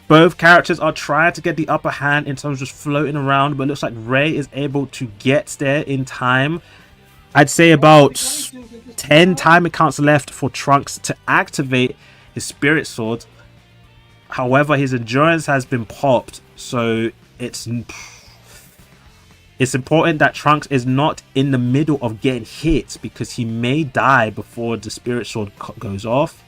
Both characters are trying to get the upper hand in terms of just floating around, but it looks like Ray is able to get there in time. I'd say about 10 timer counts left for Trunks to activate his Spirit Sword. However, his endurance has been popped, so it's important that Trunks is not in the middle of getting hit, because he may die before the Spirit Sword goes off.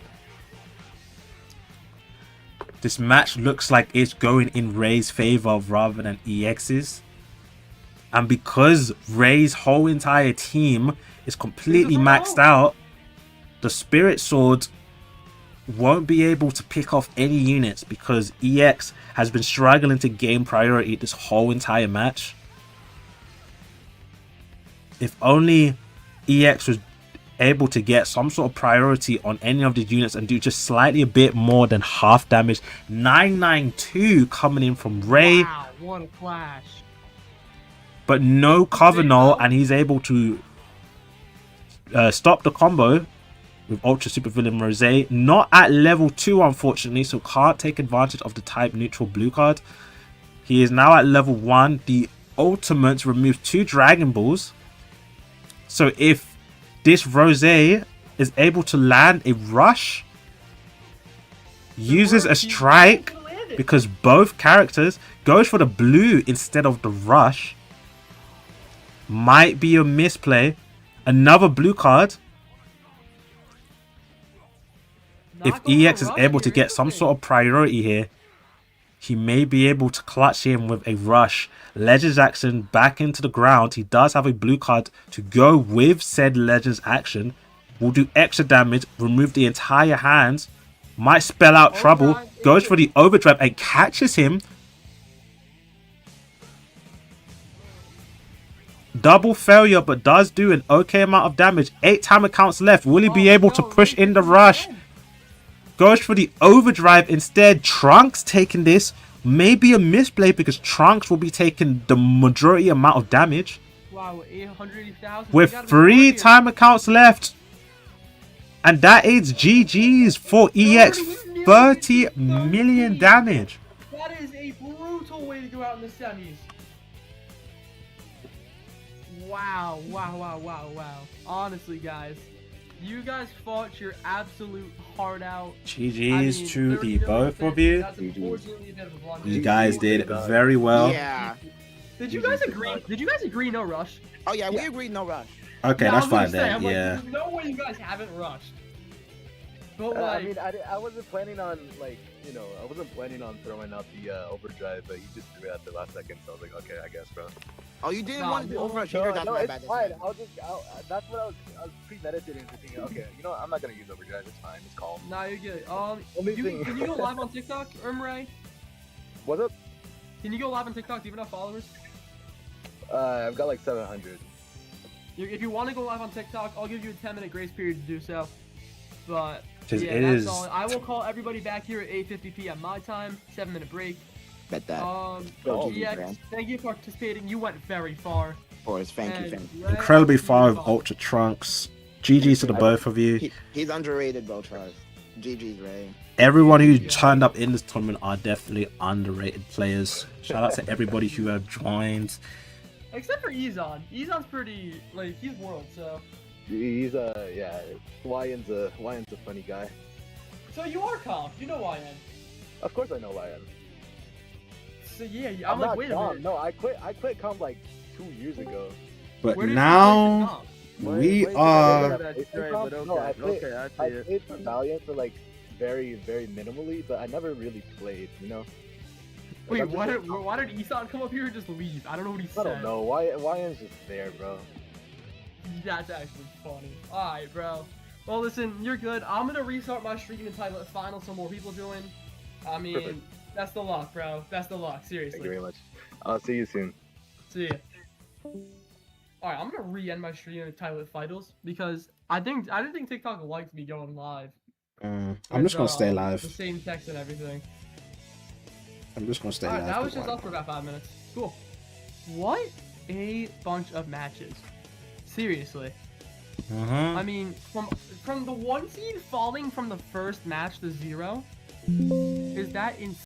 This match looks like it's going in Ray's favor rather than EX's. And because Ray's whole entire team is completely maxed out, the Spirit Sword won't be able to pick off any units because EX has been struggling to gain priority this whole entire match. If only EX was able to get some sort of priority on any of the units and do just slightly a bit more than half damage. 992 coming in from Ray. Wow, what a flash. But no cover null, and he's able to stop the combo with Ultra Super Villain Rose. Not at level 2, unfortunately, so can't take advantage of the type neutral blue card. He is now at level 1. The ultimate removes 2 Dragon Balls. So if this Rose is able to land a rush, uses a strike, because both characters goes for the blue instead of the rush, might be a misplay. Another blue card. If EX is able to get some sort of priority here, he may be able to clutch him with a rush. Legends action back into the ground. He does have a blue card to go with said Legends action. Will do extra damage, remove the entire hand. Might spell out trouble. Goes for the overdrive and catches him. Double failure, but does do an okay amount of damage. 8 timer counts left. Will he be able to push in the rush? Goes for the overdrive instead. Trunks taking this. Maybe a misplay because Trunks will be taking the majority amount of damage. Wow, 800,000. With 3 timer counts left. And that is GG's for EX 30 million damage. That is a brutal way to go out in the semis. Wow, wow, wow, wow, wow. Honestly, guys, you guys fought your absolute heart out. GG's to the both of you. That's unfortunately a bit of a blunder. You guys did very well. Yeah. Did you guys agree? Did you guys agree no rush? Oh yeah, we agreed no rush. Okay, Yeah, that's I was gonna fine say, then. I'm like, Yeah. there's no way you guys haven't rushed. But I like, mean, I wasn't planning on, like, you know, I wasn't planning on throwing out the overdrive, but he just threw it at the last second, so I was like, okay, I guess, bro. Oh, you didn't Nah, want to do no, overrush No, either. That's no, my it's bad. fine. That's what I was premeditating, thinking, okay, you know what, I'm not gonna use overdrive. It's fine. It's calm. nah, you're good. Only thing- Can you go live on TikTok, Ray? What's up? Can you go live on TikTok? Do you even have followers? I've got like 700. If you want to go live on TikTok, I'll give you a 10-minute grace period to do so. But Just- yeah, it that's is- all. I will call everybody back here at 8:50 p.m. my time. 7-minute break. Bet that. Oh, GX, man. thank you for participating. You went very far. Of course, thank you, And thank you. Ray, Incredibly far you with Ultra Trunks. GG's to the both of you. He's underrated, bro. Trust. GG's, Ray. Everyone who turned up in this tournament are definitely underrated players. Shout out to everybody who have joined. Except for 𝐬𝐮. 𝐬𝐮's pretty, like, he's world, so. He's yeah, �YN's a funny guy. So you are comp. You know YN. Of course I know �YN. So yeah, I'm I'm like, not wait a comp. minute. No, I quit comp like 2 years ago. But Where did you now play we Wait, are. no, I played for Valiant for like very, very minimally, but I never really played, you know? Wait, Like, I'm just why did 𝐬𝐮 come up here and just leave? I don't know what he I said. don't know. �YN's just there, bro. That's actually funny. Alright, bro. Well, listen, you're good. I'm gonna restart my stream and title it final so more people join. I mean, Perfect. that's the luck, bro. That's the luck, seriously. Thank you very much. I'll see you soon. See ya. Alright, I'm gonna re-end my stream and title it finals because I didn't think TikTok liked me going live. I'm just gonna stay live. The same text and everything. I'm just gonna stay Alright, live. that was just up for about 5 minutes. Cool. What a bunch of matches. Seriously. I mean, from the 1 seed falling from the first match to 0, is that insane?